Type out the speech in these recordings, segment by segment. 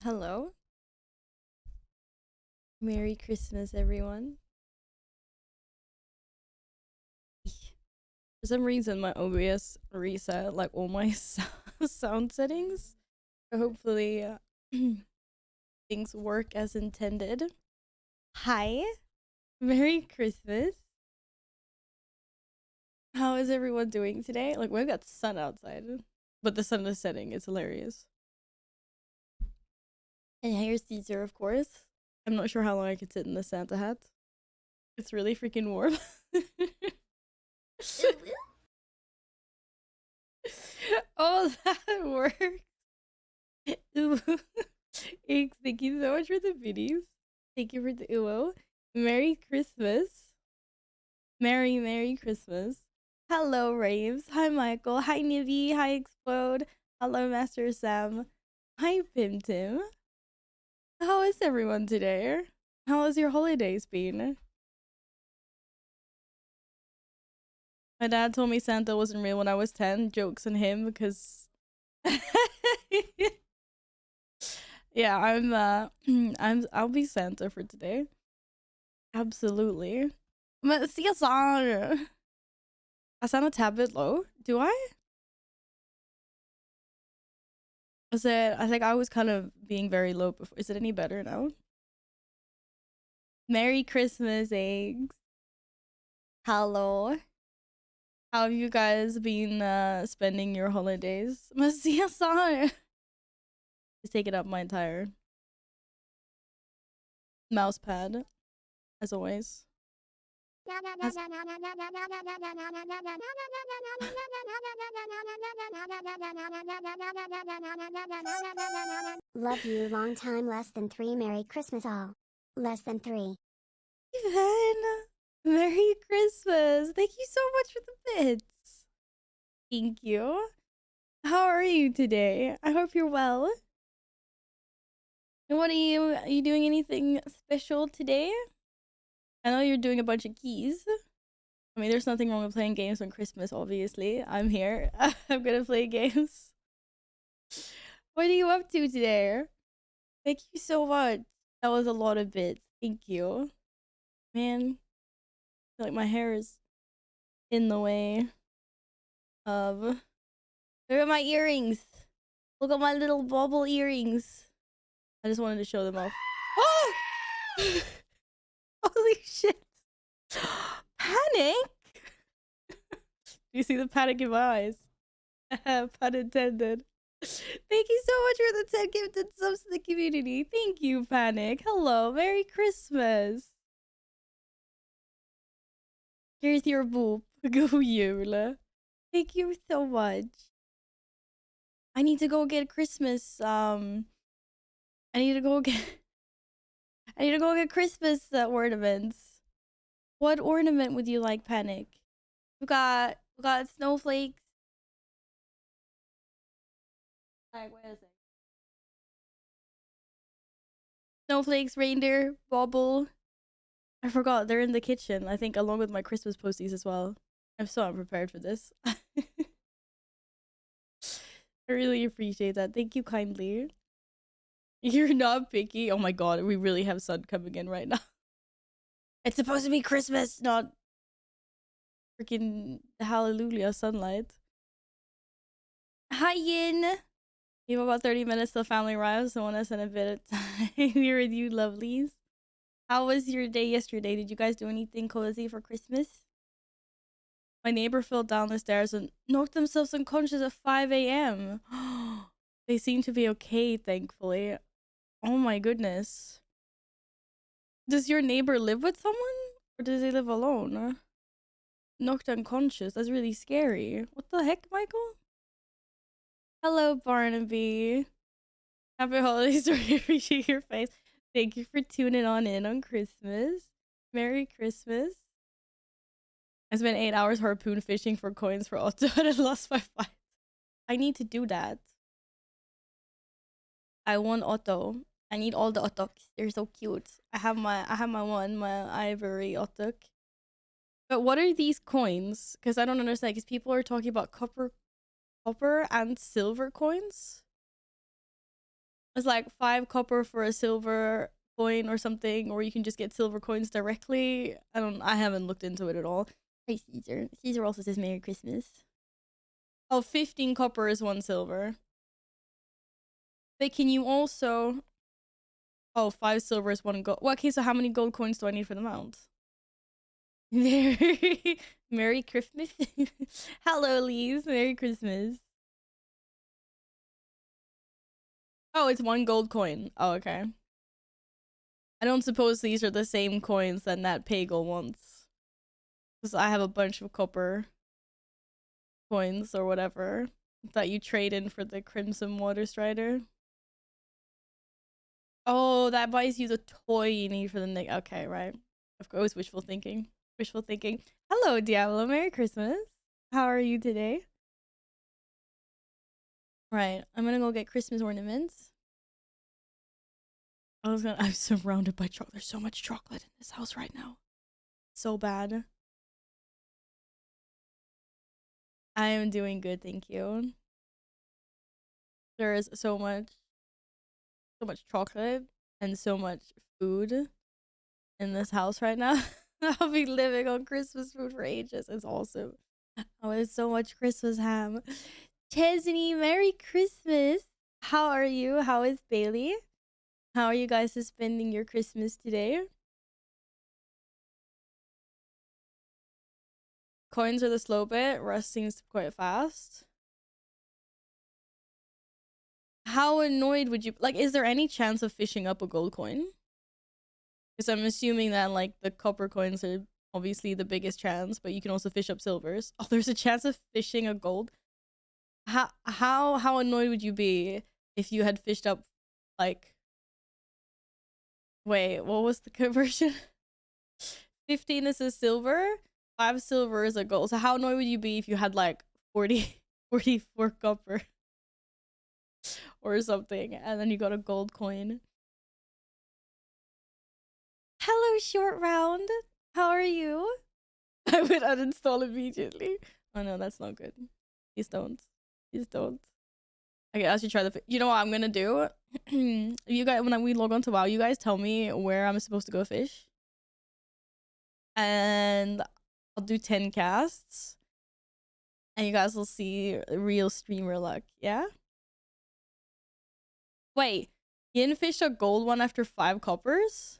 Hello. Merry Christmas, everyone. For some reason, my OBS reset like all my sound settings. So hopefully, things work as intended. Hi. Merry Christmas. How is everyone doing today? Like, we've got sun outside, but the sun is setting. It's hilarious. And here's Caesar, of course. I'm not sure how long I could sit in the Santa hat. It's really freaking warm. Oh, that works. Thank you so much for the biddies. Thank you for the uwo. Merry Christmas. Merry Christmas. Hello, Raves. Hi, Michael. Hi, Nivy. Hi, Explode. Hello, Master Sam. Hi, Pim Tim. How is everyone today? How has your holidays been? My dad told me Santa wasn't real when I was 10. Jokes on him because yeah, I'll be Santa for today. Absolutely. Men Caesar! I sound a tad bit low. Do I? I think I was kind of being very low before. Is it any better now? Merry Christmas, eggs. Hello. How have you guys been spending your holidays? Men Caesar! It's taken up my entire mouse pad, as always. Love you long time less than 3 Merry Christmas all. Less than 3. Even Merry Christmas. Thank you so much for the bits. Thank you. How are you today? I hope you're well. And what are you doing anything special today? I know you're doing a bunch of keys. I mean, there's nothing wrong with playing games on Christmas, obviously. I'm here. I'm gonna play games. What are you up to today? Thank you so much. That was a lot of bits. Thank you. Man, I feel like my hair is in the way of... Look at my earrings. Look at my little bauble earrings. I just wanted to show them off. Oh! Holy shit. Panic? Do you see the panic in my eyes? Pun intended. Thank you so much for the 10 gifted subs to the community. Thank you, Panic. Hello. Merry Christmas. Here's your boop. Go Yule. Thank you so much. I need to go get Christmas. I need to go get Christmas ornaments. What ornament would you like, Panic? We got snowflakes. Like, wait a second. Snowflakes, reindeer, bauble. I forgot they're in the kitchen. I think along with my Christmas posties as well. I'm so unprepared for this. I really appreciate that. Thank you kindly. You're not picky. Oh my god, we really have sun coming in right now. It's supposed to be Christmas, not freaking hallelujah sunlight. Hi, Yin. You have about 30 minutes till family arrives, so I want to spend a bit of time here with you, lovelies. How was your day yesterday? Did you guys do anything cozy for Christmas? My neighbor fell down the stairs and knocked themselves unconscious at 5 a.m. They seem to be okay, thankfully. Oh my goodness. Does your neighbor live with someone? Or does he live alone? Knocked unconscious. That's really scary. What the heck, Michael? Hello, Barnaby. Happy holidays. I appreciate your face. Thank you for tuning on Christmas. Merry Christmas. I spent 8 hours harpoon fishing for coins for Otto and I lost my fight. I need to do that. I want Otto. I need all the Ottoks. They're so cute. I have my one, my ivory Ottok. But what are these coins? Because I don't understand. Because people are talking about copper and silver coins. It's like 5 copper for a silver coin or something, or you can just get silver coins directly. I haven't looked into it at all. Hey Caesar. Caesar also says Merry Christmas. Oh, 15 copper is 1 silver. But can you also... Oh, 5 silver is 1 gold. Well, okay, so how many gold coins do I need for the mount? Merry Christmas. Hello, Lise. Merry Christmas. Oh, it's 1 gold coin. Oh, okay. I don't suppose these are the same coins that Nat Pagel wants. Because I have a bunch of copper coins or whatever that you trade in for the Crimson Water Strider. Oh, that buys you the toy you need for the next. Okay, right. Of course, wishful thinking. Wishful thinking. Hello, Diablo. Merry Christmas. How are you today? Right. I'm gonna go get Christmas ornaments. I'm surrounded by chocolate. There's so much chocolate in this house right now. So bad. I am doing good, thank you. There is so much chocolate and so much food in this house right now. I'll be living on Christmas food for ages. It's awesome. Oh, it's so much Christmas ham. Chesney, Merry Christmas. How are you? How is Bailey? How are you guys spending your Christmas today? Coins are the slow bit. Rust seems quite fast. How annoyed would you... Like, is there any chance of fishing up a gold coin? Because I'm assuming that, like, the copper coins are obviously the biggest chance, but you can also fish up silvers. Oh, there's a chance of fishing a gold? How annoyed would you be if you had fished up, like... Wait, what was the conversion? 15 is a silver, 5 silver is a gold. So how annoyed would you be if you had like 44 copper or something, and then you got a gold coin? Hello, Short Round. How are you? I would uninstall immediately. Oh no, that's not good. Please don't. Please don't. Okay, I should try the... You know what I'm gonna do? You guys, when we log on to WoW, you guys tell me where I'm supposed to go fish. And I'll do 10 casts. And you guys will see real streamer luck, yeah? Wait, Yin fished a gold one after 5 coppers?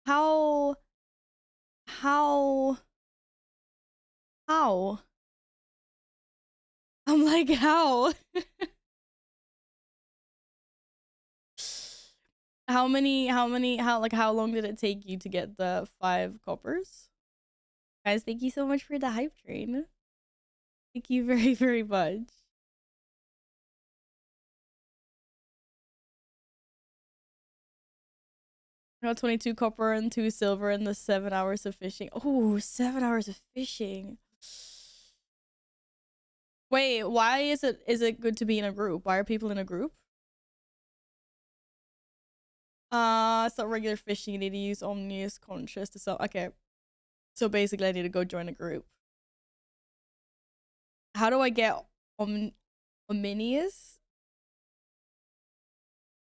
How? How? How? I'm like, how? How long did it take you to get the 5 coppers? Guys, thank you so much for the hype train. Thank you very, very much. I got 22 copper and 2 silver in the 7 hours of fishing. Oh, 7 hours of fishing. Wait, why is it good to be in a group? Why are people in a group? It's not regular fishing. You need to use Omnius Conscious to sell. Okay. So basically I need to go join a group. How do I get Omnius?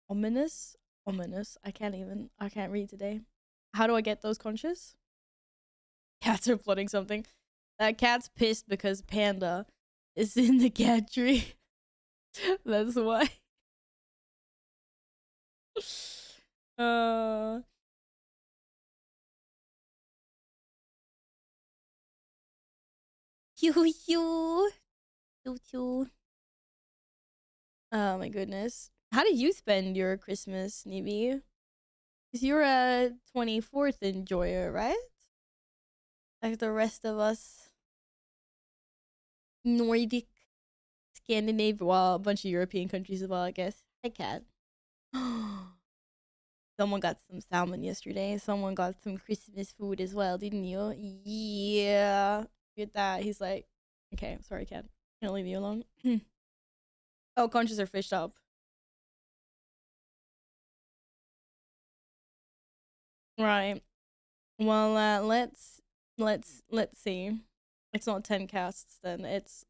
Ominous? Ominous. I can't read today. How do I get those conscious? Cats are plotting something. That cat's pissed because Panda is in the cat tree. That's why. Yoo yoo. Yoo yoo. Oh my goodness. How did you spend your Christmas, Nibi? Because you're a 24th enjoyer, right? Like the rest of us. Nordic, Scandinavia, well, a bunch of European countries as well, I guess. Hi, cat. Someone got some salmon yesterday. Someone got some Christmas food as well, didn't you? Yeah. Look at that. He's like, okay, sorry, cat. Can't leave you alone. Oh, conches are fished up. Right. Well, let's see. It's not 10 casts then. It's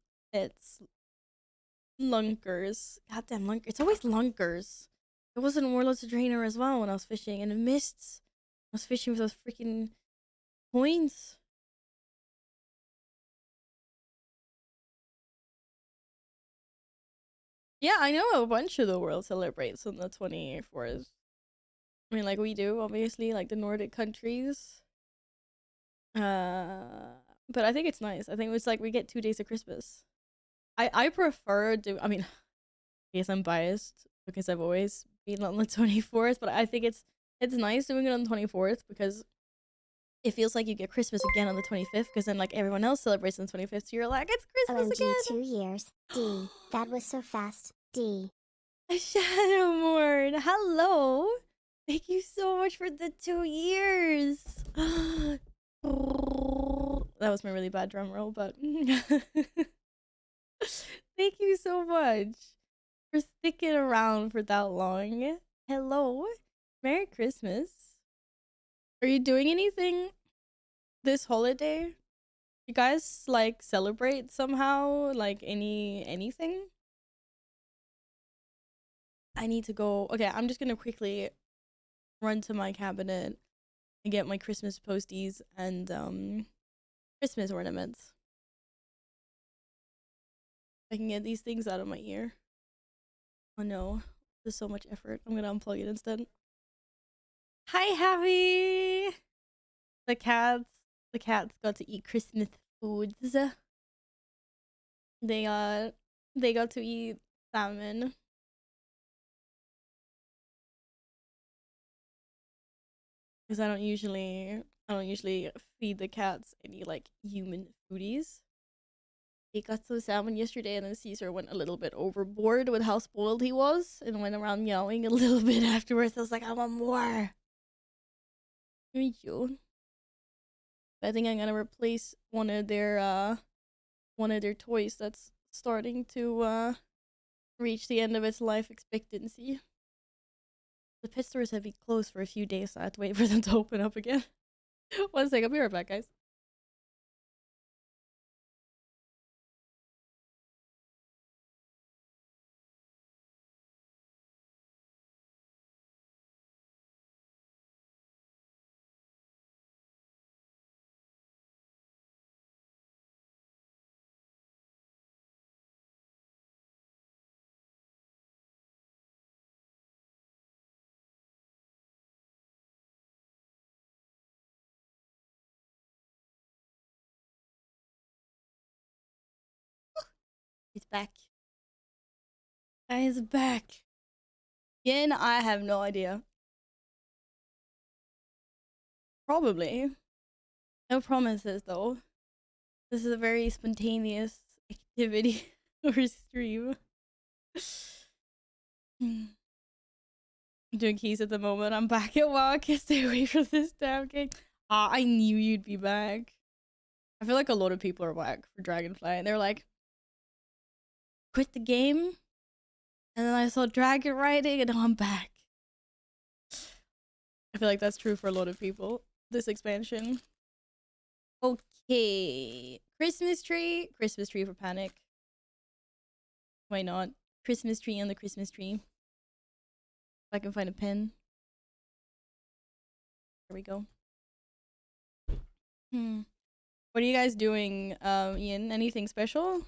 lunkers. Goddamn lunkers. It's always lunkers. It wasn't Warlords of Draenor as well when I was fishing, and it mists. I was fishing with those freaking coins. Yeah, I know a bunch of the world celebrates on the 24th. I mean, like we do, obviously, like the Nordic countries. But I think it's nice. I think it's like we get 2 days of Christmas. I prefer I mean, I guess I'm biased because I've always been on the 24th, but I think it's nice doing it on the 24th because it feels like you get Christmas again on the 25th because then like everyone else celebrates on the 25th, so you're like, it's Christmas OMG, again. 2 years. D. That was so fast. D. Shadowmourne, hello. Thank you so much for the 2 years. That was my really bad drum roll, but thank you so much for sticking around for that long. Hello. Merry Christmas. Are you doing anything this holiday? You guys like celebrate somehow? Like anything? I need to go. Okay, I'm just gonna quickly run to my cabinet and get my Christmas posties and Christmas ornaments. I can get these things out of my ear. Oh no, there's so much effort. I'm gonna unplug it instead. Hi, Happy. The cats got to eat Christmas foods. They got to eat salmon. Because I don't usually feed the cats any like human foodies. He got some salmon yesterday, and then Caesar went a little bit overboard with how spoiled he was and went around meowing a little bit afterwards. I was like, I want more. Thank you. I think I'm gonna replace one of their toys that's starting to reach the end of its life expectancy. The pet stores have been closed for a few days, so I have to wait for them to open up again. One sec, I'll be right back, guys. He's back. He's back. Again, I have no idea. Probably. No promises, though. This is a very spontaneous activity or stream. I'm doing keys at the moment. I'm back at WoW. I can't stay away from this damn game. Ah, I knew you'd be back. I feel like a lot of people are back for Dragonfly, and they're like, quit the game, and then I saw dragon riding, and now I'm back. I feel like that's true for a lot of people. This expansion. Okay, Christmas tree for Panic. Why not? Christmas tree on the Christmas tree. If I can find a pen. There we go. What are you guys doing, Ian? Anything special?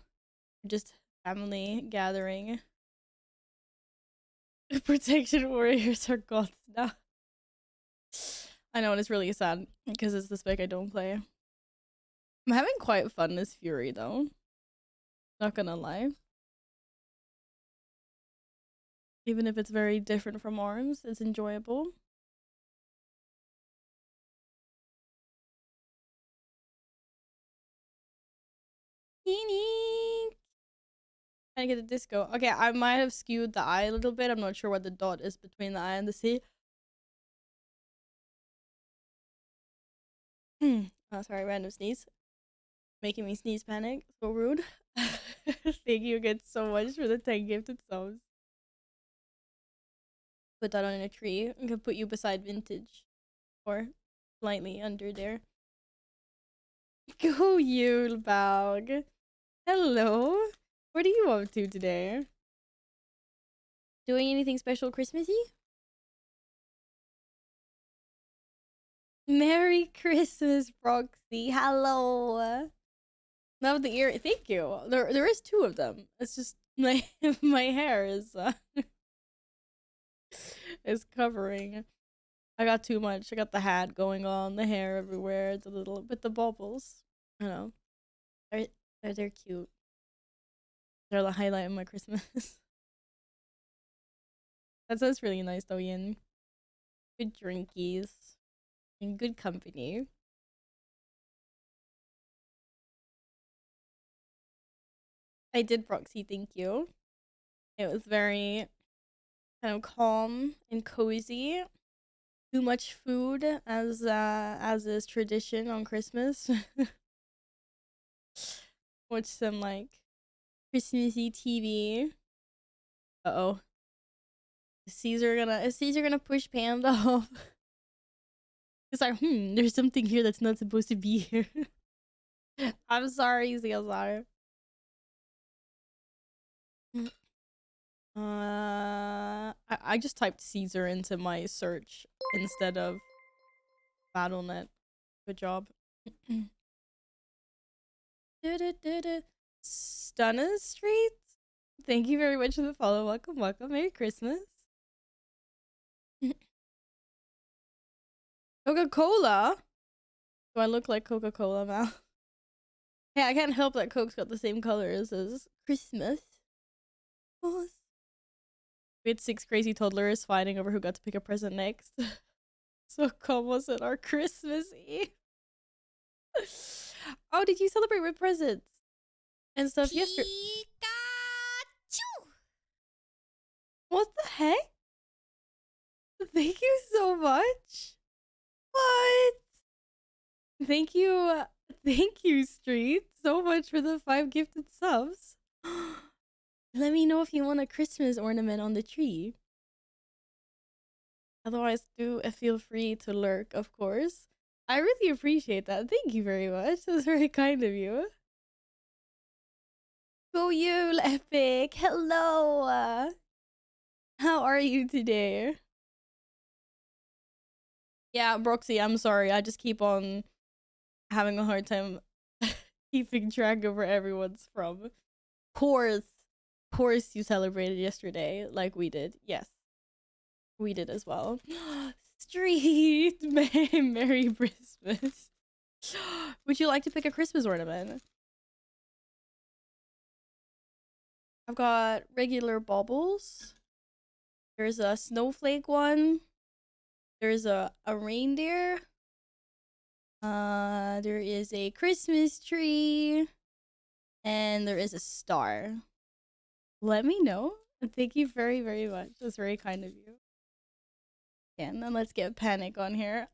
Just family gathering. Protection warriors are gods now. I know, and it's really sad because it's the spec I don't play. I'm having quite fun as Fury though. Not gonna lie. Even if it's very different from ARMS, it's enjoyable. Trying to get a disco. Okay, I might have skewed the eye a little bit. I'm not sure what the dot is between the I and the C. Oh, sorry, random sneeze. Making me sneeze panic. So rude. Thank you again so much for the 10 gifted subs. Put that on a tree. I'm gonna put you beside Vintage. Or slightly under there. Go Yulebag. Hello. What are you up to today? Doing anything special Christmassy? Merry Christmas, Proxy. Hello. Love the ear. Thank you. There is two of them. It's just my my hair is covering. I got too much. I got the hat going on, the hair everywhere, the little bit the bubbles. I know. They're cute. They're the highlight of my Christmas. That sounds really nice though, Yin. Good drinkies. In good company. I did Proxy, thank you. It was very kind of calm and cozy. Too much food as is tradition on Christmas. Watch some like Christmassy TV. Uh-oh. Is Caesar gonna push Panda off? It's like, there's something here that's not supposed to be here. I'm sorry, Caesar. I just typed Caesar into my search instead of BattleNet. Good job. Stunner Street? Thank you very much for the follow. Welcome, welcome. Merry Christmas. Coca-Cola? Do I look like Coca-Cola now? Hey, I can't help that Coke's got the same colors as Christmas. We had 6 crazy toddlers fighting over who got to pick a present next. So calm was it our Christmas Eve? Oh, did you celebrate with presents and stuff yesterday? What the heck? Thank you so much. What? Thank you, Street, so much for the 5 gifted subs. Let me know if you want a Christmas ornament on the tree. Otherwise, do feel free to lurk, of course. I really appreciate that. Thank you very much. That's very kind of you. Go you, Epic. Hello. How are you today? Yeah, Broxy, I'm sorry. I just keep on having a hard time keeping track of where everyone's from. Course you celebrated yesterday like we did. Yes. We did as well. Street! Merry Christmas. Would you like to pick a Christmas ornament? I've got regular baubles. There's a snowflake one. There's a reindeer. There is a Christmas tree. And there is a star. Let me know. Thank you very, very much. That's very kind of you. Yeah, and then let's get Panic on here.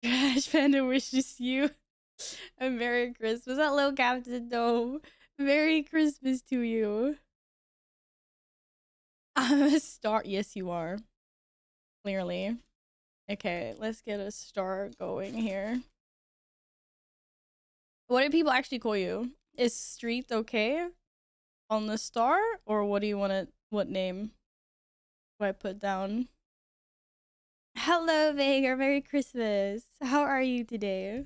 Trash Panda wishes you a Merry Christmas. Hello, Captain Dome. Merry Christmas to you. I'm a star. Yes, you are. Clearly. Okay, let's get a star going here. What do people actually call you? Is Street okay on the star? Or what do you want to... What name do I put down? Hello, Vega. Merry Christmas. How are you today?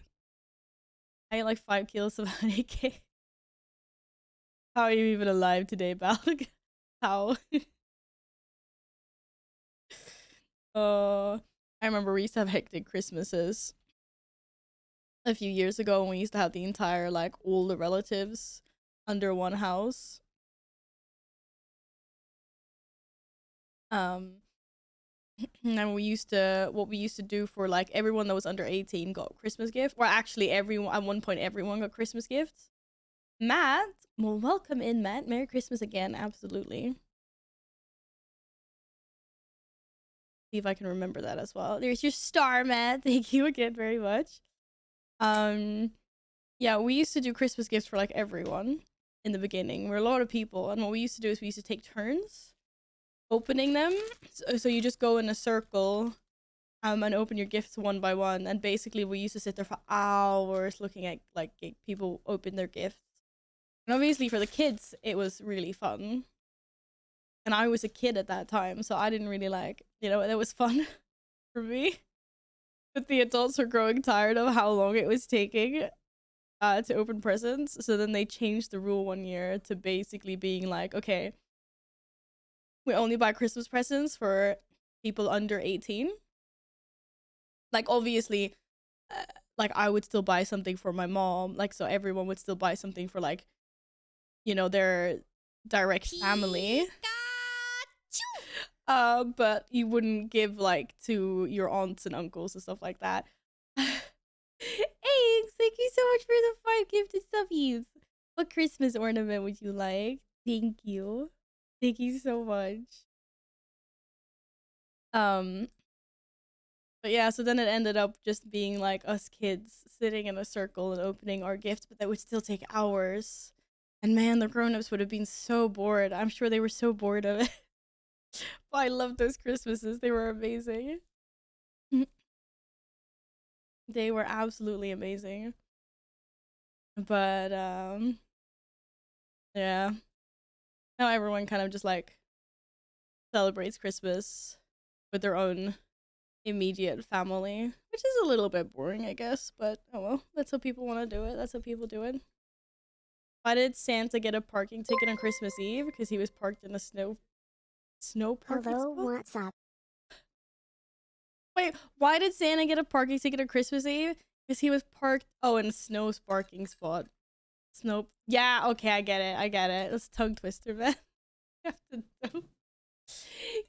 I ate like 5 kilos of honey cake. How are you even alive today, Balg? How? I remember we used to have hectic Christmases a few years ago when we used to have the entire, like, all the relatives under one house. And what we used to do for like everyone that was under 18 got a Christmas gift. Or actually everyone at one point everyone got Christmas gifts. Matt, well, welcome in, Matt. Merry Christmas again, absolutely. See if I can remember that as well. There's your star, Matt. Thank you again very much. Yeah, we used to do Christmas gifts for like everyone in the beginning. We're a lot of people, and what we used to do is we used to take turns opening them. So you just go in a circle and open your gifts one by one, and basically we used to sit there for hours looking at like people open their gifts. And obviously for the kids, it was really fun. And I was a kid at that time, so I didn't really like, you know, it was fun for me. But the adults were growing tired of how long it was taking to open presents. So then they changed the rule one year to basically being like, okay, we only buy Christmas presents for people under 18. Like, obviously, like I would still buy something for my mom. Like, so everyone would still buy something for, like, you know, their direct family. But you wouldn't give, like, to your aunts and uncles and stuff like that. Hey, thank you so much for the 5 gifted subbies. What Christmas ornament would you like? Thank you. Thank you so much. But yeah, so then it ended up just being like us kids sitting in a circle and opening our gifts, but that would still take hours. And man, the grown-ups would have been so bored. I'm sure they were so bored of it. But I loved those Christmases. They were amazing. They were absolutely amazing. But yeah. Now everyone kind of just like celebrates Christmas with their own immediate family, which is a little bit boring, I guess, but oh well, that's how people want to do it. That's how people do it. Why did Santa get a parking ticket on Christmas Eve? Because he was parked in a snow parking Hello, spot? what's up? Wait, why did Santa get a parking ticket on Christmas Eve? Because he was parked in a snow parking spot. Snow. Yeah, okay, I get it. It's a tongue twister, man. You have to know.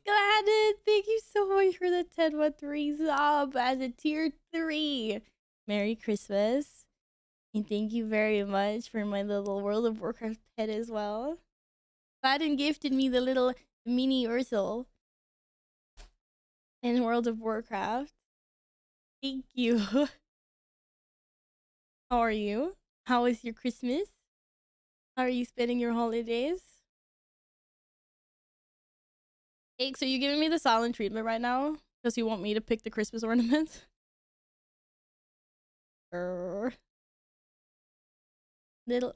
Gladys, thank you so much for the 10-1-3 sub as a tier 3. Merry Christmas. And thank you very much for my little World of Warcraft pet as well. Gladden gifted me the little mini Ursel in World of Warcraft. Thank you. How are you? How was your Christmas? How are you spending your holidays? Aches, are you giving me the silent treatment right now? Because you want me to pick the Christmas ornaments? Little.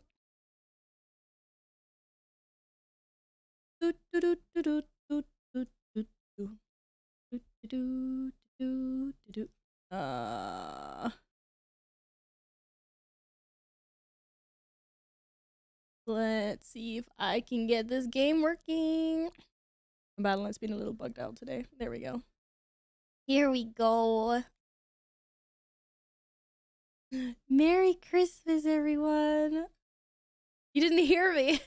Let's see if I can get this game working. Battle.net's been a little bugged out today. There we go. Here we go. Merry Christmas, everyone. You didn't hear me.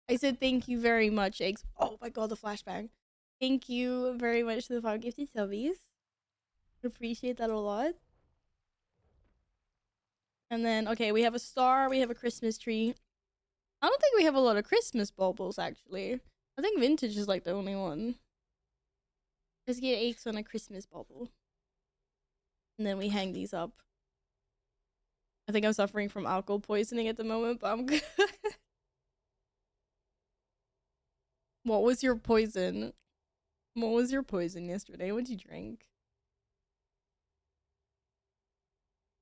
I said thank you very much, Eggs. Oh my god, the flashbang. Thank you very much to the 5 gifted subbies. Appreciate that a lot. And then, okay, we have a star. We have a Christmas tree. I don't think we have a lot of Christmas baubles, actually. I think vintage is like the only one. Let's get Aches on a Christmas bauble. And then we hang these up. I think I'm suffering from alcohol poisoning at the moment, but I'm good. What was your poison? What was your poison yesterday? What'd you drink?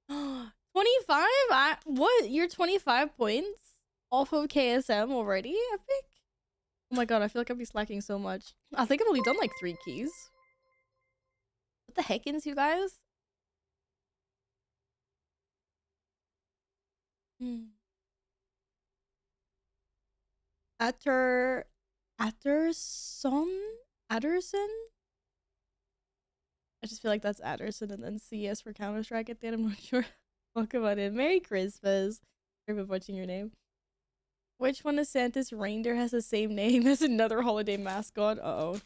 25? What? You're 25 points off of KSM already? Epic? Oh my god, I feel like I'd be slacking so much. I think I've only done like 3 keys. What the heckins, you guys? Atterson? I just feel like that's Atterson and then CS for Counter-Strike at the end. I'm not sure. Welcome on in. Merry Christmas. Sorry for butchering your name. Which one of Santa's reindeer has the same name as another holiday mascot? Uh-oh.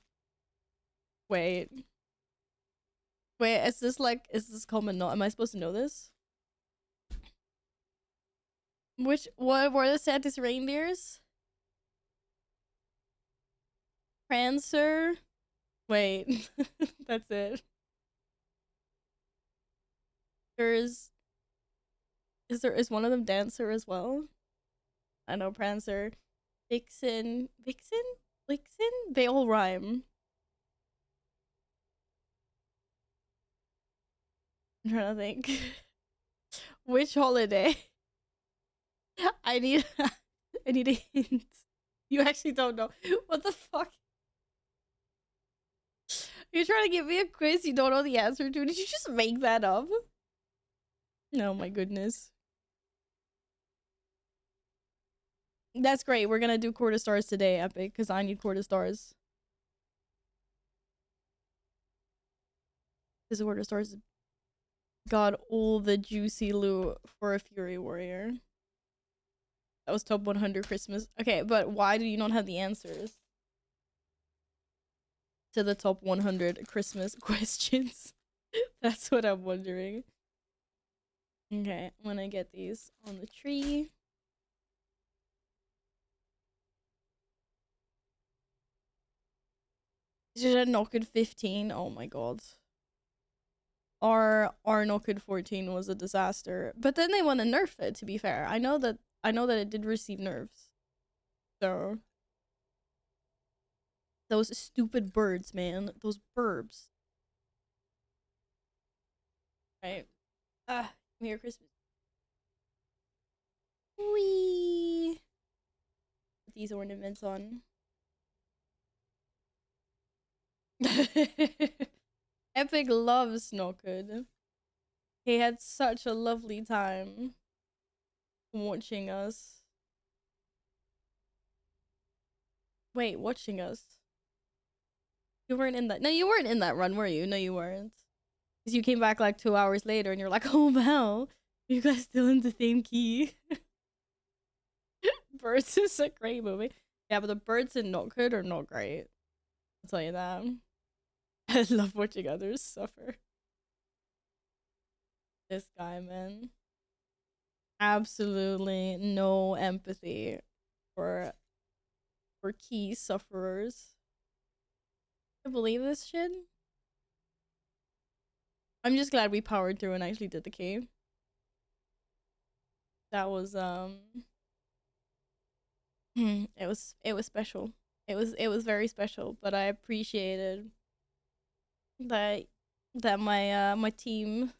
Wait, is this common? No, am I supposed to know this? What were the Santa's reindeers? Prancer? Wait, that's it. Is one of them Dancer as well? I know Prancer. Vixen? They all rhyme. I'm trying to think. Which holiday? I need I need a hint. You actually don't know. What the fuck? You're trying to give me a quiz you don't know the answer to. Did you just make that up? Oh my goodness. That's great. We're gonna do quarter stars today, Epic, because I need quarter stars. This quarter stars got all the juicy loot for a Fury Warrior. That was top 100 Christmas. Okay, but why do you not have the answers to the top 100 Christmas questions? That's what I'm wondering. Okay, I'm gonna get these on the tree. Should have knocked 15. Oh my god. Our knocked 14 was a disaster. But then they want to nerf it, to be fair. I know that it did receive nerfs. So those stupid birds, man. Those burbs. Right. Merry Christmas. Wee. Put these ornaments on. Epic loves Snowkid. He had such a lovely time watching us. Wait, watching us? You weren't in that. No, you weren't in that run, were you? No, you weren't. Because you came back like 2 hours later and you're like, oh wow, you guys still in the same key. Birds is a great movie. Yeah, but the birds in Not Good are not great. I'll tell you that. I love watching others suffer. This guy, man. Absolutely no empathy for key sufferers. I believe this shit. I'm just glad we powered through and actually did the key. That was it was special. It was very special, but I appreciated that my my team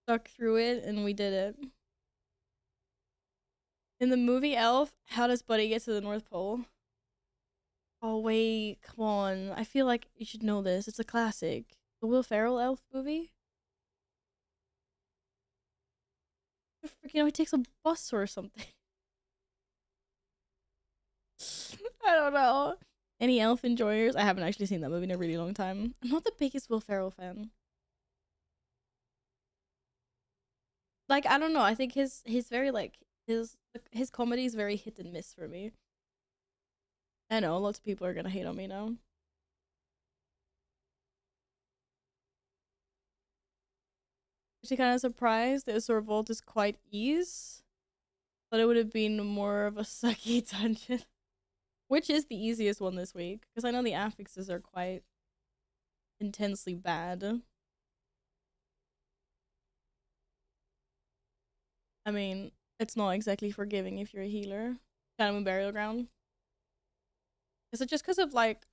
stuck through it and we did it. In the movie Elf, how does Buddy get to the North Pole? Oh wait, come on. I feel like you should know this. It's a classic. The Will Ferrell Elf movie? Freaking, he takes a bus or something. I don't know. Any elf enjoyers? I haven't actually seen that movie in a really long time. I'm not the biggest Will Ferrell fan. Like, I don't know. I think he's very like his comedy is very hit and miss for me. I know lots of people are gonna hate on me now. Actually, kind of surprised that Sort Vault is quite easy, but it would have been more of a sucky dungeon. Which is the easiest one this week? Because I know the affixes are quite intensely bad. I mean, it's not exactly forgiving if you're a healer. Kind of a burial ground. Is it just because of like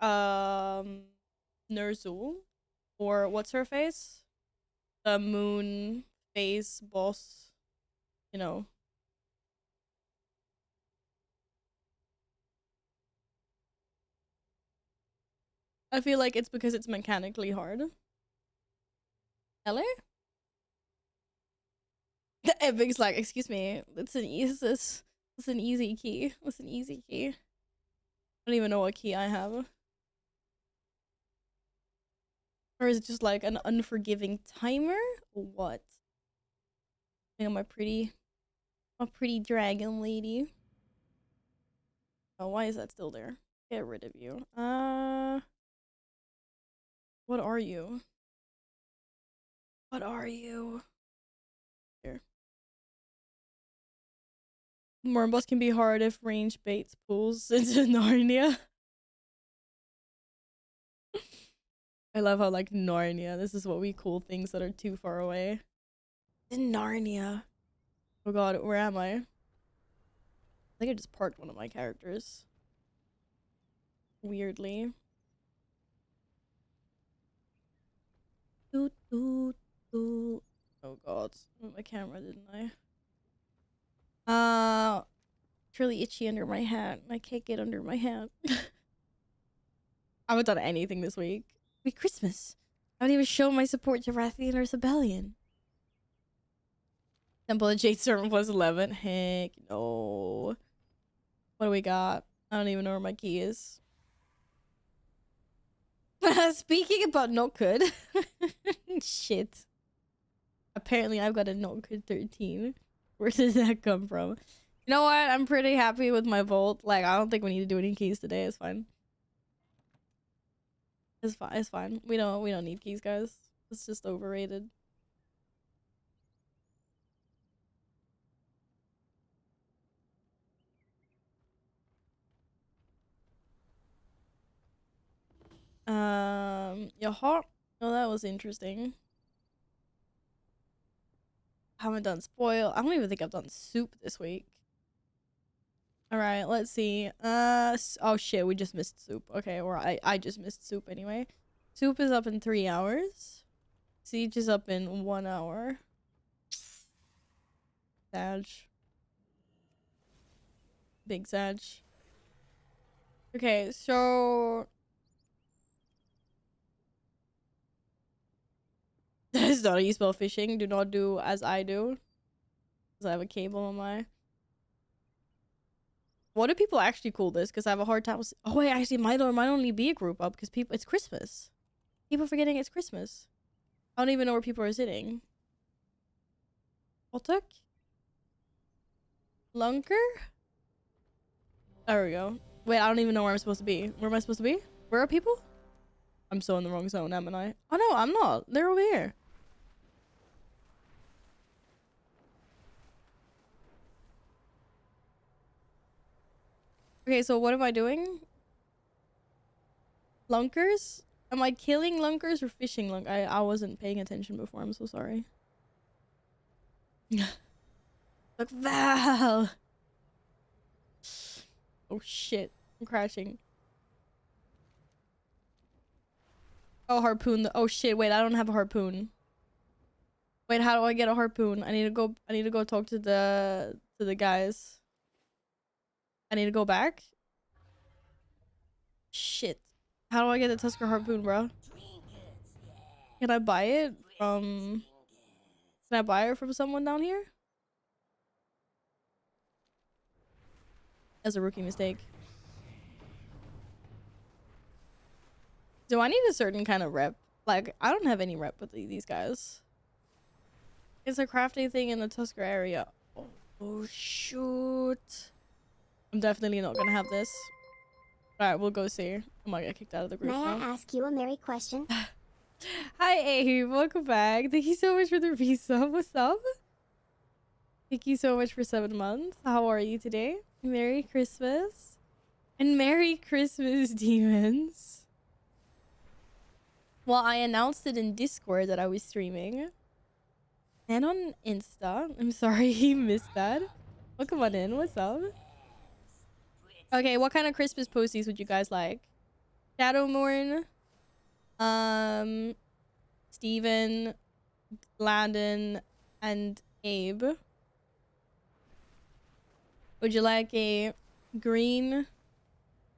Nerzul? Or what's her face? The moon face boss, you know. I feel like it's because it's mechanically hard. LA? The Epic's like, excuse me, it's an easy key. It's an easy key. I don't even know what key I have. Or is it just like an unforgiving timer? Or what? I think I'm a pretty dragon lady. Oh, why is that still there? Get rid of you. What are you? What are you? Here. Mornboss can be hard if range baits pulls into Narnia. I love how like Narnia, this is what we call things that are too far away. In Narnia. Oh god, where am I? I think I just parked one of my characters. Weirdly. Doot, doot, doot. Oh god. I moved my camera, didn't I? It's really itchy under my hat. I can't get under my hat. I haven't done anything this week. Merry Christmas. I haven't even shown my support to Rathian or Sibelian. Temple of Jade Servant plus 11. Heck no. What do we got? I don't even know where my key is. Speaking about not good. Shit. Apparently I've got a not good 13. Where does that come from? You know what? I'm pretty happy with my vault. Like, I don't think we need to do any keys today. It's fine. It's fine. It's fine. We don't need keys, guys. It's just overrated. Yaha. Oh, that was interesting. I haven't done spoil. I don't even think I've done soup this week. All right, let's see. Oh shit, we just missed soup. Okay, or I just missed soup anyway. Soup is up in 3 hours. Siege is up in 1 hour. Sag. Big Sag. Okay, so that is not how you spell fishing. Do not do as I do. Because I have a cable on my. What do people actually call this? Because I have a hard time. Oh wait, actually, might only be a group up because people. It's Christmas. People forgetting it's Christmas. I don't even know where people are sitting. Otuk? Lunker? There we go. Wait, I don't even know where I'm supposed to be. Where am I supposed to be? Where are people? I'm so in the wrong zone, haven't I? Oh no, I'm not. They're over here. Okay, so what am I doing? Lunkers? Am I killing lunkers or fishing lunk? I wasn't paying attention before. I'm so sorry. Look, Val! Oh shit. I'm crashing. Oh, harpoon. Oh shit, wait, I don't have a harpoon. Wait, how do I get a harpoon? I need to go talk to the guys. I need to go back. Shit. How do I get the Tusker harpoon, bro? Can I buy it from... Can I buy it from someone down here? That's a rookie mistake. Do I need a certain kind of rep? Like, I don't have any rep with these guys. It's a crafting thing in the Tusker area. Oh shoot. I'm definitely not gonna have this. Alright, we'll go see. I might get kicked out of the group May now. I ask you a merry question? Hi, Abe. Welcome back. Thank you so much for the resub. What's up? Thank you so much for 7 months. How are you today? Merry Christmas. And Merry Christmas, demons. Well, I announced it in Discord that I was streaming. And on Insta. I'm sorry you missed that. Welcome on in. What's up? Okay, what kind of Christmas posties would you guys like? Shadowmourn, Steven, Landon, and Abe. Would you like a green,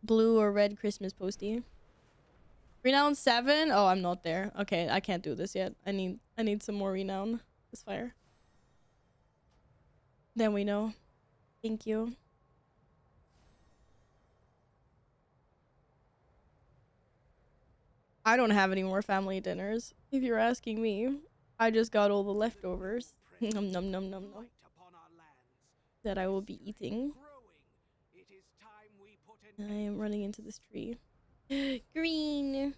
blue, or red Christmas postie? Renown 7? Oh, I'm not there. Okay, I can't do this yet. I need some more renown. This fire. Then we know. Thank you. I don't have any more family dinners, if you're asking me. I just got all the leftovers. Num num num num num. That I will be eating. I am running into this tree. Green.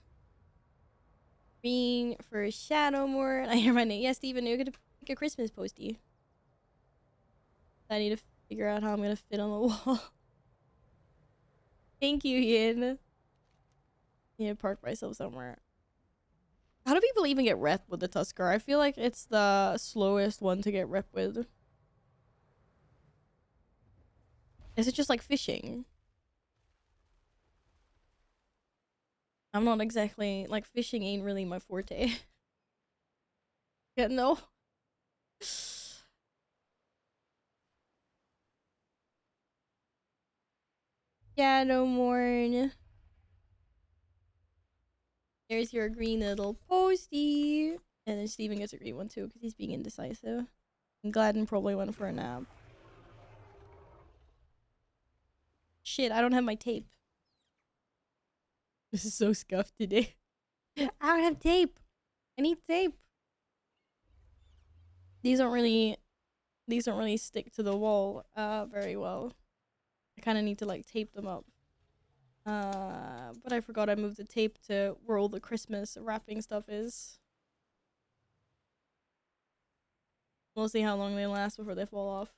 Green for Shadowmourn. I hear my name. Yeah, Steven, you're gonna pick a Christmas postie. I need to figure out how I'm gonna fit on the wall. Thank you, Yin. I need to park myself somewhere. How do people even get rep with the Tusker? I feel like it's the slowest one to get rep with. Is it just like fishing? I'm not exactly like fishing ain't really my forte. Yeah, no. Shadowmorn. There's your green little postie. And then Steven gets a green one too because he's being indecisive. And Gladden probably went for a nap. Shit, I don't have my tape. This is so scuffed today. I don't have tape. I need tape. These don't really stick to the wall very well. I kind of need to like tape them up. But I forgot I moved the tape to where all the Christmas wrapping stuff is. We'll see how long they last before they fall off.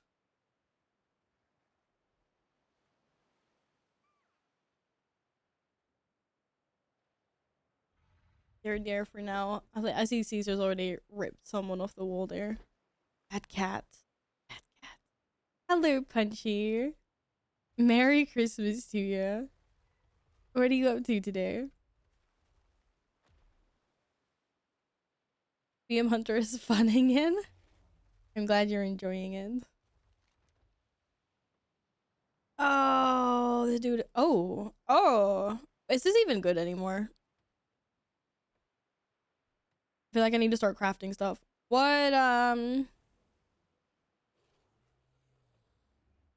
They're there for now. I see Caesar's already ripped someone off the wall there. Bad cat. Bad cat. Hello, Punchy. Merry Christmas to you. What are you up to today? BM Hunter is funning in. I'm glad you're enjoying it. Oh, the dude. Oh. Is this even good anymore? I feel like I need to start crafting stuff. What,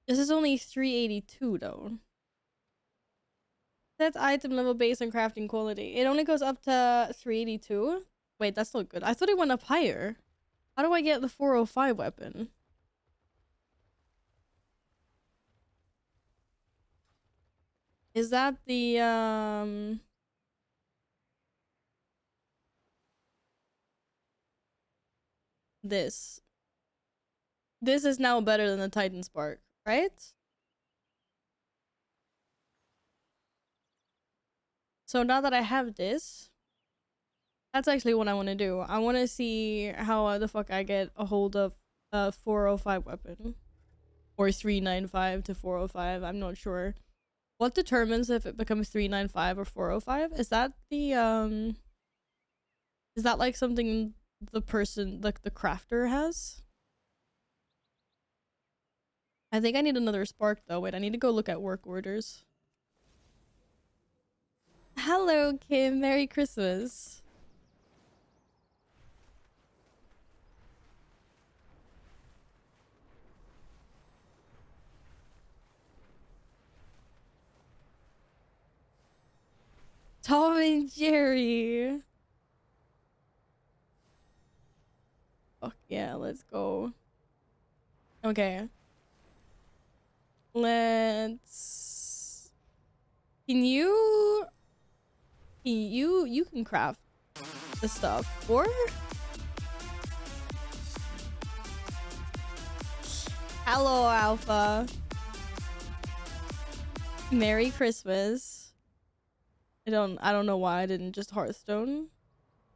this is only 382 though. That's item level based on crafting quality. It only goes up to 382. Wait, that's not good. I thought it went up higher. How do I get the 405 weapon? Is that the, this is now better than the Titan Spark, right? So now that I have this, that's actually what I want to do. I want to see how the fuck I get a hold of a 405 weapon. Or 395 to 405, I'm not sure. What determines if it becomes 395 or 405? Is that the, is that like something the person, like the crafter has? I think I need another spark though. Wait, I need to go look at work orders. Hello, Kim. Merry Christmas. Tom and Jerry. Fuck yeah, let's go. Okay. Let's... You can craft the stuff, or? Hello, Alpha. Merry Christmas. I don't know why I didn't just Hearthstone.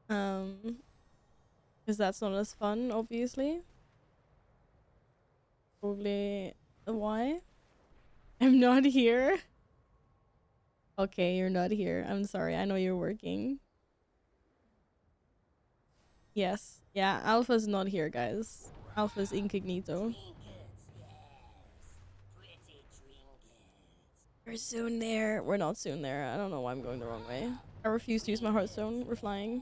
Because that's not as fun, obviously. Probably why. I'm not here. Okay, you're not here. I'm sorry. I know you're working. Yes. Yeah, Alpha's not here, guys. Alpha's incognito. We're soon there. We're not soon there. I don't know why I'm going the wrong way. I refuse to use my Hearthstone. We're flying.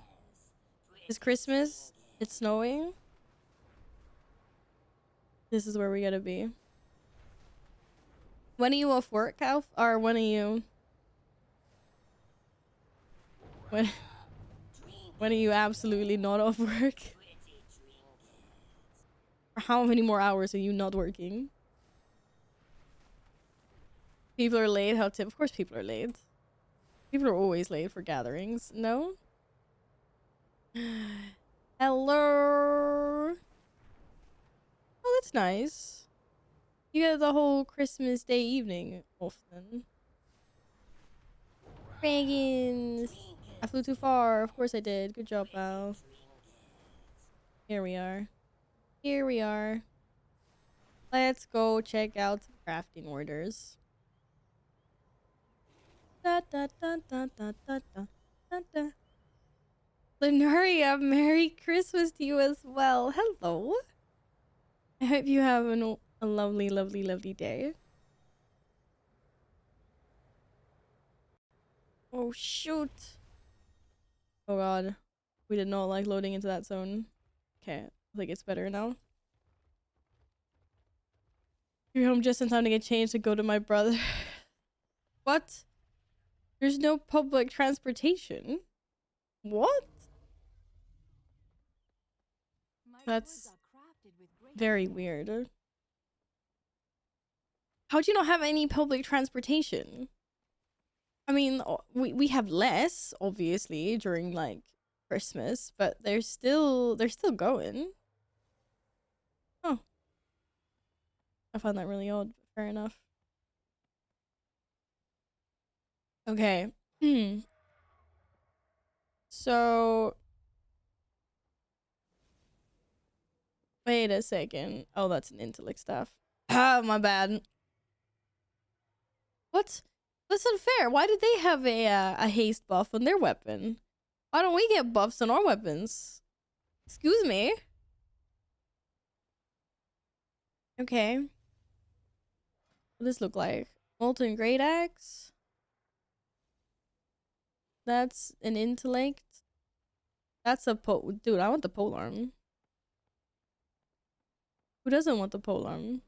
It's Christmas. It's snowing. This is where we gotta be. When are you off work, Alf? Or when are you... When are you absolutely not off work? For how many more hours are you not working? People are late. How tip? Of course people are late. People are always late for gatherings. No? Hello? Oh, that's nice. You get the whole Christmas Day evening off then. Dragons! I flew too far. Of course I did. Good job, Val. Here we are. Here we are. Let's go check out some crafting orders. Da, da, da, da, da, da, da, da, da. Lenaria, Merry Christmas to you as well. Hello. I hope you have a lovely, lovely, lovely day. Oh shoot. Oh god. We did not like loading into that zone. Okay, I think it's better now. You're home just in time to get changed to go to my brother. What? There's no public transportation? What? That's very weird. How do you not have any public transportation? I mean, we have less, obviously, during like Christmas, but they're still going. Oh, I find that really odd. Fair enough. Okay. So wait a second. Oh, that's an intellect staff. Ah, my bad. What? That's unfair. Why did they have a haste buff on their weapon? Why don't we get buffs on our weapons? Excuse me. Okay. What does this look like? Molten Great Axe. That's an intellect. That's a dude, I want the polearm. Who doesn't want the polearm?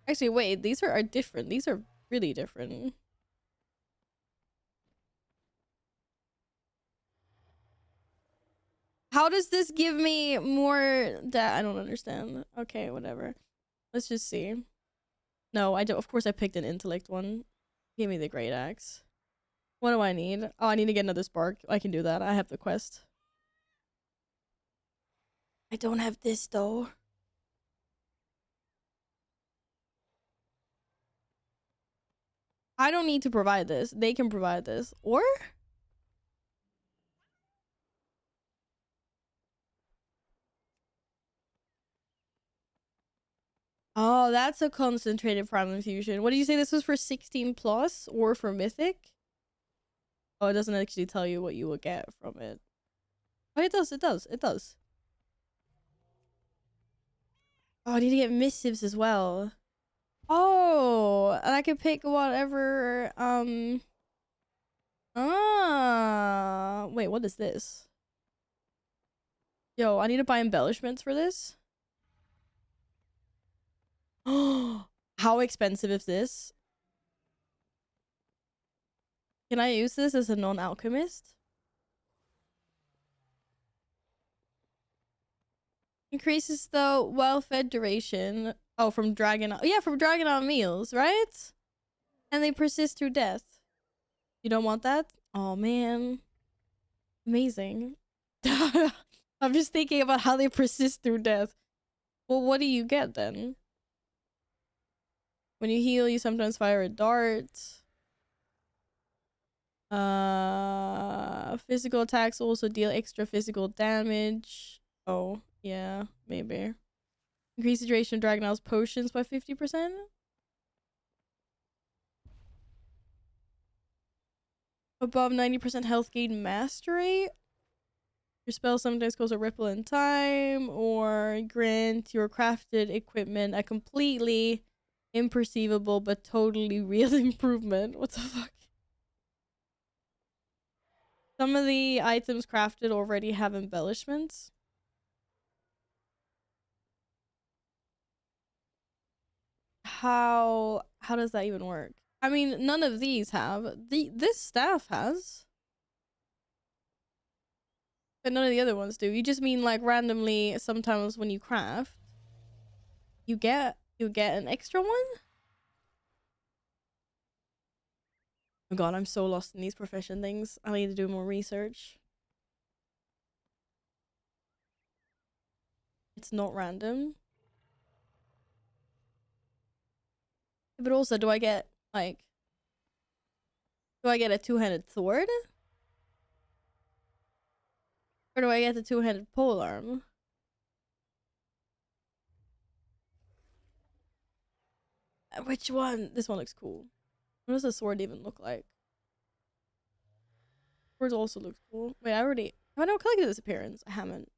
Actually, wait, these are different. These are really different. How does this give me more that I don't understand? Okay, whatever. Let's just see. No, I don't. Of course I picked an intellect one. Give me the great axe. What do I need? Oh, I need to get another spark. I can do that. I have the quest. I don't have this though. I don't need to provide this. They can provide this. Or? Oh, that's a concentrated prime infusion. What did you say this was for 16 plus or for mythic? Oh, it doesn't actually tell you what you will get from it. Oh, it does. It does. It does. Oh, I need to get missives as well. Oh, and I can pick whatever. Wait, what is this? Yo, I need to buy embellishments for this. Oh, how expensive is this? Can I use this as a non-alchemist? Increases the well-fed duration. Oh, from Dragon. Yeah, from Dragon on meals, right? And they persist through death. You don't want that? Oh man, amazing. I'm just thinking about how they persist through death. Well, what do you get then? When you heal, you sometimes fire a dart. Physical attacks also deal extra physical damage. Oh, yeah, maybe. Increase the duration of Dragonel's potions by 50%. Above 90% health gain mastery. Your spell sometimes cause a ripple in time or grant your crafted equipment a completely imperceivable but totally real improvement. What the fuck? Some of the items crafted already have embellishments. How does that even work? I mean, none of these have. This staff has. But none of the other ones do. You just mean like randomly sometimes when you craft, you get an extra one? Oh god, I'm so lost in these profession things. I need to do more research. It's not random. But also, do I get like a two-handed sword? Or do I get the two-handed polearm? Which one? This one looks cool. What does the sword even look like? Sword also looks cool. Wait, have I not collected this appearance? I haven't.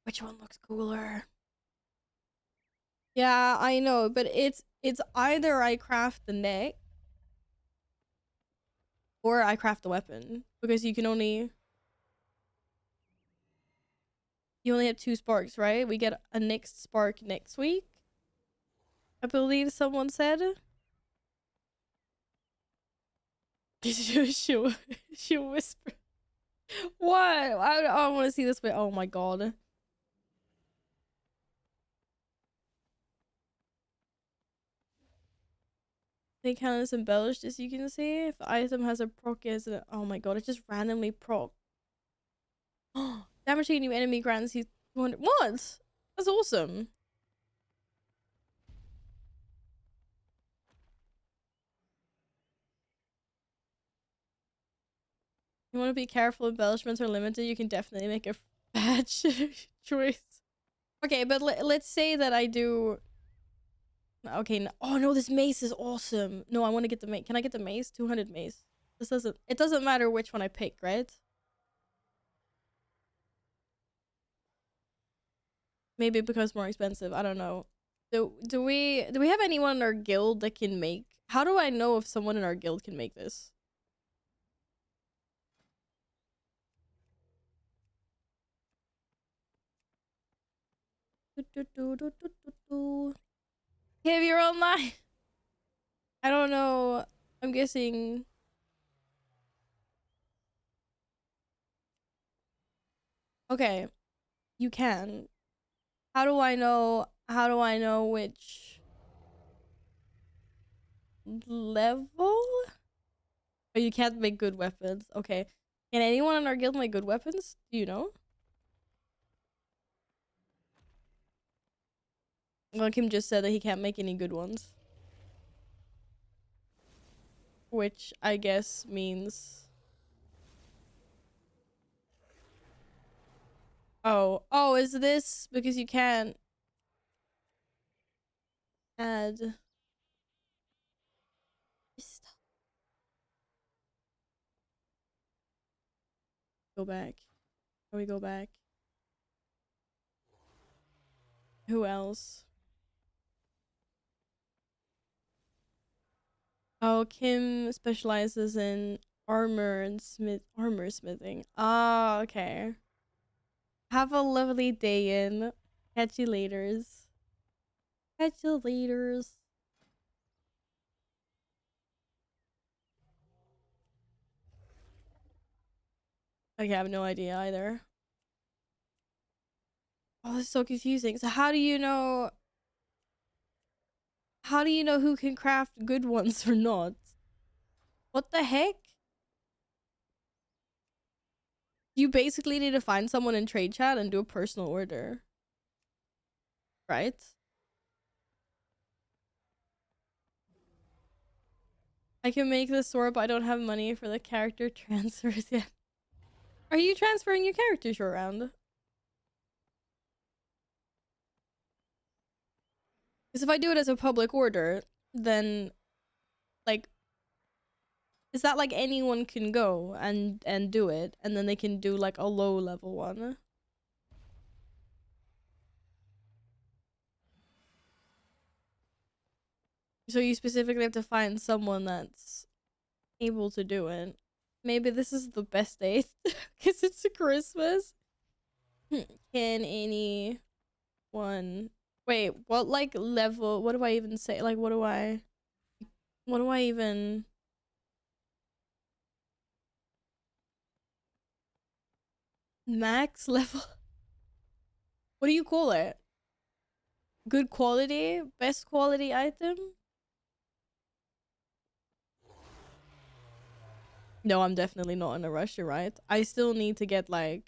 Which one looks cooler? Yeah, I know, but it's either I craft the neck or I craft the weapon, because you only have 2 sparks, right? We get a next spark next week, I believe someone said. she'll whisper. What? I want to see this. Oh my god. They count as embellished, as you can see. If the item has a proc as a, oh my god, it just randomly proc. Damaging a new enemy grants you 200. What? That's awesome. You want to be careful. Embellishments are limited. You can definitely make a bad choice. Okay, but let's say that I do. Okay. No, oh no, this mace is awesome. No, I want to get the mace. Can I get the mace? 200 mace. This doesn't. It doesn't matter which one I pick, right? Maybe it becomes more expensive. I don't know. Do we have anyone in our guild that can make? How do I know if someone in our guild can make this? If you're online. I don't know. I'm guessing. Okay, you can. How do I know? How do I know which level? Oh, you can't make good weapons. Okay. Can anyone in our guild make good weapons? Do you know? Well, Kim just said that he can't make any good ones. Which I guess means... Oh. Oh, is this because you can't add... Go back. How we go back? Who else? Oh, Kim specializes in armor and armor smithing. Ah, okay. Have a lovely day in. Catch you laters. Catch you laters. Okay, I have no idea either. Oh, this is so confusing. So how do you know... How do you know who can craft good ones or not? What the heck? You basically need to find someone in trade chat and do a personal order. Right? I can make this sword, but I don't have money for the character transfers yet. Are you transferring your characters around? Because if I do it as a public order, then, like, is that like anyone can go and do it, and then they can do like a low level one? So you specifically have to find someone that's able to do it. Maybe this is the best day because it's Christmas. Can anyone... Wait, what like level? What do I even say? Like, what do I even... Max level? What do you call it? Good quality? Best quality item? No, I'm definitely not in a rush, you're right. I still need to get like...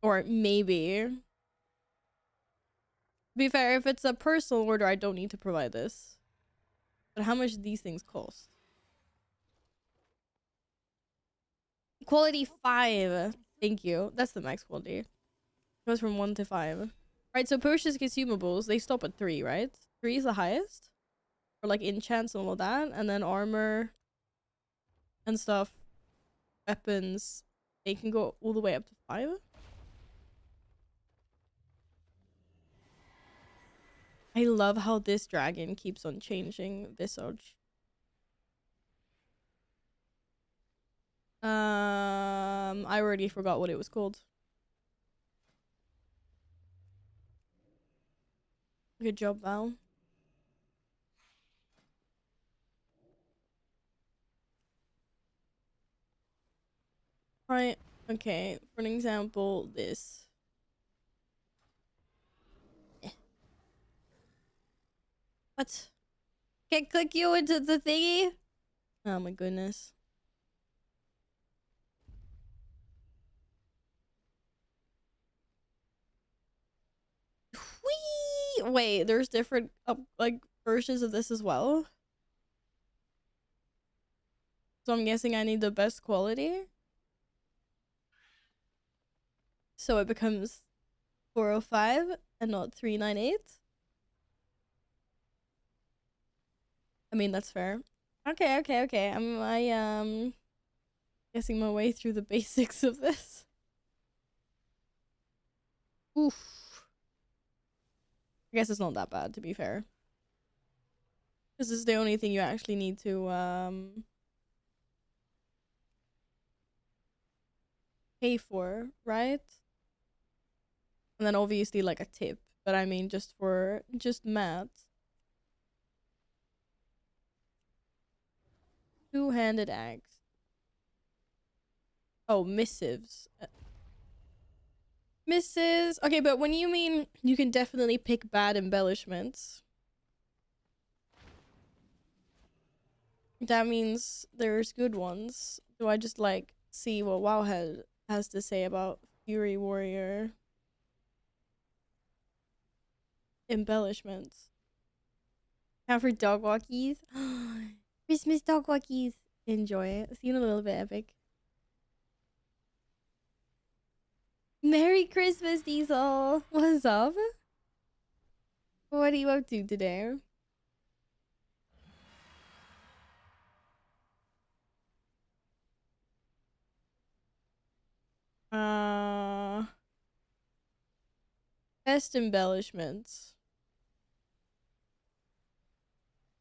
Or maybe... To be fair, if it's a personal order, I don't need to provide this. But how much do these things cost? Quality 5. Thank you. That's the max quality. It goes from 1 to 5. Right, so purchase consumables, they stop at 3, right? 3 is the highest. For like enchants and all of that. And then armor and stuff. Weapons. They can go all the way up to 5. I love how this dragon keeps on changing visage. I already forgot what it was called. Good job, Val. Right. Okay. For an example, this. What? Can't click you into the thingy? Oh my goodness. Whee! Wait, there's different like versions of this as well. So I'm guessing I need the best quality. So it becomes 405 and not 398. I mean, that's fair. Okay. I guessing my way through the basics of this. Oof. I guess it's not that bad, to be fair. This is the only thing you actually need to pay for, right? And then obviously like a tip, but I mean just for math. Two-handed axe. Oh, missives. Misses. Okay, but when you mean you can definitely pick bad embellishments, that means there's good ones. Do I just like see what Wowhead has to say about Fury Warrior embellishments? Time for dog walkies. Christmas dog walkies. Enjoy it. See you in a little bit, Epic. Merry Christmas, Diesel. What's up? What are you up to today? Best embellishments.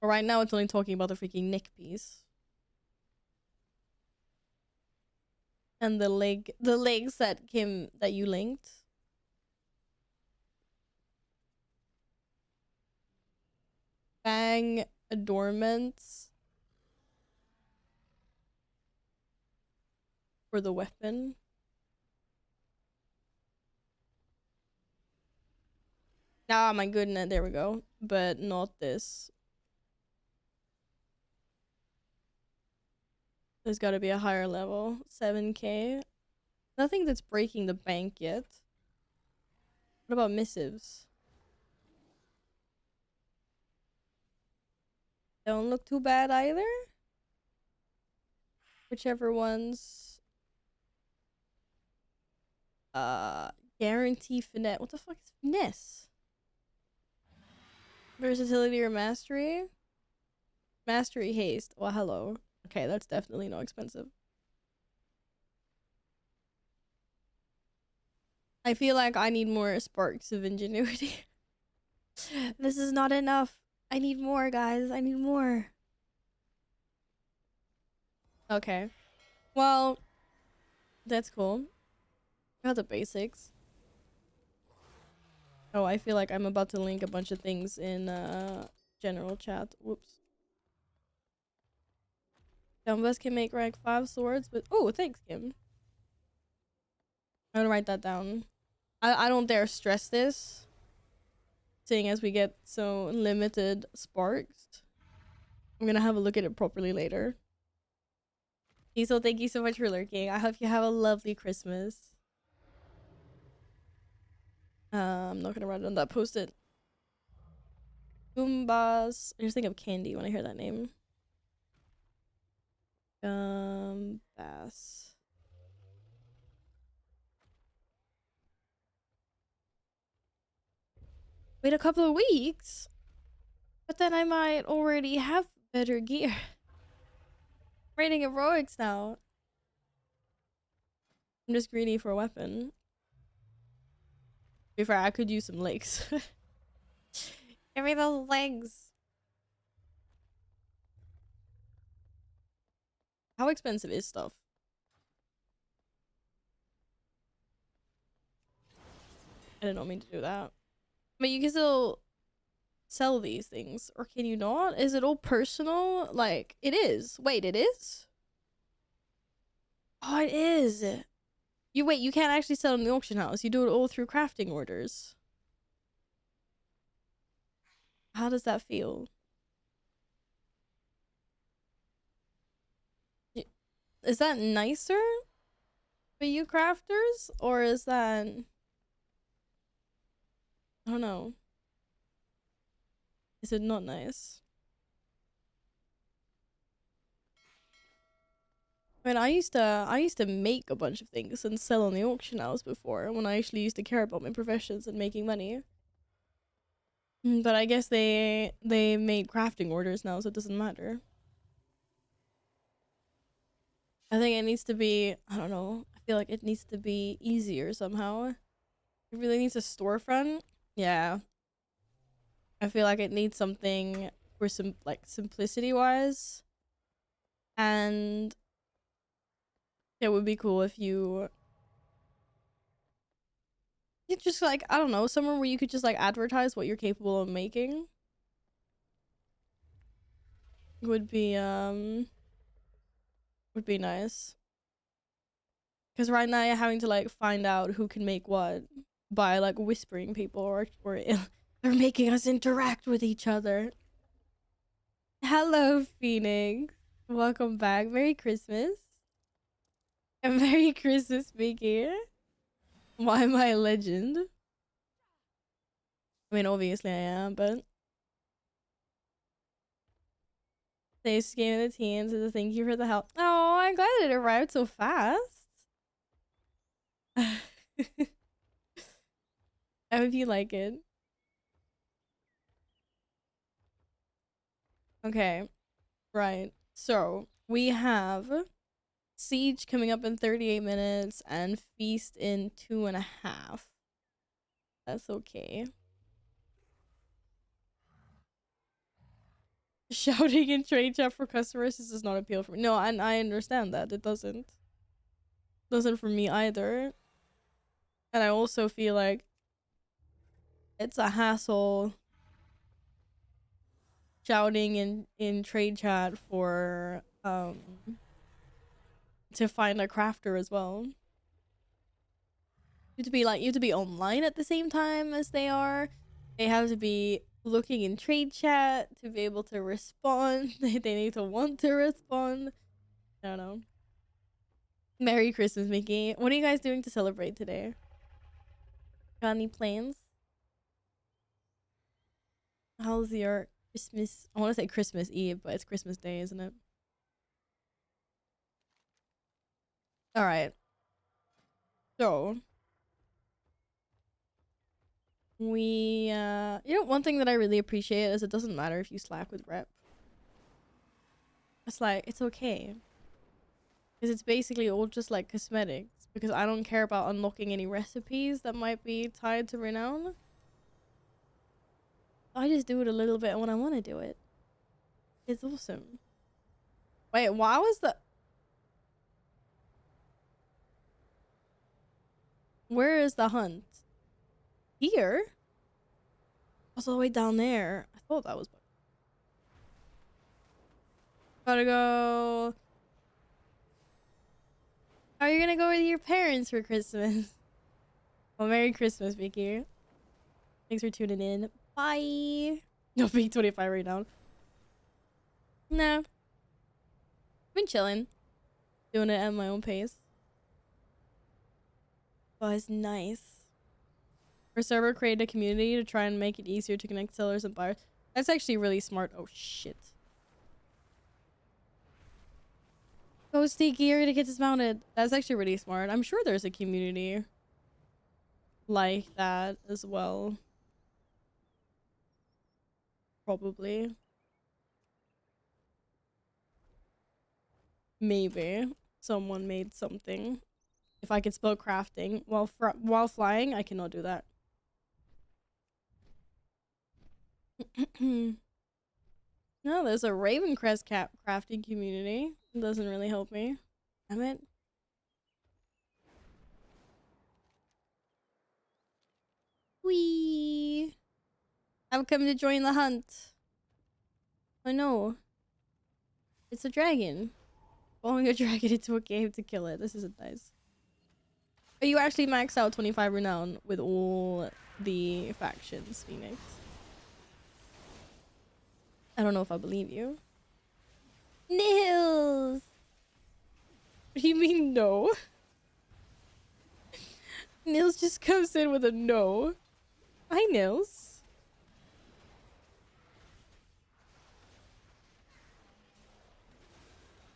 Right now, it's only talking about the freaking neck piece and the legs that you linked. Bang adornments for the weapon. Ah, my goodness, there we go. But not this. There's got to be a higher level. 7k. Nothing that's breaking the bank yet. What about missives? Don't look too bad either. Whichever ones. Guarantee finesse. What the fuck is finesse? Versatility or mastery? Mastery haste. Well, hello. Okay, that's definitely not expensive. I feel like I need more sparks of ingenuity. This is not enough. I need more, guys. I need more. Okay. Well, that's cool. Got the basics. Oh, I feel like I'm about to link a bunch of things in general chat. Whoops. Dumbbells can make rank 5 swords, but oh, thanks, Kim. I'm gonna write that down. I don't dare stress this, seeing as we get so limited sparks. I'm gonna have a look at it properly later. Diesel, thank you so much for lurking. I hope you have a lovely Christmas. I'm not gonna write it on that post-it. Goombas. I just think of candy when I hear that name. Bass. Wait a couple of weeks? But then I might already have better gear. Rating heroics now. I'm just greedy for a weapon. To be fair, I could use some lakes. Give me those legs. How expensive is stuff? I did not mean to do that. But you can still sell these things, or can you not? Is it all personal? Like, it is. Wait, it is? Oh, it is. You can't actually sell in the auction house. You do it all through crafting orders. How does that feel? Is that nicer for you crafters? Or is that... I don't know. Is it not nice? I mean, I used to make a bunch of things and sell on the auction house before, when I actually used to care about my professions and making money. But I guess they made crafting orders now, so it doesn't matter. I think it needs to be, I don't know, I feel like it needs to be easier somehow. It really needs a storefront. Yeah. I feel like it needs something for some, like, simplicity wise. And it would be cool if you just, like, I don't know, somewhere where you could just, like, advertise what you're capable of making. Would be nice. Because right now you're having to, like, find out who can make what by, like, whispering people, or they're making us interact with each other. Hello, Phoenix. Welcome back. Merry Christmas. And Merry Christmas, Mickey. Why am I a legend? I mean, obviously I am, but... Thanks for gaming the teens, and thank you for the help. Oh, I'm glad it arrived so fast. I hope you like it. Okay, right. So, we have Siege coming up in 38 minutes and Feast in 2.5. That's okay. Shouting in trade chat for customers, this does not appeal for me. No, and I understand that. It doesn't. Doesn't for me either. And I also feel like it's a hassle shouting in trade chat for to find a crafter as well. You have to be online at the same time as they are. They have to be looking in trade chat to be able to respond. They need to want to respond. I don't know. Merry Christmas, Mickey. What are you guys doing to celebrate today? Got any plans? How's your Christmas? I want to say Christmas Eve, but it's Christmas Day, isn't it? All right. So we one thing that I really appreciate is it doesn't matter if you slack with rep. It's like, it's okay, because it's basically all just like cosmetics, because I don't care about unlocking any recipes that might be tied to renown. I just do it a little bit when I want to do it. It's awesome. Wait, why was the... Where is the hunt? Here? It's all the way down there. I thought that was... Gotta go... How are you gonna go with your parents for Christmas? Well, Merry Christmas, Vicky. Thanks for tuning in. Bye. No, big 25 right now. No. Been chilling. Doing it at my own pace. Oh, it's nice. Our server created a community to try and make it easier to connect sellers and buyers. That's actually really smart. Oh, shit. Ghosty gear to get dismounted. That's actually really smart. I'm sure there's a community like that as well. Probably. Maybe someone made something. If I could spell crafting while flying, I cannot do that. No, there's a Ravencrest crafting community. It doesn't really help me. Damn it. Whee! I've come to join the hunt. Oh no. It's a dragon. Following a dragon into a cave to kill it. This isn't nice. Are you actually maxed out 25 renown with all the factions, Phoenix? I don't know if I believe you. Nils! What do you mean no? Nils just comes in with a no. Hi, Nils.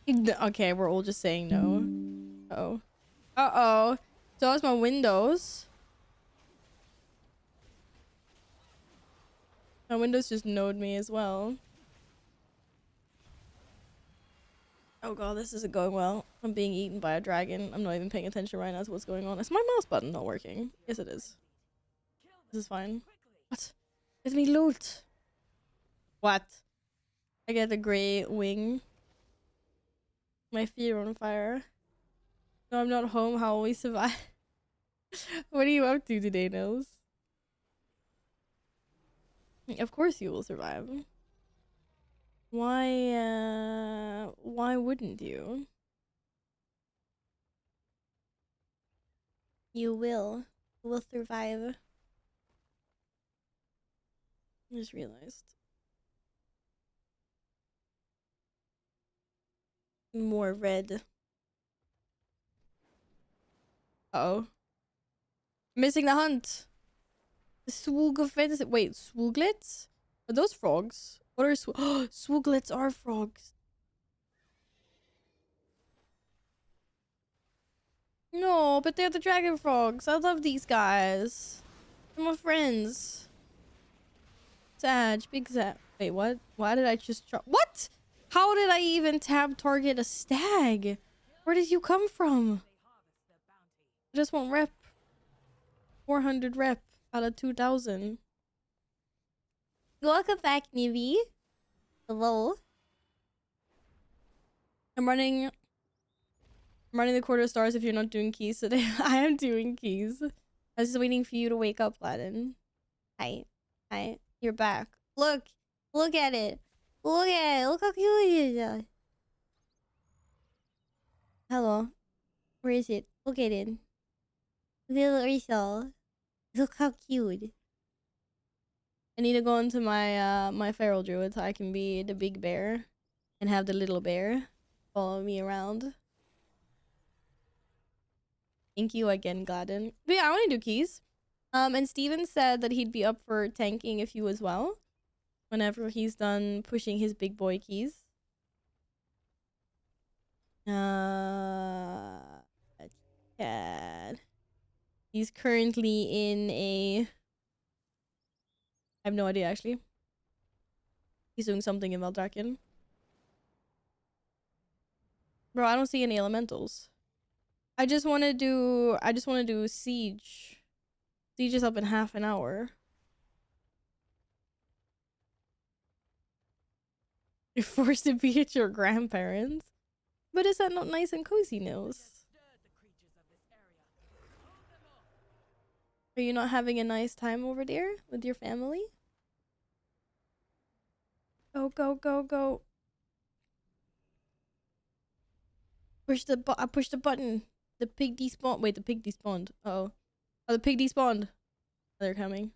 Okay, we're all just saying no. Uh-oh. Uh-oh. So is my windows. My windows just knowed me as well. Oh god, this isn't going well. I'm being eaten by a dragon. I'm not even paying attention right now to what's going on. Is my mouse button not working? Yes, it is. This is fine. What? Let me loot. What? I get a grey wing. My feet are on fire. No, I'm not home. How will we survive? What are you up to today, Nils? Of course you will survive. Why wouldn't you? You will. You will survive. I just realized. More red. Uh-oh. Missing the hunt. The Swoogfeds. Wait, Swooglets? Are those frogs? What are Swooglets are frogs. No, but they're the dragon frogs. I love these guys. They're my friends. Sag, big Sag. Wait, what? Why did I just drop? What? How did I even tab target a stag? Where did you come from? I just want rep. 400 rep out of 2,000. Welcome back, Nivi. Hello. I'm running the quarter stars if you're not doing keys today. I am doing keys. I was just waiting for you to wake up, Laden. Hi. Hi. You're back. Look. Look at it. Look at it. Look how cute it is. Hello. Where is it? Look at it. Little Rachel. Look how cute. I need to go into my my feral druid so I can be the big bear and have the little bear follow me around. Thank you again, Gladden. But yeah, I want to do keys. And Steven said that he'd be up for tanking if you as well. Whenever he's done pushing his big boy keys. Cat. He's currently in a... I have no idea, actually. He's doing something in Valdraken. Bro, I don't see any elementals. I just want to do Siege. Siege is up in half an hour. You're forced to be at your grandparents. But is that not nice and cozy, Nils? Are you not having a nice time over there with your family? Go, go, go, go. I pushed the button. The pig despawned. Wait, the pig despawned. Uh-oh. Oh, the pig despawned. They're coming.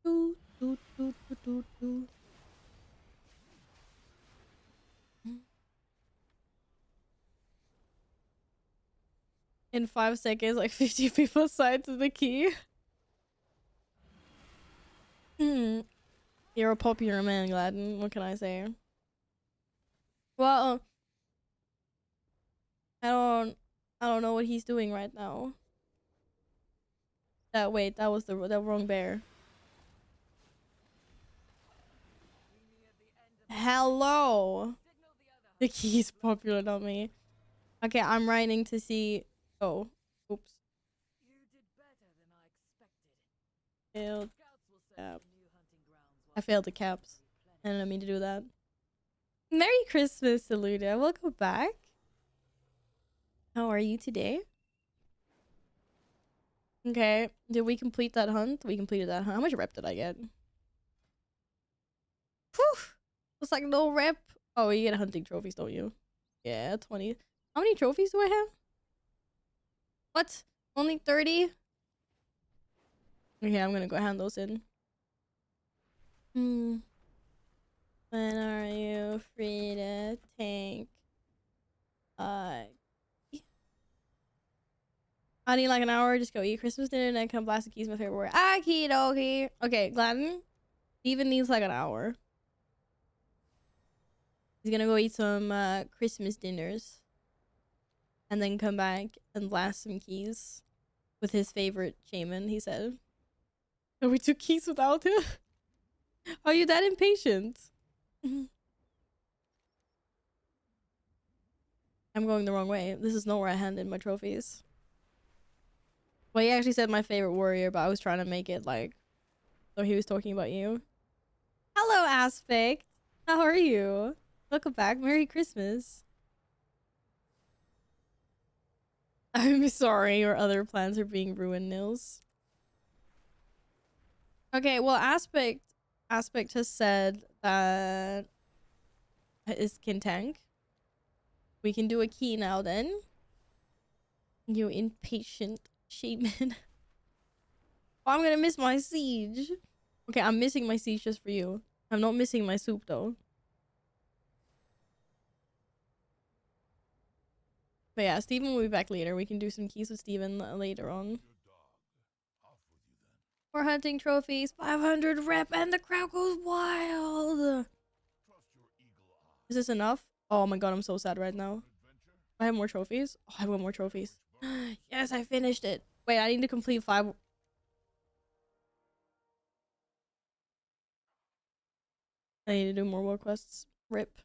Doo, doo, doo, doo, doo, doo. In 5 seconds, like 50 people signed to the key. You're a popular man, Gladden. What can I say? Well, I don't know what he's doing right now. Wait, that was the wrong bear. Hello. The key's popular, not me. Okay, I'm writing to see. Oh, oops. Failed cap. I failed the caps. I didn't mean to do that. Merry Christmas, Saluda. Welcome back. How are you today? Okay. Did we complete that hunt? We completed that hunt. How much rep did I get? Whew. It's like no rep. Oh, you get hunting trophies, don't you? Yeah, 20. How many trophies do I have? What? Only 30? Okay, I'm gonna go hand those in. When are you free to tank? I need like an hour. Just go eat Christmas dinner and then come blast the keys. My favorite word. Okie dokie. Okay, Gladden. Steven needs like an hour. He's gonna go eat some Christmas dinners. And then come back and blast some keys. With his favorite shaman, he said. Oh, we took keys without him? Are you that impatient? I'm going the wrong way. This is not where I handed my trophies. Well, he actually said my favorite warrior, but I was trying to make it like... So he was talking about you. Hello, Aspect. How are you? Welcome back. Merry Christmas. I'm sorry your other plans are being ruined, Nils. Okay, well, Aspect has said that is can tank. We can do a key now then. You impatient shaman. Oh, I'm gonna miss my siege. Okay, I'm missing my siege just for you. I'm not missing my soup though. But yeah, Steven will be back later. We can do some keys with Steven later on. We're hunting trophies. 500 rep and the crowd goes wild. Is this enough? Oh my god, I'm so sad right now. I have more trophies. Oh, I want more trophies. Yes, I finished it. Wait, I need to complete 5. I need to do more world quests. Rip.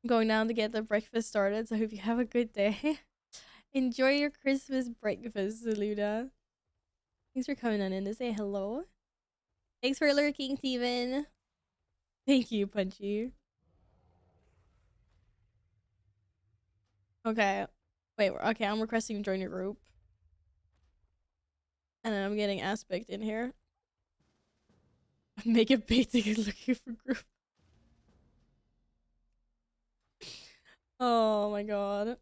I'm going down to get the breakfast started, so I hope you have a good day. Enjoy your Christmas breakfast, Saluda. Thanks for coming on in to say hello. Thanks for lurking, Steven. Thank you, Punchy. Okay. Wait, okay, I'm requesting join your group. And then I'm getting Aspect in here. Make it basic and looking for group. Oh my god.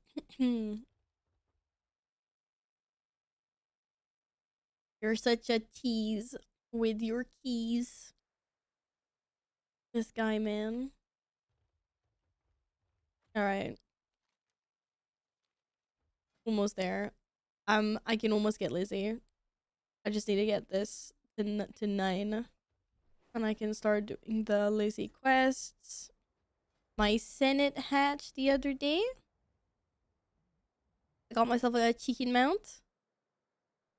You're such a tease with your keys. This guy, man. Alright. Almost there. I can almost get Lizzie. I just need to get this to 9. And I can start doing the Lizzie quests. My Senate hatched the other day. I got myself a chicken mount.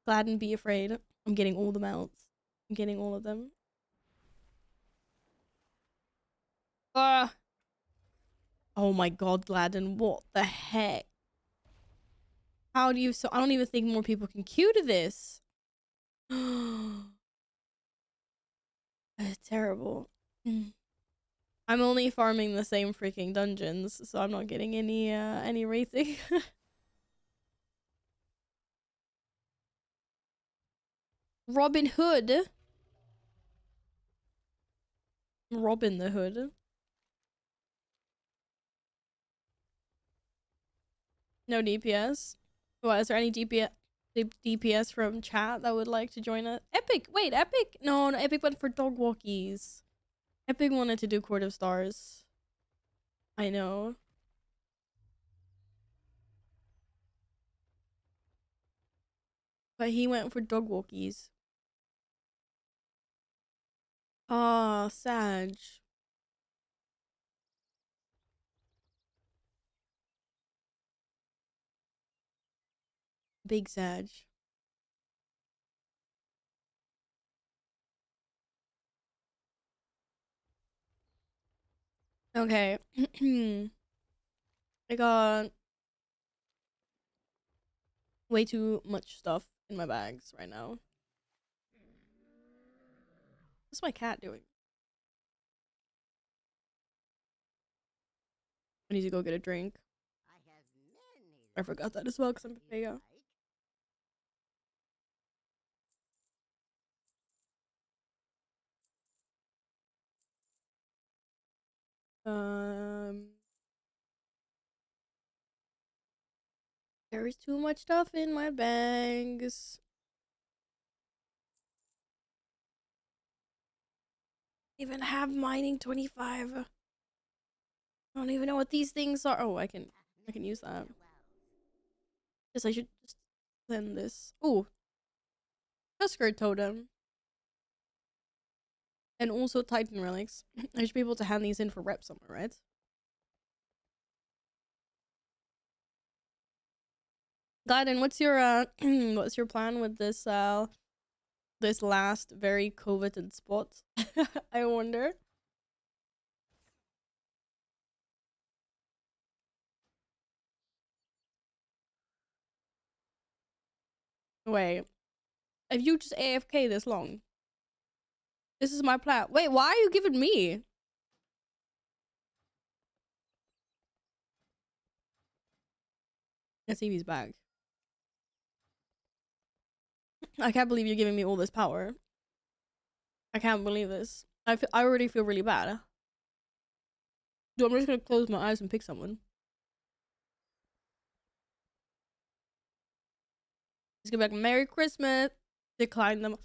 Glad and be afraid. I'm getting all the mounts. I'm getting all of them. Ah. Oh my god, Gladden, what the heck? How do you I don't even think more people can queue to this. That's terrible. I'm only farming the same freaking dungeons, so I'm not getting any rating. Robin Hood. Robin the Hood. No DPS. What, is there any DPS from chat that would like to join it? Epic! Wait, Epic? No, Epic went for dog walkies. Epic wanted to do Court of Stars. I know. But he went for dog walkies. Ah, Sag. Big Sag. Okay. I got way too much stuff in my bags right now. What's my cat doing? I need to go get a drink. I forgot that as well because I'm Papaya. There is too much stuff in my bags. Even have mining 25. I don't even know what these things are. Oh, I can use that. Guess I should just send this. Ooh, Tusker totem. And also Titan relics. I should be able to hand these in for rep somewhere, right? Gladden, what's your what's your plan with this this last very coveted spot? I wonder. Wait, have you just AFK this long? This is my plan. Wait, why are you giving me? Let's see if he's back. I can't believe you're giving me all this power. I can't believe this. I already feel really bad. Dude, I'm just gonna close my eyes and pick someone. Just get back. Merry Christmas. Decline them.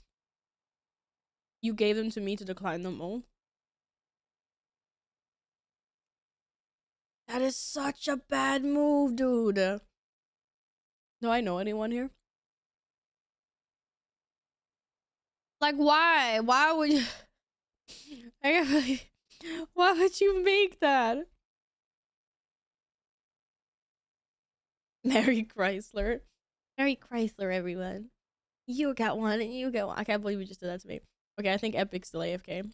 You gave them to me to decline them all. That is such a bad move, dude. Do I know anyone here? Like, why? Why would you? Why would you make that? Merry Chrysler. Merry Chrysler, everyone. You got one and you got one. I can't believe you just did that to me. Okay, I think Epic's still AFK.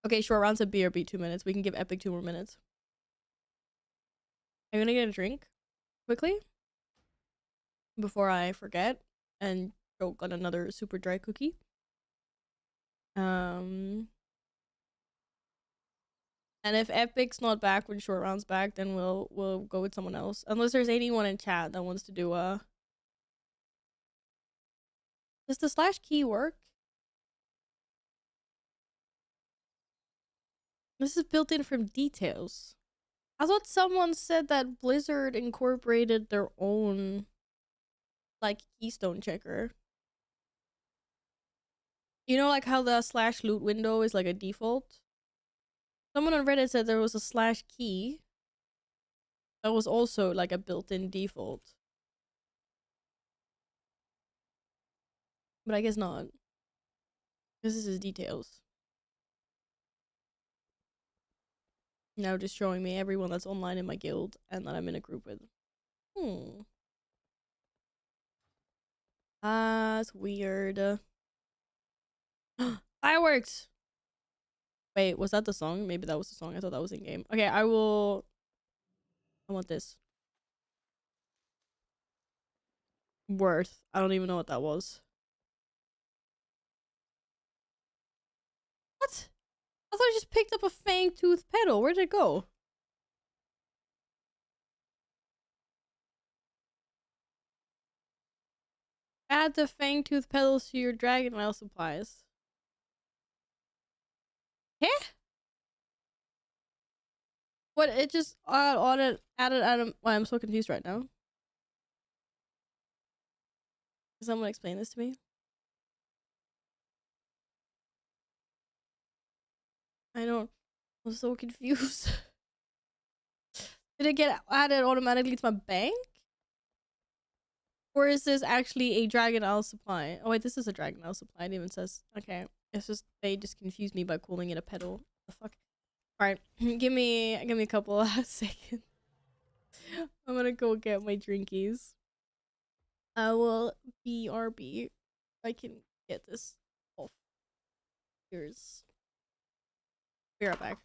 Okay, short rounds of BRB 2 minutes. We can give Epic 2 more minutes. I'm gonna get a drink quickly before I forget and choke on another super dry cookie. And if Epic's not back when short round's back, then we'll go with someone else. Unless there's anyone in chat that wants to do does the slash key work? This is built in from details. I thought someone said that Blizzard incorporated their own like keystone checker. You know, like how the slash loot window is like a default? Someone on Reddit said there was a slash key that was also like a built-in default. But I guess not. Because this is details. Now just showing me everyone that's online in my guild and that I'm in a group with. That's weird. Fireworks! Wait, was that the song? Maybe that was the song. I thought that was in game. Okay, I want this. Worth. I don't even know what that was. What? I thought I just picked up a fang tooth pedal. Where'd it go? Add the fang tooth pedals to your dragon isle supplies. Yeah? What? It just added. Why, I'm so confused right now. Can someone explain this to me? I don't. I'm so confused. Did it get added automatically to my bank? Or is this actually a Dragon Isle supply? Oh wait, this is a Dragon Isle supply. It even says, okay. It's just, they just confused me by calling it a pedal. The fuck? Alright, give me a couple of seconds. I'm gonna go get my drinkies. I will BRB. I can get this off. Here's. Be right back.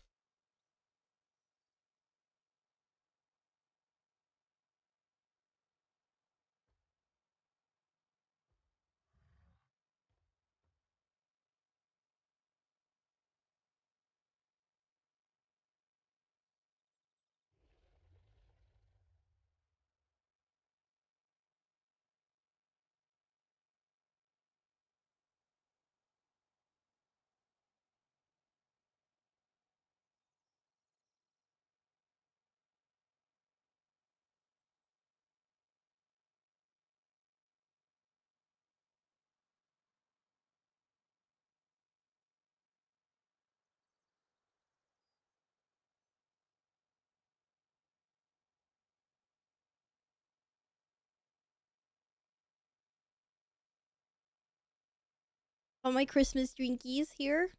All my Christmas drinkies here.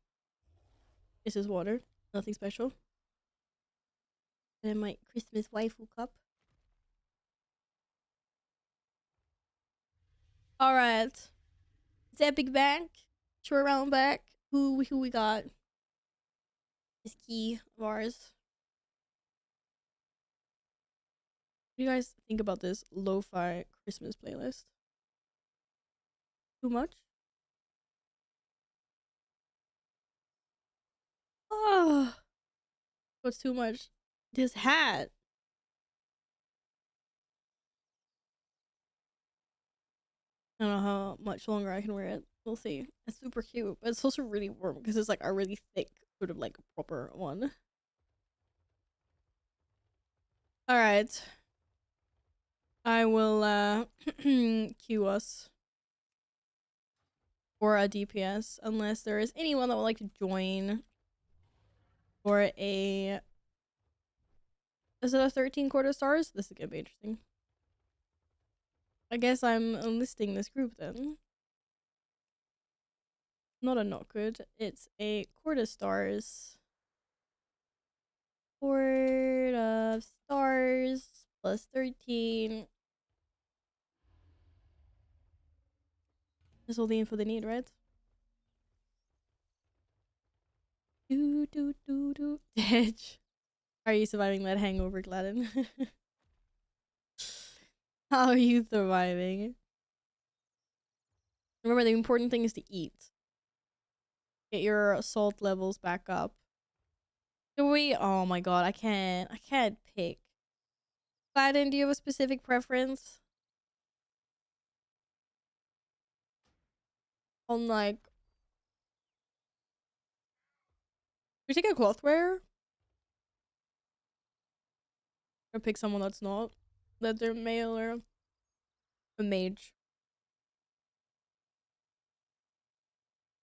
This is water. Nothing special. And my Christmas waifu cup. Alright. It's Epic back. Short round back. Who we got? This key of ours. What do you guys think about this lo-fi Christmas playlist? Too much? Oh, what's too much? This hat. I don't know how much longer I can wear it. We'll see. It's super cute, but it's also really warm because it's like a really thick, sort of like proper one. All right. I will queue us for a DPS unless there is anyone that would like to join for a. Is it a 13 quarter stars? This is gonna be interesting. I guess I'm enlisting this group then. Not a not good. It's a quarter stars. Quart of stars plus 13. That's all the info they need, right? Do do do do. Ditch. How are you surviving that hangover, Gladden? How are you surviving? Remember, the important thing is to eat. Get your salt levels back up. Do we? Oh my god, I can't pick. Gladden, do you have a specific preference? On like, we take a cloth wearer? Or pick someone that's not, that they're male or a mage.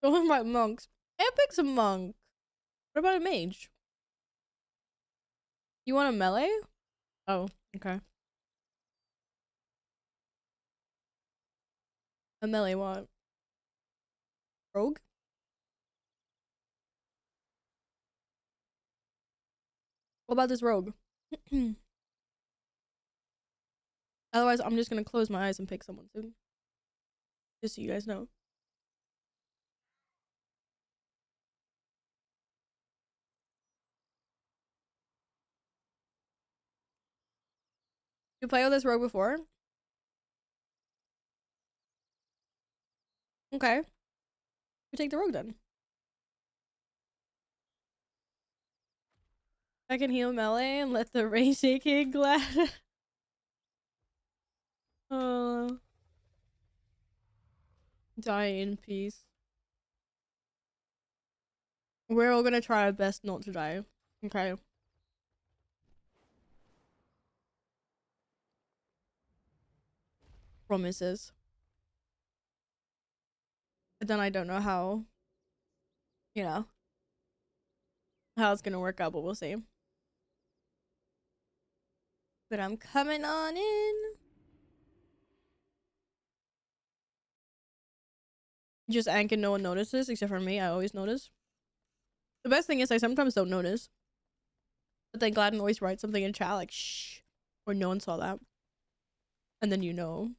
Don't about monks. Epic's a monk. What about a mage? You want a melee? Oh, okay. A melee what? Rogue? What about this rogue? Otherwise, I'm just gonna close my eyes and pick someone soon. Just so you guys know. You play with this rogue before? Okay. We take the rogue then. I can heal melee and let the range AK glad. Oh. Die in peace. We're all gonna try our best not to die. Okay. Promises. But then I don't know how, you know, how it's gonna work out, but we'll see. But I'm coming on in. Just Ank and no one notices except for me. I always notice. The best thing is I sometimes don't notice. But then Gladden always writes something in chat like shh, or no one saw that. And then you know.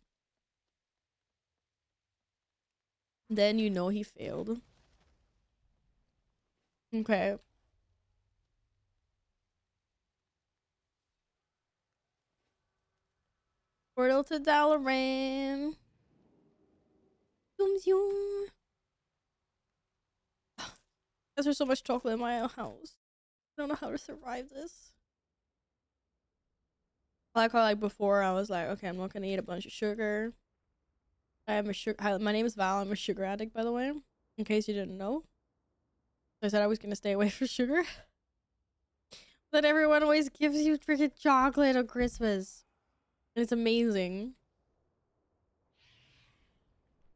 Then you know he failed. Okay. Portal to Dalaran. Zoom zoom. There's so much chocolate in my house. I don't know how to survive this. Like how like before I was like, okay, I'm not gonna eat a bunch of sugar. I am a sugar. My name is Val. I'm a sugar addict, by the way. In case you didn't know, I said I was gonna stay away from sugar. But everyone always gives you freaking chocolate on Christmas, and it's amazing.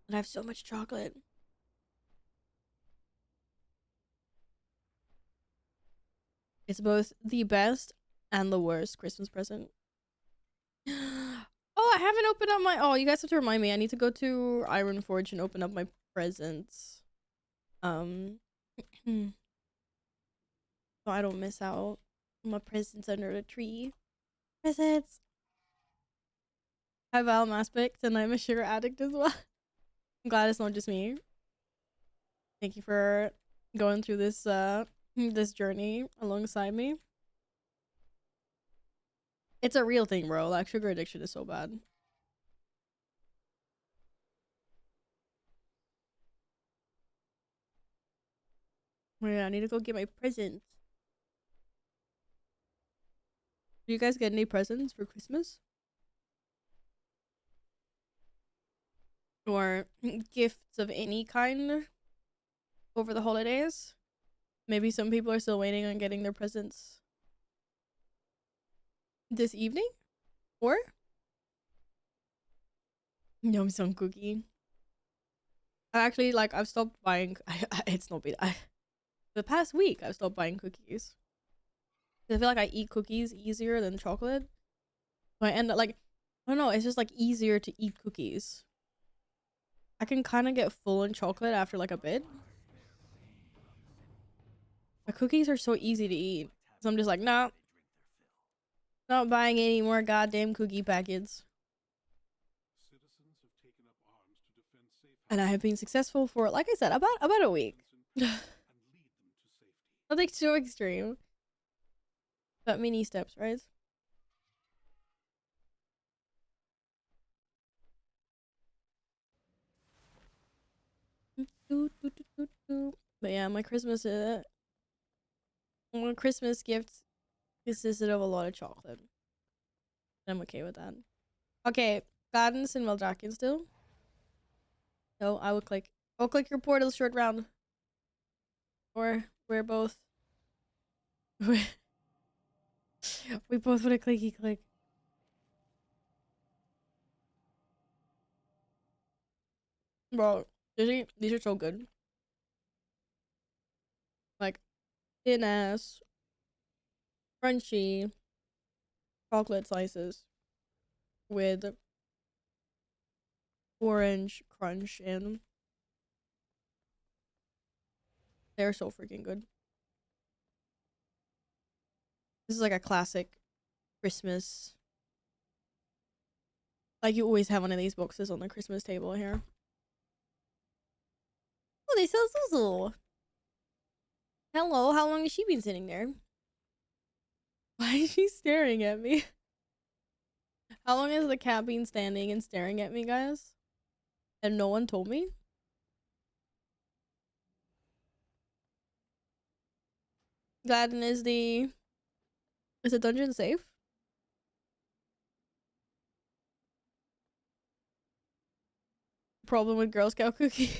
And I have so much chocolate. It's both the best and the worst Christmas present. Oh, I haven't opened up my. Oh, you guys have to remind me. I need to go to Iron Forge and open up my presents. Um, so I don't miss out on my presents under the tree. Presents. Hi Val Aspect, and I'm a sugar addict as well. I'm glad it's not just me. Thank you for going through this this journey alongside me. It's a real thing, bro. Like sugar addiction is so bad. Yeah, I need to go get my presents. Do you guys get any presents for Christmas? Or gifts of any kind over the holidays? Maybe some people are still waiting on getting their presents this evening? Or? Yum some cookie. I actually, like, I've stopped buying. It's not been. The past week, I've stopped buying cookies. I feel like I eat cookies easier than chocolate. So I end up, like, I don't know, it's just, like, easier to eat cookies. I can kind of get full in chocolate after, like, a bit. But cookies are so easy to eat. So I'm just like, nah. Not buying any more goddamn cookie packets. And I have been successful for, like I said, about a week. Nothing too extreme. But mini steps, right? But yeah, my Christmas gift consisted of a lot of chocolate. I'm okay with that. Okay, Gardens and Meldraken still. No, I will click. I'll click your portal short round. Or we're both. we both want a clicky click. Bro, these are so good. Like, thin ass, crunchy chocolate slices with orange crunch in them. They're so freaking good. This is like a classic Christmas. Like, you always have one of these boxes on the Christmas table here. Oh, they sell Zuzu. Hello, how long has she been sitting there? Why is she staring at me? How long has the cat been standing and staring at me, guys? And no one told me? Gladden, is the dungeon safe? Problem with Girl Scout cookie?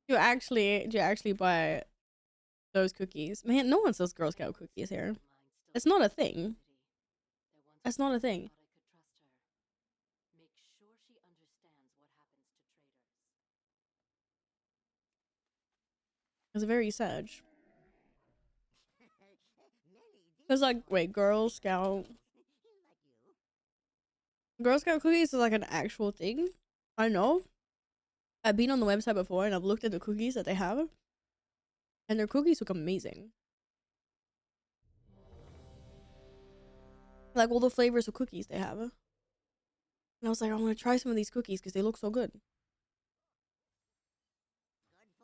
Do you actually buy those cookies? Man, no one sells Girl Scout cookies here. It's not a thing. That's not a thing. It's very sad. It's like, wait, Girl Scout cookies is like an actual thing? I know. I've been on the website before and I've looked at the cookies that they have. And their cookies look amazing. Like all the flavors of cookies they have. And I was like, I want to try some of these cookies because they look so good.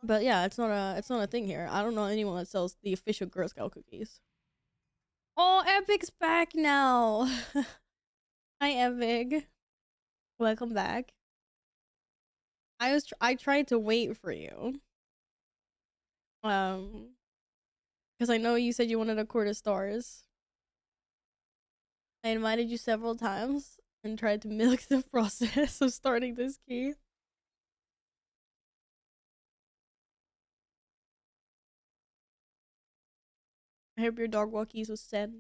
But yeah, it's not a thing here. I don't know anyone that sells the official Girl Scout cookies. Oh, Epic's back now. Hi, Epic. Welcome back. I tried to wait for you. Because I know you said you wanted a Court of Stars. I invited you several times and tried to milk the process of starting this key. I hope your dog walkies was sent.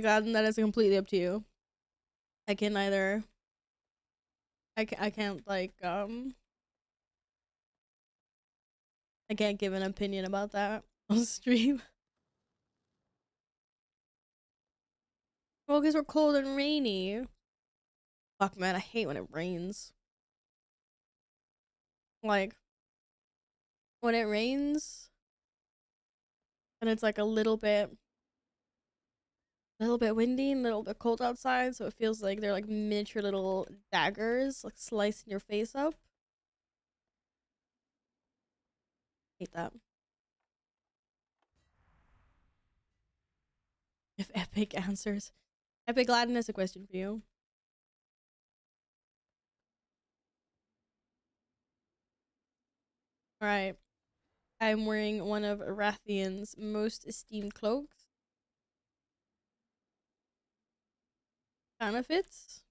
God, that is completely up to you. I can either. I can't like I can't give an opinion about that on stream. Well, because we're cold and rainy. Fuck, man, I hate when it rains. Like, when it rains and it's like a little bit windy and a little bit cold outside, so it feels like they're like miniature little daggers, like slicing your face up. Hate that. If Epic answers. Epic Latin has a question for you. Alright. I'm wearing one of Rathian's most esteemed cloaks. Kind of fits.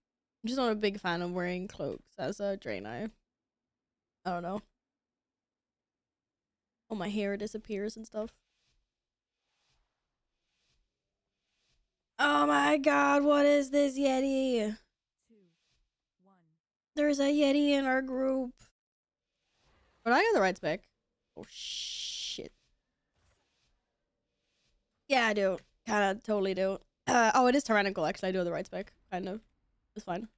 I'm just not a big fan of wearing cloaks as a Draenei. I don't know. All my hair disappears and stuff. Oh my god, what is this Yeti? There's a Yeti in our group. But I got the right spec. Oh shit. Yeah, I do. Kinda totally do. Oh, it is tyrannical actually. I do have the right spec. Kind of. It's fine.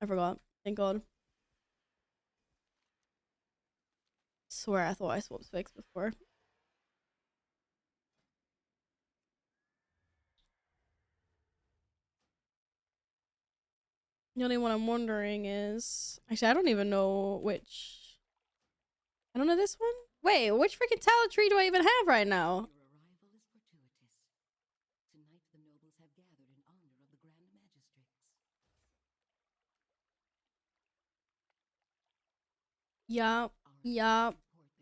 I forgot. Thank god. Swear I thought I swapped specs before. The only one I'm wondering is actually I don't even know which. I don't know this one. Wait, which freaking talent tree do I even have right now? Yup. Yup.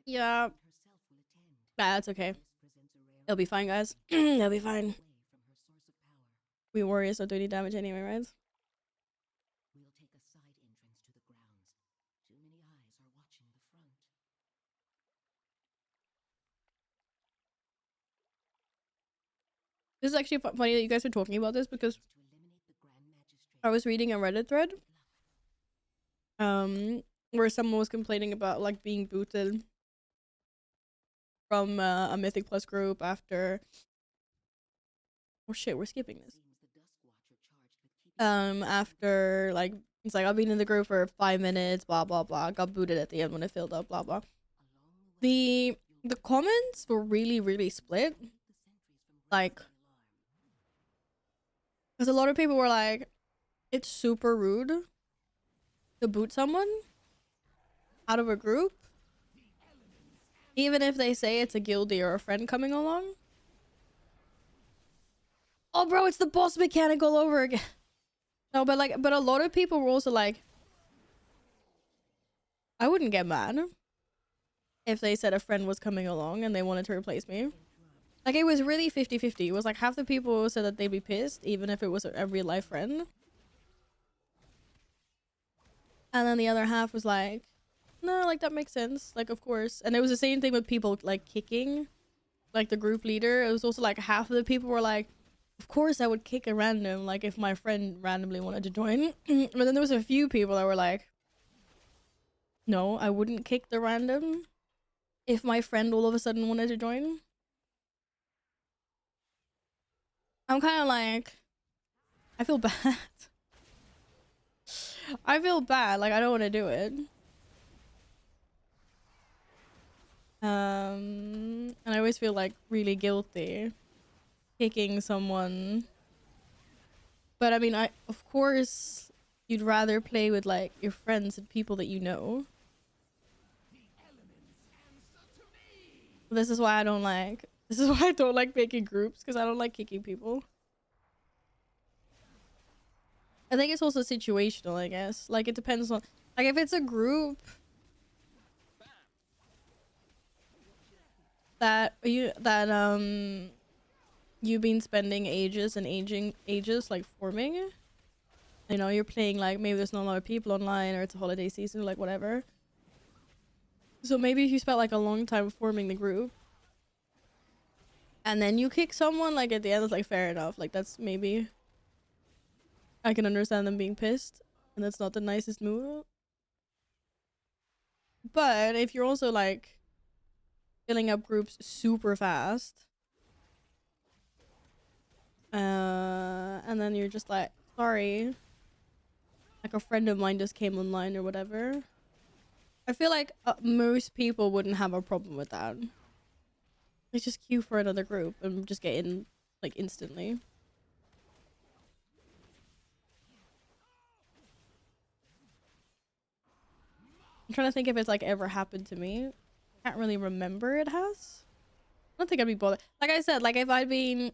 Yup. That's okay. It'll be fine, guys. It'll be fine. We warriors don't do any damage anyway, right? This is actually funny that you guys are talking about this because I was reading a Reddit thread where someone was complaining about like being booted from a Mythic Plus group after oh shit, we're skipping this. After like it's like I've been in the group for 5 minutes, blah blah blah. Got booted at the end when it filled up, blah blah. The comments were really split. Like because a lot of people were like, it's super rude to boot someone out of a group, even if they say it's a guildie or a friend coming along. Oh, bro, it's the boss mechanic all over again. No, but a lot of people were also like, I wouldn't get mad if they said a friend was coming along and they wanted to replace me. Like, it was really 50-50. It was like half the people said that they'd be pissed, even if it was a real life friend. And then the other half was like, no, like, that makes sense. Like, of course. And it was the same thing with people, like, kicking, like, the group leader. It was also like half of the people were like, of course I would kick a random, like, if my friend randomly wanted to join. But then there was a few people that were like, no, I wouldn't kick the random if my friend all of a sudden wanted to join. I'm kind of like, I feel bad. I feel bad. Like, I don't want to do it. And I always feel like really guilty kicking someone. But I mean, of course, you'd rather play with like your friends and people that you know. This is why I don't like. This is why I don't like making groups, because I don't like kicking people. I think it's also situational, I guess. Like, it depends on... Like, if it's a group... you've been spending ages and ages, like, forming. You know, you're playing, like, maybe there's not a lot of people online, or it's a holiday season, like, whatever. So maybe if you spent, like, a long time forming the group, and then you kick someone, like, at the end, it's like, fair enough. Like, that's maybe... I can understand them being pissed, and that's not the nicest move. But if you're also, like, filling up groups super fast, And then you're just like, sorry, like a friend of mine just came online or whatever. I feel like most people wouldn't have a problem with that. They just queue for another group and just get in like instantly. I'm trying to think if it's like ever happened to me. I can't really remember it has. I don't think I'd be bothered. Like I said, like if I'd been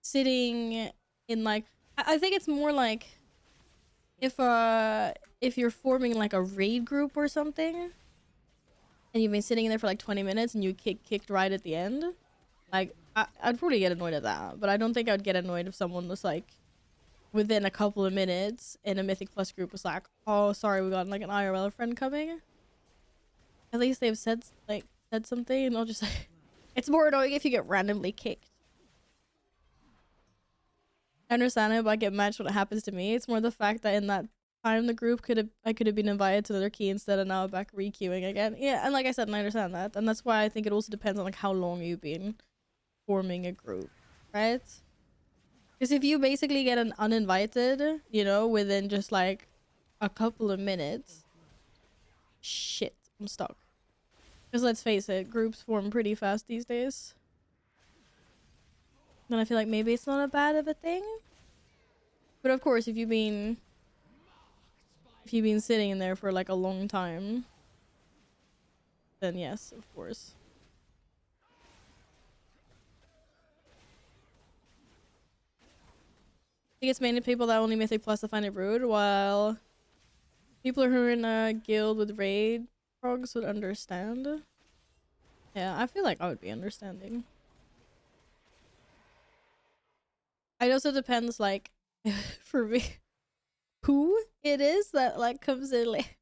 sitting in like, I think it's more like if you're forming like a raid group or something and you've been sitting in there for like 20 minutes and you kicked right at the end, like I'd probably get annoyed at that. But I don't think I'd get annoyed if someone was like within a couple of minutes in a Mythic Plus group was like, oh sorry, we got like an IRL friend coming. At least they've said something, and I'll just like, it's more annoying if you get randomly kicked. I understand it, but I get matched when it happens to me. It's more the fact that in that time the group I could have been invited to another key instead of now back re-queuing again. Yeah, and like I said, and I understand that. And that's why I think it also depends on like how long you've been forming a group, right? Because if you basically get an uninvited, you know, within just like a couple of minutes, shit, I'm stuck. Because let's face it, groups form pretty fast these days. Then I feel like maybe it's not a bad of a thing. But of course, if you've been sitting in there for like a long time, then yes, of course. I think it's mainly people that only Mythic Plus to find it rude, while people who are in a guild with raid progs would understand. Yeah, I feel like I would be understanding. It also depends, like, for me, who it is that like comes in like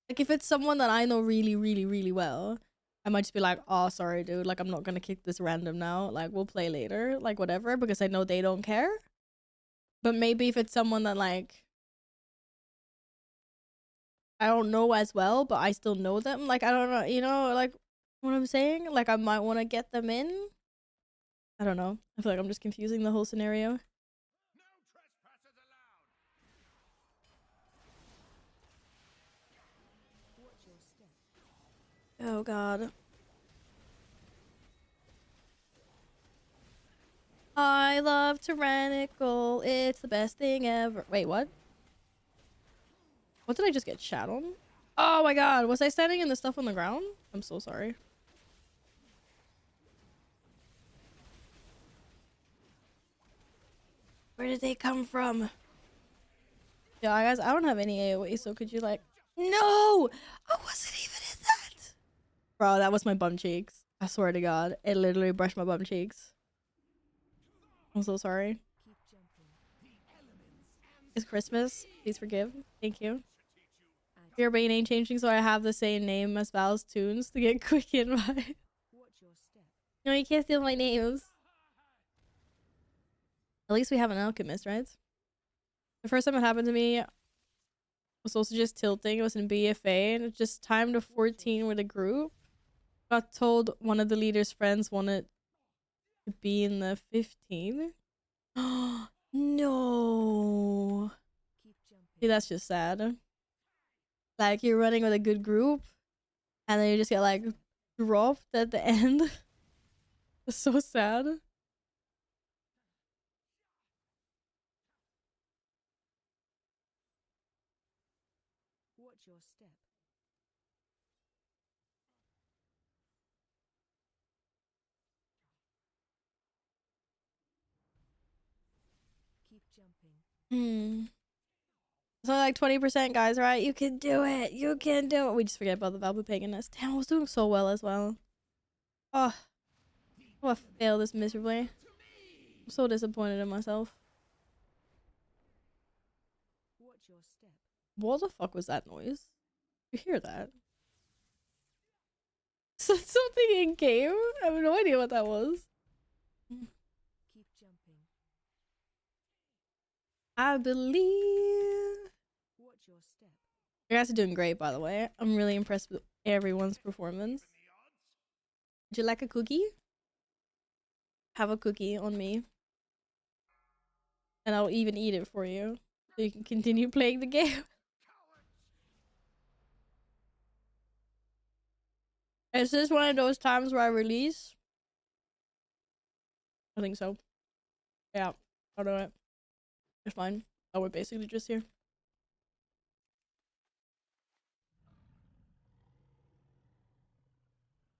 if it's someone that I know really, really, really well, I might just be like, oh sorry dude, like I'm not gonna kick this random now, like we'll play later, like whatever, because I know they don't care. But maybe if it's someone that like I don't know as well, but I still know them, like I don't know, you know, like what I'm saying, like I might want to get them in. I don't know, I feel like I'm just confusing the whole scenario. Oh god. I love Tyrannical. It's the best thing ever. Wait, what? What did I just get shat on? Oh my god, was I standing in the stuff on the ground? I'm so sorry. Where did they come from? Yeah, guys, I don't have any AoE, so could you like... No! I wasn't even in that! Bro, that was my bum cheeks. I swear to god. It literally brushed my bum cheeks. I'm so sorry. It's Christmas. Please forgive. Thank you. Your brain ain't changing, so I have the same name as Val's tunes to get quick invite. No, you can't steal my names. At least we have an alchemist, right? The first time it happened to me was also just tilting. It was in BFA, and it just timed to 14 with a group. Got told one of the leader's friends wanted to be in the 15. Oh no. See, that's just sad. Like you're running with a good group and then you just get like dropped at the end. It's so sad. Watch your step. Keep jumping. So like 20% guys, right? You can do it. You can do it. We just forget about the Valbu Paganist. Damn, I was doing so well as well. Oh, I failed this miserably. I'm so disappointed in myself. Watch your step. What the fuck was that noise? You hear that? Something in game? I have no idea what that was. Keep jumping. I believe. Watch your step. You guys are doing great, by the way. I'm really impressed with everyone's performance. Would you like a cookie? Have a cookie on me. And I'll even eat it for you. So you can continue playing the game. Is this one of those times where I release? I think so. Yeah, I'll do it. It's fine. Oh, we're basically just here.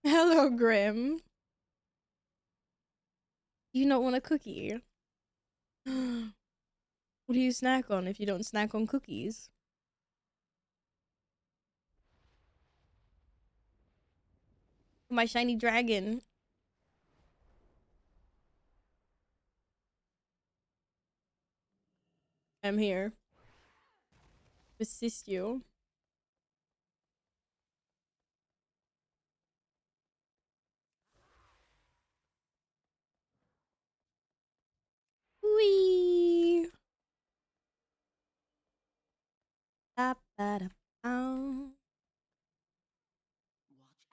Hello, Grim. You don't want a cookie? What do you snack on if you don't snack on cookies? My shiny dragon. I'm here to assist you. Wee.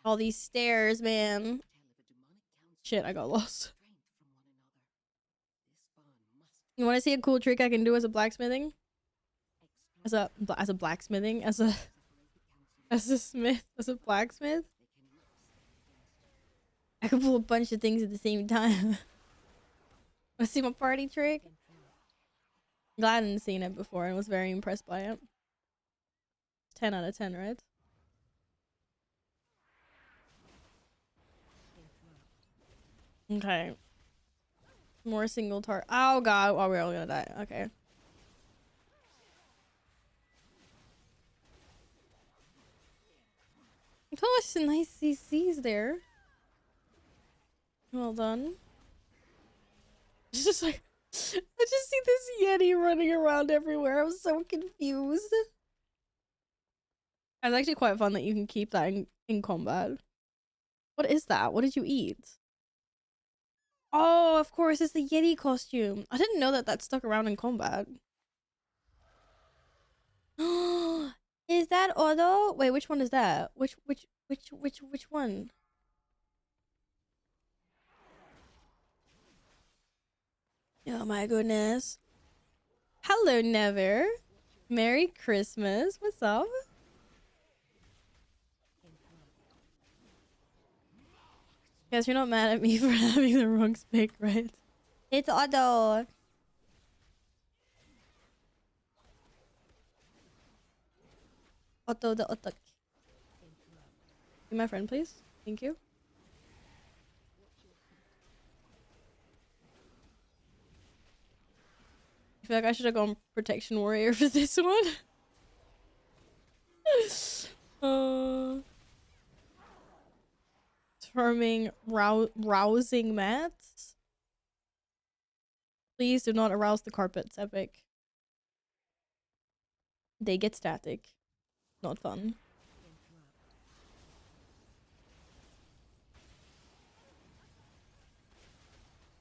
All these stairs, man. Shit, I got lost. You want to see a cool trick I can do as a blacksmithing? As a blacksmithing? As a smith? As a blacksmith? I can pull a bunch of things at the same time. Wanna see my party trick? Glad I hadn't seen it before and was very impressed by it. 10 out of 10, right? Okay. More single target. Oh god, oh, we're all gonna die. Okay. Oh, some nice CCs there. Well done. It's just like, I just see this Yeti running around everywhere. I'm so confused. It's actually quite fun that you can keep that in combat. What is that? What did you eat? Oh, of course, it's the Yeti costume. I didn't know that that stuck around in combat. Is that Odo? Wait, which one is that? Which one? Oh my goodness. Hello, Never. Merry Christmas. What's up? Guess you're not mad at me for having the wrong spec, right? It's Otto. Otto the Otto. Be my friend, please. Thank you. I feel like I should have gone Protection Warrior for this one. Farming rousing mats. Please do not arouse the carpets, epic. They get static. Not fun.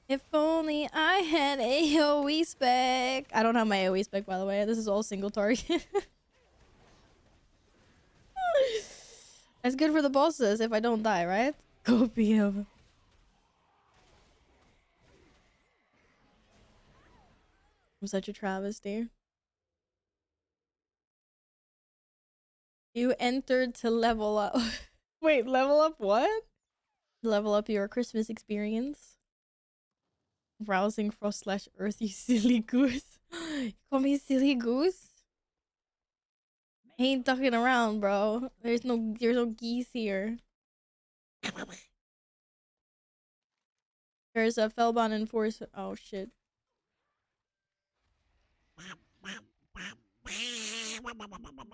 If only I had AoE spec. I don't have my AoE spec, by the way. This is all single target. That's good for the bosses if I don't die, right? Go PM. I'm such a travesty. You entered to level up. Wait, level up what? Level up your Christmas experience. Rousing frost / earth, you silly goose. You call me silly goose? I ain't ducking around, bro. There's no geese here. There's a Fellbound enforcer. Oh shit.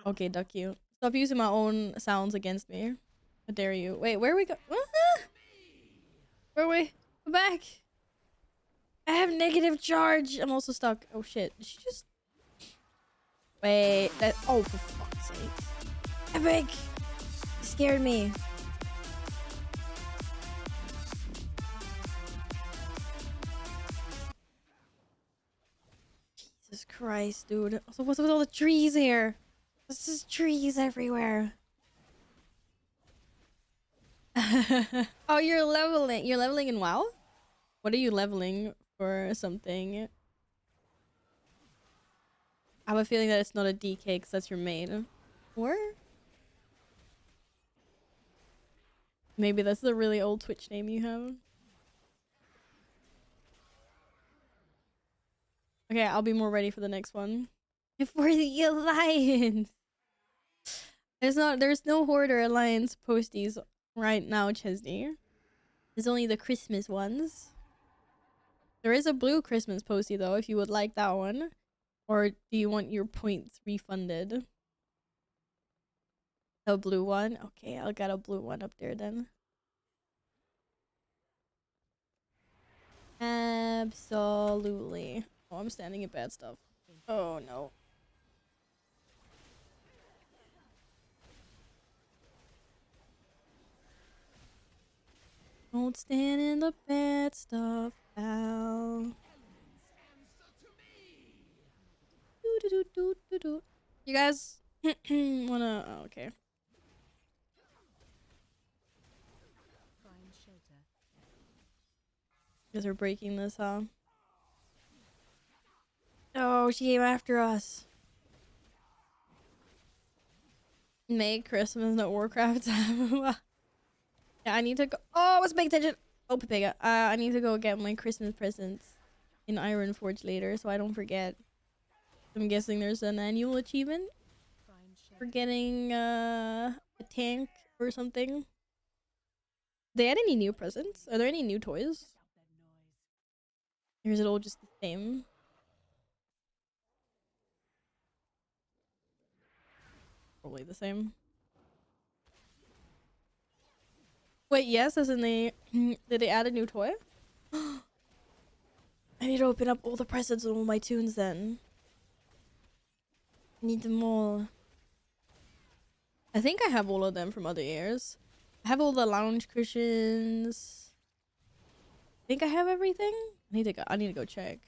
Okay, duck you. Stop using my own sounds against me. How dare you? Wait, where are we go? Where are we? Go back. I have negative charge. I'm also stuck. Oh shit. Did she just... Wait. That... Oh, for fuck's sake. Epic. You scared me. Jesus Christ, dude. Also, what's with all the trees here? There's just trees everywhere. Oh, you're leveling. You're leveling in WoW? What are you leveling for something? I have a feeling that it's not a DK because that's your main. Or maybe that's the really old Twitch name you have. Okay, I'll be more ready for the next one. For the Alliance. There's no Horde or Alliance posties right now, Chesney. There's only the Christmas ones. There is a blue Christmas postie though, if you would like that one. Or do you want your points refunded? The blue one? Okay, I'll get a blue one up there then. Absolutely. Oh, I'm standing in bad stuff. Oh no. Don't stand in the bad stuff, pal. You guys wanna... Oh, okay. Find shelter. You guys are breaking this, huh? Oh, she came after us. Make Christmas, not Warcraft. Yeah, I need to go. Oh, let's pay attention. Oh, Pepega. I need to go get my Christmas presents in Ironforge later, so I don't forget. I'm guessing there's an annual achievement Find for shelter. getting a tank or something. They add any new presents? Are there any new toys? Or is it all just the same? Probably the same. Wait, yes, as in they... Did they add a new toy? I need to open up all the presents and all my tunes then. I need them all. I think I have all of them from other years. I have all the lounge cushions. I think I have everything. I need to go check.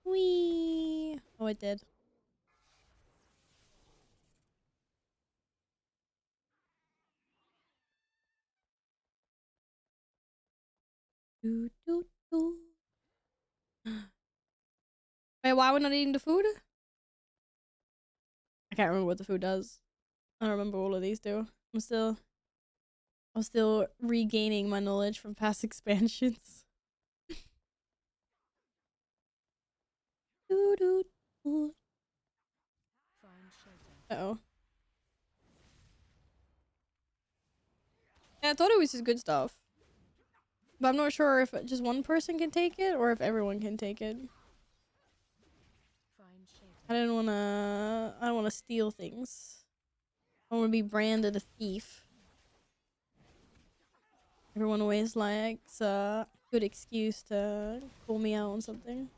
Whee! Oh, it did. Doo, doo, doo. Wait, why are we not eating the food? I can't remember what the food does. I don't remember what all of these do. I'm still regaining my knowledge from past expansions. Doo, doo, doo. Find shelter. Uh-oh. Yeah, I thought it was just good stuff. But I'm not sure if just one person can take it or if everyone can take it. Find shelter. I don't wanna steal things. I don't wanna be branded a thief. Everyone always likes a good excuse to call me out on something.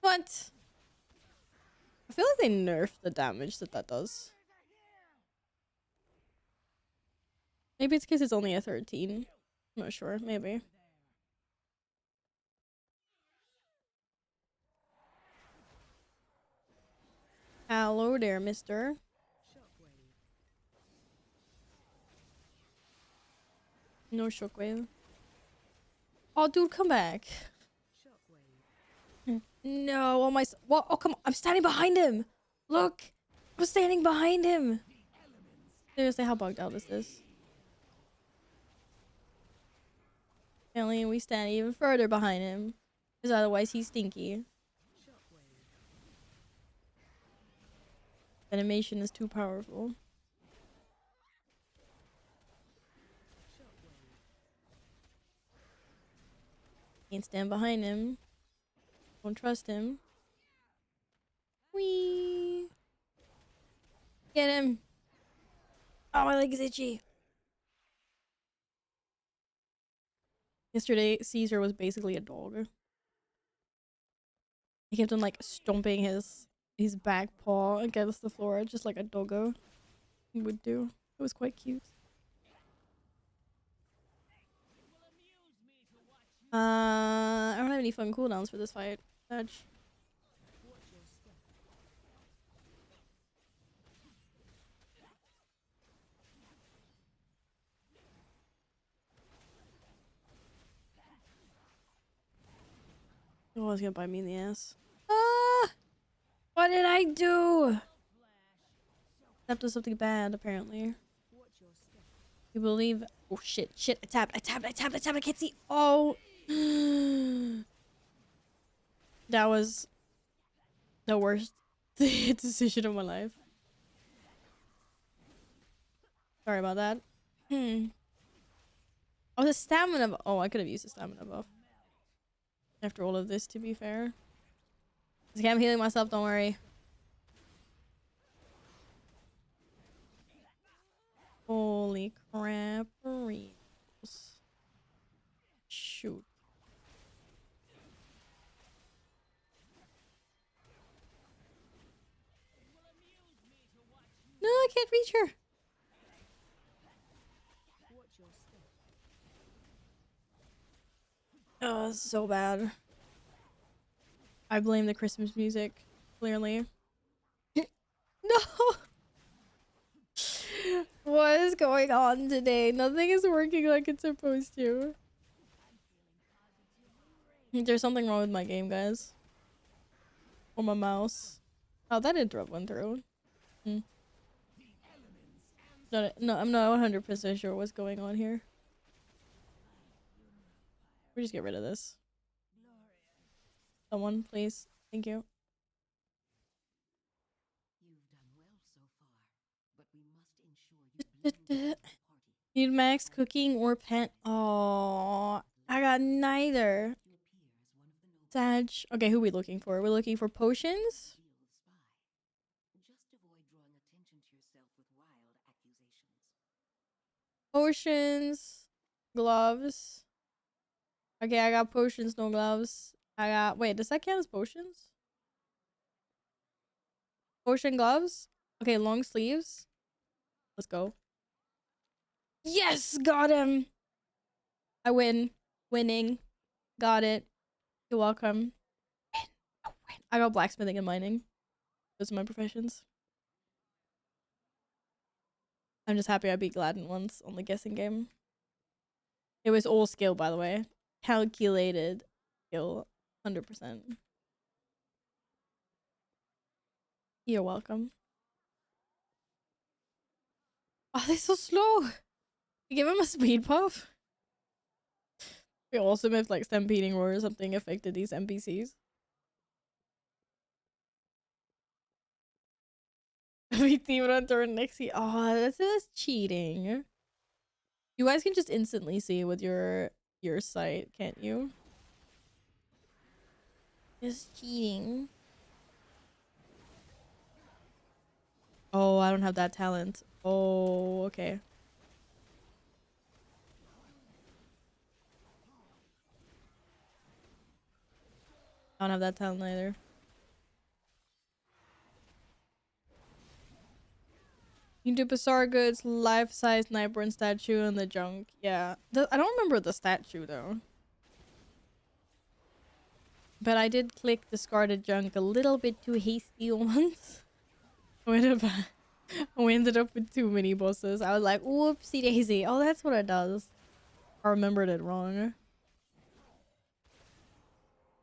What? I feel like they nerfed the damage that does. Maybe it's because it's only a 13. I'm not sure. Maybe. Hello there, mister. Shockwave. No shockwave. Oh, dude, come back. Shockwave. No, oh my... What? Oh, come on. I'm standing behind him. Look. I'm standing behind him. Seriously, how bugged out is this? Apparently, we stand even further behind him. Because otherwise, he's stinky. Shockwave. Animation is too powerful. Shockwave. Can't stand behind him. Don't trust him. Whee! Get him! Oh, my leg is itchy. Yesterday, Caesar was basically a dog. He kept on like stomping his back paw against the floor, just like a doggo would do. It was quite cute. I don't have any fun cooldowns for this fight. Fudge. Watch your step. Oh, it's gonna bite me in the ass. Ah! What did I do? Stepped on something bad, apparently. You believe? Oh shit! Shit! I tapped! I tapped! I tapped! I tapped! I can't see! Oh! That was the worst decision of my life. Sorry about that. Oh, the stamina. Oh, I could have used the stamina buff. After all of this, to be fair. Okay, I'm healing myself. Don't worry. Holy crap! Shoot. No, I can't reach her. Oh, it's so bad. I blame the Christmas music, clearly. No! What is going on today? Nothing is working like it's supposed to. There's something wrong with my game, guys. Or my mouse. Oh, that interrupt went through. No, I'm not 100% sure what's going on here. We just get rid of this. Someone, please. Thank you. Need max cooking or pet? Oh, I got neither. Sag. Okay, who are we looking for? We're looking for potions. Potions. Gloves. Okay, I got potions, no gloves. I got. Wait, does that count as potions? Potion gloves? Okay, long sleeves. Let's go. Yes! Got him! I win. Winning. Got it. You're welcome. I got blacksmithing and mining. Those are my professions. I'm just happy I beat Gladden once on the guessing game. It was all skill, by the way. Calculated skill. 100%. You're welcome. Oh, they're so slow! You give him a speed buff? It'd be awesome if like stampeding roar or something affected these NPCs. We teamed on turn next year. Oh, that's cheating. You guys can just instantly see with your sight, can't you? It's cheating. Oh, I don't have that talent. Oh, okay. I don't have that talent either. You can do Bazaar goods, life-size Nightborn statue, and the junk. Yeah. I don't remember the statue, though. But I did click discarded junk a little bit too hasty once. We ended up with too many bosses. I was like, whoopsie daisy. Oh, that's what it does. I remembered it wrong.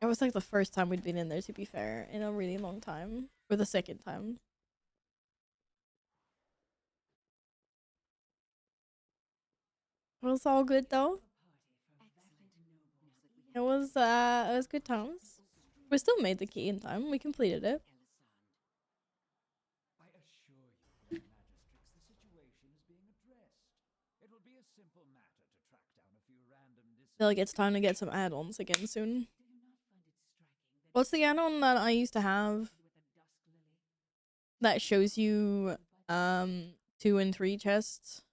It was like the first time we'd been in there, to be fair, in a really long time. Or the second time. It was all good though. It was good times. We still made the key in time. We completed it. I assure you, Magistrix, the situation is being addressed. It will be a simple matter to track down a few random I feel like it's time to get some add-ons again soon. What's the add-on that I used to have that shows you 2 and 3 chests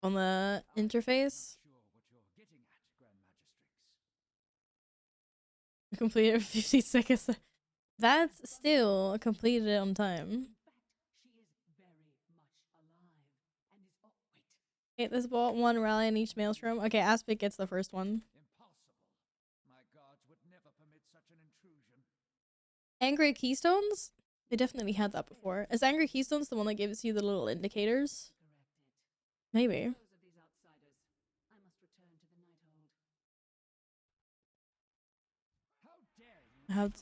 on the interface? Completed 50 seconds. That's still completed on time. Okay, this bought 1 rally in each maelstrom. Okay, Aspic gets the first one. Impossible. My guards would never permit such an intrusion. Angry Keystones? They definitely had that before. Is Angry Keystones the one that gives you the little indicators? Maybe. How I have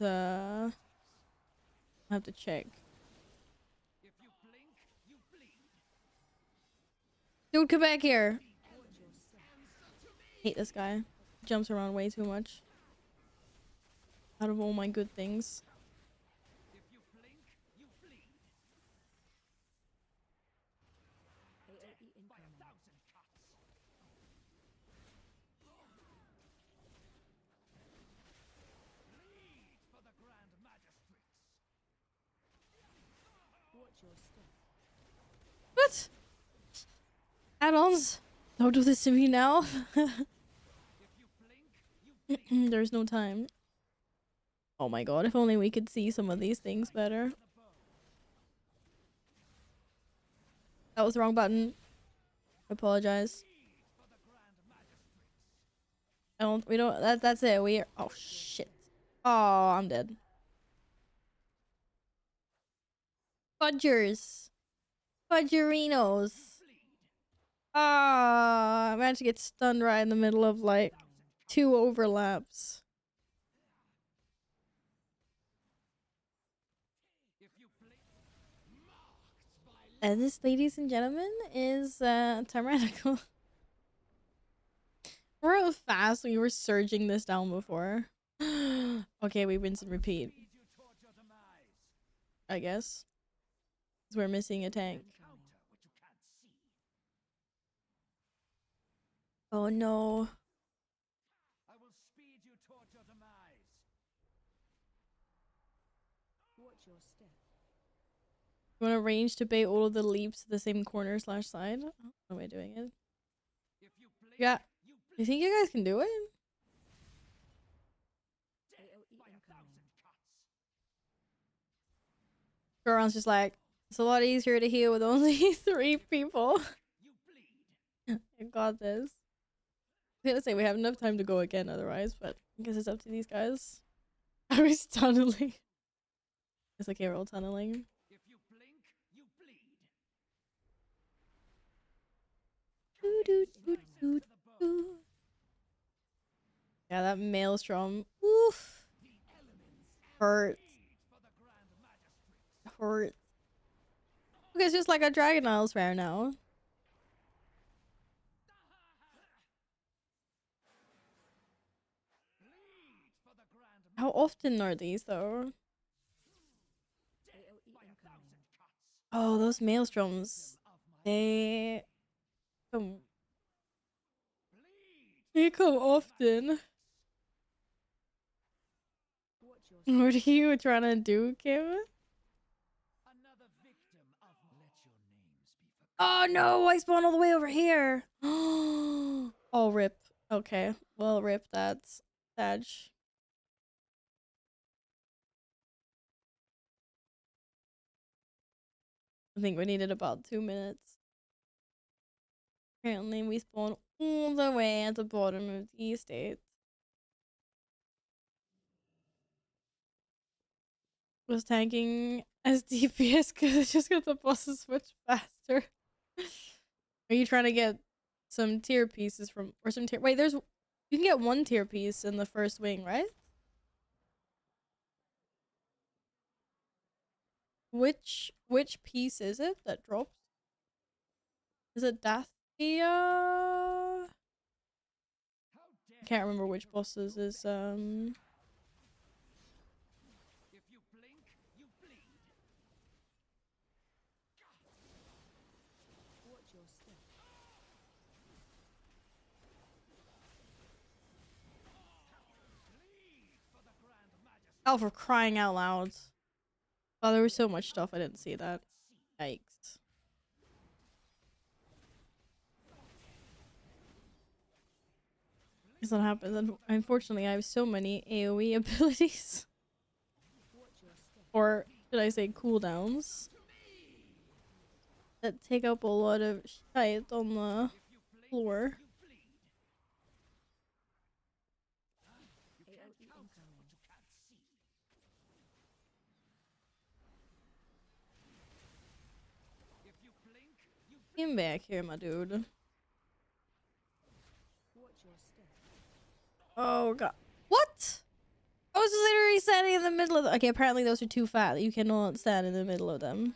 to check. If you blink, you bleed. Dude, come back here. Hate this guy. Jumps around way too much. Out of all my good things. If you blink, you bleed. AOE By incoming. 1,000 cuts. Bleed for the Grand Magistrates. Watch your step. What? Add-ons? Don't do this to me now. If you blink, you bleed. There's no time. Oh my god, if only we could see some of these things better. That was the wrong button. I apologize. That's it. Oh shit. Oh, I'm dead. Fudgers. Fudgerinos. Ah, I managed to get stunned right in the middle of like 2 overlaps. And this, ladies and gentlemen, is tyrannical. Remember how fast we were surging this down before? Okay, we rinse and repeat. I guess. 'Cause we're missing a tank. Oh no. I will speed you toward your demise. Watch your step. You want to arrange to bait all of the leaps to the same corner / side? How am I doing it? If you blink, Yeah. you bleed. You think you guys can do it? AOE By 1,000 incoming. cuts. Goron's just like, it's a lot easier to heal with only 3 people. You bleed. I got this. I was gonna say we have enough time to go again otherwise, but I guess it's up to these guys. I was tunneling. It's okay, we're all tunneling. If you blink, you bleed. Doo, doo, doo, doo, doo. Yeah, that maelstrom. Oof. Hurt. Hurt. Okay, it's just like a Dragon Isles rare now. How often are these though? AOE incoming. Oh, those maelstroms. They come. They come often. Watch your step. What are you trying to do, Kim? Another victim of let your names be forgotten. Oh no, I spawned all the way over here. Oh, rip. Okay, well, rip. That's Sag. I think we needed about 2 minutes. Apparently, we spawned all the way at the bottom of the estate. Was tanking as DPS because it just got the bosses much faster. Are you trying to get some tier pieces from, or some tier? Wait, you can get 1 tier piece in the first wing, right? Which piece is it that drops? Is it Dathia? I can't remember which bosses is If you blink, you bleed. Watch your step. oh, for crying out loud. Oh, there was so much stuff I didn't see that. Yikes. That's what happens. Unfortunately, I have so many AoE abilities. Watch your step. Or should I say cooldowns? That take up a lot of shite on the floor. AOE incoming. If you blink, you Come back here, my dude. Watch your step. Oh god. What? I was literally standing in the middle of the— okay, apparently those are too fat. You cannot stand in the middle of them.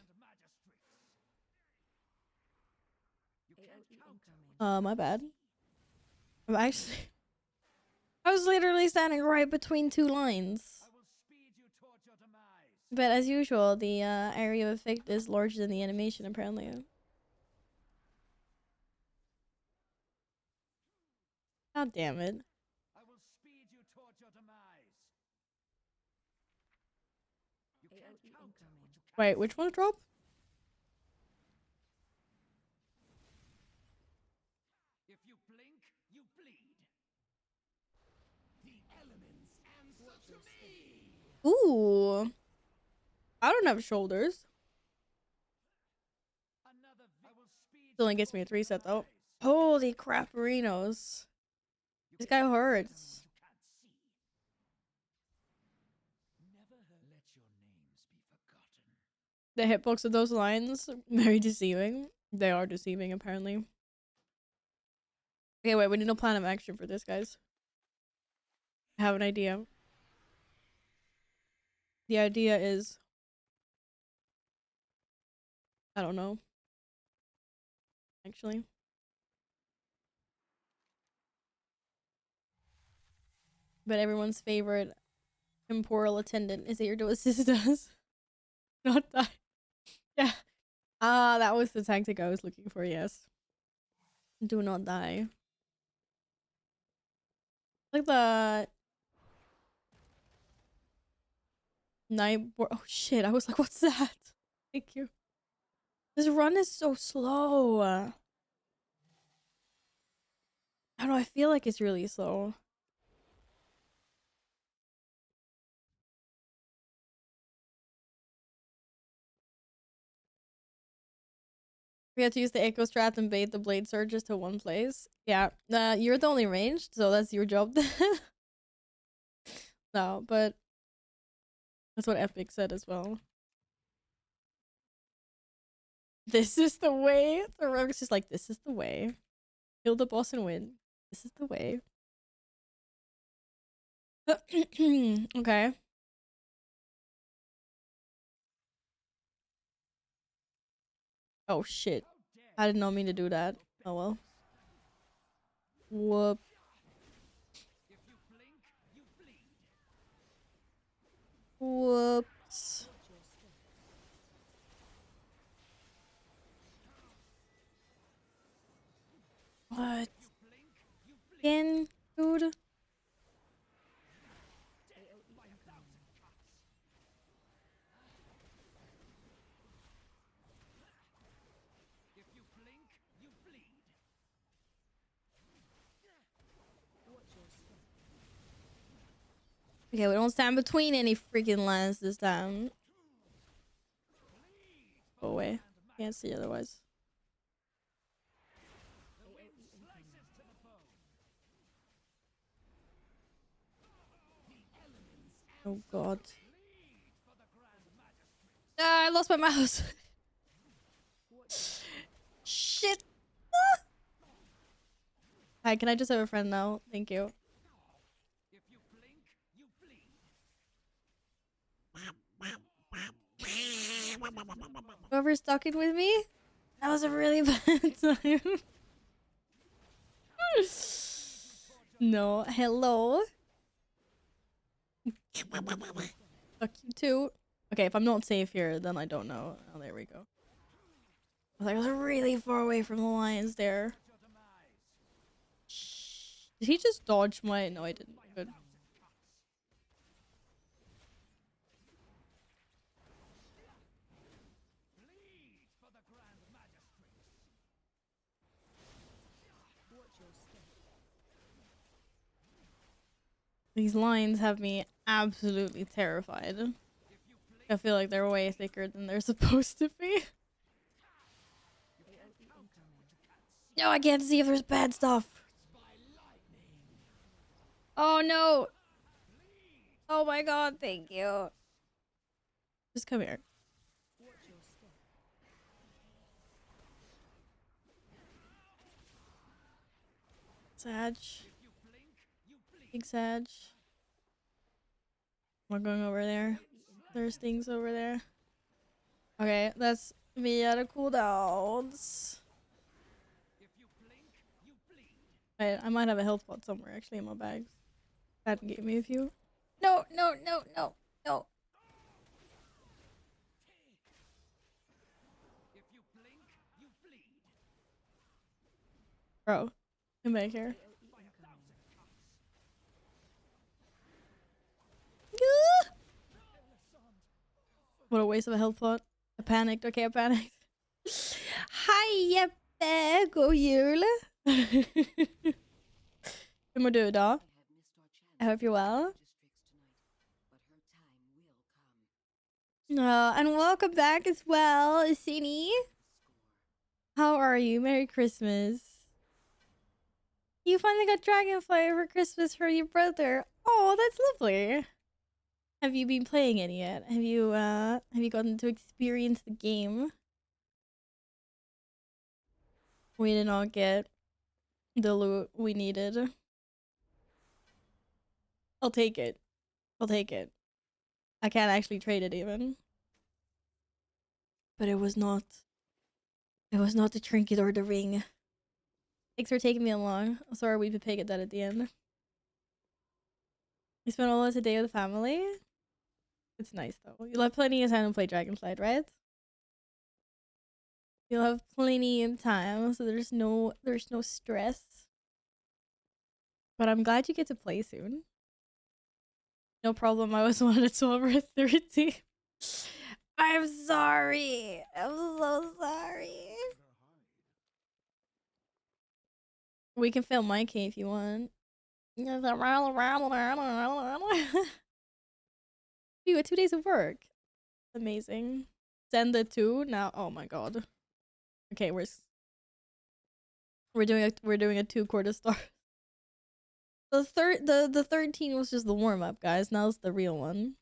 My bad. I'm actually— I was literally standing right between two lines. But as usual, the area of effect is larger than the animation, apparently. God damn it. I will speed you towards your demise. You can't counter what you can't. Wait, which one dropped? If you blink, you bleed. The elements answer to me. Ooh. I don't have shoulders. Another I will speed Still only you gets me a towards 3 set your though. demise. Holy crap, Marinos. You This guy can't hurts. counter what you can't see. Never let your names be forgotten. The hitbox of those lines, very deceiving. They are deceiving, apparently. Okay, wait, we need a plan of action for this, guys. I have an idea. The idea is— I don't know. Actually. But everyone's favorite temporal attendant is here to assist us. Not die. Yeah. Ah, that was the tactic I was looking for, yes. Do not die. Like the oh shit, I was like, what's that? Thank you. This run is so slow. I don't know, I feel like it's really slow. We have to use the echo strat and bait the blade surges to one place. Yeah, you're the only ranged, so that's your job then. No, but that's what Epic said as well. This is the way. The rogue's just like, this is the way. Kill the boss and win. This is the way. Okay. Oh shit. I did not mean to do that. Oh well. Whoop. If you blink, you bleed. Whoops. What? Again, dude? If you blink, you bleed. Okay, we don't stand between any freaking lands this time. Go away. Can't see otherwise. Oh god. Ah, I lost my mouse. Shit. Ah. Hi, can I just have a friend now? Thank you. If you blink, you bleed. Whoever's talking with me? That was a really bad time. No, hello. Fuck you too. Okay, if I'm not safe here, then I don't know. Oh, there we go. I was really far away from the lions there. Did he just dodge my— no, I didn't. Good. These lines have me absolutely terrified. I feel like they're way thicker than they're supposed to be. No, I can't see if there's bad stuff. Oh no. Oh my god, thank you. Just come here. Sag. Big Sag. I'm going over there. There's things over there. Okay, that's me out of cooldowns. Wait, I might have a health pot somewhere actually in my bags. That gave me a few. No, no, no, no, no. Bro, come back here. Ah! What a waste of a health pot. I panicked. Okay, I panicked. Hi, Jeppe! God jul! Hur mår du idag? I hope you're well. And welcome back as well, Sini. How are you? Merry Christmas. You finally got Dragonfly for Christmas for your brother. Oh, that's lovely. Have you been playing it yet? Have you gotten to experience the game? We did not get the loot we needed. I'll take it. I'll take it. I can't actually trade it even. But it was not the trinket or the ring. Thanks for taking me along. Sorry we picked that at the end. You spent all of today with the family? It's nice though. You'll have plenty of time to play Dragonflight, right? You'll have plenty of time, so there's no stress. But I'm glad you get to play soon. No problem, I was 1 at 12 or 13. I'm sorry. I'm so sorry. We can film my K if you want. You got 2 days of work. Amazing. Send the 2 now. Oh my god. Okay, we're doing a 2 quarter star. The 13 was just the warm up, guys. Now it's the real one.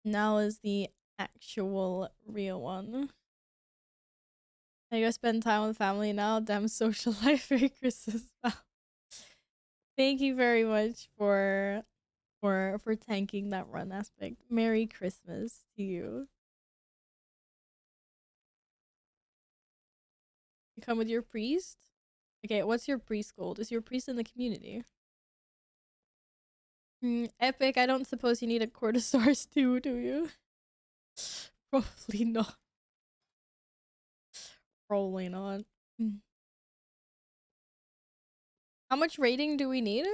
Now is the actual real one. I go spend time with family now. Damn social life. Merry Christmas. Thank you very much for tanking that run aspect. Merry Christmas to you. You come with your priest? Okay, what's your priest gold? Is your priest in the community? Epic, I don't suppose you need a quarter stars too, do you? Probably not. Probably not. How much rating do we need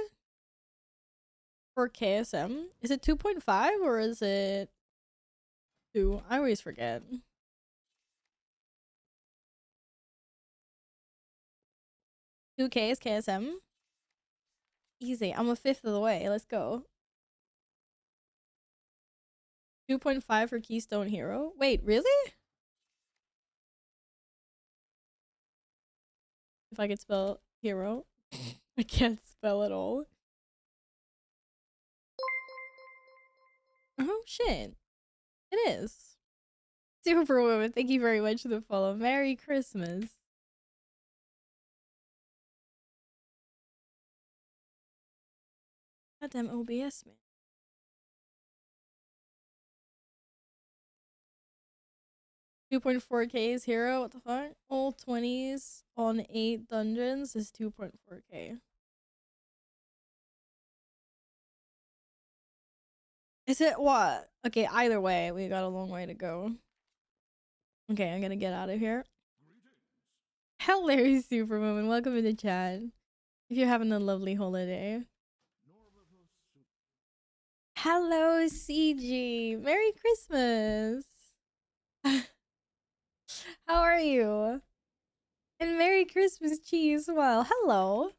for KSM? Is it 2.5 or is it 2? I always forget. 2K is KSM. Easy. I'm a 5th of the way. Let's go. 2.5 for Keystone Hero. Wait, really? If I could spell hero. I can't spell at all. Oh shit. It is. Superwoman, thank you very much for the follow. Merry Christmas. Goddamn OBS, man. 2.4k is hero. What the fuck? All 20s on 8 dungeons is 2.4k. Is it what? Okay, either way, we got a long way to go. Okay, I'm gonna get out of here. Hello, Superwoman. Welcome to the chat. If you're having a lovely holiday. Hello, CG. Merry Christmas. How are you? And Merry Christmas to you as well. Hello.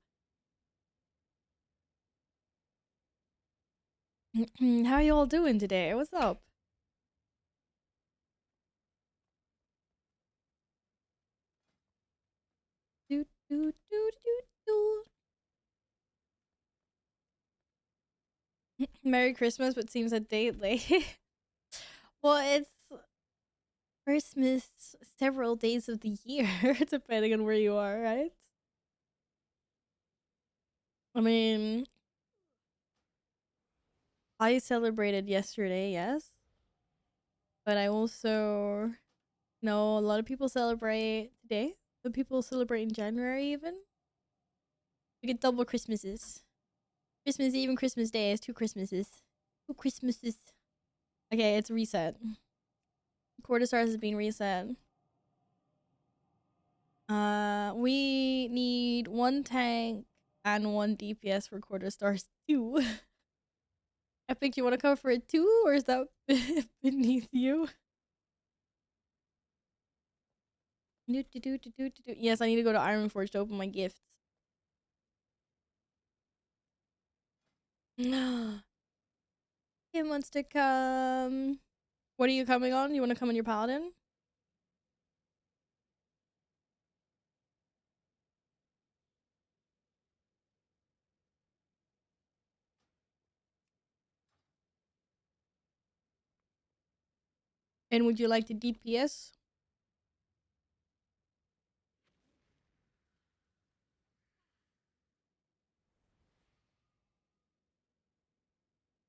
How are you all doing today? What's up? Do, do, do, do, do. Merry Christmas, but seems a day late. Well, it's Christmas several days of the year, depending on where you are, right? I mean, I celebrated yesterday, yes. But I also know a lot of people celebrate today. Some people celebrate in January even. We get double Christmases. Christmas Eve and Christmas Day is 2 Christmases. 2 Christmases. Okay, it's reset. Quarter stars is being reset. We need 1 tank and 1 DPS for quarter stars 2. Epic, you want to come for it too, or is that beneath you? Yes, I need to go to Ironforge to open my gifts. 10 wants to come. What are you coming on? You want to come on your paladin? And would you like to DPS?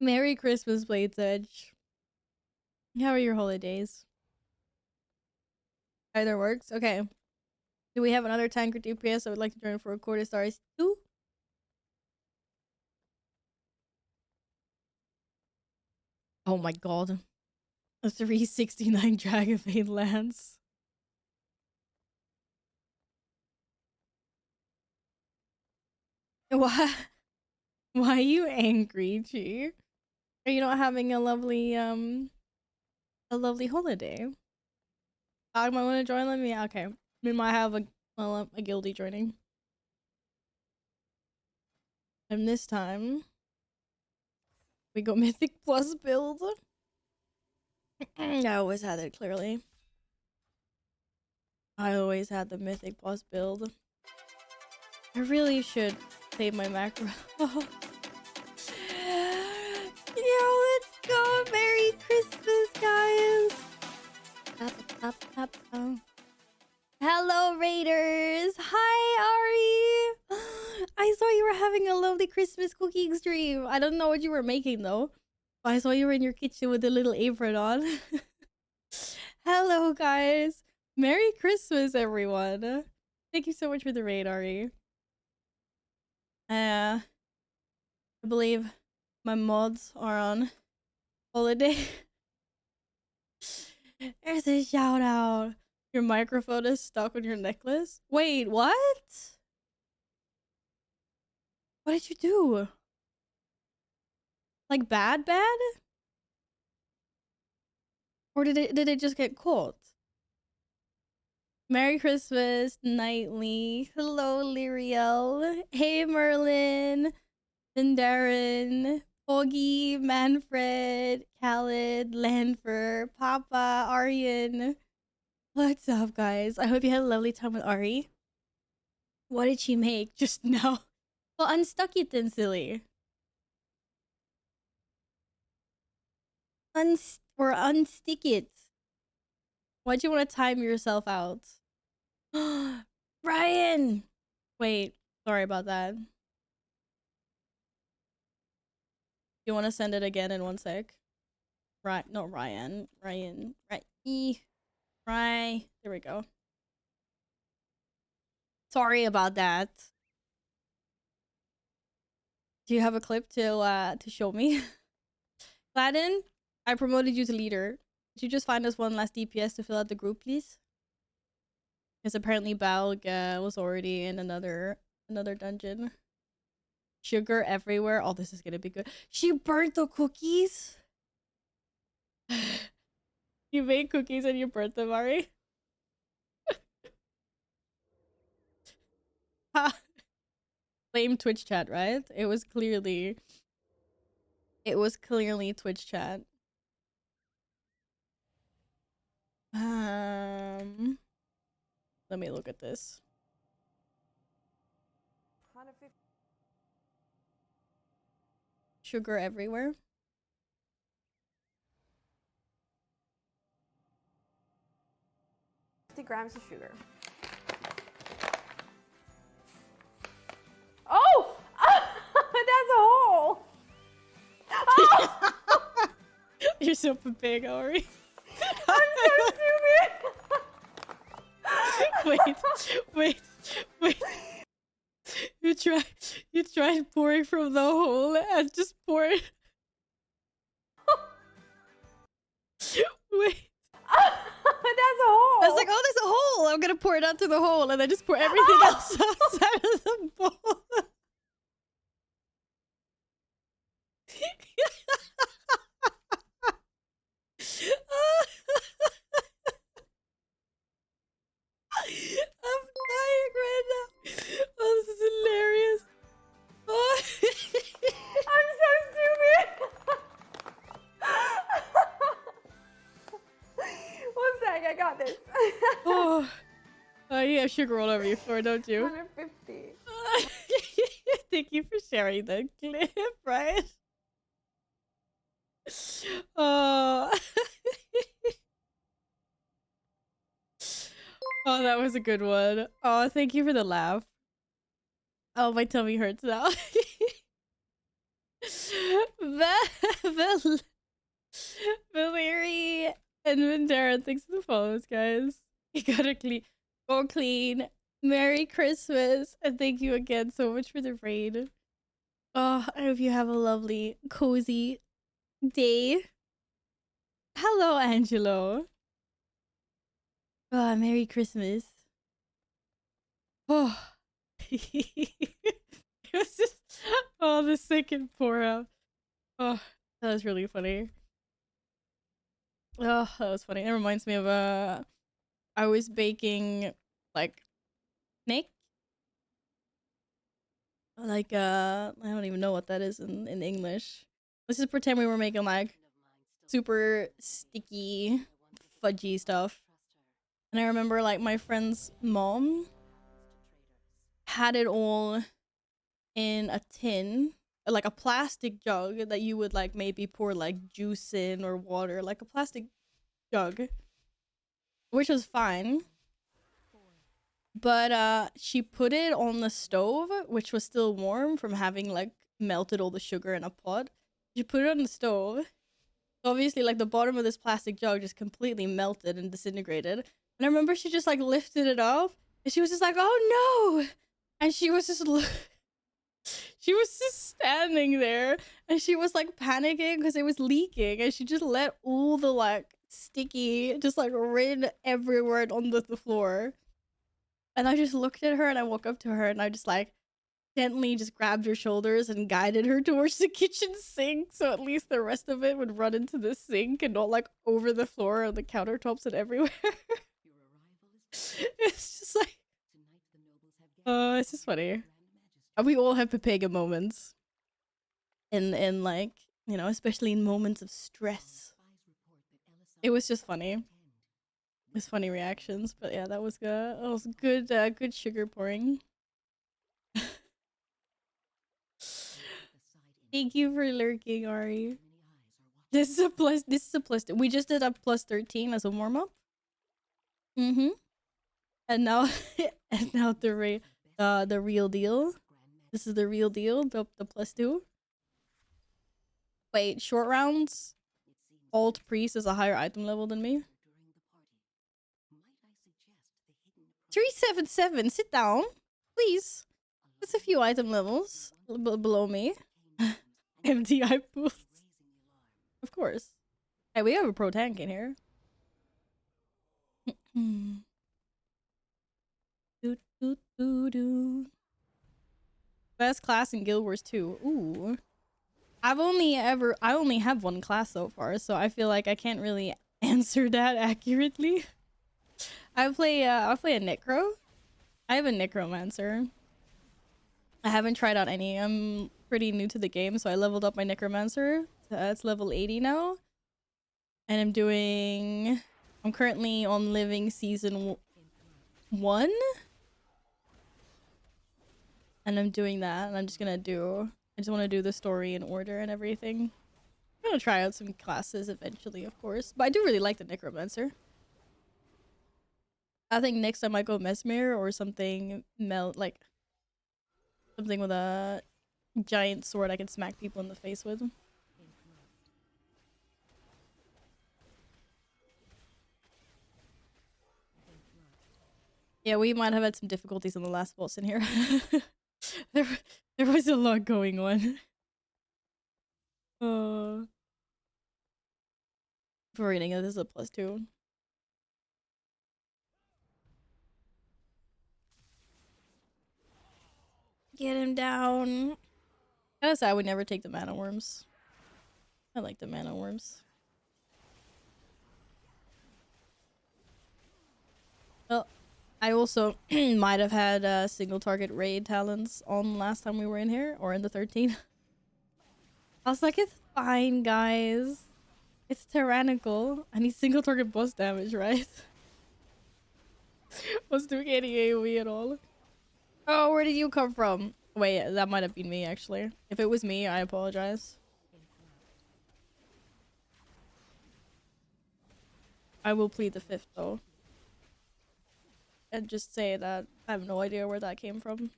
Merry Christmas, Blades Edge. How are your holidays? Either works. Okay. Do we have another tank or DPS I would like to join for a quarter stars too? Oh my god. A 369 Dragonbane Lance. Why? Why are you angry, Chi? Are you not having a lovely holiday? I might want to join. Let me. Okay, we might have a guildie joining. And this time, we go Mythic Plus build. I always had it, clearly. I always had the Mythic Plus build. I really should save my macro. Yo, let's go! Merry Christmas, guys! Hello, Raiders! Hi, Ari! I saw you were having a lovely Christmas cooking stream. I don't know what you were making, though. I saw you were in your kitchen with a little apron on. Hello, guys! Merry Christmas, everyone! Thank you so much for the raid, Ari. I believe my mods are on holiday. There's a shout out. Your microphone is stuck on your necklace. Wait, what? What did you do? Like bad? Or did it just get cold? Merry Christmas, Nightly. Hello, Lyriel. Hey, Merlin. Darren. Foggy, Manfred, Khaled, Lanfer, Papa, Aryan. What's up, guys? I hope you had a lovely time with Ari. What did she make just now? Well, unstuck it then, silly. Or unstick it. Why'd you want to time yourself out? Ryan! Wait, sorry about that. You want to send it again in 1 sec? Right, no, Ryan. Right. Right. There we go. Sorry about that. Do you have a clip to show me? Gladden, I promoted you to leader. Could you just find us one last DPS to fill out the group, please? Because apparently Balg was already in another dungeon. Sugar everywhere. Oh, this is gonna be good. She burnt the cookies. You made cookies and you burnt them, Ari. Blame Twitch chat, right? It was clearly Twitch chat. Let me look at this. Sugar everywhere. Grams of sugar. Oh! You're so big, Ori. I'm so stupid. Wait. You tried pouring from the hole and just poured. Wait. That's a hole. I was like, oh, there's a hole. I'm gonna pour it out through the hole and then just pour everything else outside of the bowl. I'm dying right now. Oh, this is hilarious. Oh. I'm so stupid. One sec, I got this. Oh, you have sugar all over your floor, don't you? 150. Thank you for sharing the clip, right? Oh. Oh, that was a good one. Oh, thank you for the laugh. Oh, my tummy hurts now. Valeri and Vindera, thanks for the follows, guys. You gotta go clean. Merry Christmas, and thank you again so much for the raid. Oh, I hope you have a lovely, cozy day. Hello, Angelo. Oh, Merry Christmas. Oh. It was just, oh, the second pour out. Oh, that was really funny. Oh, that was funny. It reminds me of I was baking like snake. Like I don't even know what that is in English. Let's just pretend we were making like super sticky, fudgy stuff. And I remember like my friend's mom had it all in a tin, like a plastic jug that you would like maybe pour like juice in or water, like a plastic jug, which was fine. But she put it on the stove, which was still warm from having like melted all the sugar in a pot. She put it on the stove. Obviously, like the bottom of this plastic jug just completely melted and disintegrated. And I remember she just like lifted it up and she was just like, "Oh no!" And she was just she was just standing there and she was like panicking because it was leaking, and she just let all the like sticky just like rin everywhere on the floor. And I just looked at her and I walked up to her and I just like gently just grabbed her shoulders and guided her towards the kitchen sink, so at least the rest of it would run into the sink and not like over the floor or the countertops and everywhere. It's just like, it's just funny. We all have Pepega moments. In like, you know, especially in moments of stress. It was just funny. It was funny reactions, but yeah, that was good. That was good. Good sugar pouring. Thank you for lurking, Ari. This is a plus. This is a plus. We just did a plus 13 as a warm up. And now, and now the real deal. This is the real deal. The plus 2. Wait, short rounds. Alt priest is a higher item level than me. 377. Sit down, please. That's a few item levels below me. MTI boosts. Of course. Hey, we have a pro tank in here. Best class in Guild Wars 2. Ooh. I only have one class so far, so I feel like I can't really answer that accurately. I play a Necro. I have a Necromancer. I haven't tried out any. I'm pretty new to the game, so I leveled up my Necromancer. It's level 80 now. And I'm currently on living season 1. And I'm doing that, and I just want to do the story in order and everything. I'm gonna try out some classes eventually, of course. But I do really like the Necromancer. I think next I might go Mesmer or something something with a giant sword I can smack people in the face with. Yeah, we might have had some difficulties on the last boss in here. there, there was a lot going on. For reading it, this is a +2. Get him down. Kinda sad I would never take the mana worms. I like the mana worms. Well, I also might have had single target raid talents on last time we were in here, or in the 13. I was like, it's fine, guys. It's tyrannical. I need single target boss damage, right? Was doing any AoE at all. Oh, where did you come from? Wait, that might have been me, actually. If it was me, I apologize. I will plead the 5th, though. And just say that I have no idea where that came from.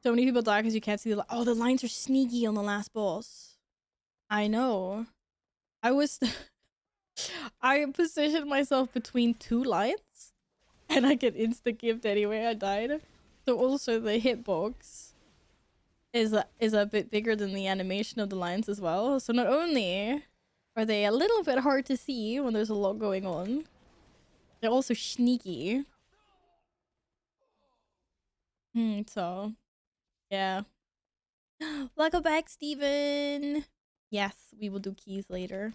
So many people die because you can't see the oh, the lines are sneaky on the last boss. I know. I positioned myself between 2 lines and I get insta-gift anyway. I died. So also the hitbox is a bit bigger than the animation of the lines as well. So not only are they a little bit hard to see when there's a lot going on, they're also sneaky. So yeah. Welcome back, Steven. Yes, we will do keys later.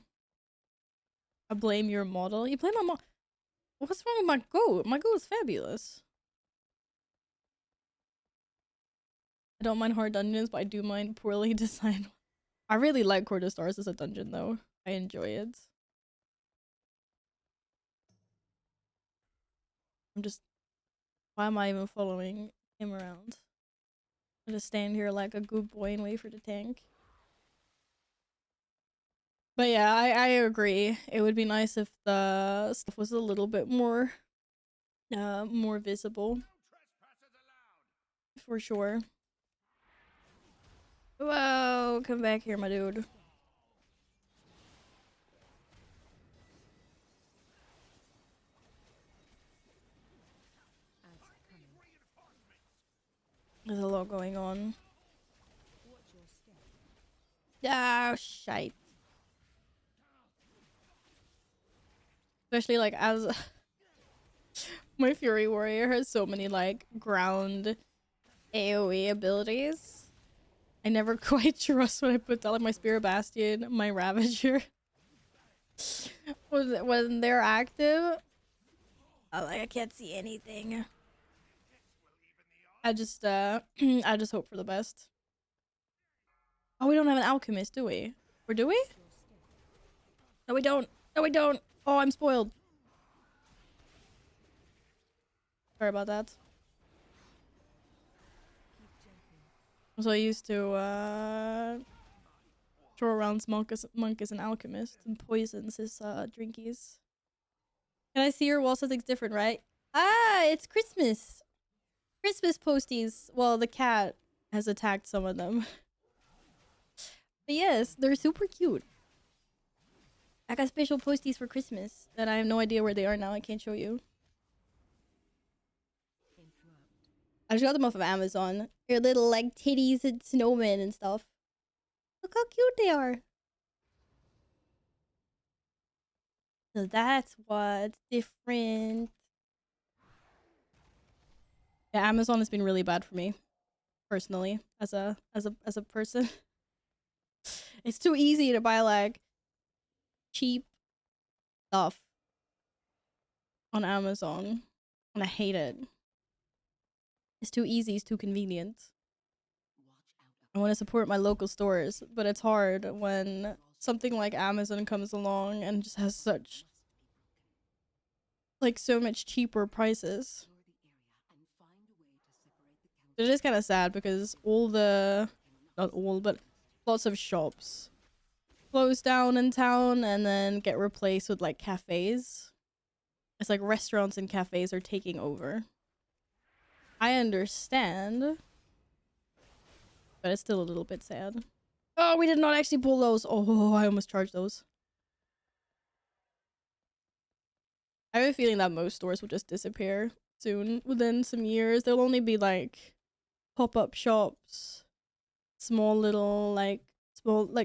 I blame your model. You blame my model? What's wrong with my goat? My goat is fabulous. I don't mind hard dungeons, but I do mind poorly designed. I really like Court of Stars as a dungeon, though. I enjoy it. I'm just... Why am I even following him around? I'm gonna stand here like a good boy and wait for the tank. But yeah, I agree. It would be nice if the stuff was a little bit more more visible. For sure. Whoa, come back here, my dude. There's a lot going on. Ah, shite. Especially like as my Fury Warrior has so many like ground AoE abilities. I never quite trust when I put down like my Spirit Bastion, my Ravager. When they're active, I can't see anything. I just I just hope for the best. Oh, we don't have an alchemist, do we? Or do we? No, we don't. No, we don't. Oh, I'm spoiled. Sorry about that. So I used to throw around Monk as an alchemist and poisons his drinkies. Can I see your wall? Something's different, right? Ah, it's Christmas. Christmas posties. Well, the cat has attacked some of them. But yes, they're super cute. I got special posties for Christmas that I have no idea where they are now. I can't show you. I just got them off of Amazon. They're little like titties and snowmen and stuff. Look how cute they are. So that's what's different. Yeah, Amazon has been really bad for me, personally, as a person. It's too easy to buy like cheap stuff on Amazon, and I hate it. It's too easy, it's too convenient. I want to support my local stores, but it's hard when something like Amazon comes along and just has such like so much cheaper prices. It is kind of sad because not all, but lots of shops close down in town and then get replaced with like cafes. It's like restaurants and cafes are taking over. I understand, but it's still a little bit sad. Oh, we did not actually pull those. Oh, I almost charged those. I have a feeling that most stores will just disappear soon. Within some years, there'll only be like pop-up shops, small little like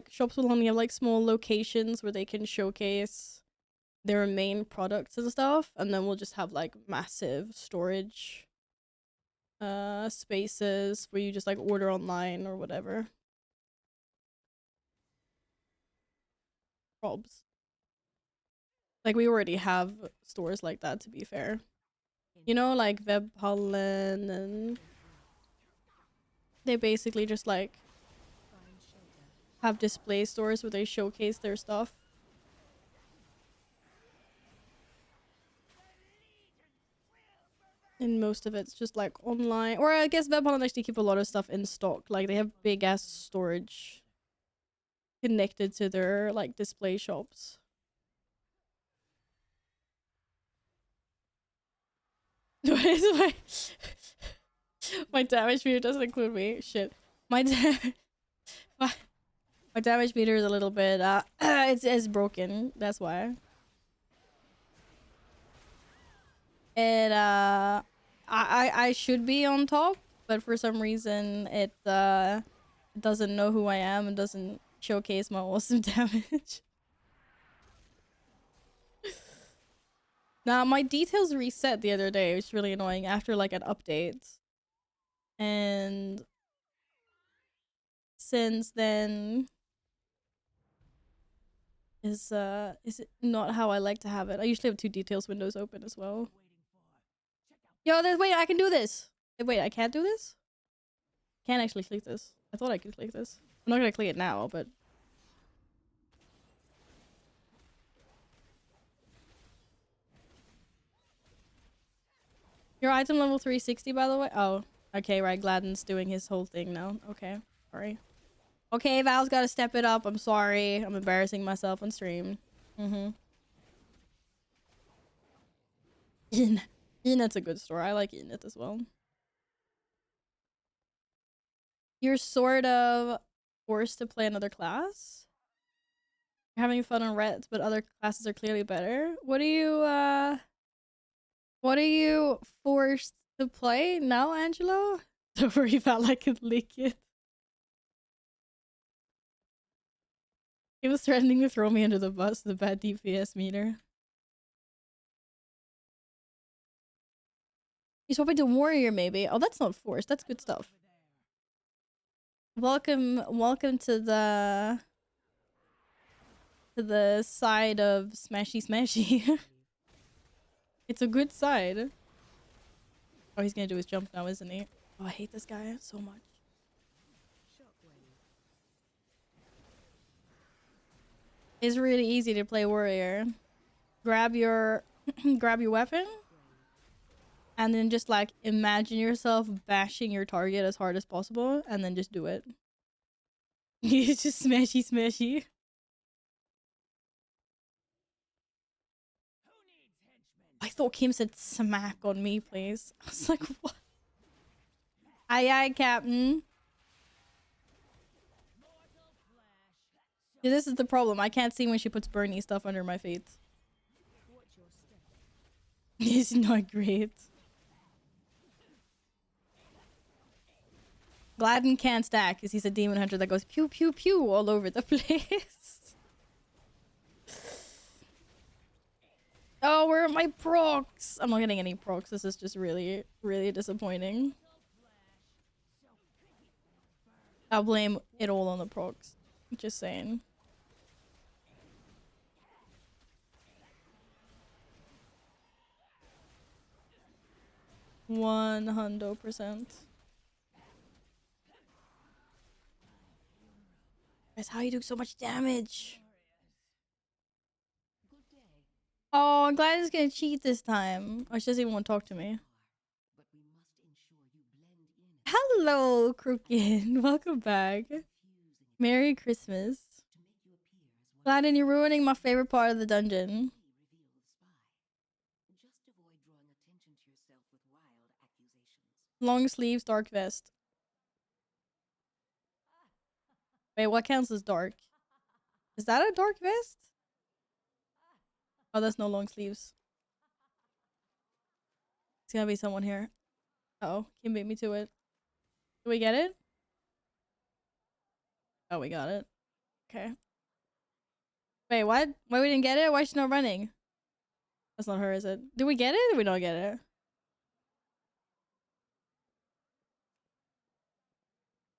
shops will only have like small locations where they can showcase their main products and stuff, and then we'll just have like massive storage spaces where you just like order online or whatever. Probs. Like we already have stores like that, to be fair. You know, like Webhallen, and they basically just like Find shelter. have display stores where they showcase their stuff. And most of it's just like online, or I guess Webhallen actually keep a lot of stuff in stock. Like they have big ass storage connected to their like display shops. My damage meter doesn't include me. Shit. My my damage meter is a little bit it's broken. That's why. And I should be on top, but for some reason it doesn't know who I am and doesn't showcase my awesome damage. Now my details reset the other day, which is really annoying after like an update. And since then is it not how I like to have it. I usually have 2 details windows open as well. Yo, wait, I can do this. Wait, I can't do this? Can't actually click this. I thought I could click this. I'm not gonna click it now, but your item level 360, by the way. Oh, okay, right. Gladden's doing his whole thing now. Okay, sorry. Okay, Val's gotta step it up. I'm sorry. I'm embarrassing myself on stream. Enet's a good store. I like Enet as well. You're sort of forced to play another class. You're having fun on Reds, but other classes are clearly better. What are you forced to play now, Angelo? Don't worry about I can lick it. He was threatening to throw me under the bus, the bad DPS meter. He's swapping to warrior, maybe. Oh, that's not forced. That's good stuff. Welcome to the side of Smashy Smashy. It's a good side. Oh, he's gonna do his jump now, isn't he? Oh, I hate this guy so much. Shockwave. It's really easy to play warrior. Grab your grab your weapon, and then just like imagine yourself bashing your target as hard as possible, and then just do it. It's just smashy smashy. I thought Kim said smack on me, please. I was like, what? Aye aye, Captain. See, this is the problem. I can't see when she puts Bernie stuff under my feet. Watch your step. It's not great. Gladden can't stack because he's a demon hunter that goes pew pew pew all over the place. Oh, where are my procs? I'm not getting any procs. This is just really, really disappointing. I'll blame it all on the procs. Just saying. $100%. Guys, how you do so much damage? Oh, I'm glad he's gonna cheat this time. Or she doesn't even want to talk to me. Hello, Crooked. Welcome back. Merry Christmas. Gladden, you're ruining my favorite part of the dungeon. Long sleeves, dark vest. Wait, what counts as dark? Is that a dark vest? Oh, that's no long sleeves. It's gotta be someone here. Oh, can't beat me to it. Do we get it? Oh, we got it. Okay. Wait, what? Why we didn't get it? Why is she not running? That's not her, is it? Did we get it? Or did we not get it?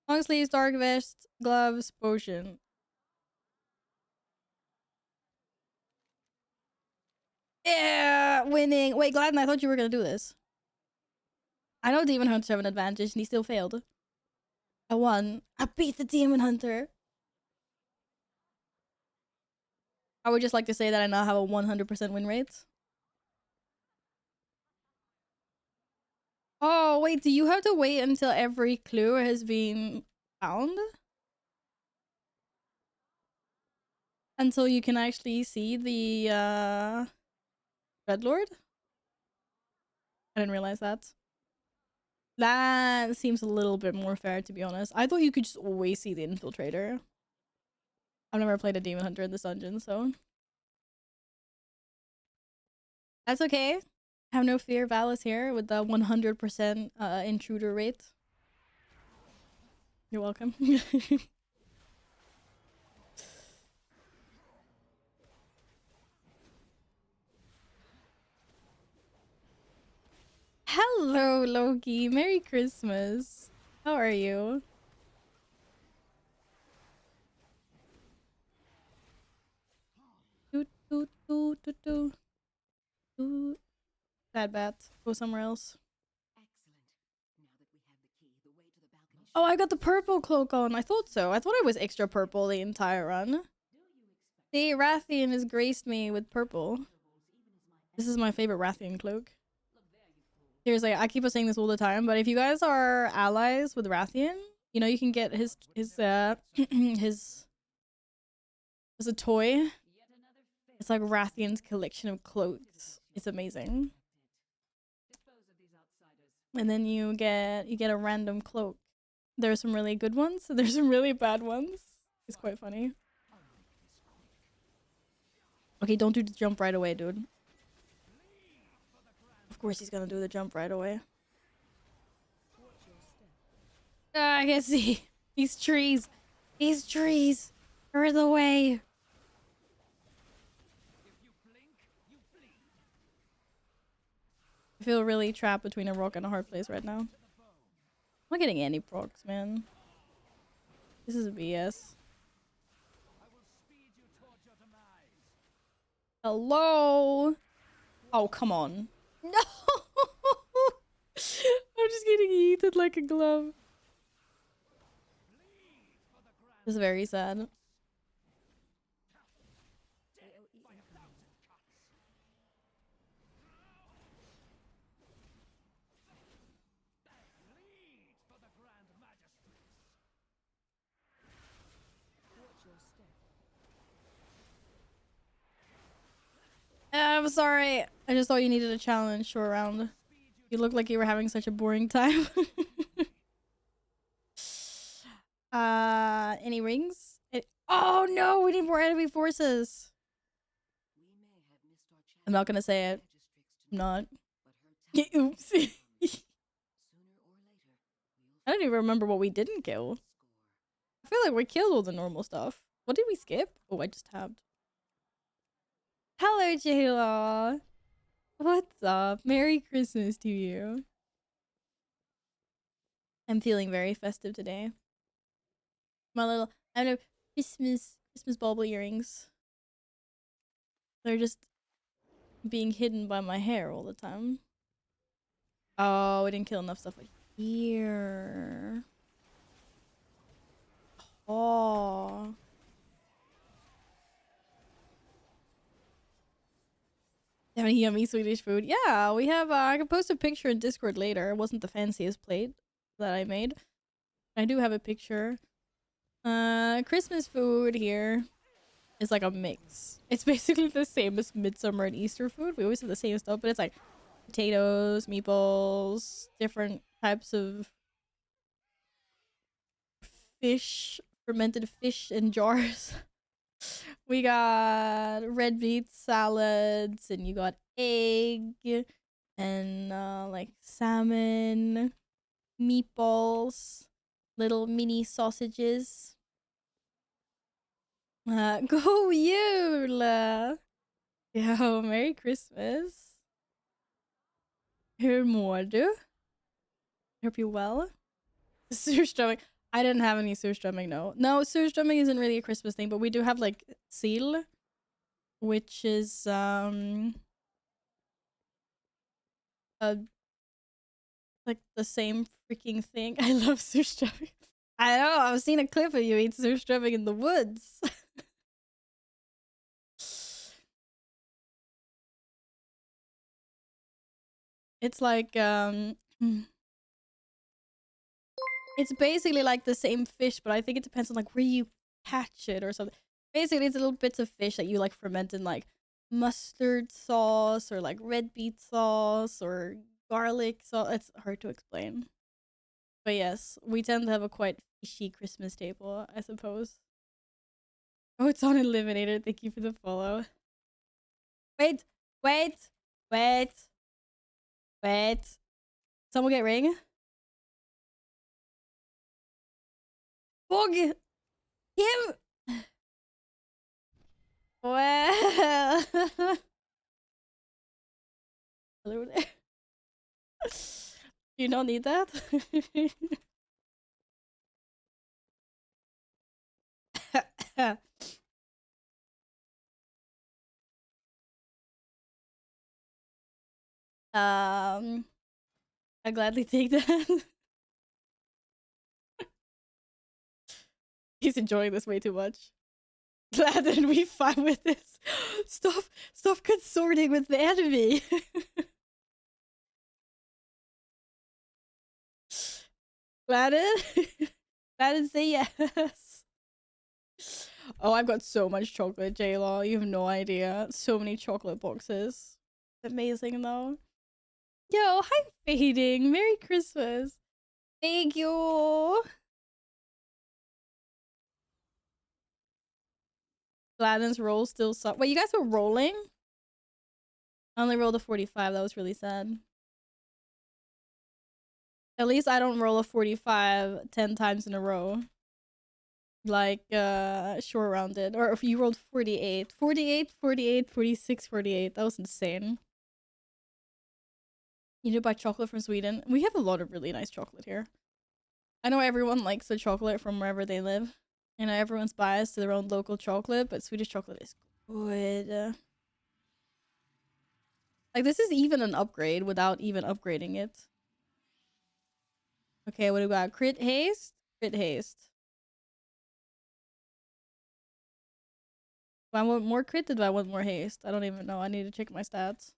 Long sleeves, dark vest, gloves, potion. Yeah, winning. Wait, Gladden, I thought you were gonna do this. I know Demon Hunters have an advantage and he still failed. I won. I beat the Demon Hunter. I would just like to say that I now have a 100% win rate. Oh, wait, do you have to wait until every clue has been found? Until you can actually see the Dreadlord? I didn't realize that. That seems a little bit more fair, to be honest. I thought you could just always see the Infiltrator. I've never played a Demon Hunter in this dungeon, so... That's okay. Have no fear, Val is here with the 100% intruder rate. You're welcome. Hello, Loki. Merry Christmas. How are you? Toot, toot, toot, toot, toot. Toot. Bad bat. Go somewhere else. Oh, I got the purple cloak on. I thought so. I thought I was extra purple the entire run. See, Rathian has graced me with purple. This is my favorite Rathian cloak. Seriously, I keep on saying this all the time, but if you guys are allies with Rathian, you know, you can get his his as a toy. It's like Rathian's collection of cloaks. It's amazing. And then you get a random cloak. There are some really good ones, there's some really bad ones. It's quite funny. Okay, don't do the jump right away, dude. Of course he's gonna do the jump right away. Ah, I can see. These trees. These trees are in the way. I feel really trapped between a rock and a hard place right now. I'm not getting any procs, man. This is BS. Hello? Oh, come on. No! I'm just getting yeeted like a glove. This is very sad. I'm sorry. I just thought you needed a challenge short round. You look like you were having such a boring time. Any rings? Oh no, we need more enemy forces. I'm not gonna say it. I'm not. Oops. I don't even remember what we didn't kill. I feel like we killed all the normal stuff. What did we skip? Oh, I just tabbed. Hello, Jayla. What's up? Merry Christmas to you. I'm feeling very festive today. My little, I don't know, Christmas bauble earrings. They're just being hidden by my hair all the time. Oh, we didn't kill enough stuff here. Oh. Any yummy Swedish food? Yeah, we have, I can post a picture in Discord later. It wasn't the fanciest plate that I made. I do have a picture. Christmas food here is like a mix. It's basically the same as midsummer and Easter food. We always have the same stuff, but it's like potatoes, meatballs, different types of fish, fermented fish in jars. We got red meat salads, and you got egg, and like salmon, meatballs, little mini sausages. Go Yule! Yo, Merry Christmas. Hur mår du? Hope you're well. Surströmming. I didn't have any surströmming, no. No, surströmming isn't really a Christmas thing, but we do have like sill, which is like the same freaking thing. I love surströmming. I know, I've seen a clip of you eat surströmming in the woods. It's like it's basically like the same fish, but I think it depends on like where you catch it or something. Basically, it's little bits of fish that you like ferment in like mustard sauce or like red beet sauce or garlic sauce. It's hard to explain. But yes, we tend to have a quite fishy Christmas table, I suppose. Oh, it's on Eliminator. Thank you for the follow. Wait, wait, wait, wait. Someone get ring? Bog him. Well, hello there. You don't need that. I gladly take that. He's enjoying this way too much. Glad that we fight with this. Stop consorting with the enemy. Gladden? Gladden, say yes. Oh, I've got so much chocolate, J-Law. You have no idea. So many chocolate boxes. It's amazing, though. Yo, hi, Fading. Merry Christmas. Thank you. Gladden's roll still suck. Wait, you guys were rolling? I only rolled a 45. That was really sad. At least I don't roll a 45 10 times in a row. Like, short rounded. Or if you rolled 48. 48, 48, 46, 48. That was insane. You need to buy chocolate from Sweden. We have a lot of really nice chocolate here. I know everyone likes the chocolate from wherever they live. You know, everyone's biased to their own local chocolate, but Swedish chocolate is good. Like, this is even an upgrade without even upgrading it. Okay, what do we got? Crit haste? Crit haste. Do I want more crit or do I want more haste? I don't even know. I need to check my stats.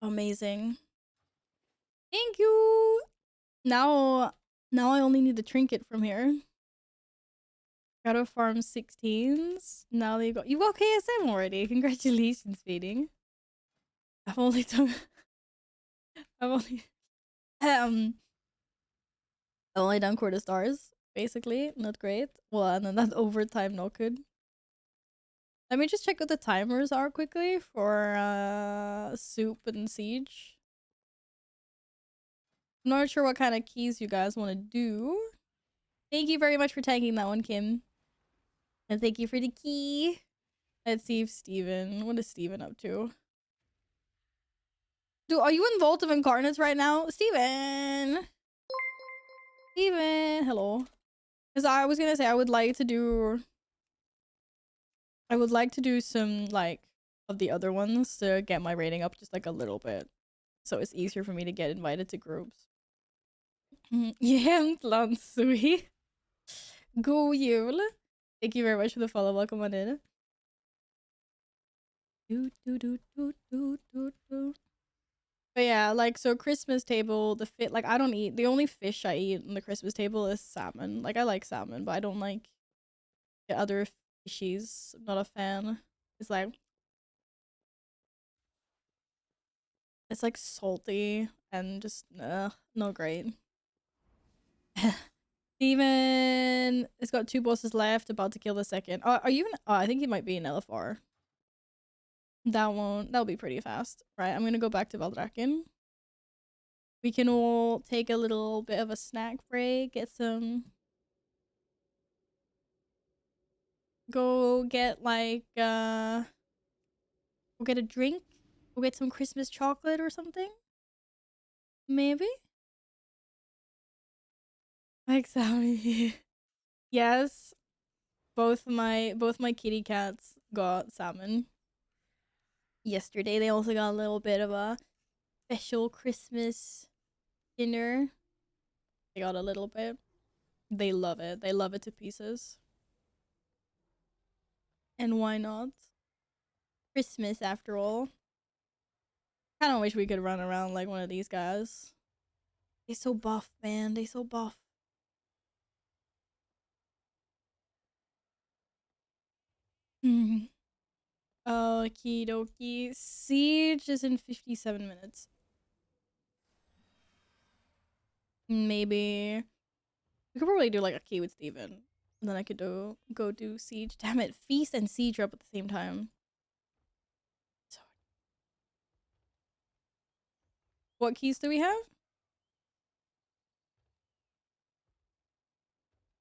Amazing. Thank you! Now I only need the trinket from here. Gotta farm 16s. Now you got KSM already. Congratulations, Fading. I've only done I've only done quarter stars, basically. Not great. Well, and then that overtime not good. Let me just check what the timers are quickly for soup and siege. I'm not sure what kind of keys you guys want to do. Thank you very much for tagging that one, Kim. And thank you for the key. Let's see if Steven... What is Steven up to? Dude, are you in Vault of Incarnates right now? Steven! Steven! Hello. Because I was gonna say I would like to do some, like, of the other ones to get my rating up just, like, a little bit. So it's easier for me to get invited to groups. Jämtlandsui. God jul. Thank you very much for the follow. Welcome on in. But yeah, like, so Christmas table, like, I don't eat, the only fish I eat on the Christmas table is salmon. Like, I like salmon, but I don't like the other fishies. I'm not a fan. It's like salty and just, no great. Steven has got 2 bosses left, about to kill the second. Oh, are you in, oh, I think he might be in LFR. That'll be pretty fast. Right, I'm gonna go back to Valdraken. We can all take a little bit of a snack break, get some... Go get like, go get a drink? Go get some Christmas chocolate or something? Maybe? Exactly. Yes. Both my kitty cats got salmon. Yesterday they also got a little bit of a special Christmas dinner. They got a little bit. They love it. They love it to pieces. And why not? Christmas after all. Kinda wish we could run around like one of these guys. They so buff, man. They so buff. Okie dokie. Siege is in 57 minutes. Maybe we could probably do like a key with Steven. And then I could go do Siege. Damn it, Feast and Siege are up at the same time. So what keys do we have?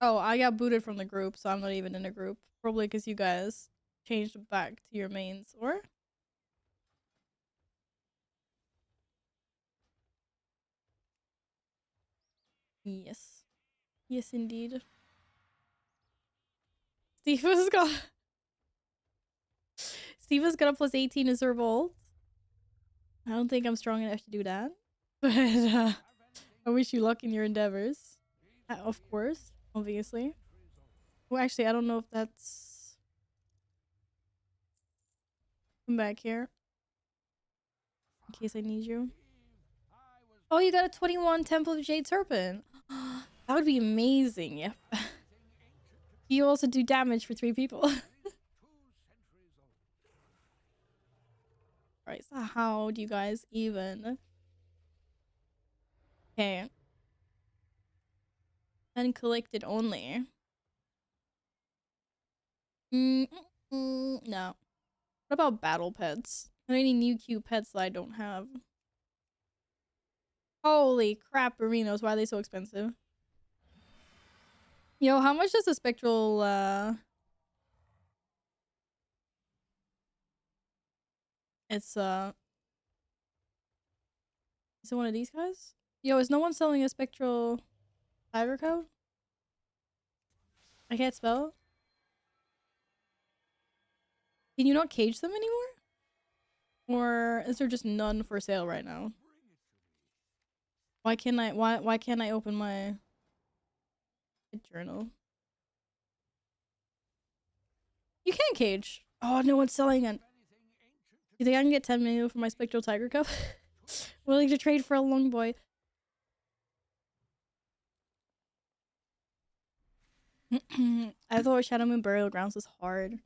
Oh, I got booted from the group, so I'm not even in a group. Probably because you guys changed back to your mains, or? Yes. Yes, indeed. Steven's got... Steven's got a plus 18 as revolt. I don't think I'm strong enough to do that. But I wish you luck in your endeavors. Of course, obviously. Well, actually, I don't know if that's... Come back here. In case I need you. Oh, you got a 21 Temple of Jade Serpent. That would be amazing, yep. You also do damage for 3 people. Right, so how do you guys even... Okay. Uncollected only. No. What about battle pets? Are there any new cute pets that I don't have? Holy crap, Arenos, why are they so expensive? Yo, how much does a spectral, It's, is it one of these guys? Yo, is no one selling a spectral tiger coat? I can't spell. Can you not cage them anymore? Or is there just none for sale right now? Why can't I open my journal? You can cage. Oh, no one's selling it. You think I can get 10 million for my spectral tiger cup? Willing to trade for a long boy. I thought Shadow Moon Burial Grounds was hard.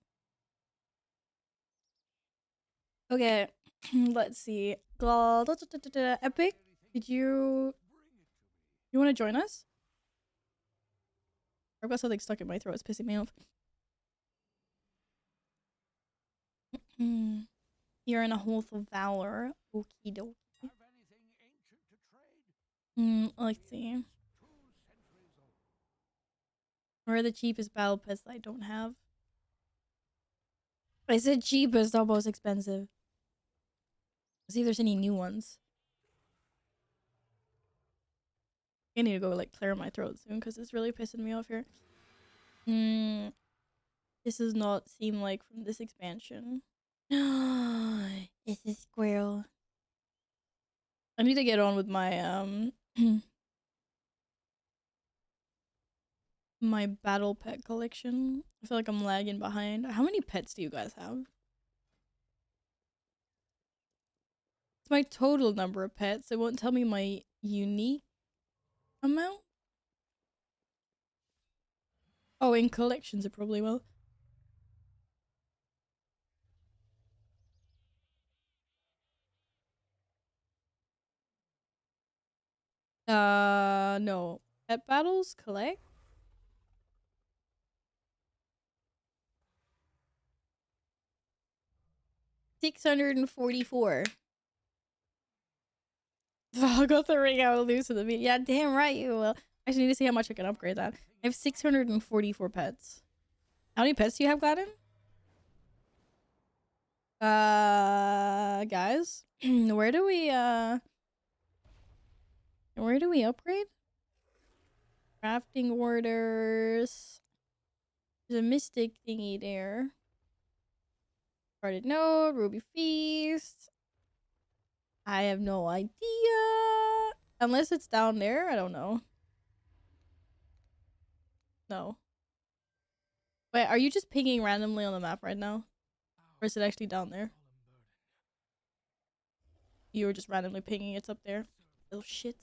Okay, let's see. Epic, did you want to join us? I've got something stuck in my throat. It's pissing me off. You're in a Hole of Valor. Okie dokie. Let's see. Where are the cheapest battle pets that I don't have? I said cheapest, almost expensive. Let's see if there's any new ones. I need to go like clear my throat soon because it's really pissing me off here. This does not seem like from this expansion. It's a squirrel. I need to get on with my my battle pet collection. I feel like I'm lagging behind. How many pets do you guys have? It's my total number of pets. It won't tell me my unique amount. Oh, in collections it probably will. No. Pet battles collect? 644. I'll go the ring I will lose to the meat. Yeah, damn right you will. I just need to see how much I can upgrade that. I have 644 pets. How many pets do you have, Gladden? Guys, where do we upgrade? Crafting orders. There's a mystic thingy there. Started node, Ruby Feast. I have no idea. Unless it's down there, I don't know. No. Wait, are you just pinging randomly on the map right now? Or is it actually down there? You were just randomly pinging, it's up there. Oh shit.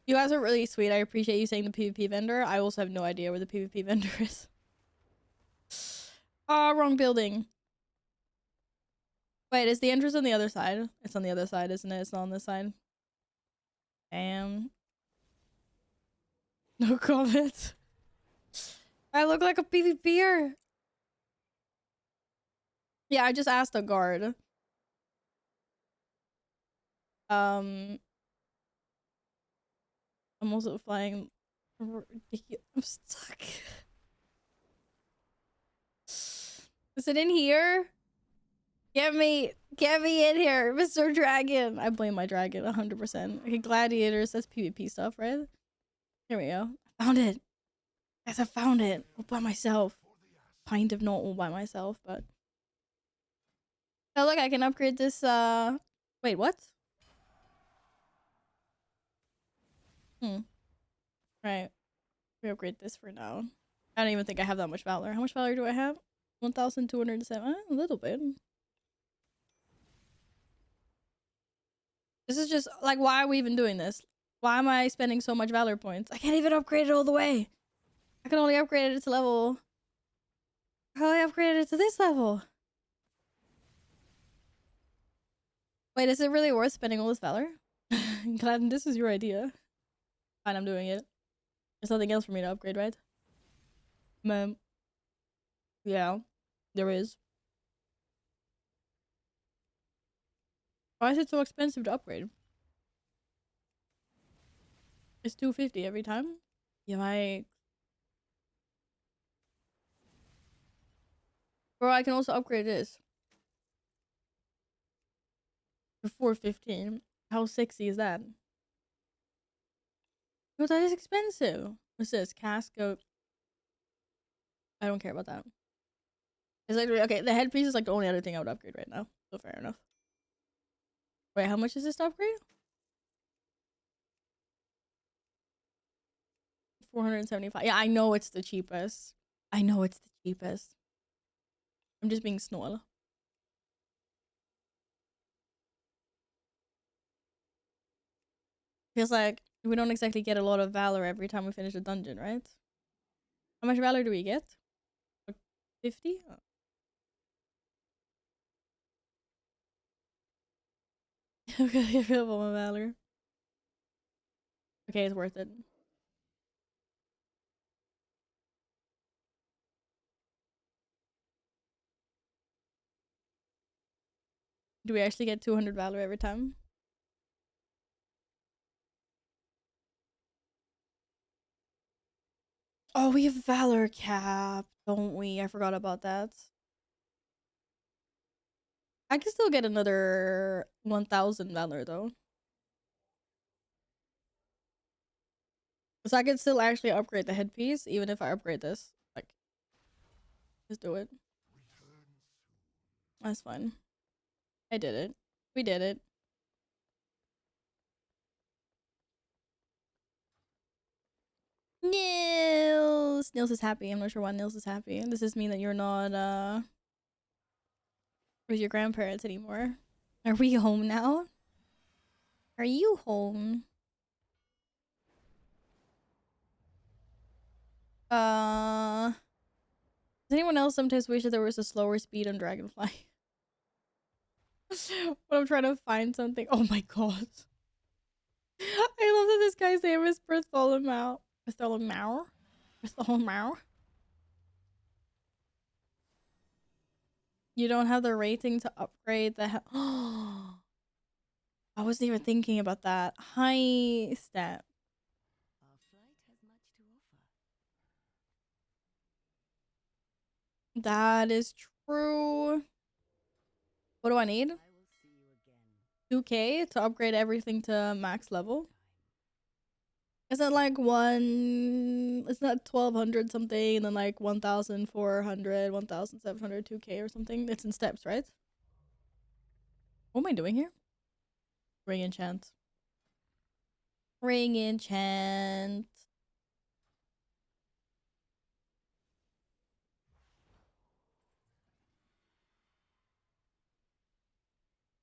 You guys are really sweet. I appreciate you saying the PvP vendor. I also have no idea where the PvP vendor is. Ah, wrong building. Wait, is the entrance on the other side? It's on the other side, isn't it? It's not on this side. Damn. No comment. I look like a PvPer. Yeah, I just asked a guard. I'm also flying. I'm stuck. Is it in here? Get me in here, Mr. Dragon. I blame my dragon 100%. Okay, gladiators, that's PvP stuff, right? Here we go. I found it. Guys, I found it. All by myself. Kind of not all by myself, but... Oh, look, I can upgrade this, Wait, what? Right. We upgrade this for now. I don't even think I have that much valor. How much valor do I have? 1,207. A little bit. This is just like, why are we even doing this? Why am I spending so much valor points? I can't even upgrade it all the way. I can only upgrade it to level. I can only upgrade it to this level. Wait, is it really worth spending all this valor? Glad this is your idea. Fine, I'm doing it. There's nothing else for me to upgrade, right? Yeah, there is. Why is it so expensive to upgrade? It's 250 every time. Yeah, Bro, I can also upgrade this. For 415. How sexy is that? No, that is expensive. What's this? Casco. I don't care about that. It's like, okay, the headpiece is like the only other thing I would upgrade right now. So fair enough. Wait, how much is this to upgrade? 475. Yeah, I know it's the cheapest. I know it's the cheapest. I'm just being snore. Feels like we don't exactly get a lot of valor every time we finish a dungeon, right? How much valor do we get? 50? Oh. Okay, available on valor. Okay, it's worth it. Do we actually get 200 valor every time? Oh, we have valor cap, don't we? I forgot about that. I can still get another 1,000 valor though. So I can still actually upgrade the headpiece even if I upgrade this. Like, just do it. That's fine. I did it. We did it. Nils! Nils is happy. I'm not sure why Nils is happy. Does this mean that you're not, with your grandparents anymore? Are we home now? Are you home? Does anyone else sometimes wish that there was a slower speed on Dragonfly? When I'm trying to find something. Oh my god. I love that this guy's name is Bartholomew. Bartholomew? Bartholomew? You don't have the rating to upgrade the I wasn't even thinking about that. High step. Our flight has much to offer. That is true. What do I need? I will see you again. 2K to upgrade everything to max level. Is it like one? It's not 1200 something, and then like 1400, 1700, 2K or something. It's in steps, right? What am I doing here? Ring enchant. Ring enchant.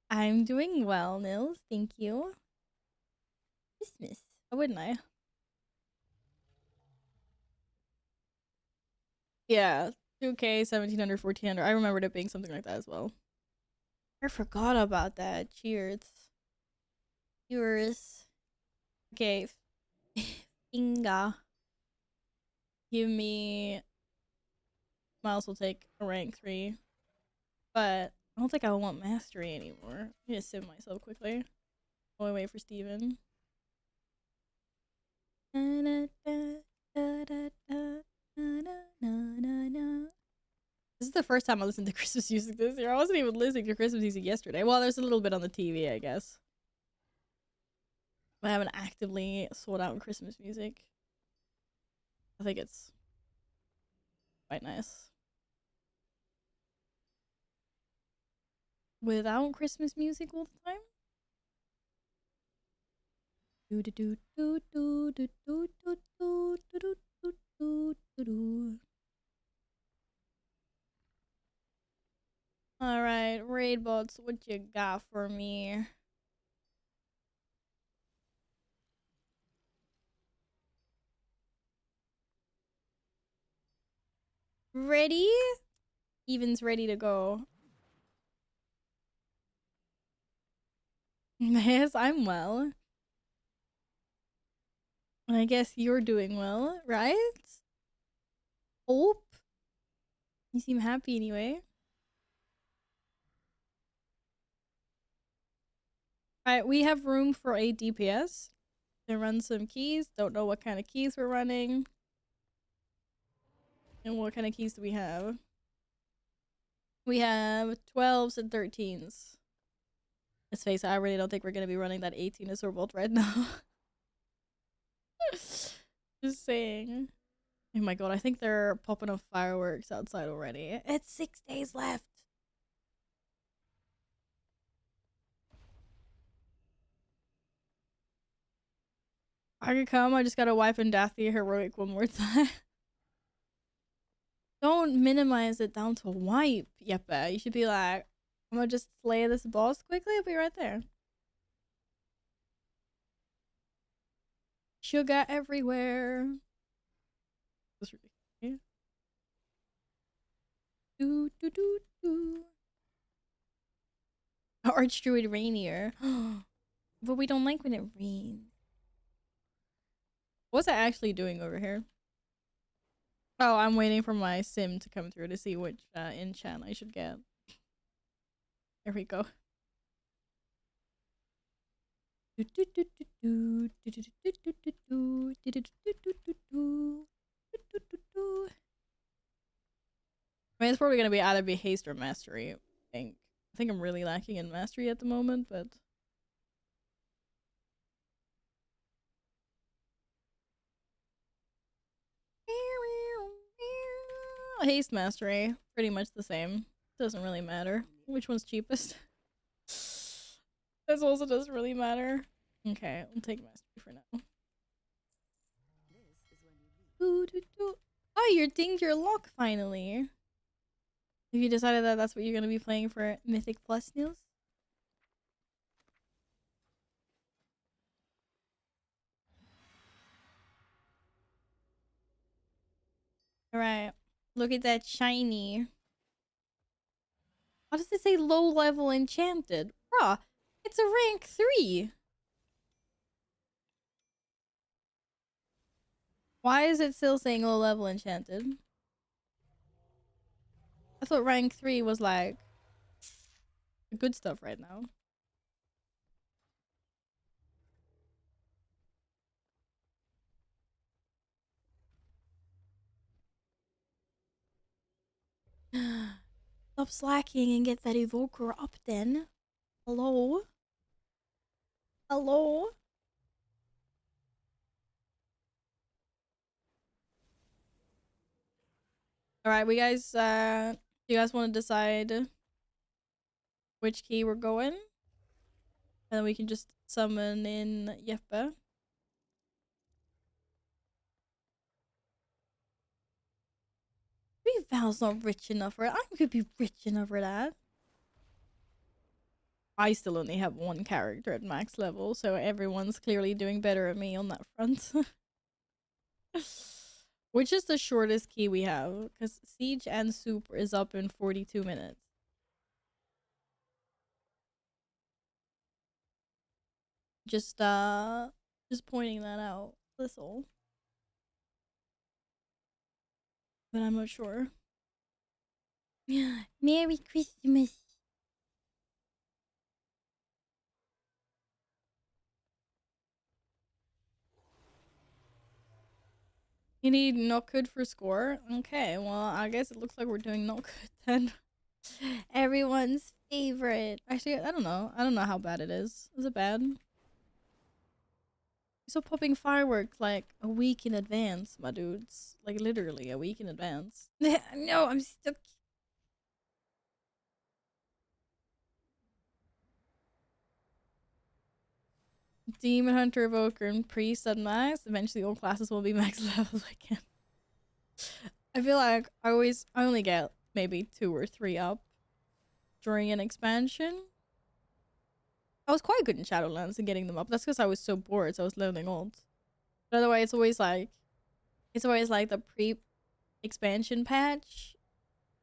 I'm doing well, Nils. Thank you. Christmas. How wouldn't I? Yeah. 2K, 1700, 1400. I remembered it being something like that as well. I forgot about that. Cheers. Cheers. Okay. Finga. Give me. Miles will take a rank 3. But I don't think I want mastery anymore. I need to sim myself quickly. While I wait for Steven. This is the first time I listened to Christmas music this year. I wasn't even listening to Christmas music yesterday. Well, there's a little bit on the TV, I guess. I haven't actively sought out Christmas music. I think it's quite nice. Without Christmas music all the time? Alright, raid bots, what you got for me? Ready? Even's ready to go. Yes, I'm well. I guess you're doing well, right? Hope? You seem happy anyway. Alright, we have room for a DPS to run some keys. Don't know what kind of keys we're running. And what kind of keys do we have? We have 12s and 13s. Let's face it, I really don't think we're going to be running that 18 Azure Bolt right now. Just saying. Oh my god, I think they're popping off fireworks outside already. It's 6 days left. I could come, I just gotta wipe and Dathia heroic one more time. Don't minimize it down to wipe, Yeppe. You should be like, I'm gonna just slay this boss quickly, I'll be right there. Sugar everywhere. That's ridiculous. Do do do do. Archdruid Rainier. But we don't like when it rains. What's it actually doing over here? Oh, I'm waiting for my sim to come through to see which enchant I should get. There we go. I mean, it's probably gonna be either be haste or mastery. I think I'm really lacking in mastery at the moment, but haste mastery, pretty much the same. Doesn't really matter which one's cheapest. This also doesn't really matter. Okay, I'll take mastery for now. Oh, you're dinged your luck finally. Have you decided that that's what you're gonna be playing for Mythic Plus, Niels? Alright. Look at that shiny. How does it say low level enchanted? Bruh, it's a rank 3. Why is it still saying low level enchanted? I thought rank 3 was like the good stuff right now. Stop slacking and get that evoker up then. Hello? Hello? Alright, we guys, do you guys want to decide which key we're going? And then we can just summon in Jeppe. Maybe Val's not rich enough for it. I could be rich enough for that. I still only have one character at max level, so everyone's clearly doing better at me on that front. Which is the shortest key we have? Because Siege and Super is up in 42 minutes. Just pointing that out. That's all. But I'm not sure. Merry Christmas. You need not good for score? Okay, well, I guess it looks like we're doing not good then. Everyone's favorite. Actually, I don't know. I don't know how bad it is. Is it bad? So popping fireworks like a week in advance, my dudes. Like literally a week in advance. No, I'm stuck. Demon Hunter, Evoker, and Priest at max. Eventually all classes will be max level again. I feel like I only get maybe 2 or 3 up during an expansion. I was quite good in Shadowlands and getting them up. That's because I was so bored, so I was learning old. But otherwise, it's always like the pre-expansion patch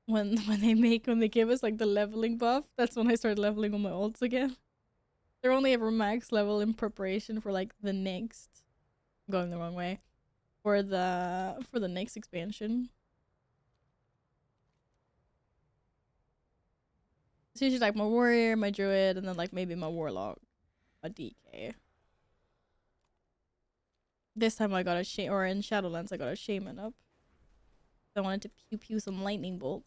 when they give us like the leveling buff. That's when I started leveling on my ults again. They're only ever max level in preparation for like the next. I'm going the wrong way. For the next expansion. It's usually like my warrior, my druid, and then like maybe my warlock, a DK. This time I got a or in Shadowlands I got a shaman up. I wanted to pew pew some lightning bolts.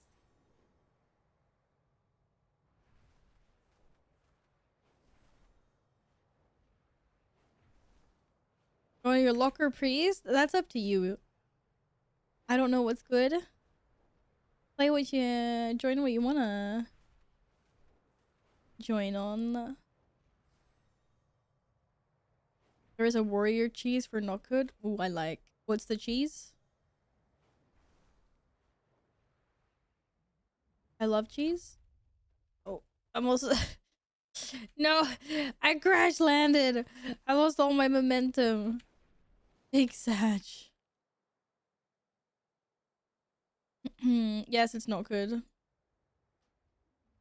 Oh, your locker priest? That's up to you. I don't know what's good. Play what you join what you wanna join on. There is a warrior cheese for not good. Ooh, I like. What's the cheese? I love cheese. Oh, I'm also no, I crash landed. I lost all my momentum. Big Satch. Yes, it's not good.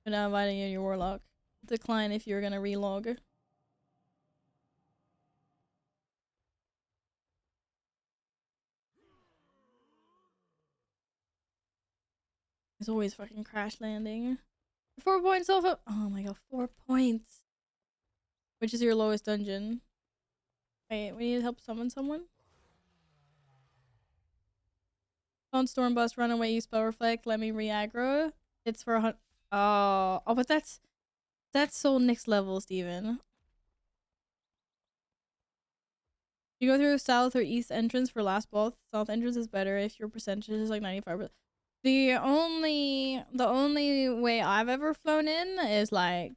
But now inviting you your warlock. Decline if you're gonna relog. It's always fucking crash landing. 4 points off of— oh my god, 4 points. Which is your lowest dungeon? Wait, we need to help summon someone? Don't storm bust, run away, use spell reflect, let me re-aggro. It's for 100. Oh, but that's so next level, Steven. You go through south or east entrance for last boss. South entrance is better if your percentage is like 95%. The only way I've ever flown in is like,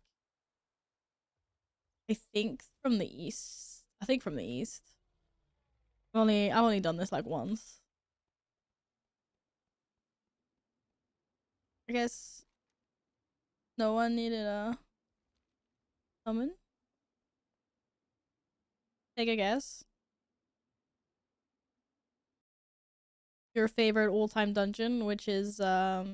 I think from the east. I think from the east. I've only done this like once. I guess no one needed a summon. Take a guess. Your favorite all-time dungeon, which is You're here.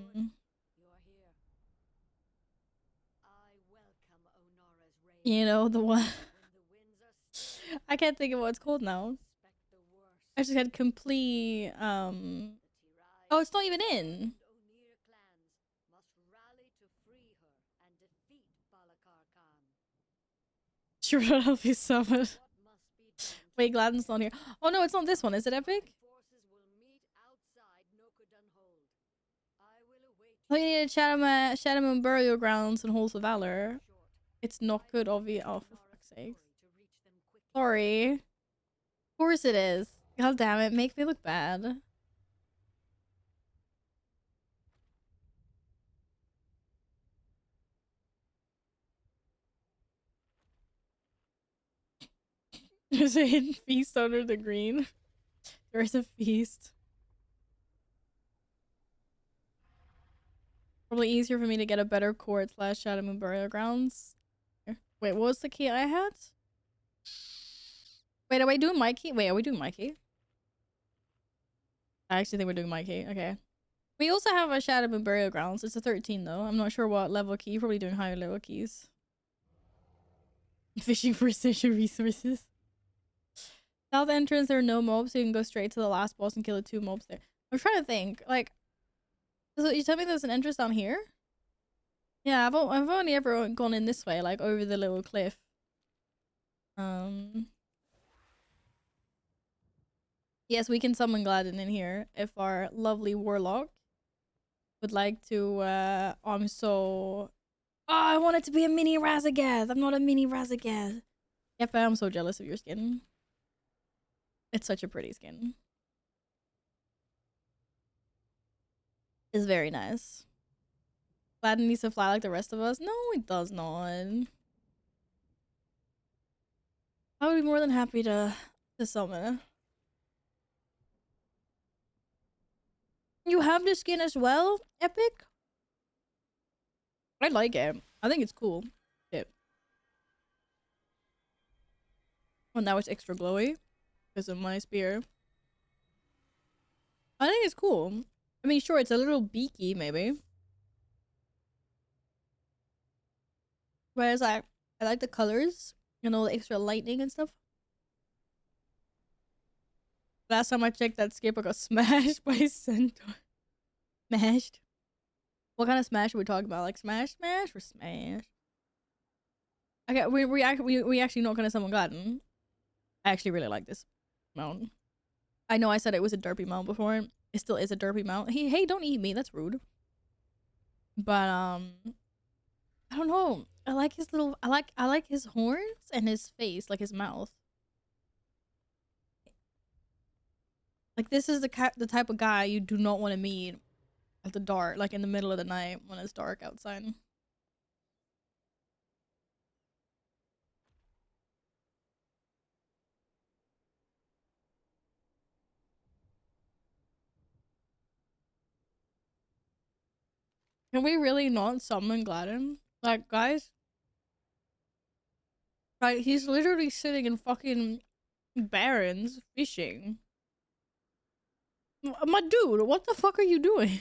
I welcome Onora's reign. you know, the one When the winds are still, I can't think of what it's called now. expect the worst. I just had complete The oh, it's not even in. O'Neill clans Sure, I'll be summoned. What must be done to Wait, Gladden's not here. Oh no, it's not this one. Is it Epic? forces will meet outside Nokudunhold. I will await Oh, you need to Shadowmoon Burial Grounds and Halls of Valor. short. It's not good, obvious. Oh, for Onora's fuck's sake. glory to reach them quickly. Sorry. Of course it is. God damn it, make me look bad. There's a hidden feast under the green. There is a feast. Probably easier for me to get a better court / Shadow Moon Burial Grounds. Wait, what was the key I had? Wait, are we doing my key? Wait, are we doing my key? I actually think we're doing my key. Okay. We also have a Shadow Moon Burial Grounds. It's a 13 though. I'm not sure what level key. Probably doing higher level keys. Fishing for essential resources. South entrance, there are no mobs, so you can go straight to the last boss and kill the 2 mobs there. I'm trying to think. Like, so you tell me there's an entrance down here? Yeah, I've only ever gone in this way, like over the little cliff. Yes, we can summon Gladden in here if our lovely warlock would like to. I'm so. Oh, I want it to be a mini Razageth. I'm not a mini Razageth. Yep, I'm so jealous of your skin. It's such a pretty skin. It's very nice. Gladden needs to fly like the rest of us. No, it does not. I would be more than happy to summon. You have the skin as well, Epic? I like it. I think it's cool. Yeah. Oh, now it's extra glowy because of my spear. I think it's cool. I mean, sure, it's a little beaky, maybe. Whereas I like the colors and all the extra lightning and stuff. Last time I checked, that skipper got smashed by Centaur. Smashed? What kind of smash are we talking about? Like smash or smash? Okay, we actually not gonna summon Gladden. I actually really like this mount. I know I said it was a derpy mount before. It still is a derpy mount. Hey, don't eat me. That's rude. But I don't know. I like his little. I like his horns and his face, like his mouth. Like this is the type of guy you do not want to meet at the dark, like in the middle of the night when it's dark outside. Can we really not summon Gladden? Like, guys? Like, he's literally sitting in fucking barrens fishing. My dude, what the fuck are you doing?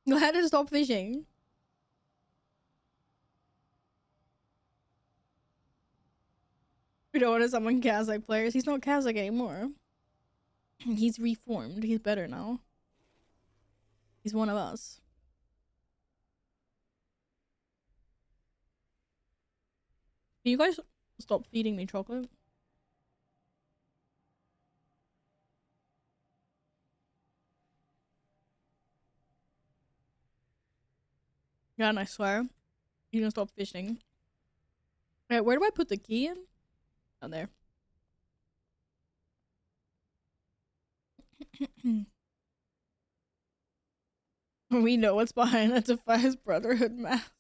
Gladden, stop fishing. We don't want to summon Kazakh players. He's not Kazakh anymore. He's reformed. He's better now. He's one of us. Can you guys stop feeding me chocolate? Yeah, and I swear, you can stop fishing. Wait, where do I put the key in? Down there. We know what's behind that Defies Brotherhood mask.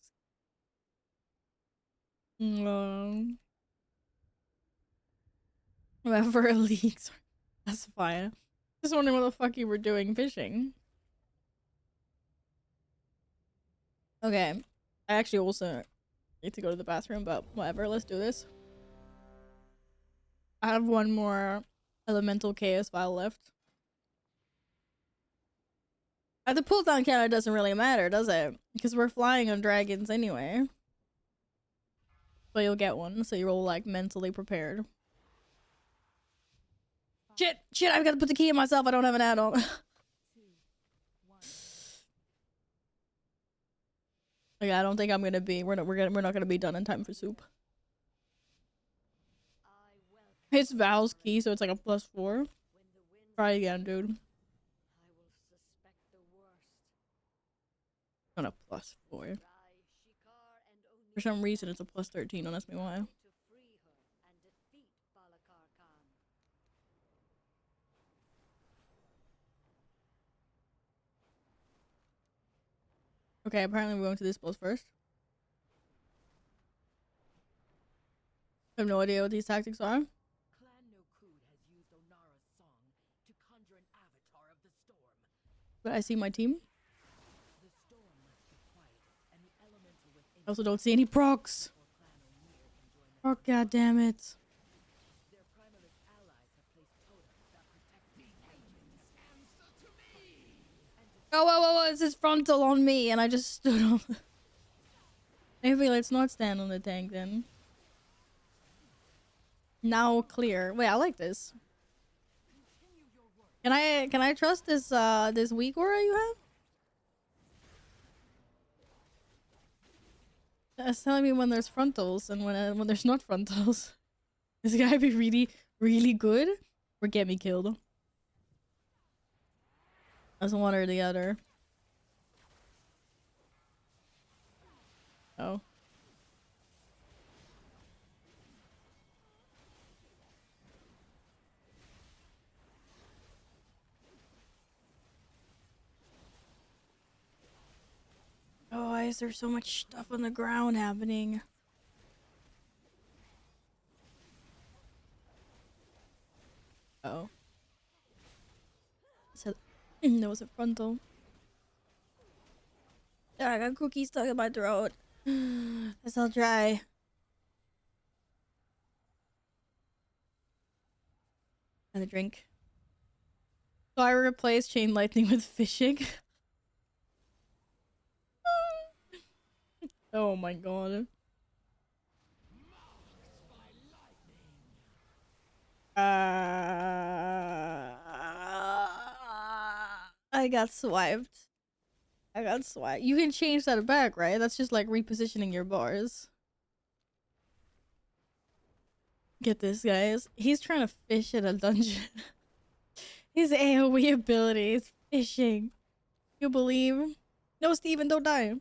Whoever leaks. That's fine. Just wondering what the fuck you were doing fishing. Okay. I actually also need to go to the bathroom, but whatever. Let's do this. I have one more elemental chaos vial left. The pull down counter doesn't really matter, does it? Because we're flying on dragons anyway. So you'll get one, so you're all like mentally prepared. Shit! I've got to put the key in myself. I don't have an add-on. Like, I don't think I'm gonna be. We're not gonna be done in time for soup. It's Val's key, so it's like a +4. Try again, dude. I will suspect the worst. Not a +4. Try Shikar and For some reason, it's a +13. Don't ask me why. to free her and defeat Balakar Khan. Okay, apparently we're going to this boss first. I have no idea what these tactics are. Clan Nokud has used Onara's song to conjure an avatar of the storm. But I see my team. The storm must be quiet, and the elemental within I also don't see any procs. or Clan O'Neill can join them. Oh, god damn it. Their primalist allies have placed totems that protect the engines. Answer to me! Oh, whoa, it's his frontal on me, and I just stood on. Maybe let's not stand on the tank then. Now clear. Wait, I like this. Can I trust this this weak aura you have? It's telling me when there's frontals and when there's not frontals. This guy be really good or get me killed. That's one or the other. Oh. Oh, why is there so much stuff on the ground happening? Oh. So there was a frontal. I got cookies stuck in my throat. Guess I'll try. And a drink. So I replaced chain lightning with fishing. Oh my god. I got swiped. You can change that back, right? That's just like repositioning your bars. Get this, guys. He's trying to fish in a dungeon. His AoE ability is fishing. You believe? No, Steven, don't die.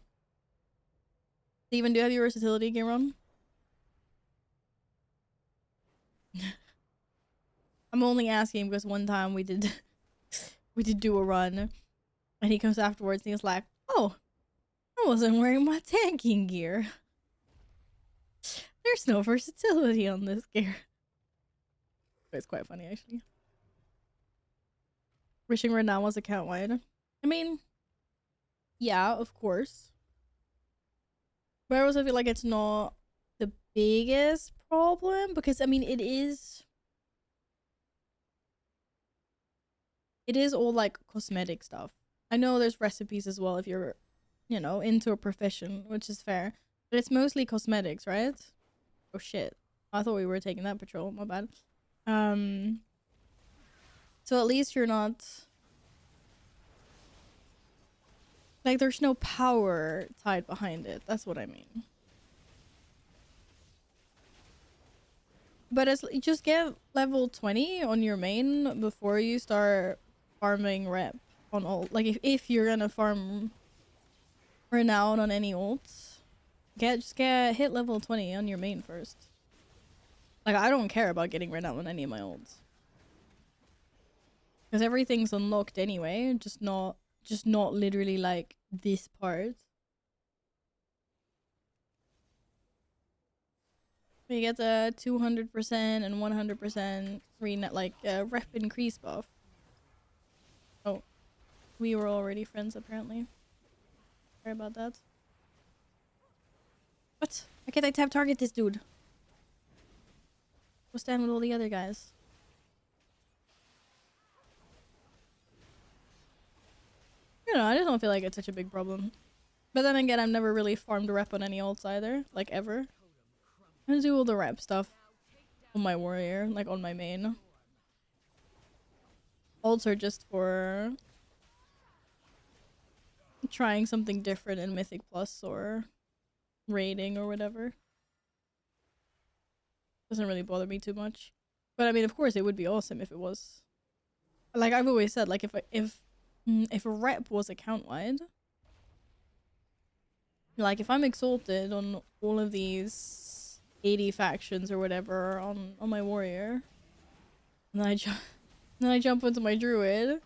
Steven, do you have your versatility game on? I'm only asking because one time we did do a run and he comes afterwards and he's like, oh, I wasn't wearing my tanking gear. There's no versatility on this gear. But it's quite funny actually. Wishing right now was account wide. I mean, yeah, of course. But I also feel like it's not the biggest problem because I mean it is all like cosmetic stuff. I know there's recipes as well if you're, you know, into a profession, which is fair. But it's mostly cosmetics, right? Oh shit. I thought we were taking that patrol, my bad. So at least you're not like there's no power tied behind it. That's what I mean. But it's just get level 20 on your main before you start farming rep on ult. Like if you're gonna farm renown on any ults, just get hit level 20 on your main first. Like I don't care about getting renown on any of my ults. Because everything's unlocked anyway, just not literally like this part. You get the 200% and 100% rep increase buff. Oh, we were already friends apparently. Sorry about that. What? Why can't I tap target this dude? Go stand with all the other guys. You know, I just don't feel like it's such a big problem. But then again, I've never really farmed a rep on any ults either. Like, ever. I do all the rep stuff on my warrior, like on my main. Ults are just for trying something different in Mythic Plus or raiding or whatever. Doesn't really bother me too much. But I mean, of course, it would be awesome if it was. Like I've always said, like if a rep was account wide, like if I'm exalted on all of these 80 factions or whatever on my warrior, and then I jump into my druid,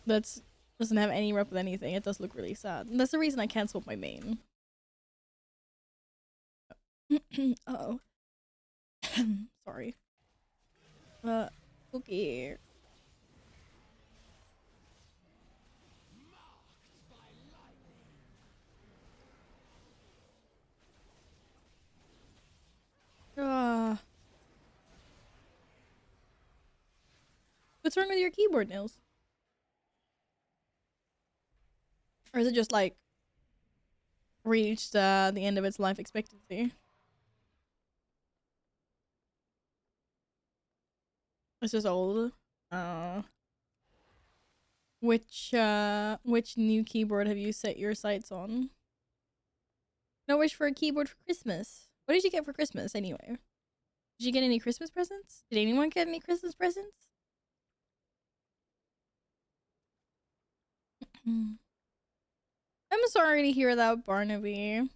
that's doesn't have any rep with anything. It does look really sad. And that's the reason I can't swap my main. Uh-oh. Sorry. Okay. What's wrong with your keyboard, Nils? Or is it just like reached the end of its life expectancy? It's just old. Which new keyboard have you set your sights on? No wish for a keyboard for Christmas. What did you get for Christmas anyway? Did you get any Christmas presents? Did anyone get any Christmas presents? I'm sorry to hear that, Barnaby.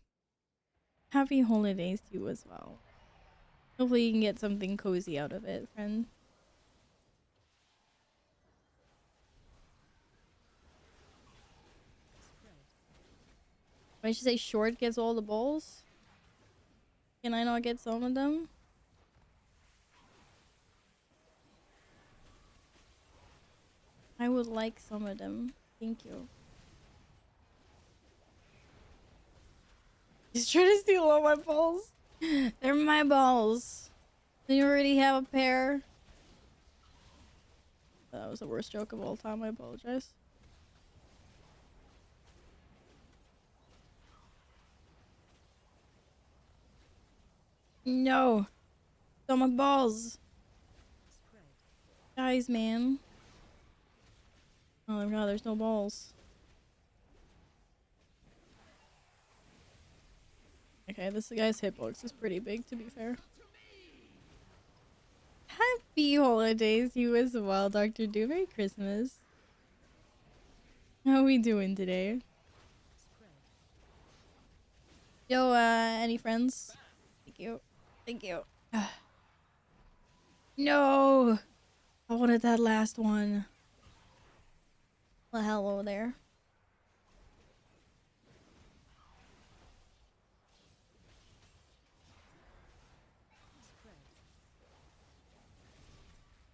Happy holidays to you as well. Hopefully you can get something cozy out of it, friend. When I should say short gets all the balls? Can I not get some of them? I would like some of them. Thank you. He's trying to steal all my balls. They're my balls. You already have a pair. That was the worst joke of all time. I apologize. No. It's on my balls. Guys, man. Oh my god, there's no balls. Okay, this guy's hitbox is pretty big, to be fair. Happy holidays, you as well, Dr. Doom. Merry Christmas. How we doing today? Yo, any friends? Thank you. Thank you. No! I wanted that last one. Well, hello there.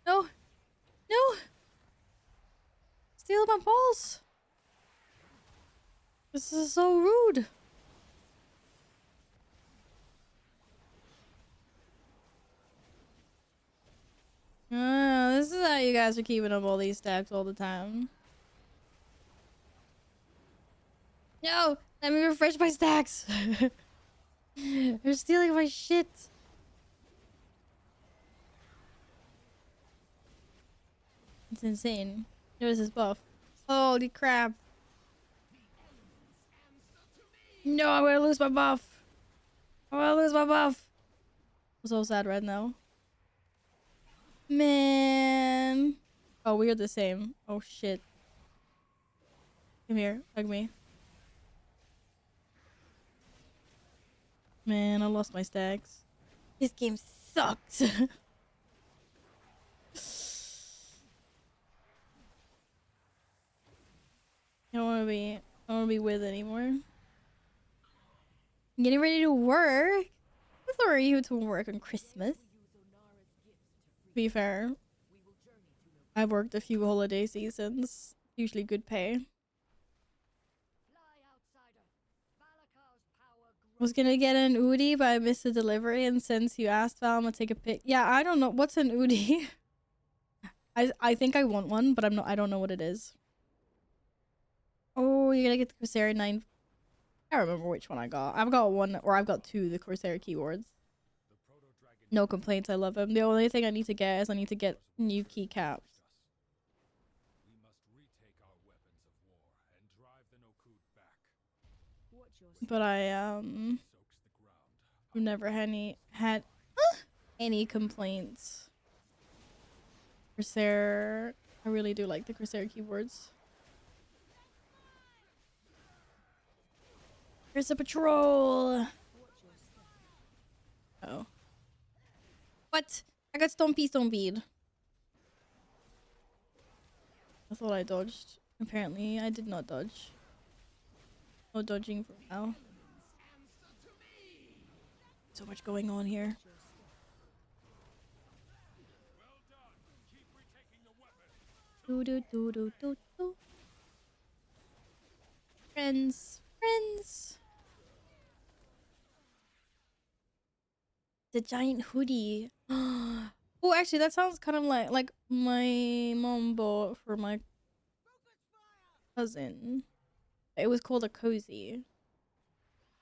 No! No! Steal my balls! This is so rude! This is how you guys are keeping up all these stacks all the time. No! Let me refresh my stacks! They're stealing my shit! It's insane. Notice his buff. Holy crap. No, I'm gonna lose my buff. I'm gonna lose my buff. I'm so sad right now. Man. Oh, we are the same. Oh, shit. Come here. Hug me. Man, I lost my stacks. This game sucks. I don't wanna be with anymore. I'm getting ready to work. Who are you to work on Christmas? To be fair, I've worked a few holiday seasons. Usually good pay. Was gonna get an Udi, but I missed the delivery, and since you asked Val, I'm gonna take a pic. Yeah, I don't know what's an Udi. I think I want one, but I don't know what it is. Oh, you're gonna get the Corsair 9. I don't remember which one I got. I've got one, or I've got two, the Corsair keyboards. No complaints, I love them. The only thing I need to get is I need to get new keycaps. We must retake our weapons of war and drive the Nokud back but I've never had any complaints. Corsair, I really do like the Corsair keyboards. There's a patrol. Oh. What? I got stompied. I thought I dodged. Apparently, I did not dodge. No dodging for now. So much going on here. Do do do do do do. Friends. The giant hoodie. Oh, actually, that sounds kind of like my mom bought for my cousin. It was called a cozy.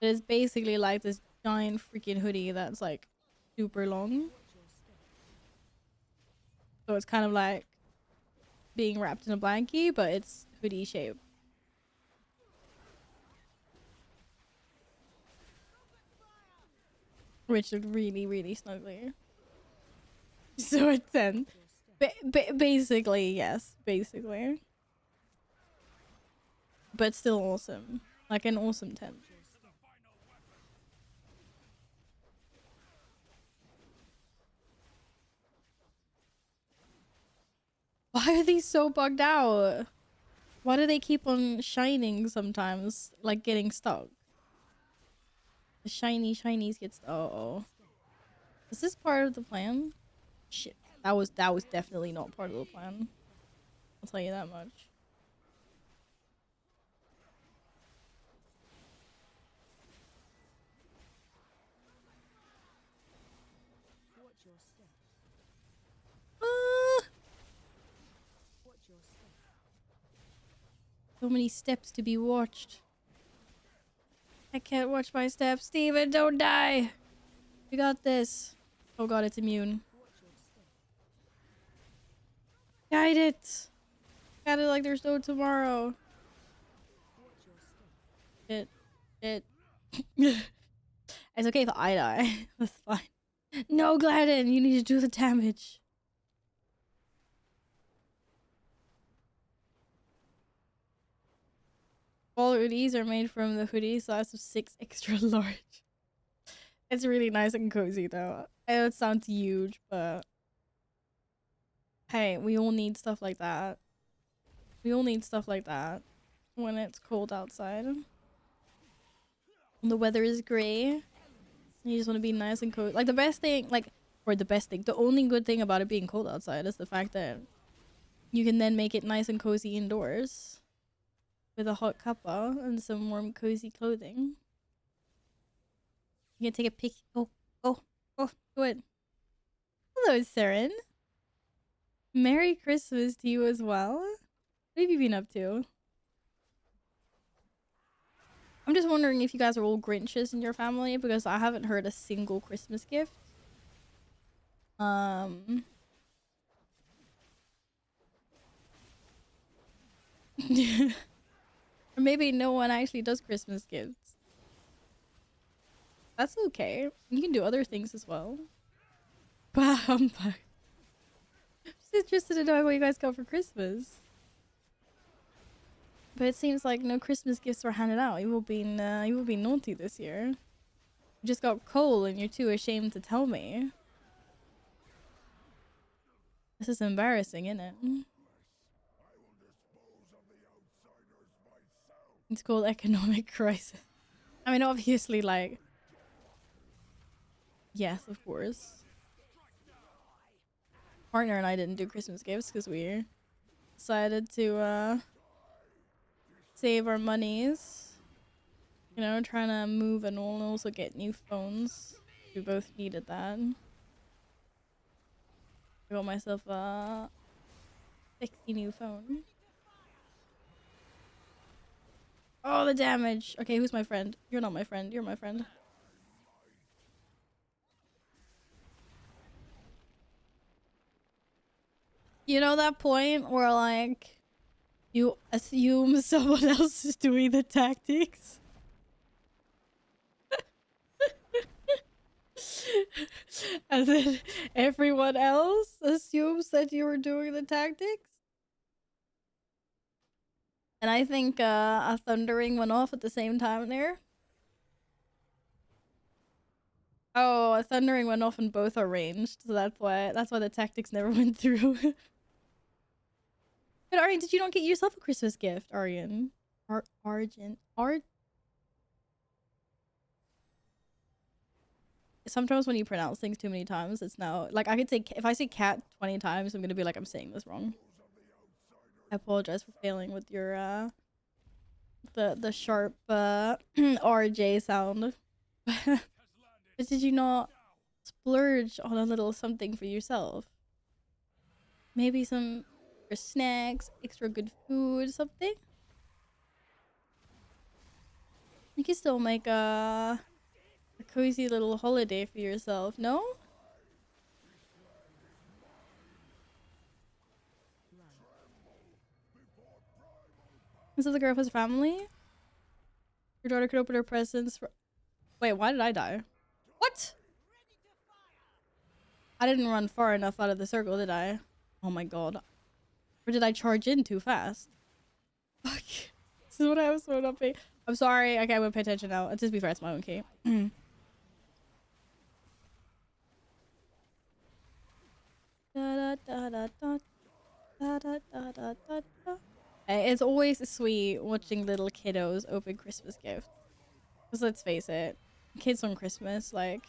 It is basically like this giant freaking hoodie that's like super long. So it's kind of like being wrapped in a blankie, but it's hoodie shaped. Which looked really, really snuggly. So it's 10. Basically, yes. Basically. But still awesome. Like an awesome 10. Why are these so bugged out? Why do they keep on shining sometimes? Like getting stuck. The shinies get stuck. Uh-oh. Is this part of the plan? Shit. That was definitely not part of the plan. I'll tell you that much. So many steps to be watched. I can't watch my steps. Steven, don't die. We got this. Oh god, it's immune. Guide it. Got it like there's no tomorrow. It. It's okay if I die. That's fine. No, Gladden, you need to do the damage. All hoodies are made from the hoodie size of 6 extra large. It's really nice and cozy though. I know it sounds huge, but hey, we all need stuff like that. We all need stuff like that when it's cold outside. When the weather is gray. You just want to be nice and cozy. Like the best thing, the only good thing about it being cold outside is the fact that you can then make it nice and cozy indoors. With a hot cuppa and some warm cozy clothing. You can take a pic. Oh, do it. Hello, Saren. Merry Christmas to you as well. What have you been up to? I'm just wondering if you guys are all Grinches in your family because I haven't heard a single Christmas gift. Or maybe no one actually does Christmas gifts. That's okay. You can do other things as well. Bah humbug. Just interested to know what you guys got for Christmas. But it seems like no Christmas gifts were handed out. You will be naughty this year. You just got coal and you're too ashamed to tell me. This is embarrassing, isn't it? It's called economic crisis. I mean, obviously, like... Yes, of course. Partner and I didn't do Christmas gifts because we decided to, save our monies. You know, trying to move and also get new phones. We both needed that. I got myself a sexy new phone. Oh, the damage. Okay, who's my friend? You're not my friend. You're my friend. You know that point where, like, you assume someone else is doing the tactics? And then everyone else assumes that you were doing the tactics. And I think a thundering went off at the same time there. Oh, a thundering went off and both are ranged, so that's why the tactics never went through. But Aryan, did you not get yourself a Christmas gift, Aryan? Argent. Sometimes when you pronounce things too many times, it's now like I could say if I say cat 20 times, I'm gonna be like I'm saying this wrong. I apologize for failing with your the sharp RJ sound. But did you not splurge on a little something for yourself? Maybe some extra snacks, extra good food, something? You can still make a cozy little holiday for yourself, no? This is the girl with his family? Your daughter could open her presents for... Wait, why did I die? What? I didn't run far enough out of the circle, did I? Oh my god. Or did I charge in too fast? Fuck. This is what I was so not paying. I'm sorry. Okay, I won't pay attention now. Just be fair, it's my own key. It's always sweet watching little kiddos open Christmas gifts. Because let's face it, kids on Christmas, like,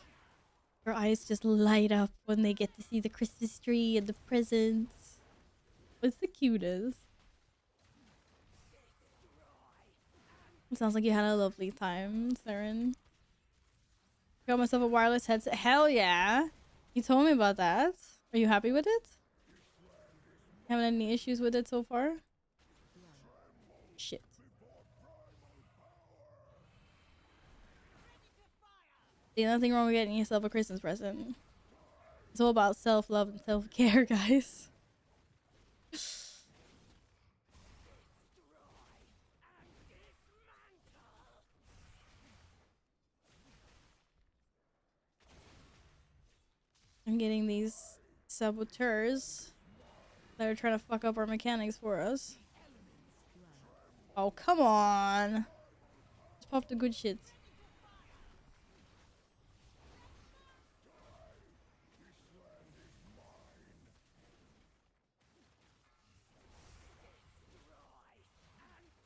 their eyes just light up when they get to see the Christmas tree and the presents. It's the cutest. It sounds like you had a lovely time, Saren. Got myself a wireless headset. Hell yeah! You told me about that. Are you happy with it? Having any issues with it so far? Shit. See, nothing wrong with getting yourself a Christmas present. It's all about self-love and self-care, guys. I'm getting these saboteurs that are trying to fuck up our mechanics for us. Oh, come on. Let's pop the good shit.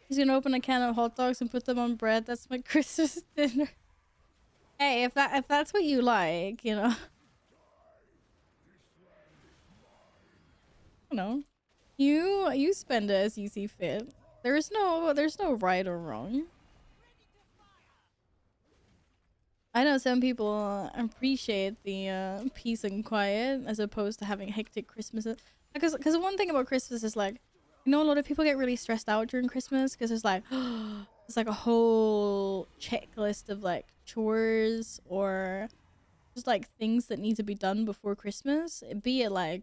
He's gonna open a can of hot dogs and put them on bread. That's my Christmas dinner. Hey, if that's what you like, you know. You know. You spend it as you see fit. There's no right or wrong. I know some people appreciate the peace and quiet as opposed to having hectic Christmases. Because one thing about Christmas is like, you know, a lot of people get really stressed out during Christmas because it's like it's like a whole checklist of like chores or just like things that need to be done before Christmas. Be it like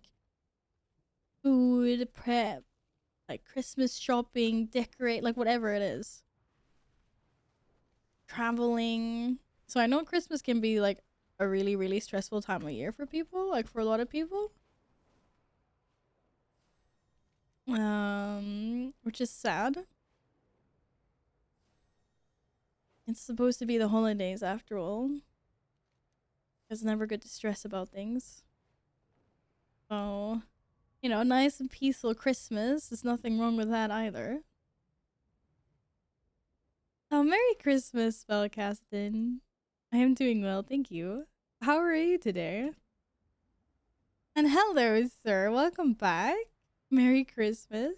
food prep, like Christmas shopping, decorate, like whatever it is. Traveling. So I know Christmas can be like a really, really stressful time of year for people, like for a lot of people. Which is sad. It's supposed to be the holidays after all. It's never good to stress about things. So, you know, nice and peaceful Christmas. There's nothing wrong with that either. Oh, Merry Christmas, Spellcastin. I am doing well, thank you. How are you today? And hello, sir. Welcome back. Merry Christmas.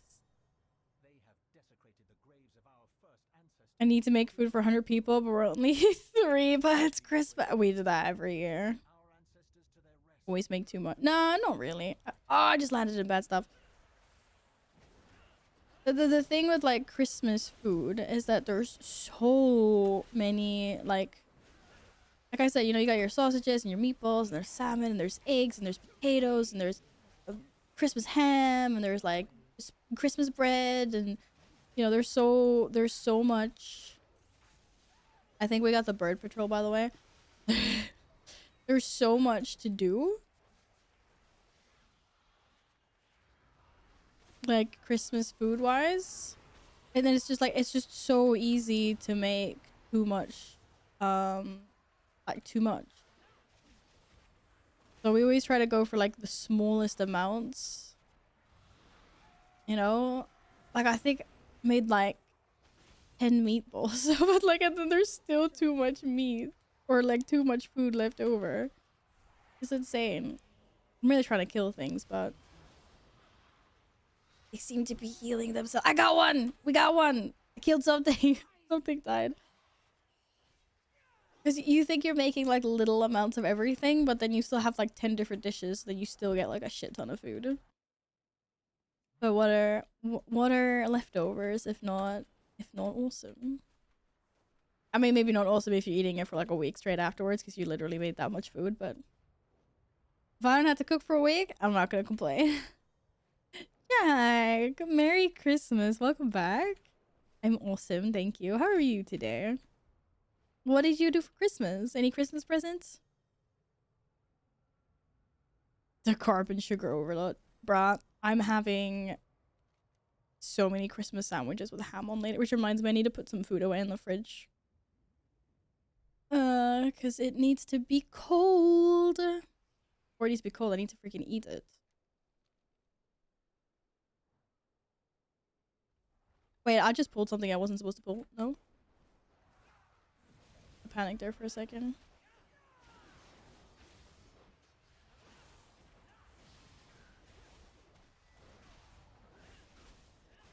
I need to make food for 100 people, but we're only 3, but it's Christmas. We do that every year. Always make too much. No, not really. Oh, I just landed in bad stuff. The thing with like Christmas food is that there's so many like I said, you know, you got your sausages and your meatballs and there's salmon and there's eggs and there's potatoes and there's Christmas ham and there's like Christmas bread and you know there's so much. I think we got the bird patrol, by the way. There's so much to do. Like Christmas food wise. And then it's just like, it's just so easy to make too much. Like too much. So we always try to go for like the smallest amounts. You know? Like I think I made like 10 meatballs. But like, and then there's still too much meat. Or like too much food left over. It's insane. I'm really trying to kill things, but they seem to be healing themselves. I got one! We got one! I killed something. Something died. Because you think you're making like little amounts of everything, but then you still have like 10 different dishes, then you still get like a shit ton of food. But what are leftovers if not awesome? I mean, maybe not awesome if you're eating it for like a week straight afterwards because you literally made that much food, but if I don't have to cook for a week, I'm not gonna complain. Jack, Merry Christmas. Welcome back. I'm awesome, thank you. How are you today? What did you do for Christmas? Any Christmas presents? The carb and sugar overload. Bruh, I'm having so many Christmas sandwiches with ham on later, which reminds me I need to put some food away in the fridge. Because it needs to be cold. Or it needs to be cold, I need to freaking eat it. Wait, I just pulled something I wasn't supposed to pull. No? I panicked there for a second.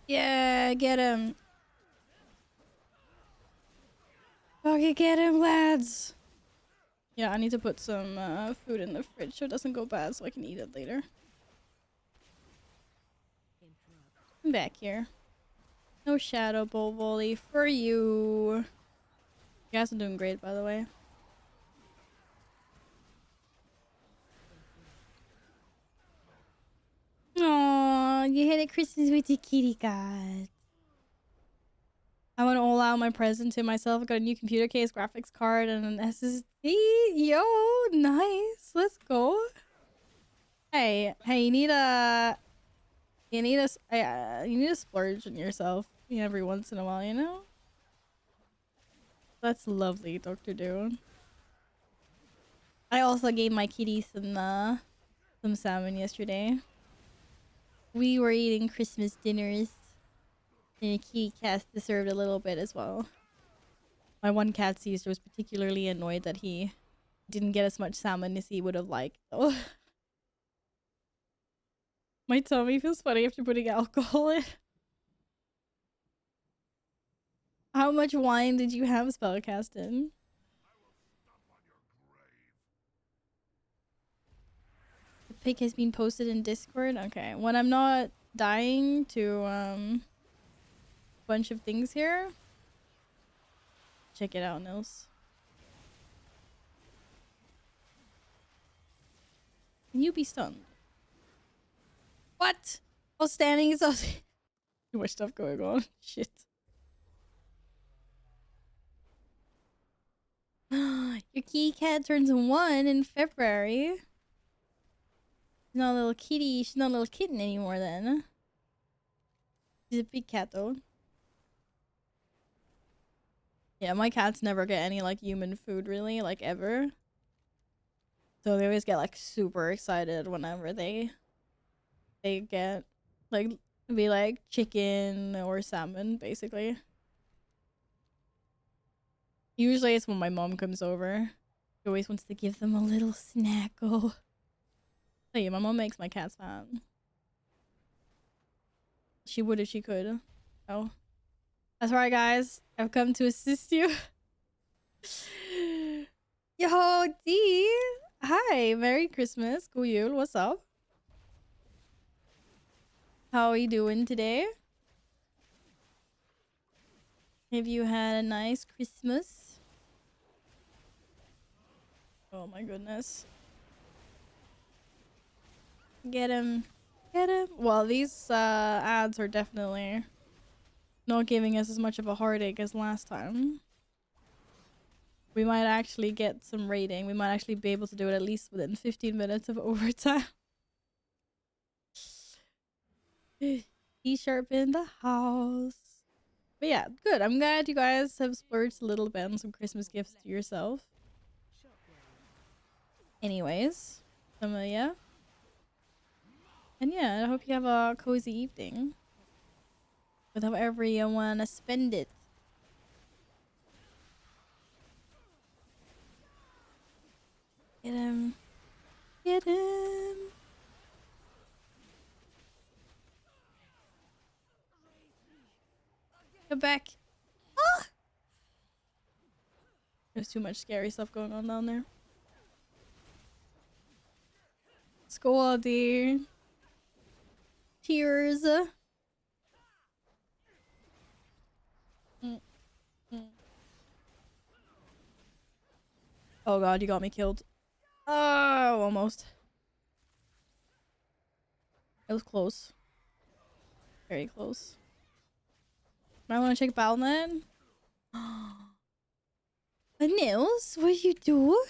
Yeah, get him. Okay, get him, lads. Yeah, I need to put some food in the fridge so it doesn't go bad so I can eat it later. I'm back here. No shadow bowl volley for you. You guys are doing great, by the way. Aww, you had a Christmas with your kitty cat. I want to all out my present to myself. I got a new computer case, graphics card, and an SSD. Yo, nice. Let's go. Hey, you need a splurge on yourself every once in a while, you know? That's lovely, Dr. Doon. I also gave my kitty some salmon yesterday. We were eating Christmas dinners, and the kitty cat deserved a little bit as well. My one cat Caesar was particularly annoyed that he didn't get as much salmon as he would have liked, though. My tummy feels funny after putting alcohol in. How much wine did you have, Spellcastin? The pic has been posted in Discord. Okay, when I'm not dying to bunch of things here, check it out, Nils. Can you be stunned? What? Oh, standing is also too much stuff going on. Shit. Your kitty cat turns 1 in February. She's not a little kitty. She's not a little kitten anymore then. She's a big cat though. Yeah, my cats never get any like human food really, like ever. So they always get like super excited whenever they get like be like chicken or salmon basically. Usually it's when my mom comes over. She always wants to give them a little snackle. So yeah, my mom makes my cats fat. She would if she could. Oh. That's right, guys. I've come to assist you. Yo, D! Hi, Merry Christmas. God jul, what's up? How are you doing today? Have you had a nice Christmas? Oh my goodness. Get him. Get him. Well, these ads are definitely not giving us as much of a heartache as last time. we might actually get some rating. We might actually be able to do it at least within 15 minutes of overtime. T-shirt in the house. But yeah, good. I'm glad you guys have splurged a little bit on some Christmas gifts to yourself. Anyways, yeah. And yeah, I hope you have a cozy evening with however you want to spend it. Get him. Get him. Go back. Ah! There's too much scary stuff going on down there. Squad, dear. Cheers. Oh god, you got me killed. Oh, almost. It was close. Very close. I want to check Battle.net. Nils, what you do?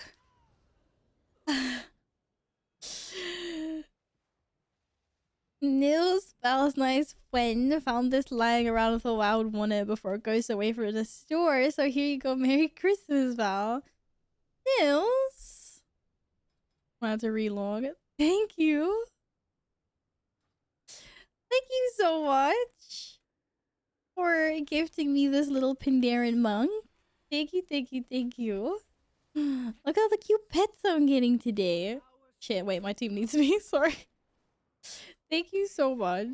Nils, Belle's nice friend, found this lying around with a wild wanted before it goes away from the store. So here you go. Merry Christmas, Val. Nils. I have to relog it. Thank you. Thank you so much for gifting me this little Pandaren monk. Thank you, thank you, thank you. Look at all the cute pets I'm getting today. Shit, wait, my team needs me. Sorry. Thank you so much.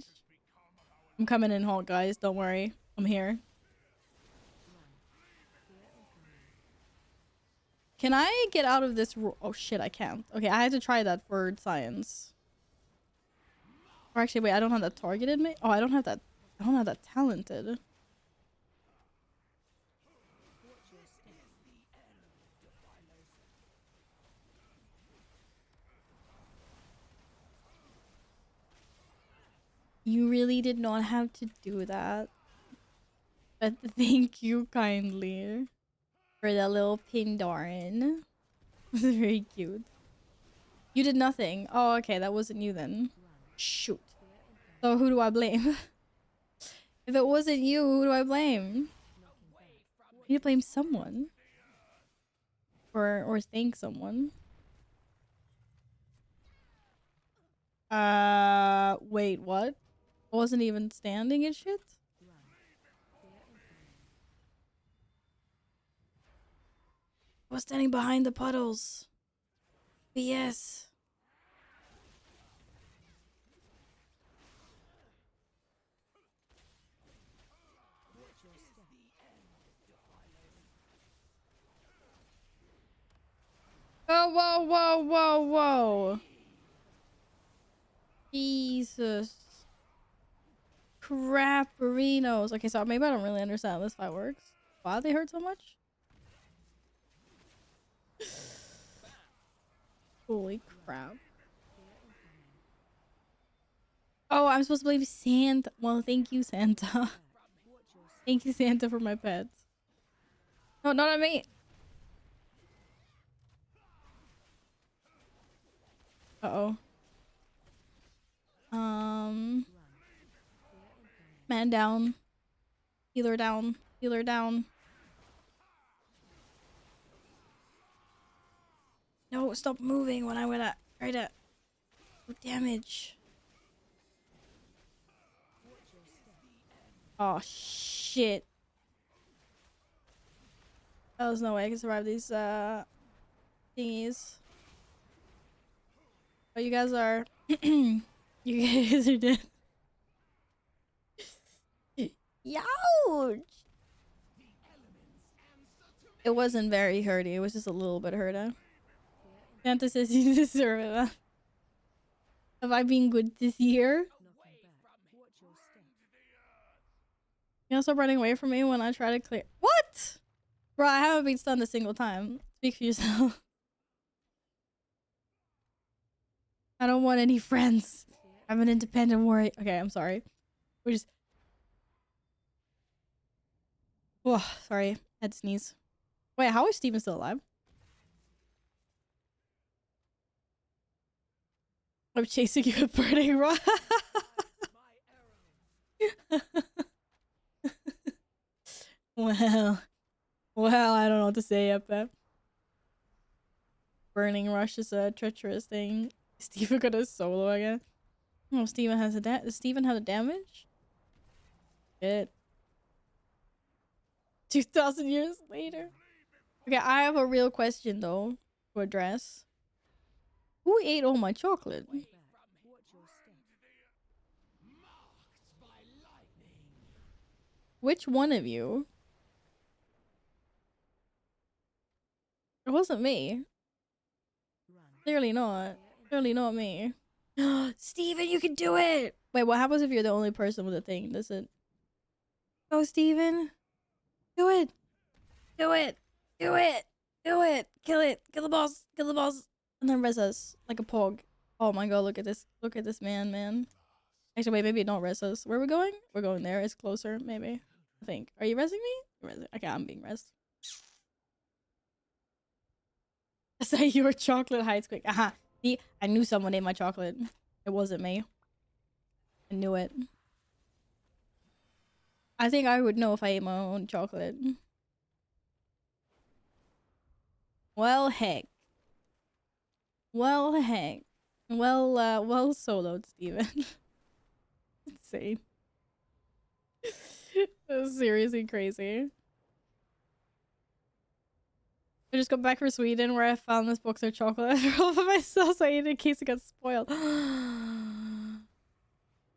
I'm coming in hot, guys. Don't worry. I'm here. Can I get out of this? Oh shit, I can't. Okay, I had to try that for science. Or actually, wait, I don't have that targeted me. Oh, I don't have that. I don't have that talented. You really did not have to do that. But thank you kindly for that little Pindarin. This is very cute. You did nothing. Oh, okay, that wasn't you then. Shoot. So who do I blame? If it wasn't you, who do I blame? I need to blame someone. Or thank someone. Wait, what? I wasn't even standing and shit? I was standing behind the puddles. BS. Oh, whoa, whoa, whoa, whoa. Jesus. Craperinos. Okay, so maybe I don't really understand how this fight works. Why they hurt so much? Holy crap. Oh, I'm supposed to believe Santa. Well, thank you, Santa. Thank you, Santa, for my pets. No, not on me. Uh-oh. Man down. Healer down. Healer down. No, stop moving when I went at try to do damage. Oh shit. There's no way I can survive these thingies. Oh, you guys are you guys are dead. Youch! It wasn't very hurty, it was just a little bit hurty. Santa says you deserve it. Have I been good this year? You also running away from me when I try to clear. What? Bro, I haven't been stunned a single time. Speak for yourself. I don't want any friends. I'm an independent warrior. Okay, I'm sorry. We're just. Oh, sorry. Had to sneeze. Wait, how is Steven still alive? I'm chasing you with burning rock. Well, I don't know what to say yet, but burning rush is a treacherous thing. Steven got a solo again. Oh, Steven has a does Steven have a damage? Shit. 2,000 years later. Okay, I have a real question though to address. Who ate all my chocolate? Watch your step. Which one of you? It wasn't me. Run. Clearly not. Clearly not me. Steven, you can do it! Wait, what happens if you're the only person with a thing? Does it... Go, Steven! Do it! Do it! Do it! Do it! Kill it! Kill the boss! Kill the boss! And then res us like a pog. Oh my god, look at this. Look at this man. Actually, wait, maybe don't res us. Where are we going? We're going there. It's closer, maybe. I think. Are you resing me? Okay, I'm being resed. Say your chocolate hides quick. Aha. See, I knew someone ate my chocolate. It wasn't me. I knew it. I think I would know if I ate my own chocolate. Well, heck. Well, heck. Well soloed, Steven. Insane. That's seriously crazy. I just got back from Sweden where I found this box of chocolate all by myself, so I ate it in case it got spoiled.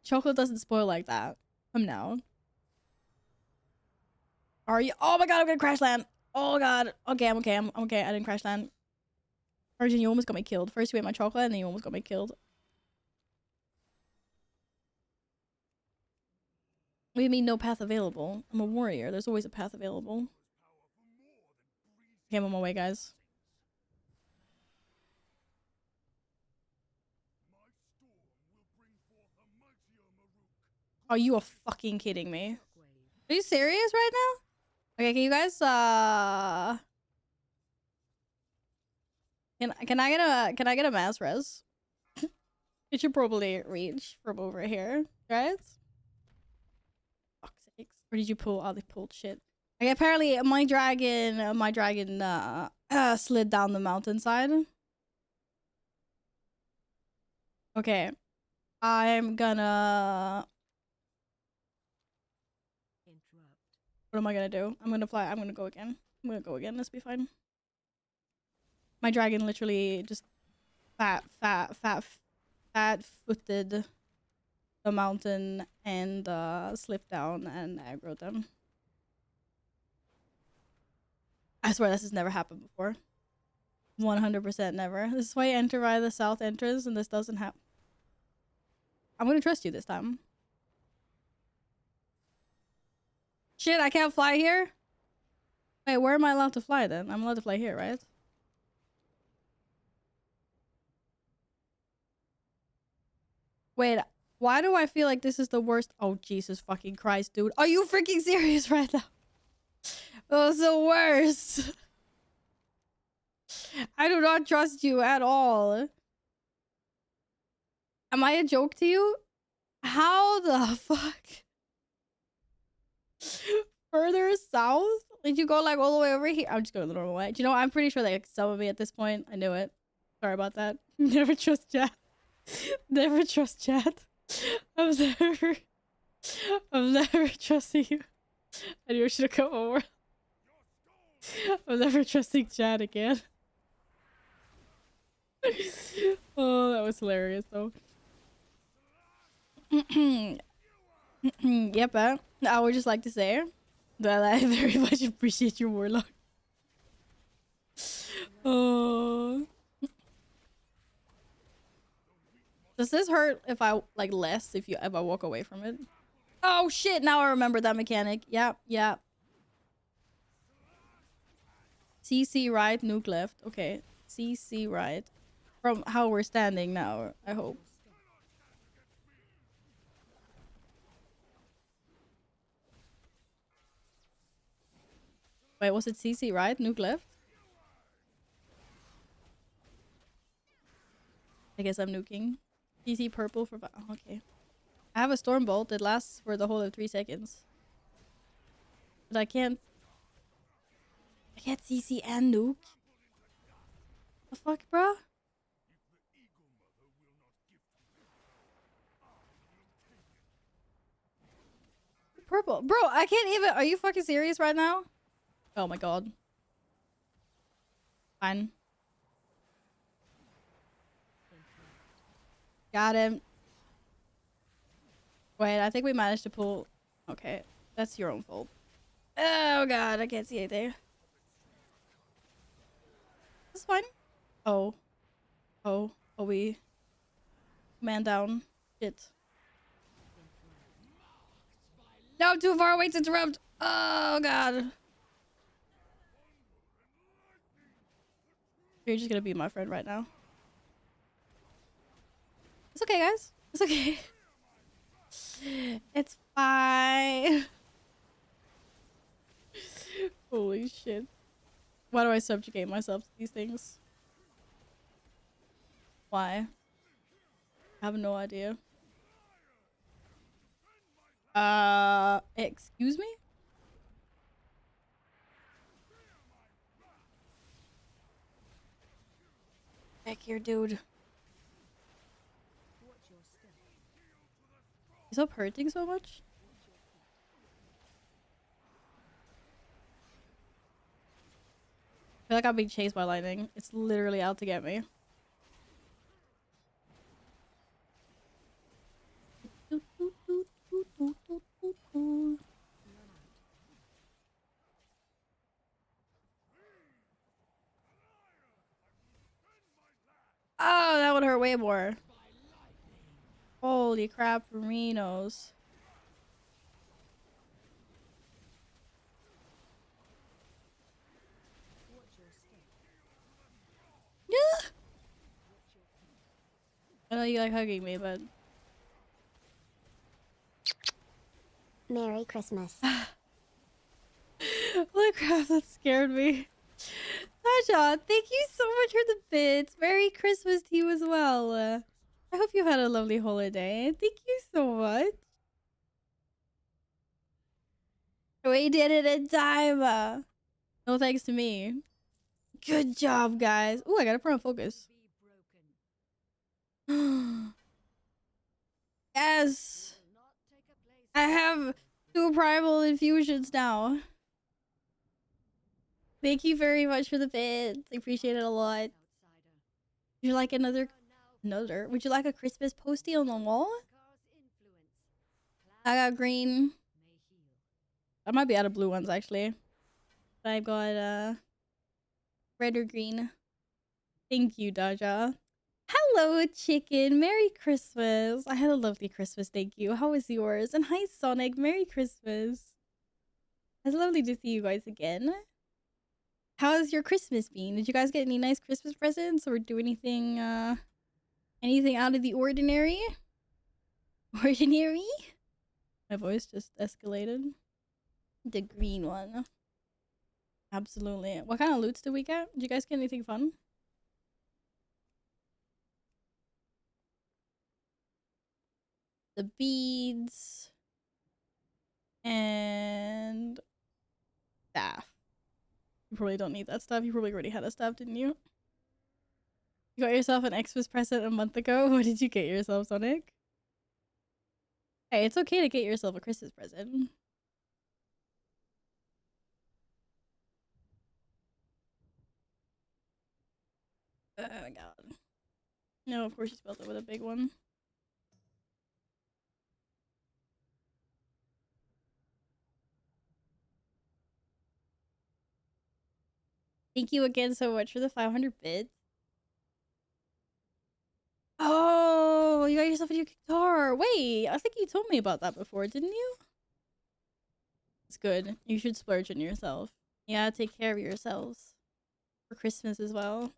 Chocolate doesn't spoil like that. Come now. Are you? Oh my god, I'm gonna crash land. Oh god. Okay, I'm okay. I'm okay. I didn't crash land. Arjun, you almost got me killed. First you ate my chocolate, and then you almost got me killed. What do you mean no path available? I'm a warrior. There's always a path available. Okay, I'm on my way, guys. Are you fucking kidding me? Are you serious right now? Okay, can you guys can I get a mass res? It should probably reach from over here, right? Fuck's sakes. Or did you pull? Oh, they pulled shit. Okay, apparently my dragon slid down the mountainside. Okay. I'm gonna... Interrupt. What am I gonna do? I'm gonna fly. I'm gonna go again. I'm gonna go again. Let's be fine. My dragon literally just fat-footed the mountain and slipped down and aggroed them. I swear this has never happened before. 100% never. This is why you enter via the south entrance and this doesn't happen. I'm gonna trust you this time. Shit, I can't fly here? Wait, where am I allowed to fly then? I'm allowed to fly here, right? Wait, why do I feel like this is the worst? Oh, Jesus fucking Christ, dude. Are you freaking serious right now? Oh, it's the worst. I do not trust you at all. Am I a joke to you? How the fuck? Further south? Did you go like all the way over here? I'm just going the normal way. Do you know, I'm pretty sure they like some of me at this point. I knew it. Sorry about that. Never trust chat. Never trust chat. I'm never trusting you. I knew I should have come over. I'm never trusting chat again. Oh, that was hilarious though. Yep, I would just like to say that I very much appreciate your warlock. Oh. Does this hurt if I like less if I walk away from it? Oh shit, now I remember that mechanic. Yep. CC right, nuke left. Okay. CC right. From how we're standing now, I hope. Wait, was it CC, right? Nuke left? I guess I'm nuking. CC purple for... Okay. I have a storm bolt that lasts for the whole of 3 seconds. But I can't CC and nuke. The fuck, bro? Purple. Bro, I can't even... Are you fucking serious right now? Oh my god. Fine. Got him. Wait, I think we managed to pull... Okay. That's your own fault. Oh god, I can't see anything. That's fine. Oh. Oh. Oh, we... Man down. Shit. No, I'm too far away to interrupt. Oh god. You're just gonna be my friend right now. It's okay, guys. It's okay. It's fine. Holy shit. Why do I subjugate myself to these things? Why? I have no idea. Excuse me? Back here, dude. Is up hurting so much? I feel like I'm being chased by lightning. It's literally out to get me. Oh, that would hurt way more. Holy crap, Rhinos. Yeah. I know you like hugging me, but... Merry Christmas. Holy crap, that scared me. Tasha, thank you so much for the bits. Merry Christmas to you as well. I hope you had a lovely holiday. Thank you so much. We did it in time. No thanks to me. Good job, guys. Oh, I gotta put on focus. Yes. I have 2 primal infusions now. Thank you very much for the bits. I appreciate it a lot. Would you like another? Would you like a Christmas postie on the wall? I got green. I might be out of blue ones actually. But I've got red or green. Thank you, Daja. Hello, chicken. Merry Christmas. I had a lovely Christmas, thank you. How was yours? And hi, Sonic. Merry Christmas. It's lovely to see you guys again. How's your Christmas been? Did you guys get any nice Christmas presents or do anything anything out of the ordinary? Ordinary? My voice just escalated. The green one. Absolutely. What kind of loots did we get? Did you guys get anything fun? The beads. And staff. You probably don't need that stuff. You probably already had a staff, didn't you? You got yourself an Xmas present a month ago? What did you get yourself, Sonic? Hey, it's okay to get yourself a Christmas present. Oh my god. No, of course you spelled it with a big one. Thank you again so much for the 500 bits. Oh, you got yourself a new guitar. Wait, I think you told me about that before, didn't you? It's good. You should splurge on yourself. Yeah, take care of yourselves. For Christmas as well.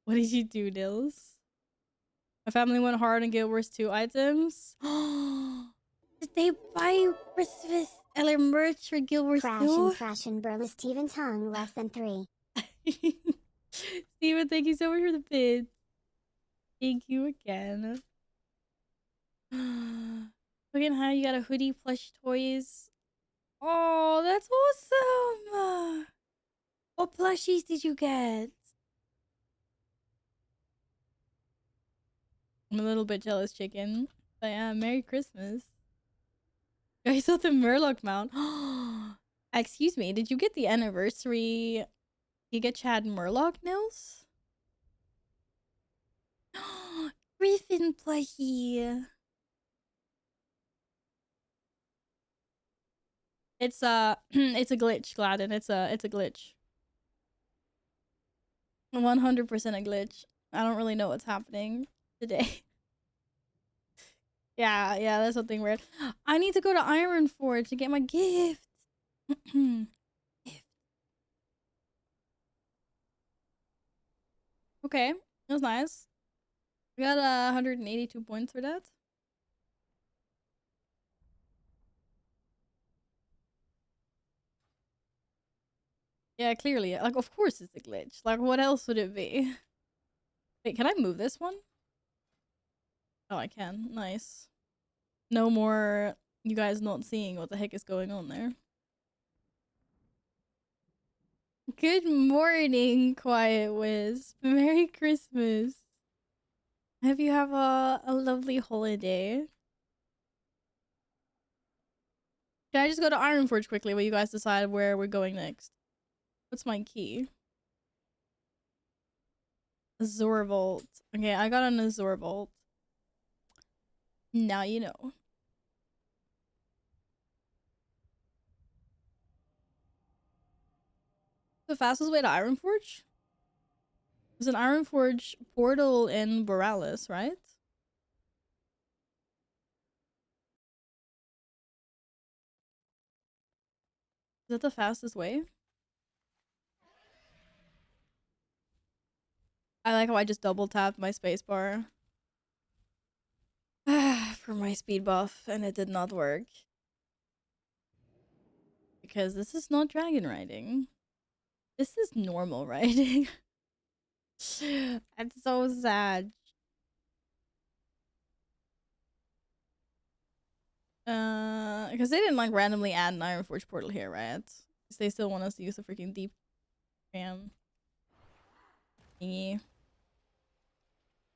What did you do, Nils? My family went hard on Guild Wars 2 items. Did they buy you Christmas Eller merch for Gilbert Crash and Burle Steven Tongue less than 3. Steven, thank you so much for the bid. Thank you again. Fucking how you got a hoodie, plush toys. Oh, that's awesome. What plushies did you get? I'm a little bit jealous, chicken. But yeah, Merry Christmas. I saw the Murloc mount. Excuse me, did you get the anniversary Giga Chad Murloc Nils? Griffin plushie. It's it's a glitch, Gladden. It's a glitch. 100% a glitch. I don't really know what's happening today. yeah, that's something weird. I need to go to Ironforge to get my gift. Gift. Okay, that was nice. We got 182 points for that. Yeah, clearly. Like, of course it's a glitch. Like, what else would it be? Wait, can I move this one? Oh, I can. Nice. No more you guys not seeing what the heck is going on there. Good morning, Quiet Wisp. Merry Christmas. I hope you have a lovely holiday. Can I just go to Ironforge quickly while you guys decide where we're going next? What's my key? Azure Vault. Okay, I got an Azure Vault. Now you know. The fastest way to Ironforge? There's an Ironforge portal in Borealis, right? Is that the fastest way? I like how I just double tapped my spacebar for my speed buff and it did not work. Because this is not dragon riding. This is normal riding. That's so sad. Because they didn't like randomly add an Ironforge portal here, right? Because they still want us to use the freaking deep cam thingy.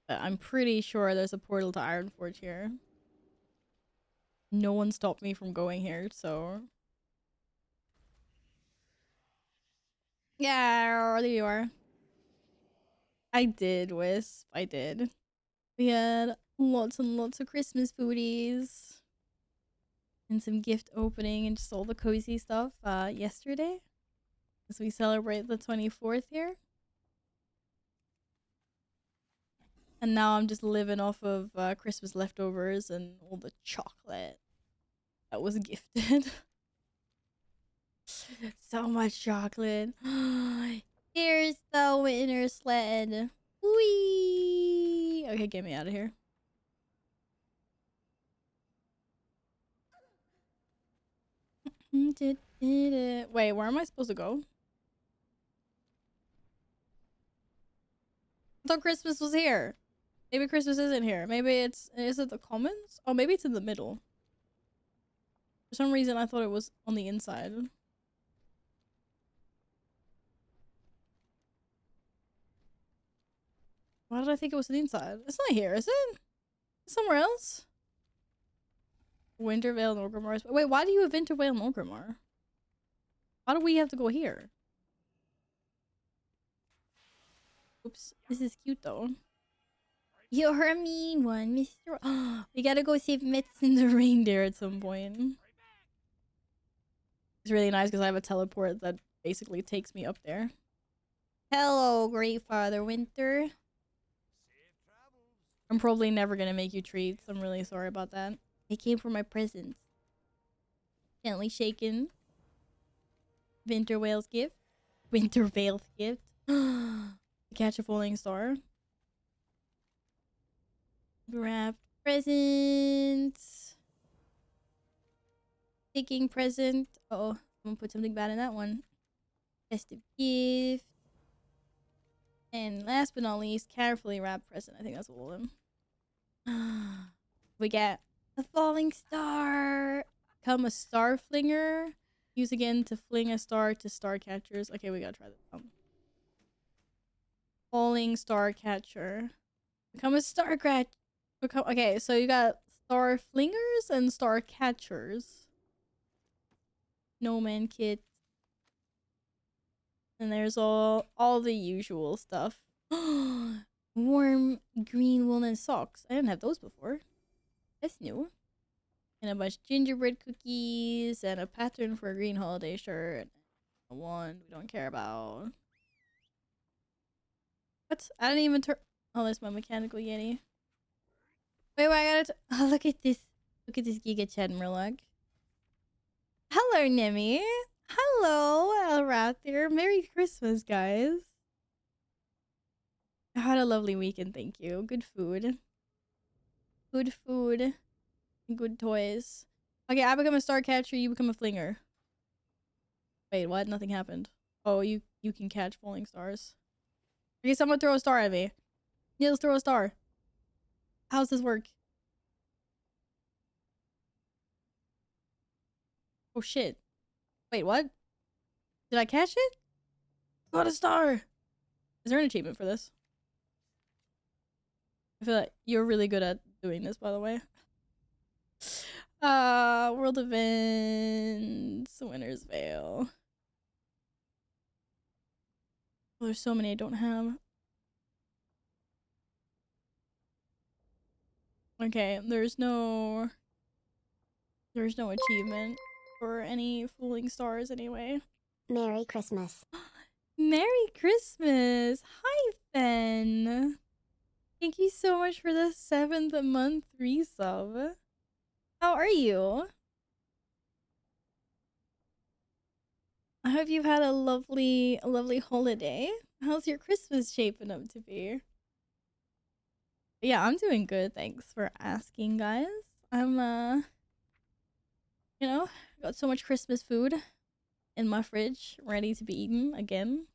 But I'm pretty sure there's a portal to Ironforge here. No one stopped me from going here, so... Yeah, there you are. I did, Wisp. I did. We had lots and lots of Christmas foodies. And some gift opening and just all the cozy stuff yesterday. As we celebrate the 24th here. And now I'm just living off of Christmas leftovers and all the chocolate that was gifted. So much chocolate. Here's the winter sled. Whee! Okay, get me out of here. Wait, where am I supposed to go? I thought Christmas was here. Maybe Christmas isn't here. Maybe is it the commons? Oh, maybe it's in the middle. For some reason, I thought it was on the inside. Why did I think it was the inside? It's not here, is it? It's somewhere else? Wintervale, Norgrimmar. Wait, why do you have Wintervale, Norgrimmar? Why do we have to go here? Oops, this is cute though. You're a mean one, Mr. We gotta go save Mitz and the reindeer at some point. It's really nice because I have a teleport that basically takes me up there. Hello, Great Father Winter. I'm probably never gonna make you treats. I'm really sorry about that. They came for my presents. Gently shaken. Winter Whale's gift. Winter Vale's gift. Catch a falling star. Wrapped presents. Taking present. Oh, I'm gonna put something bad in that one. Festive gift. And last but not least, carefully wrapped present. I think that's all of them. We get a falling star. Become a star flinger. Use again to fling a star to star catchers. Okay, we gotta try this. Falling star catcher. Become a star catcher. Okay, so you got star flingers and star catchers. Snowman kit. And there's all the usual stuff. Warm green woolen socks. I didn't have those before. That's new. And a bunch of gingerbread cookies and a pattern for a green holiday shirt. A wand we don't care about. What? I didn't even turn. Oh, that's my mechanical yeti. Wait, I gotta. Oh, look at this. Look at this Giga Chad Murloc. Hello, Nemi. Hello, Elrathir. Merry Christmas, guys. I had a lovely weekend, thank you. Good food. Good food. Good toys. Okay, I become a star catcher, you become a flinger. Wait, what? Nothing happened. Oh, you can catch falling stars. Okay, someone throw a star at me. Yeah, let's throw a star. How's this work? Oh shit. Wait, what? Did I catch it? Got a star! Is there an achievement for this? I feel like you're really good at doing this, by the way. World events, Winter's Veil. Oh, there's so many I don't have. Okay, there's no achievement for any fooling stars anyway. Merry Christmas. Merry Christmas! Hi, Ben! Thank you so much for the 7th month resub. How are you? I hope you've had a lovely holiday. How's your Christmas shaping up to be? Yeah, I'm doing good. Thanks for asking, guys. I'm, you know, got so much Christmas food in my fridge ready to be eaten again.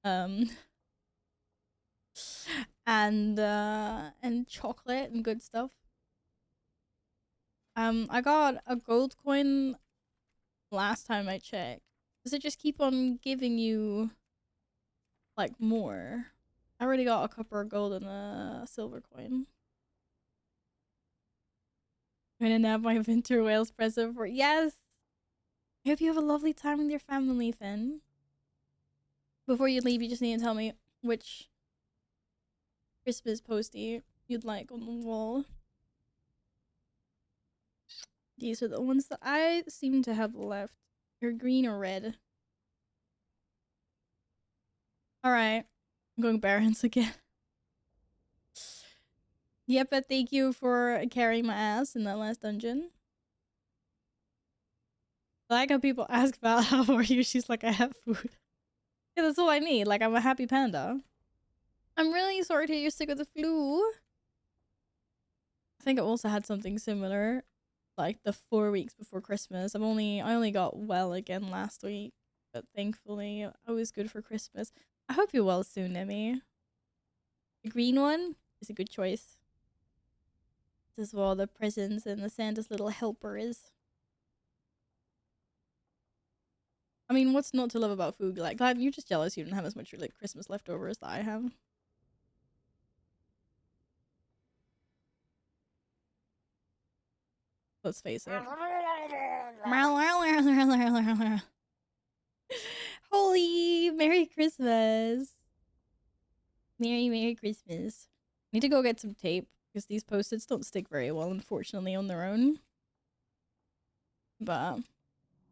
And chocolate and good stuff. I got a gold coin last time I checked. Does it just keep on giving you like more? I already got a copper of gold and a silver coin. I'm gonna nab my winter whales present for yes. I hope you have a lovely time with your family, Finn. Before you leave, you just need to tell me which Christmas postie you'd like on the wall. These are the ones that I seem to have left. They're green or red. Alright. I'm going Barons again. Yep, but thank you for carrying my ass in that last dungeon. I like how people ask about how are you, she's like, I have food. Yeah, that's all I need. Like, I'm a happy panda. I'm really sorry to hear you're sick of the flu. I think I also had something similar. Like the 4 weeks before Christmas. I only got well again last week. But thankfully, I was good for Christmas. I hope you're well soon, Emmy. The green one is a good choice. This is where all the presents and the Santa's little helper is. I mean, what's not to love about food? Like, glad you're just jealous you don't have as much like Christmas leftovers that I have. Let's face it. Holy Merry Christmas. Merry Christmas. Need to go get some tape because these post-its don't stick very well, unfortunately, on their own. But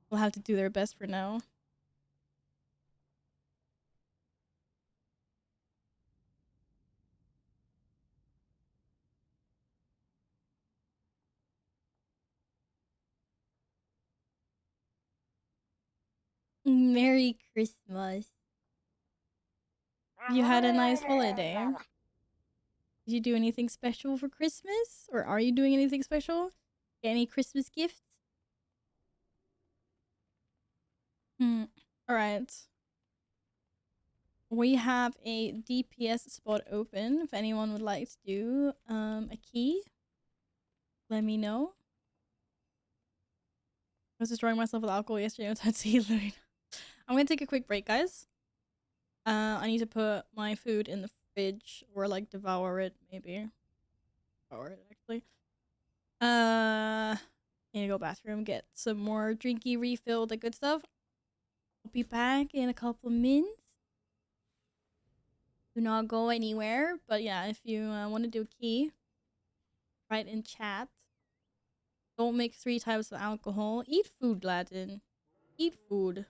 we'll have to do their best for now. Merry Christmas. You had a nice holiday. Did you do anything special for Christmas? Or are you doing anything special? Get any Christmas gifts? All right. We have a DPS spot open. If anyone would like to do a key, let me know. I was destroying myself with alcohol yesterday. I'm tired to eat. I'm gonna take a quick break, guys. I need to put my food in the fridge or like devour it, maybe. Devour it actually. Need to go bathroom, get some more drinky refill, the good stuff. I'll be back in a couple of minutes. Do not go anywhere. But yeah, if you want to do a key, write in chat. Don't make 3 types of alcohol. Eat food, Latin. Eat food.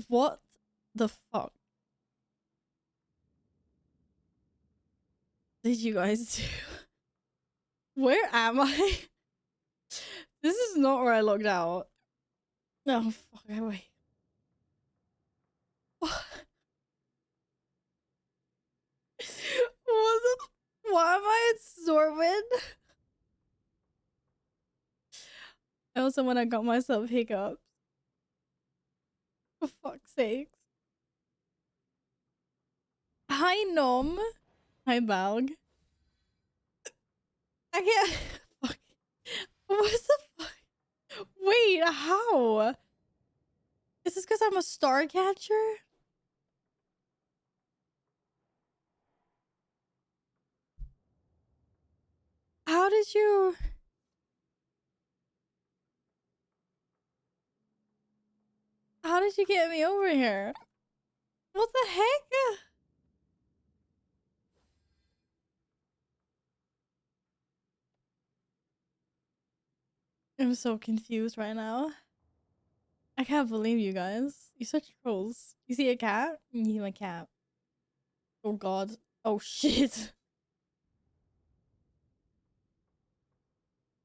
What the fuck did you guys do? Where am I? This is not where I logged out. No, fuck, wait. What the? Why am I at Zorwin? I also when I got myself hiccups. For fuck's sake. Hi Nom. Hi Balg. I can't. Fuck. What the fuck? Wait, how? Is this because I'm a star catcher? How did you? How did you get me over here? What the heck? I'm so confused right now. I can't believe you guys. You're such trolls. You see a cat? You see my cat. Oh god. Oh shit.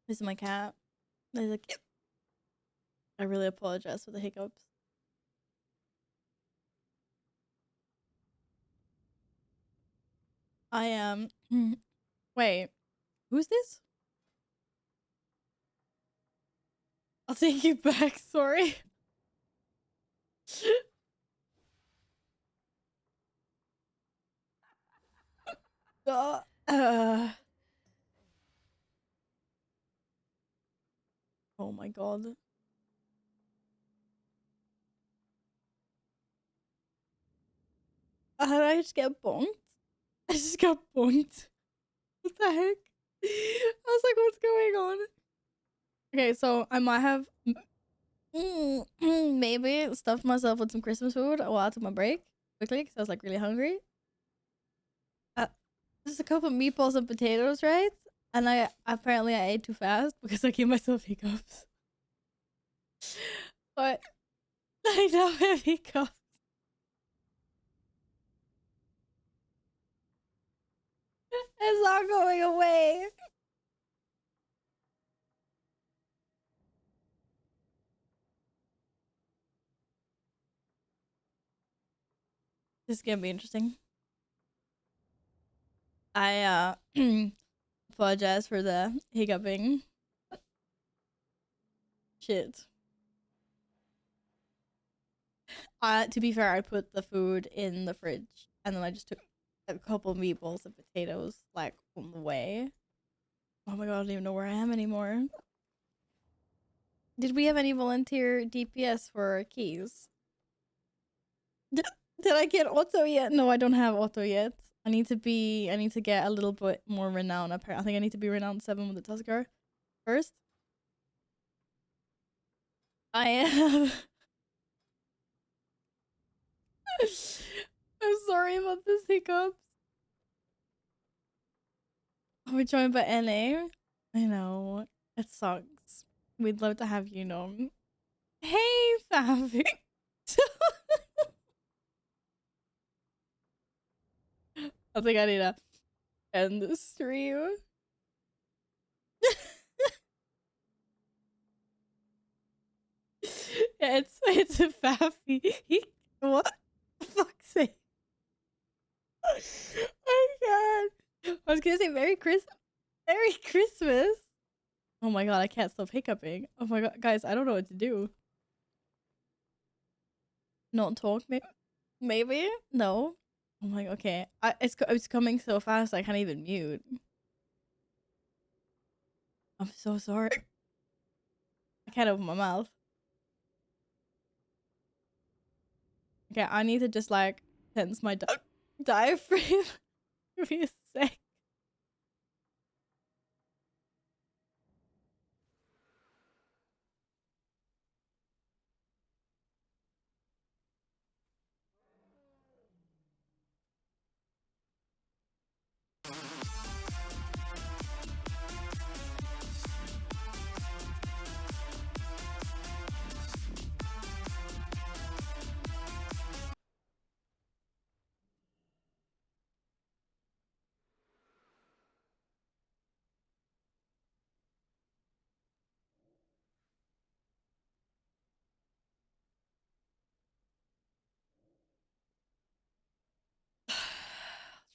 This is my cat. There's a cat. I really apologize for the hiccups. I am. Wait. Who's this? I'll take you back. Sorry. Oh my god. How did I just get bonked? I just got bonked. What the heck? I was like, what's going on? Okay, so I might have maybe stuffed myself with some Christmas food while I took my break quickly because I was like really hungry. Just a couple of meatballs and potatoes, right? And I ate too fast because I gave myself hiccups. But I now have hiccups. It's not going away. This is gonna be interesting. I apologize for the hiccuping. Shit. To be fair, I put the food in the fridge and then I just took a couple meatballs and potatoes like on the way. Oh my god, I don't even know where I am anymore. Did we have any volunteer DPS for keys? Did I get Otto yet? No, I don't have Otto yet. I need to get a little bit more renowned. Apparently, I think I need to be renowned 7 with the Tusker first. I am. I'm sorry about this hiccups. We're joined by NA. I know. It sucks. We'd love to have you know. Hey, Favi. I think I need to end the stream. Yeah, it's a Favi. What? For fuck's sake. Oh my god. I was gonna say Merry Christmas. Oh my god, I can't stop hiccuping. Oh my god, guys, I don't know what to do. Not talk, maybe? No. Oh my god, okay. It's coming so fast I can't even mute. I'm so sorry. I can't open my mouth. Okay, I need to just like tense my diaphragm. Give me a sec.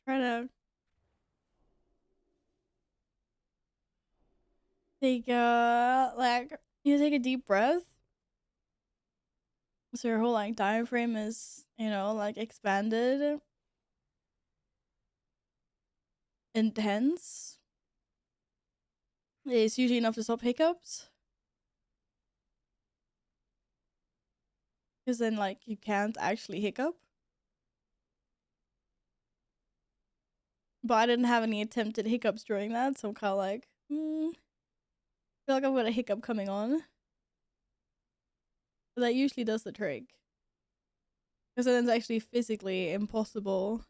Try to take like you take a deep breath. So your whole like diaphragm is, you know, like expanded, intense. It's usually enough to stop hiccups. Because then like you can't actually hiccup. But I didn't have any attempted hiccups during that, so I'm kind of like, I feel like I've got a hiccup coming on. But that usually does the trick. Because then it's actually physically impossible.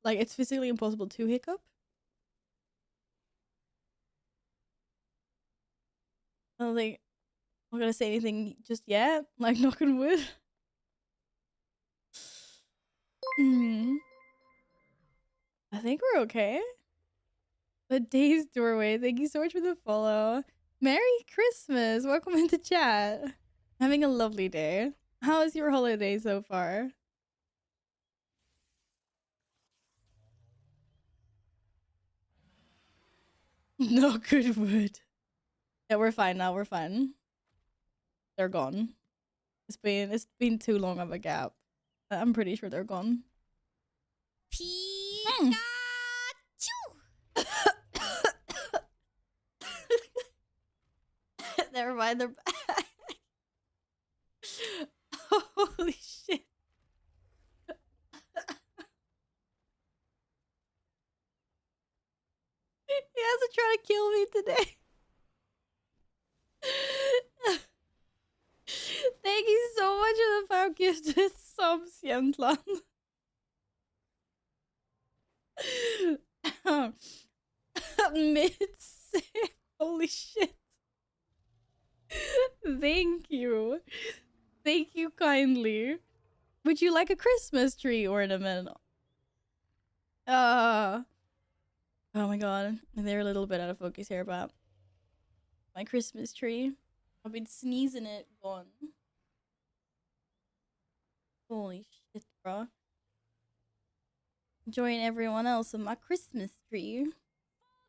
It's physically impossible to hiccup. I don't think I'm not gonna say anything just yet. Like, knock on wood. I think we're okay. The Day's Doorway, thank you so much for the follow. Merry Christmas! Welcome into chat. Having a lovely day. How is your holiday so far? No good wood. Yeah, we're fine now. We're fine. They're gone. It's been too long of a gap. I'm pretty sure they're gone. Pikachu! Never mind, they're back. Holy shit. He has to try to kill me today. Thank you so much for the 5 gifted subs, Jämtland. Mid-sip. Holy shit. Thank you. Thank you kindly. Would you like a Christmas tree ornament? Oh my god. They're a little bit out of focus here, but my Christmas tree. I've been sneezing it gone. Holy shit, bro. Join everyone else on my Christmas tree.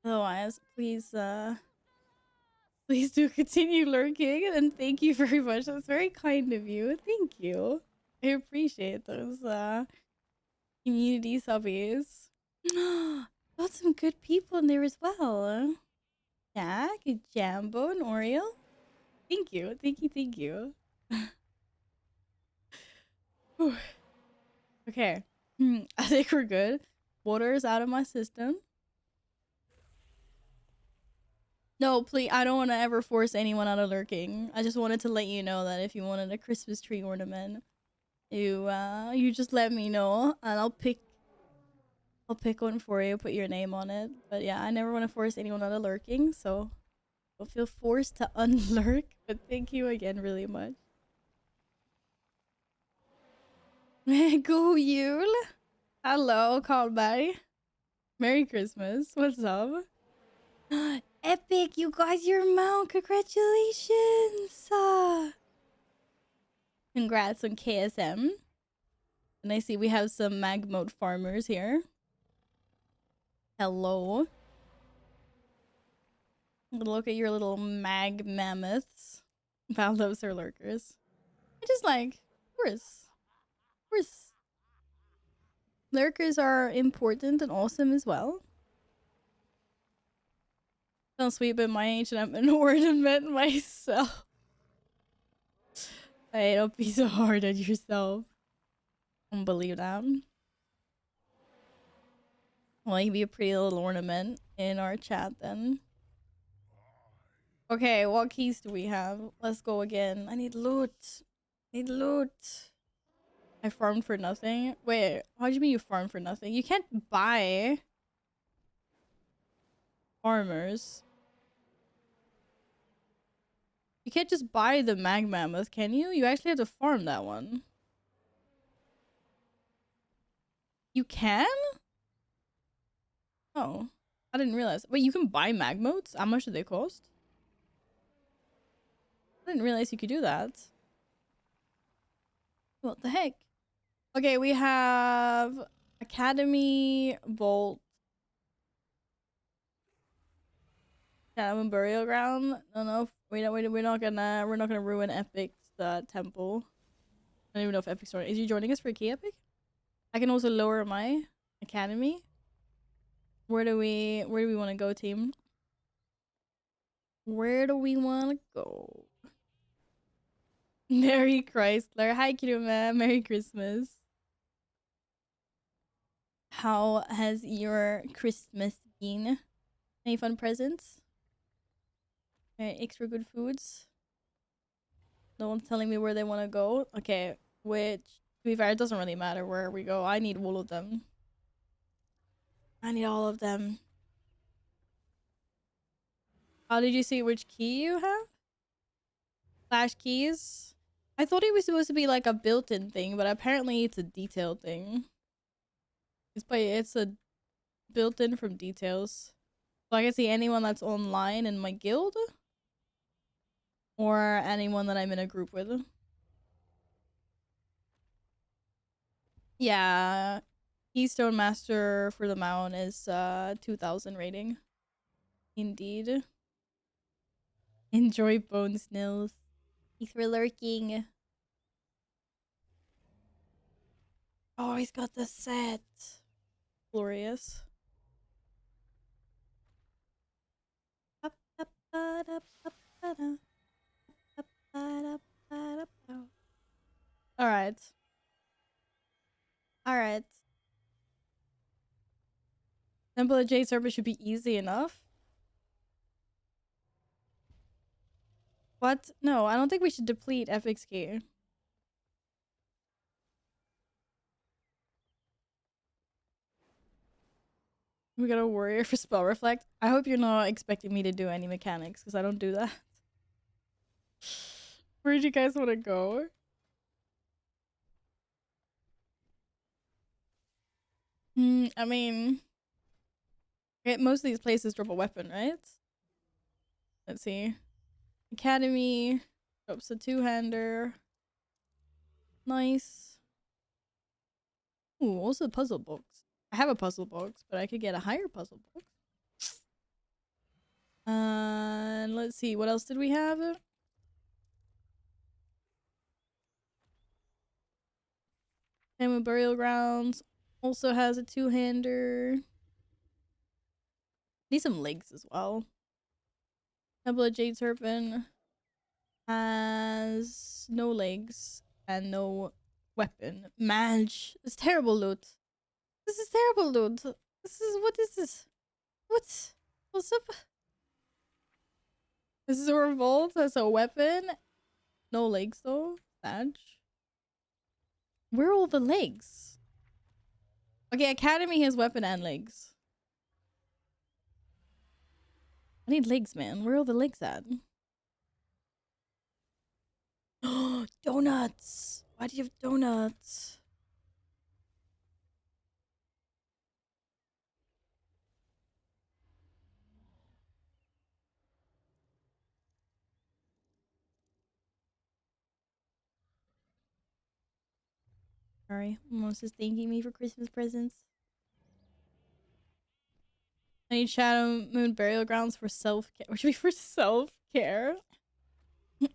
Otherwise, please do continue lurking, and thank you very much. That's very kind of you. Thank you. I appreciate those community subbies. Got some good people in there as well. Jack, Jambo, and Oreo. Thank you. Thank you. Thank you. Okay. I think we're good. Water is out of my system. No, please. I don't want to ever force anyone out of lurking. I just wanted to let you know that if you wanted a Christmas tree ornament, you just let me know, and I'll pick one for you. Put your name on it. But yeah, I never want to force anyone out of lurking, so don't feel forced to unlurk. But thank you again, really much. Go Yule. Hello, Carlberg. Merry Christmas. What's up? Epic, you got your mount. Congratulations. Congrats on KSM. And I see we have some mag mode farmers here. Hello. Look at your little mag mammoths. Val loves her lurkers. I just like, of course. Lurkers are important and awesome as well. Don't sweep at my age and I'm an ornament myself. Hey, don't be so hard on yourself. Don't believe that. Well, you can be a pretty little ornament in our chat then. Okay, what keys do we have? Let's go again. I need loot. I farmed for nothing. Wait, how do you mean you farmed for nothing? You can't buy farmers. You can't just buy the mag mammoth, can you? You actually have to farm that one. You can? Oh, I didn't realize. Wait, you can buy mag modes? How much do they cost? I didn't realize you could do that. What the heck? Okay, we have Academy, Vault, Shadow Burial Ground. No, we're not gonna ruin Epic's temple. I don't even know if Epic's joining. Is you joining us for Key Epic? I can also lower my academy. Where do we want to go, team? Where do we want to go? Merry Chrysler. Hi, Kiruma. Merry Christmas. How has your Christmas been? Any fun presents? Extra good foods? No one's telling me where they want to go. Okay, which, to be fair, it doesn't really matter where we go. I need all of them. I need all of them. How did you see which key you have? Flash keys? I thought it was supposed to be like a built-in thing, but apparently it's a detailed thing. It's a built-in from details. So I can see anyone that's online in my guild. Or anyone that I'm in a group with. Yeah. Keystone Master for the Mount is 2000 rating. Indeed. Enjoy Bone Snills. Thanks for lurking. Oh, he's got the set. Glorious. Alright. Alright. Temple of Jade Serpent should be easy enough. What? No, I don't think we should deplete Epic's key. We got a warrior for spell reflect. I hope you're not expecting me to do any mechanics, because I don't do that. Where'd you guys want to go? I mean, most of these places drop a weapon, right? Let's see. Academy drops a two-hander. Nice. Ooh, also a puzzle box. I have a puzzle box, but I could get a higher puzzle box. And let's see, what else did we have? Hammer Burial Grounds also has a two-hander. Need some legs as well. Temple of Jade Serpent has no legs and no weapon. Man, it's terrible loot. This is terrible loot. What is this? What's up? This is a revolt as a weapon. No legs though. Sad. Where are all the legs? Okay, Academy has weapon and legs. I need legs, man. Where are all the legs at? Donuts! Why do you have donuts? Sorry, Mom is thanking me for Christmas presents. I need Shadow Moon Burial Grounds for self-care. What should be for self-care?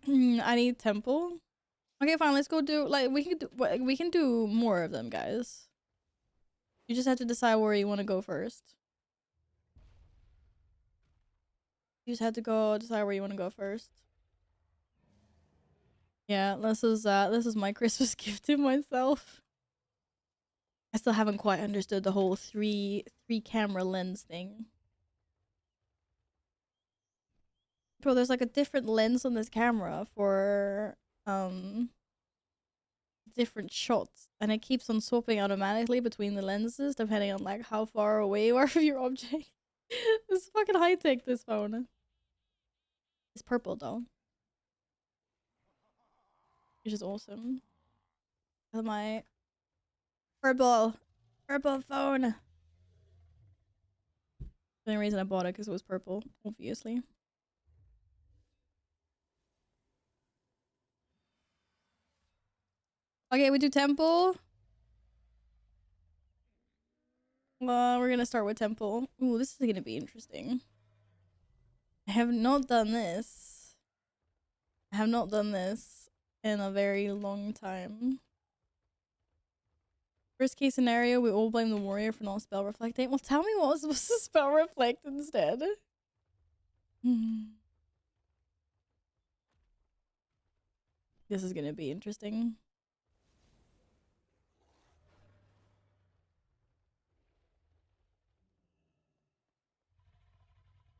I need Temple. Okay, fine. Let's go do we can do more of them, guys. You just have to decide where you want to go first. You just have to decide where you want to go first. Yeah, this is my Christmas gift to myself. I still haven't quite understood the whole three camera lens thing. Bro, there's like a different lens on this camera for different shots, and it keeps on swapping automatically between the lenses depending on like how far away you are from your object. This is fucking high tech, this phone. It's purple though, which is awesome. My purple phone. The only reason I bought it because it was purple, obviously. Okay, we do temple. We're gonna start with temple. Ooh, this is gonna be interesting. I have not done this. I have not done this in a very long time. Worst case scenario, we all blame the warrior for not spell reflecting. Well, tell me what was supposed to spell reflect instead. This is gonna be interesting.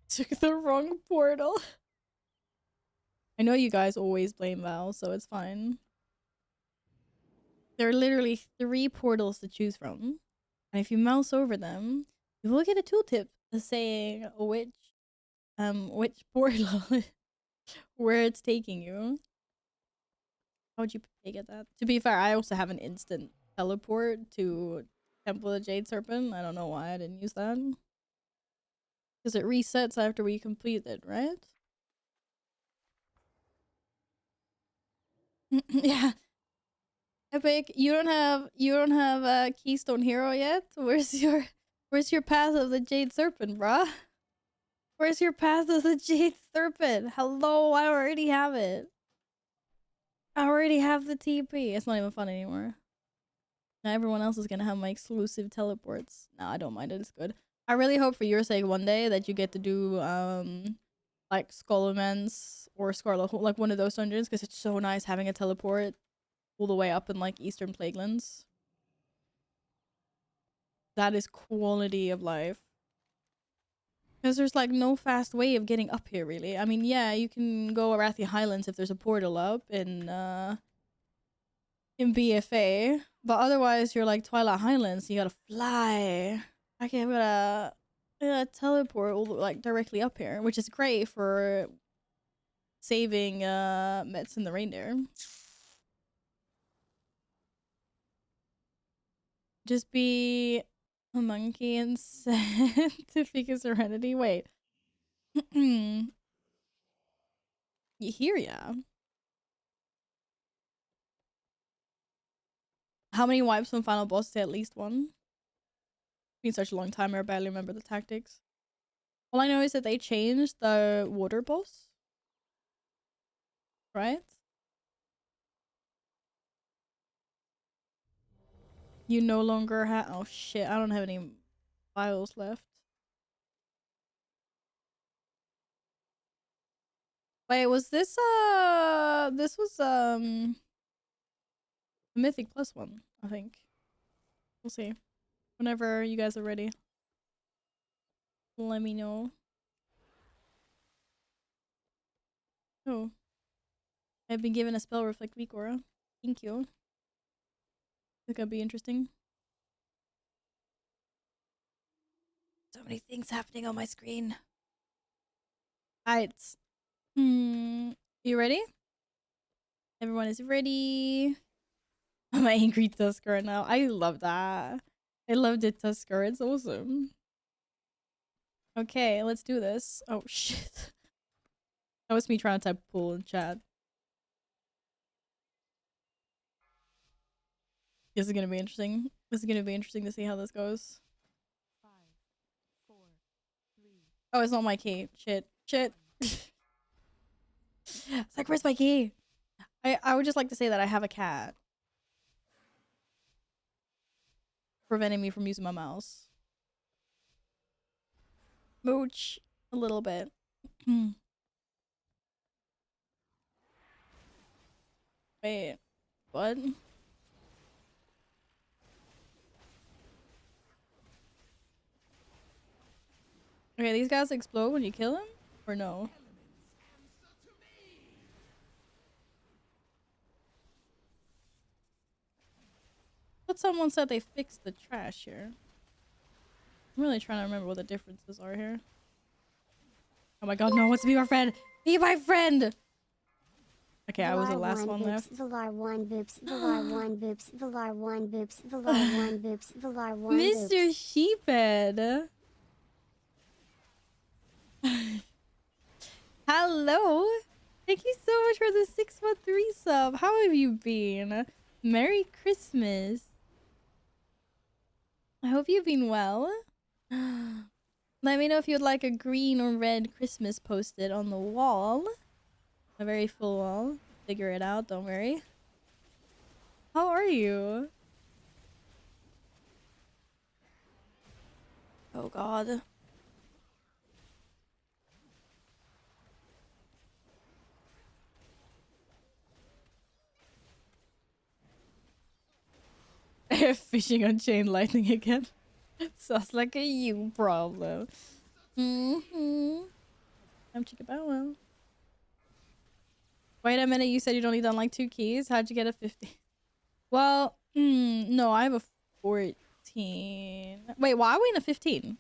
Took the wrong portal. I know you guys always blame Val, so it's fine. There are literally 3 portals to choose from. And if you mouse over them, you will get a tooltip saying which portal where it's taking you. How would you take at that? To be fair, I also have an instant teleport to Temple of the Jade Serpent. I don't know why I didn't use that. Because it resets after we complete it, right? Yeah. Epic, you don't have a Keystone Hero yet? Where's your path of the Jade Serpent, bruh? Where's your path of the Jade Serpent? Hello, I already have it. I already have the TP. It's not even fun anymore. Now everyone else is gonna have my exclusive teleports. No, I don't mind it. It's good. I really hope for your sake one day that you get to do like Skullman's or Scarlet Hole, like one of those dungeons, because it's so nice having a teleport all the way up in like Eastern Plaguelands. That is quality of life. Because there's like no fast way of getting up here, really. I mean, yeah, you can go Arathi Highlands if there's a portal up in BFA, but otherwise you're like Twilight Highlands. You gotta fly. Okay, I'm gonna teleport all, like directly up here, which is great for saving Mets and the reindeer. Just be a monkey and send to Fika Serenity. Wait. You hear ya? How many wipes on final boss? Say at least one. It's been such a long time, I barely remember the tactics. All I know is that they changed the water boss. Right? You no longer have. Oh shit, I don't have any files left. Wait, was this this was a Mythic Plus one, I think. We'll see. Whenever you guys are ready, let me know. Oh. I've been given a spell reflect week aura. Thank you. Think that'd be interesting. So many things happening on my screen. Alright. You ready? Everyone is ready. I'm an angry Tusker now. I love that. I loved it, Tusker. It's awesome. Okay, let's do this. Oh shit. That was me trying to type pool in chat. This is gonna be interesting. This is gonna be interesting to see how this goes. 5, 4, 3. Oh, it's not my key. Shit. Shit. It's like, where's my key? I would just like to say that I have a cat. Preventing me from using my mouse. Mooch. A little bit. Wait. What? Okay, these guys explode when you kill them? Or no? But someone said they fixed the trash here. I'm really trying to remember what the differences are here. Oh my god, no, wants to be my friend! Be my friend! Okay, I was the last one left. Valar 1 boops, Valar 1 boops, Valar 1 boops, Valar 1 boops, Valar 1 boops. Mr. Sheephead! Hello! Thank you so much for the 613 sub. How have you been? Merry Christmas. I hope you've been well. Let me know if you'd like a green or red Christmas posted on the wall. A very full wall. Figure it out, don't worry. How are you? Oh god. Fishing on chain lightning again. Sounds like a you problem. Mm-hmm. I'm Chicka Bow Wow. Wait a minute, you said you don't need to unlock 2 keys? How'd you get a 50? Well, no, I have a 14. Wait, why are we in a 15?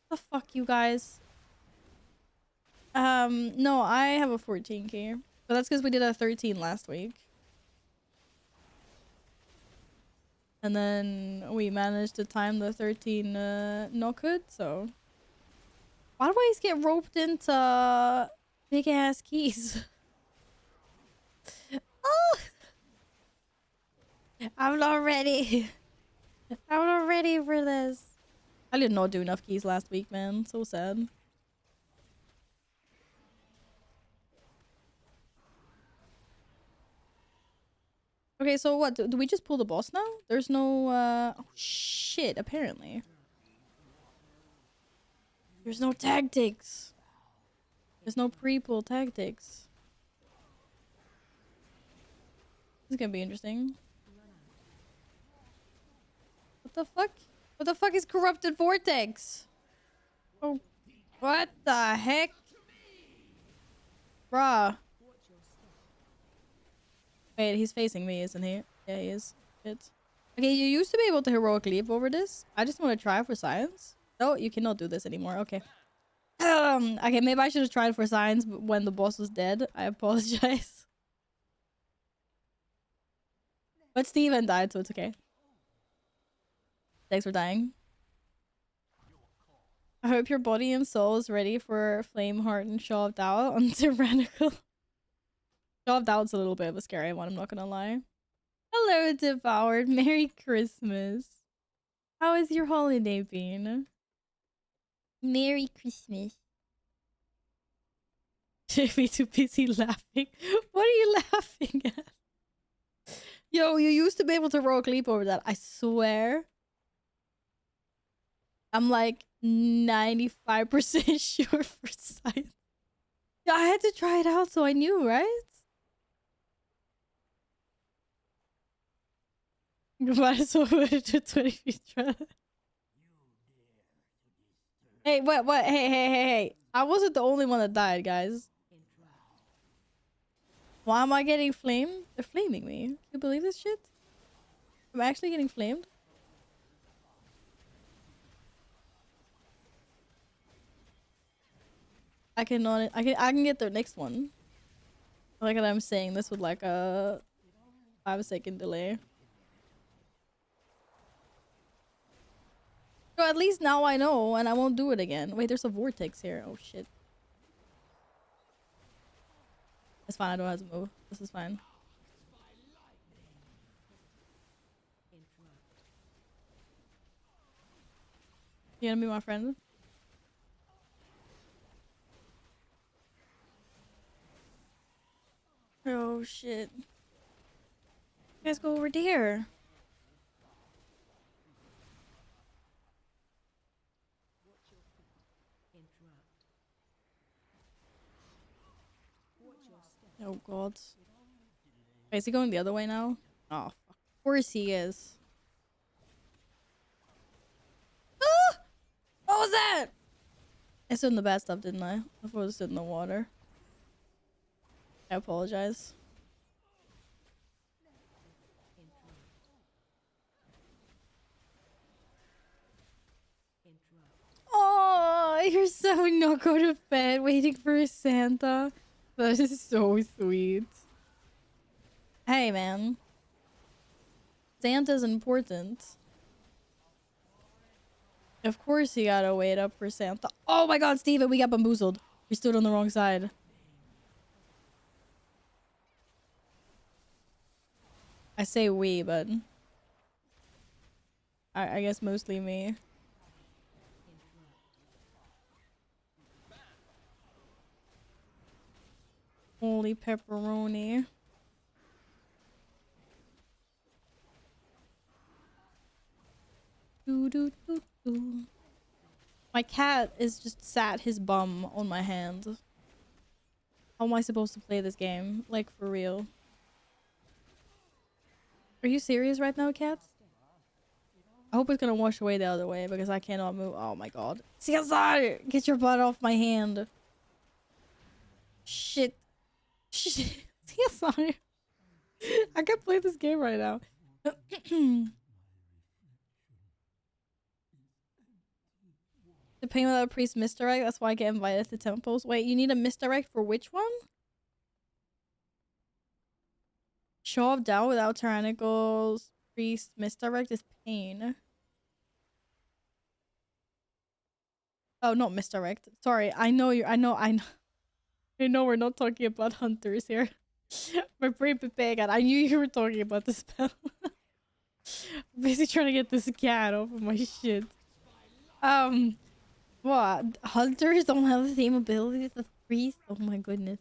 The fuck, you guys? No, I have a 14 key. But that's because we did a 13 last week. And then we managed to time the 13 knockhood, so... Why do I always get roped into big ass keys? Oh! I'm not ready. I'm not ready for this. I did not do enough keys last week, man. So sad. Okay, so what? Do we just pull the boss now? There's no, oh shit, apparently. There's no tactics. There's no pre-pull tactics. This is gonna be interesting. What the fuck? What the fuck is corrupted vortex? Oh, what the heck? Bruh. Wait, he's facing me, isn't he? Yeah, he is. Shit. Okay, you used to be able to heroic leap over this. I just want to try for science. No, you cannot do this anymore. Okay. Okay, maybe I should have tried for science when the boss was dead. I apologize. But Steven died, so it's okay. Thanks for dying. I hope your body and soul is ready for Flame Heart and Shoved Out on Tyrannical. Shoved Out's a little bit of a scary one, I'm not gonna lie. Hello, Devoured. Merry Christmas. How has your holiday been? Merry Christmas. Should be too busy laughing. What are you laughing at? Yo, you used to be able to heroic leap over that. I swear. I'm like 95% sure for science. Yeah, I had to try it out so I knew, right? You might as well put it to 20 feet. Hey, what? Hey. I wasn't the only one that died, guys. Why am I getting flamed? They're flaming me. Can you believe this shit? I'm actually getting flamed. I can get their next one. Like I'm saying this with like a 5-second delay. So at least now I know and I won't do it again. Wait, there's a vortex here. Oh shit. It's fine, I don't have to move. This is fine. You gonna be my friend? Oh shit. You guys go over there. Oh god. Wait, is he going the other way now? Oh, fuck. Of course he is. Ah! What was that? I stood in the bad stuff, didn't I? I thought I stood in the water. I apologize. Oh, you're so not go to bed waiting for Santa. That is so sweet. Hey, man. Santa's important. Of course you gotta wait up for Santa. Oh my god, Steven, we got bamboozled. We stood on the wrong side. I say we, but... I guess mostly me. Holy pepperoni. Doo doo doo doo. My cat is just sat his bum on my hand. How am I supposed to play this game? Like, for real. Are you serious right now, cat? I hope it's gonna wash away the other way because I cannot move. Oh my god. Caesar! Get your butt off my hand. Shit. Shit. Caesar! I can't play this game right now. The pain without a priest misdirect. That's why I get invited to temples. Wait, you need a misdirect for which one? Show off down without tyrannicals. Priest misdirect is pain. Oh, not misdirect. Sorry, I know you. I know. I know we're not talking about hunters here. My brain prepared. I knew you were talking about the spell. I'm basically trying to get this cat off of my shit. What? Hunters don't have the same abilities as priests? Oh my goodness.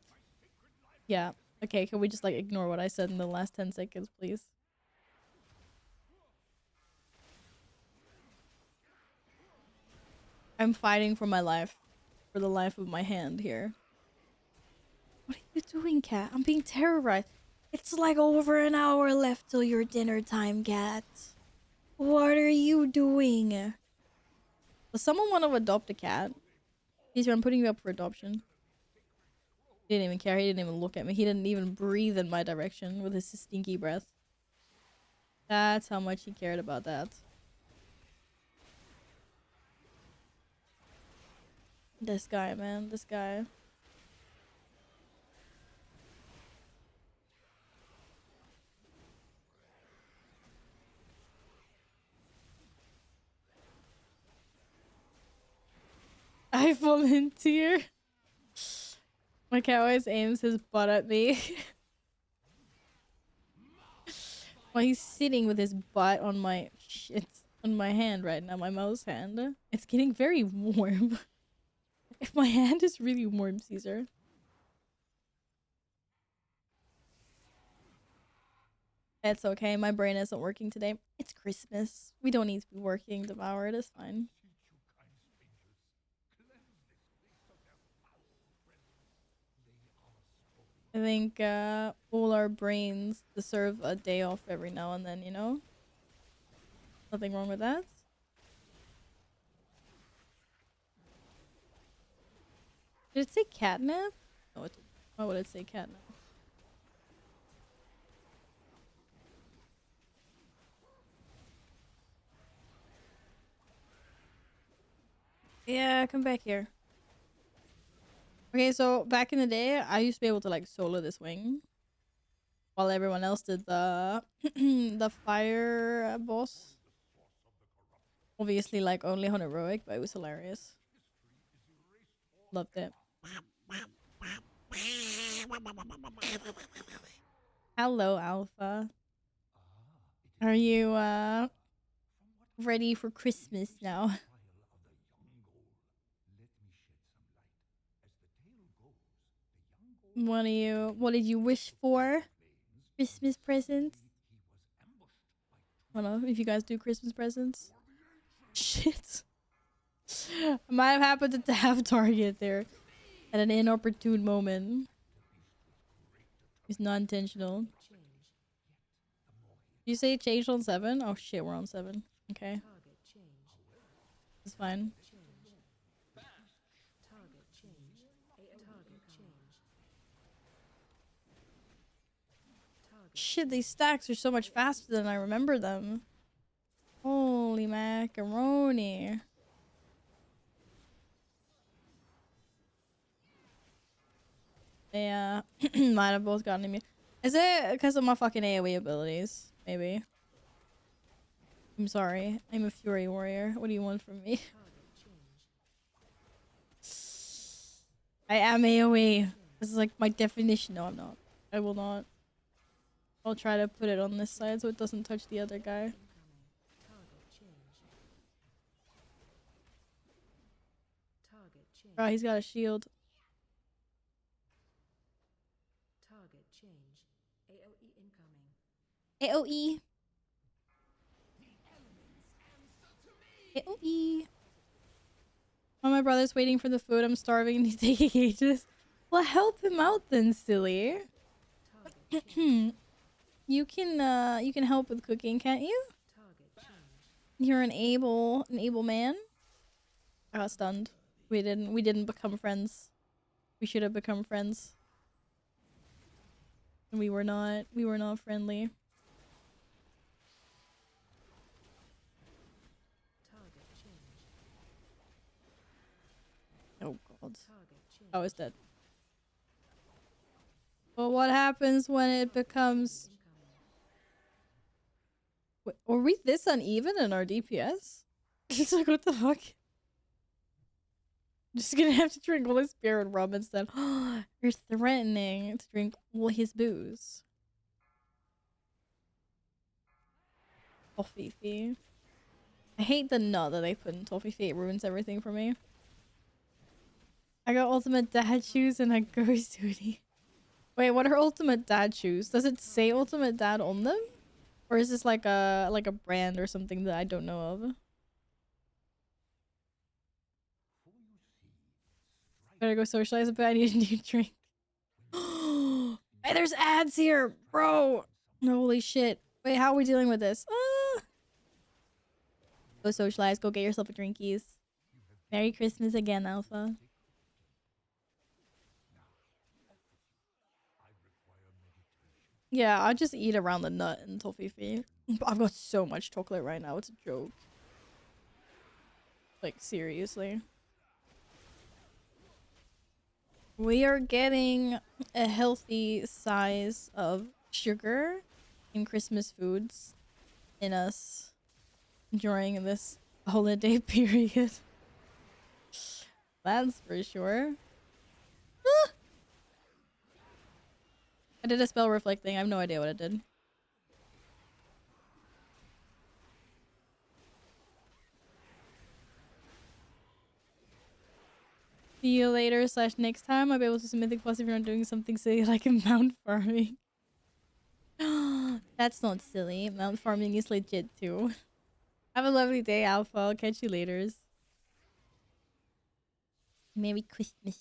Yeah. Okay, can we just like ignore what I said in the last 10 seconds, please? I'm fighting for my life. For the life of my hand here. What are you doing, cat? I'm being terrorized. It's like over an hour left till your dinner time, cat. What are you doing? Does someone want to adopt a cat? Caesar, I'm putting you up for adoption. He didn't even care. He didn't even look at me. He didn't even breathe in my direction with his stinky breath. That's how much he cared about that. This guy, man. This guy. I volunteer. My cat always aims his butt at me. While he's sitting with his butt on my shit on my hand right now, my mouse hand. It's getting very warm. If my hand is really warm, Caesar. It's okay, my brain isn't working today. It's Christmas. We don't need to be working, devoured. It's fine. I think all our brains deserve a day off every now and then, you know? Nothing wrong with that. Did it say catnap? No, it didn't. Why would it say catnap? Yeah, come back here. Okay, so back in the day, I used to be able to like solo this wing, while everyone else did the the fire boss. Obviously, like only on heroic, but it was hilarious. Loved it. Hello, Alpha. Are you ready for Christmas now? What did you wish for? Christmas presents? I don't know if you guys do Christmas presents. Shit. I might have happened to have target there at an inopportune moment. It's not intentional. You say change on 7? Oh shit, we're on 7. Okay. It's fine. Shit, these stacks are so much faster than I remember them. Holy macaroni. Yeah, might have both gotten immune. Is it because of my fucking AoE abilities? Maybe. I'm sorry. I'm a Fury Warrior. What do you want from me? I am AoE. This is like my definition. No, I'm not. I will not. I'll try to put it on this side so it doesn't touch the other guy. Oh, he's got a shield. Target change. AOE incoming. AOE. AOE. Oh, my brother's waiting for the food. I'm starving and he's taking ages. Well, help him out then, silly. Target change. You can help with cooking, can't you? Target change. You're an able man. I got stunned. We didn't become friends. We should have become friends. And we were not friendly. Target change. Oh god. Target change. I was dead. But what happens when it becomes... Incoming. Wait, were we this uneven in our DPS? It's like, what the fuck? I'm just gonna have to drink all his beer and rum instead. You're threatening to drink all his booze. Toffee. I hate the nut that they put in Toffee. It ruins everything for me. I got ultimate dad shoes and a ghost hoodie. Wait, what are ultimate dad shoes? Does it say ultimate dad on them? Or is this like a brand or something that I don't know of? Better go socialize a bit. I need a new drink. Hey, there's ads here, bro. Holy shit. Wait, how are we dealing with this? Go socialize. Go get yourself a drinkies. Merry Christmas again, Alpha. Yeah, I'll just eat around the nut and toffee. I've got so much chocolate right now. It's a joke. Like, seriously. We are getting a healthy size of sugar and Christmas foods in us during this holiday period. That's for sure. Ah! I did a spell reflecting. I have no idea what it did. See you later / next time. I'll be able to submit the plus if you're not doing something silly like mount farming. That's not silly. Mount farming is legit too. Have a lovely day, Alpha. I'll catch you later. Merry Christmas.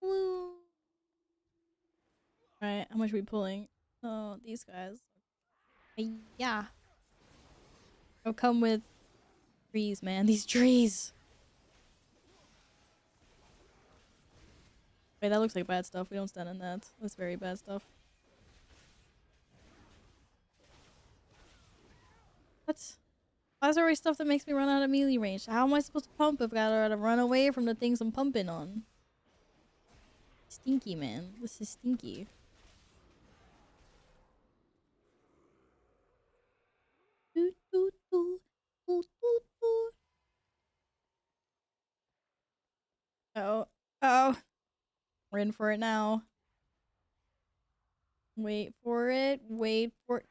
Woo. Alright, how much are we pulling? Oh, these guys. Yeah. Oh, come with trees, man. These trees. Wait, that looks like bad stuff. We don't stand in that. That's very bad stuff. What? Why is there always stuff that makes me run out of melee range? How am I supposed to pump if I gotta run away from the things I'm pumping on? Stinky, man. This is stinky. Oh. Oh. We're in for it now. Wait for it. Wait for it.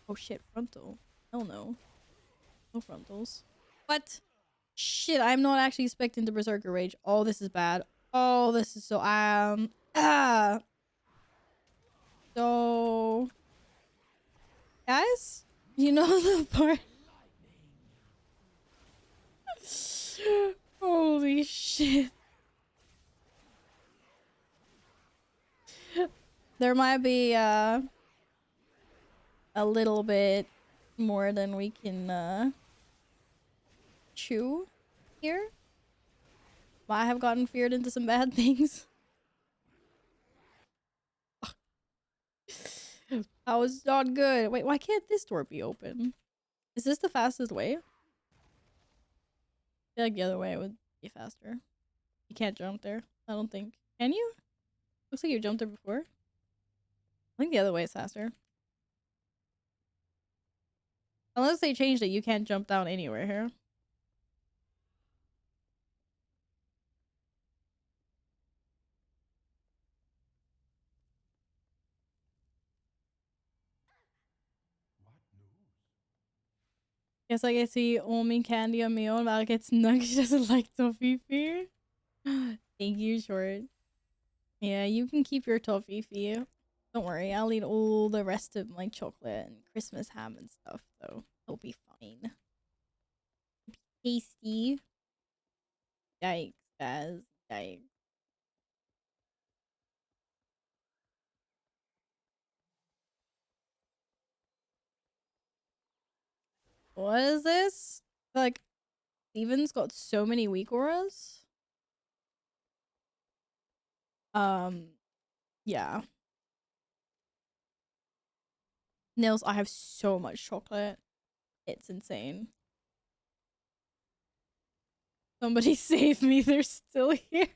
Oh shit, frontal. Hell no. No frontals. What? Shit, I'm not actually expecting the Berserker Rage. Oh, this is bad. Oh, this is so, So... Guys? You know the part... Holy shit. There might be, a little bit more than we can, chew here. I have gotten feared into some bad things. That was not good. Wait, why can't this door be open? Is this the fastest way? I feel like the other way would be faster. You can't jump there. I don't think. Can you? Looks like you jumped there before. I think the other way is faster. Unless they changed it, you can't jump down anywhere here. Guess I get to eat only candy on my own. Val gets nugged. She doesn't like toffee. Thank you, Short. Yeah, you can keep your toffee. Don't worry, I'll eat all the rest of my chocolate and Christmas ham and stuff, so it'll be fine. Tasty. Yikes, guys. Yikes. What is this? Like, Steven's got so many weak auras. Yeah. Nils, I have so much chocolate. It's insane. Somebody save me, they're still here.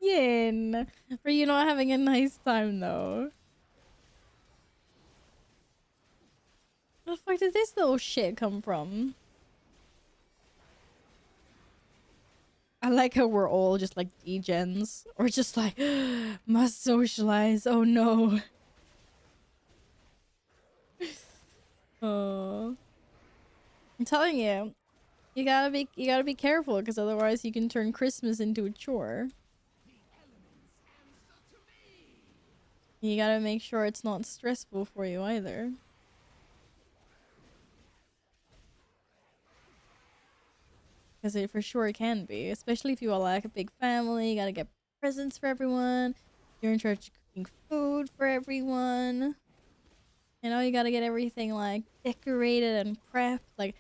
Yin. For you not having a nice time though. Where the fuck did this little shit come from? I like how we're all just like degens. Or just like, must socialize. Oh no. Oh. I'm telling you, you gotta be careful because otherwise you can turn Christmas into a chore. You gotta make sure it's not stressful for you either. Because it for sure can be, especially if you are like a big family. You gotta get presents for everyone. You're in charge of cooking food for everyone. You know, you gotta get everything like decorated and prepped. Like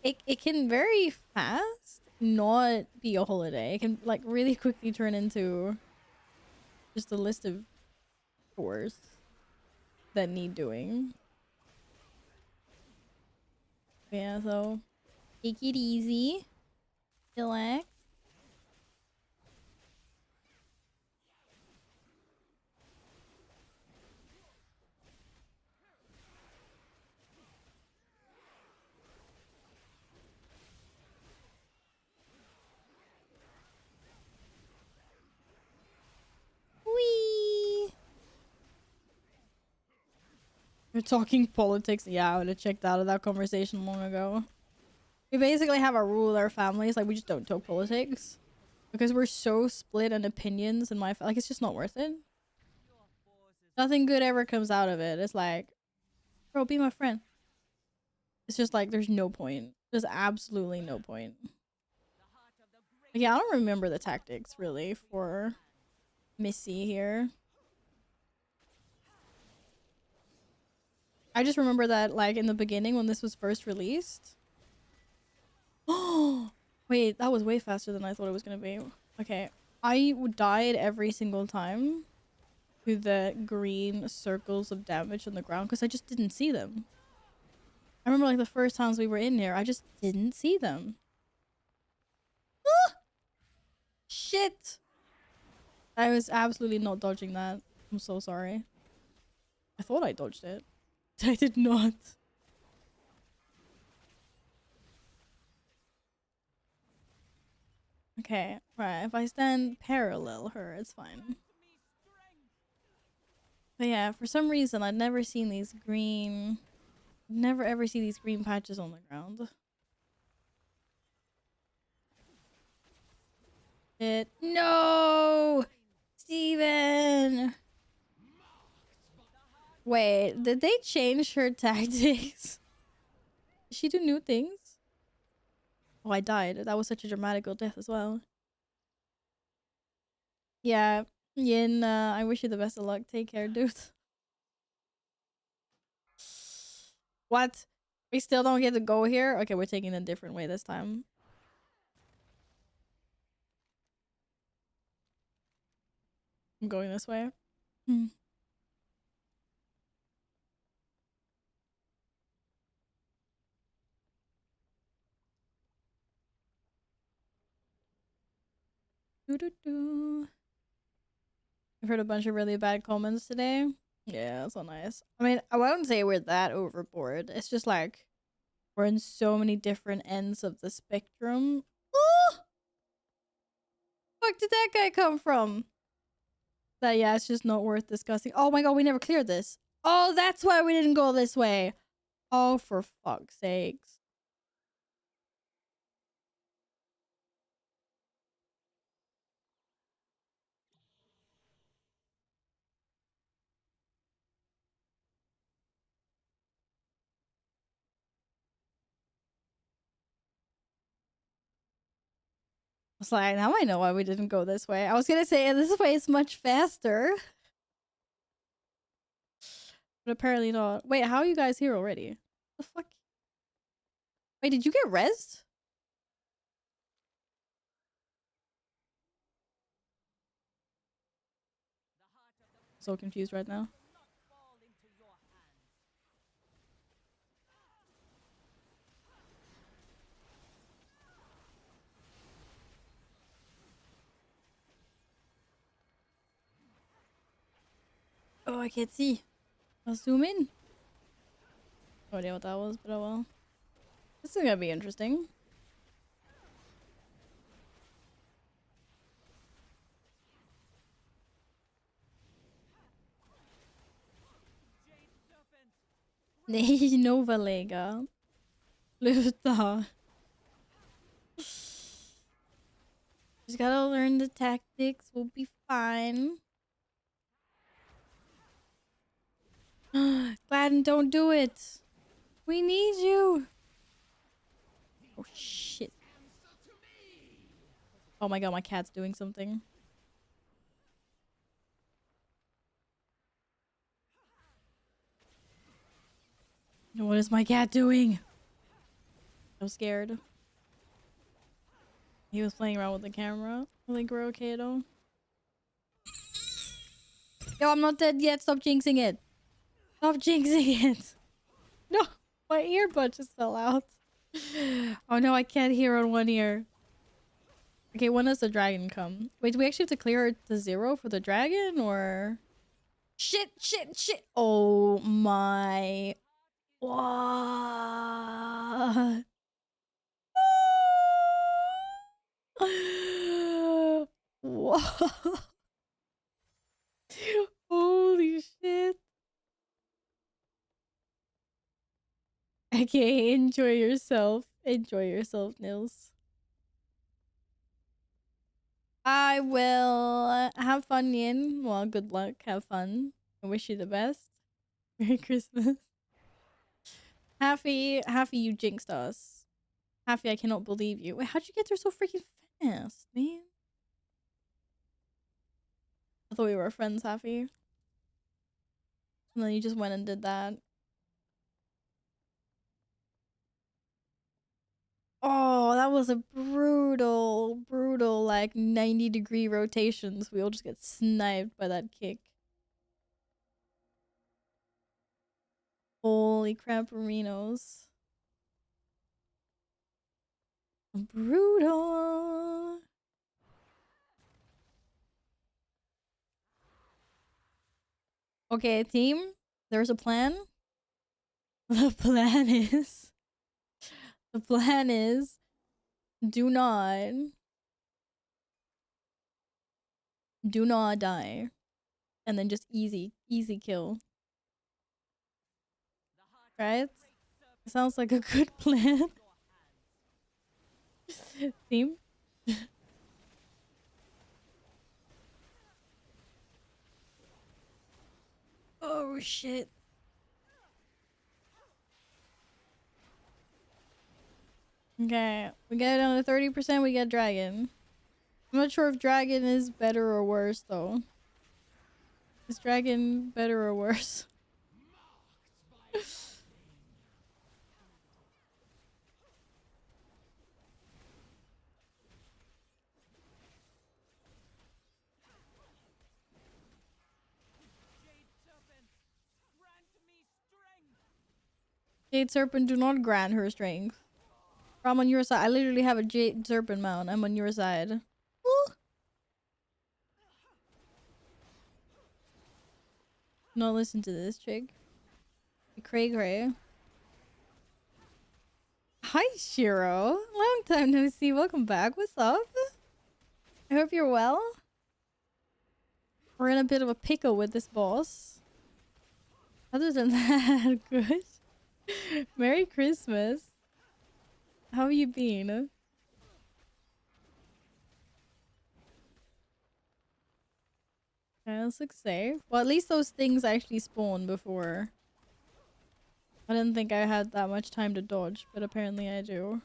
it can very fast not be a holiday. It can like really quickly turn into just a list of chores that need doing. Yeah, so take it easy. Relax. Wee. We're talking politics. Yeah, I would have checked out of that conversation long ago. We basically have a rule with our families, like we just don't talk politics. Because we're so split in opinions in my like it's just not worth it. Nothing good ever comes out of it. It's like, bro, be my friend. It's just like there's no point. There's absolutely no point. Yeah, I don't remember the tactics really for Missy here. I just remember that like in the beginning when this was first released. Oh, wait, that was way faster than I thought it was gonna be. Okay, I died every single time to the green circles of damage on the ground because I just didn't see them. I remember like the first times we were in here, I just didn't see them. Ah! Shit! I was absolutely not dodging that. I'm so sorry. I thought I dodged it. I did not. Okay, right. If I stand parallel her, it's fine. But yeah, for some reason, I'd never seen these green... Never ever see these green patches on the ground. No! Steven! Wait, did they change her tactics? Did she do new things? Oh, I died. That was such a dramatical death as well. Yeah, Yin, I wish you the best of luck. Take care, dude. What? We still don't get to go here? Okay, we're taking a different way this time. I'm going this way. Hmm. Doo-doo-doo. I've heard a bunch of really bad comments today. Yeah, that's so nice. I mean, I won't say we're that overboard. It's just like we're in so many different ends of the spectrum. Oh! Fuck did that guy come from? That yeah, it's just not worth discussing. Oh my god, we never cleared this. Oh, that's why we didn't go this way. Oh, for fuck's sakes. was like, now I know why we didn't go this way. I was gonna say this way is much faster. But apparently not. Wait, how are you guys here already? The fuck? Wait, did you get rezzed? So confused right now. Oh, I can't see. I'll zoom in. No idea what that was, but oh well. This is gonna be interesting. Nej, Nova Lega. Sluta. Just gotta learn the tactics. We'll be fine. Gladden, don't do it. We need you. Oh shit. Oh my god, my cat's doing something. What is my cat doing? I'm scared. He was playing around with the camera. I think we're okay though. Yo, I'm not dead yet. Stop jinxing it. Stop jinxing it. No, my earbud just fell out. Oh no, I can't hear on one ear. Okay, when does the dragon come? Wait, do we actually have to clear it to 0 for the dragon or? Shit, shit, shit. Oh my. What? Whoa. Holy shit. Okay, enjoy yourself. Enjoy yourself, Nils. I will have fun, Yin. Well, good luck. Have fun. I wish you the best. Merry Christmas. Happy you jinxed us. Happy I cannot believe you. Wait, how'd you get there so freaking fast, man? I thought we were friends, Happy. And then you just went and did that. Oh, that was a brutal, like 90-degree rotations. We all just get sniped by that kick. Holy crap, Marinos. Brutal. Okay, team, there's a plan. The plan is do not die. And then just easy kill. Right? Sounds like a good plan. Team? Oh shit. Okay, we get down to 30%, we get dragon. I'm not sure if dragon is better or worse though. Is dragon better or worse? Jade Serpent, do not grant her strength. I'm on your side. I literally have a Jade Serpent mount. I'm on your side. Ooh. No, listen to this chick. Cray. Hi, Shiro. Long time no see. Welcome back. What's up? I hope you're well. We're in a bit of a pickle with this boss. Other than that, good. Merry Christmas. How have you been? Okay, let's look safe. Well, at least those things actually spawned before. I didn't think I had that much time to dodge, but apparently I do.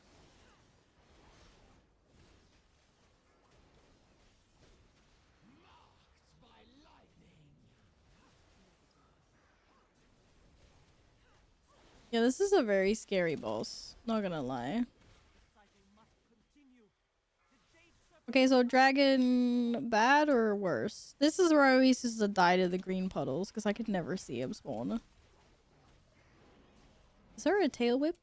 Yeah, this is a very scary boss. Not gonna lie. Okay, so dragon bad or worse? This is where I always used to die to the green puddles because I could never see him spawn. Is there a tail whip?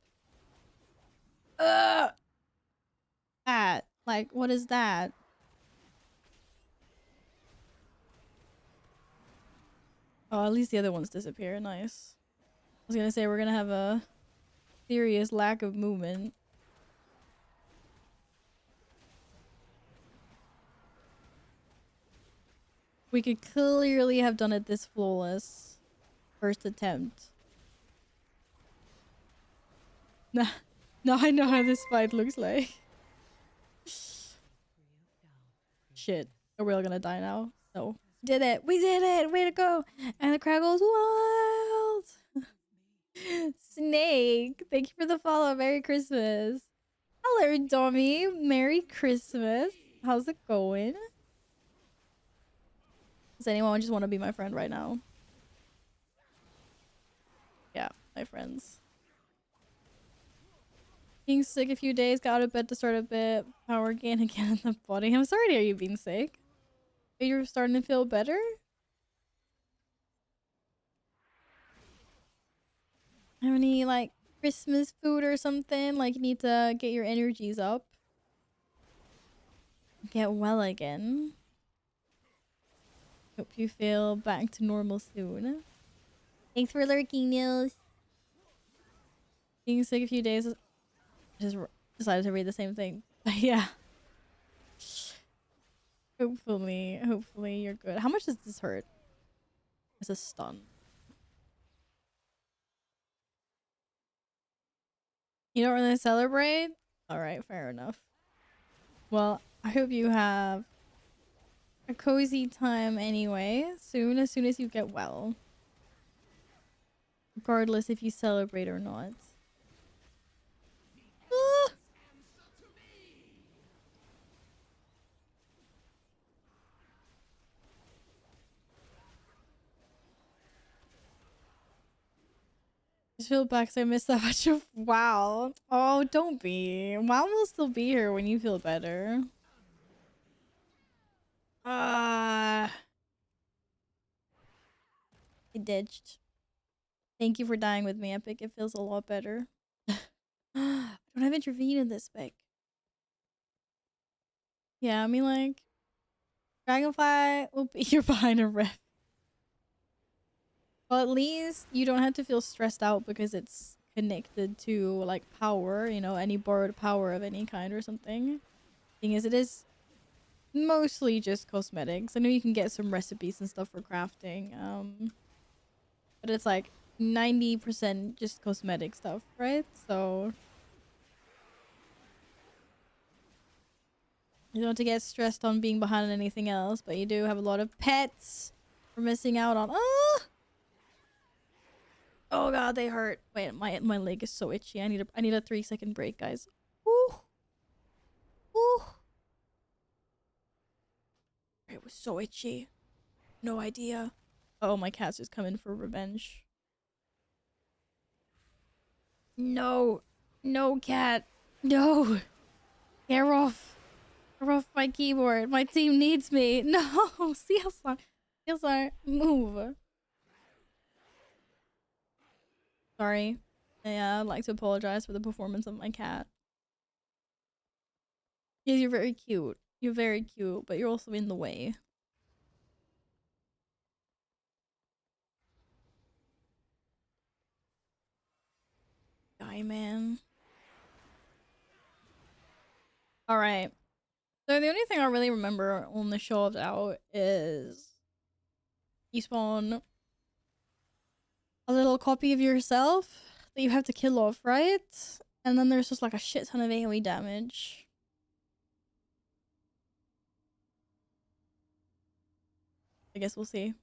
That. Like, what is that? Oh, at least the other ones disappear. Nice. I was gonna say we're gonna have a serious lack of movement. We could clearly have done it this flawless. First attempt. Nah. Now I know how this fight looks like. Shit. Are we all gonna die now? No. Did it! We did it! Way to go! And the crowd goes wild! Snake! Thank you for the follow. Merry Christmas. Hello, Dommy. Merry Christmas. How's it going? Does anyone just want to be my friend right now? Yeah, my friends. Being sick a few days, got out of bed to start a bit. Power gain again in the body. I'm sorry to hear you being sick. Are you starting to feel better? Have any, like, Christmas food or something? Like, you need to get your energies up. Get well again. Hope you feel back to normal soon. Thanks for lurking, Nils. Being sick a few days. I just decided to read the same thing. But yeah. Hopefully you're good. How much does this hurt? It's a stun. You don't really celebrate? Alright, fair enough. Well, I hope you have a cozy time anyway, soon, as soon as you get well. Regardless if you celebrate or not. Ah! I feel back because I missed that much of WoW. Oh, don't be. WoW will still be here when you feel better. I ditched. Thank you for dying with me, Epic. It feels a lot better. I don't have intervene in this spec. Yeah, I mean, like, Dragonfly will be you're behind a ref. Well, at least you don't have to feel stressed out because it's connected to, like, power, you know, any borrowed power of any kind or something. Thing is, it is mostly just cosmetics. I know you can get some recipes and stuff for crafting, but it's like 90% just cosmetic stuff, right? So you don't have to get stressed on being behind on anything else, but you do have a lot of pets we're missing out on. Oh god, they hurt. Wait, my leg is so itchy. I need a 3-second break, guys. Ooh. Ooh. It was so itchy. No idea. Oh, my cat's just coming for revenge. No. No, cat. No. Get off. Get off my keyboard. My team needs me. No. CSR. CSR. Move. Sorry. Yeah, I'd like to apologize for the performance of my cat. Yeah, you're very cute. You're very cute, but you're also in the way. Guy, man. Alright. So the only thing I really remember on the show of out is you spawn a little copy of yourself that you have to kill off, right? And then there's just like a shit ton of AoE damage. I guess we'll see.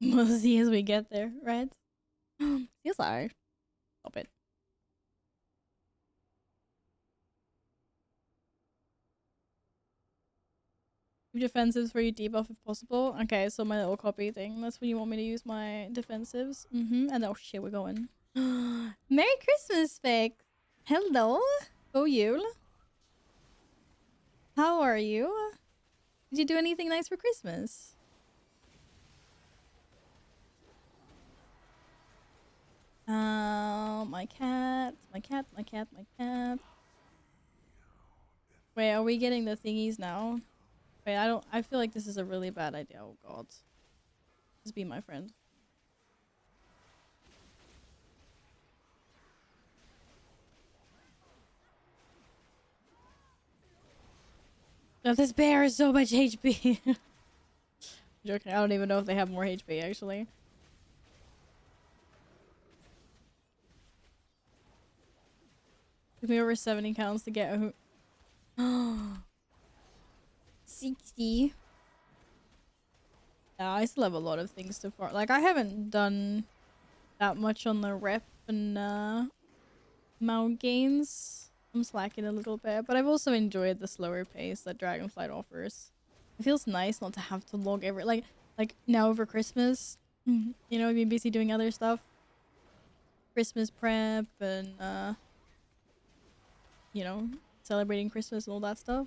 We'll see as we get there, right? CSR. Stop it. Keep defensives for you debuff if possible. Okay, so my little copy thing. That's when you want me to use my defensives. And oh shit, we're going. Merry Christmas, Vic. Hello. Oh, Yule. How are you? Did you do anything nice for Christmas? My cat, my cat, my cat, my cat. Wait, are we getting the thingies now? Wait, I feel like this is a really bad idea. Oh god. Just be my friend. Oh, this bear is so much HP. Joking, I don't even know if they have more HP actually. Took me over 70 counts to get a 60. Yeah, I still have a lot of things to farm. Like, I haven't done that much on the rep and mount gains. I'm slacking a little bit, but I've also enjoyed the slower pace that Dragonflight offers. It feels nice not to have to log every like now over Christmas. You know, I've been busy doing other stuff. Christmas prep and you know, celebrating Christmas and all that stuff.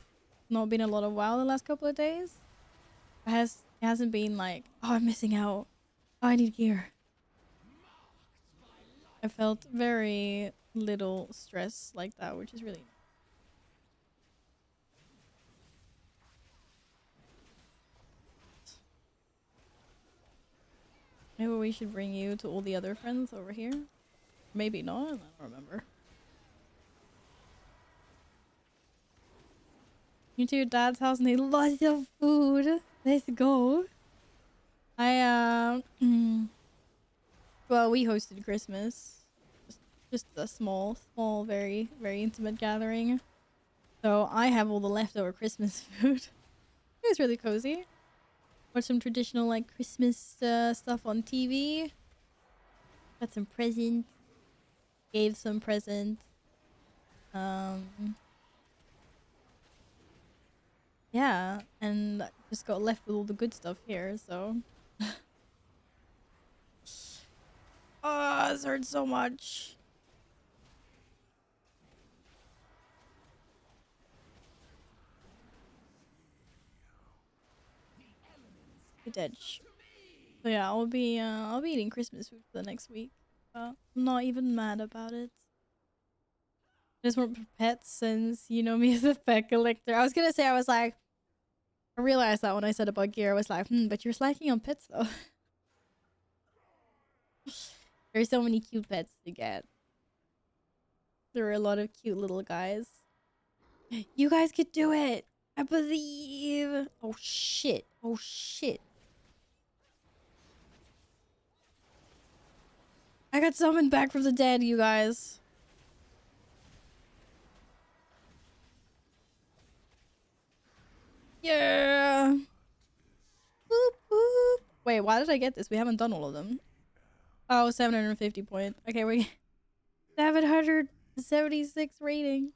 Not been a lot of WoW the last couple of days. It hasn't been like, oh, I'm missing out. Oh, I need gear. I felt very little stress like that, which is really maybe we should bring you to all the other friends over here. Maybe not, I don't remember. You to your dad's house and they lots of food. Let's go. Well, we hosted Christmas. Just a small, very, very intimate gathering. So I have all the leftover Christmas food. It was really cozy. Watched some traditional like Christmas stuff on TV. Got some presents. Gave some presents. Yeah, and just got left with all the good stuff here, so. Oh, this hurts so much. Good edge. So yeah, I'll be eating Christmas food for the next week. I'm not even mad about it. I just want pets since you know me as a pet collector. I was gonna say I realized that when I said about gear, I was like, but you're slacking on pets though. There's so many cute pets to get. There are a lot of cute little guys. You guys could do it! I believe! Oh shit. Oh shit. I got summoned back from the dead, you guys. Yeah! Boop, boop. Wait, why did I get this? We haven't done all of them. Oh, 750 points. Okay, we 776 rating.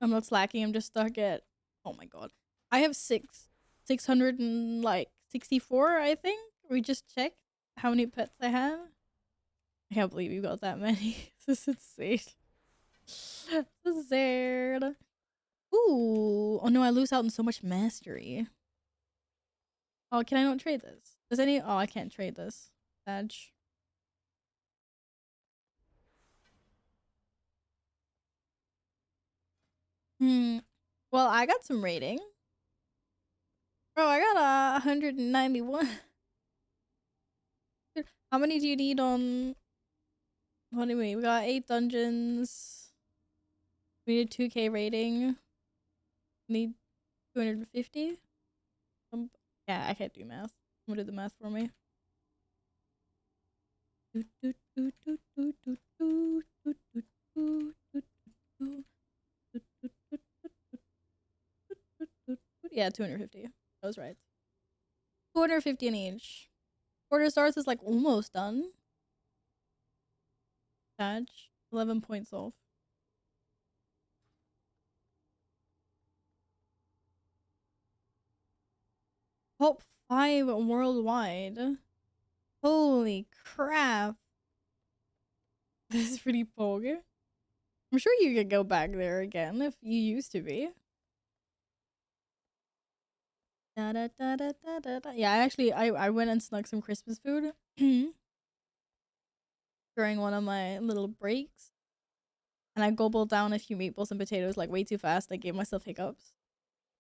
I'm not slacking, I'm just stuck at, oh my god. I have 664, I think. We just checked how many pets I have. I can't believe you got that many. This is insane. This is sad. Ooh. Oh no, I lose out on so much mastery. Oh, can I not trade this? Does any... Oh, I can't trade this. Badge. Well, I got some rating. Bro, I got 191. How many do you need on... What do you mean? We got 8 dungeons. We need 2k rating. We need 250. Yeah, I can't do math. I'm gonna do the math for me. Yeah, 250. I was right. 250 in each. Quarter stars is like almost done. Badge. 11 points off. Top 5 worldwide. Holy crap. This is pretty pogue. I'm sure you could go back there again if you used to be. Da, da, da, da, da, da, da. Yeah, actually, I went and snuck some Christmas food during one of my little breaks. And I gobbled down a few meatballs and potatoes like way too fast. I gave myself hiccups.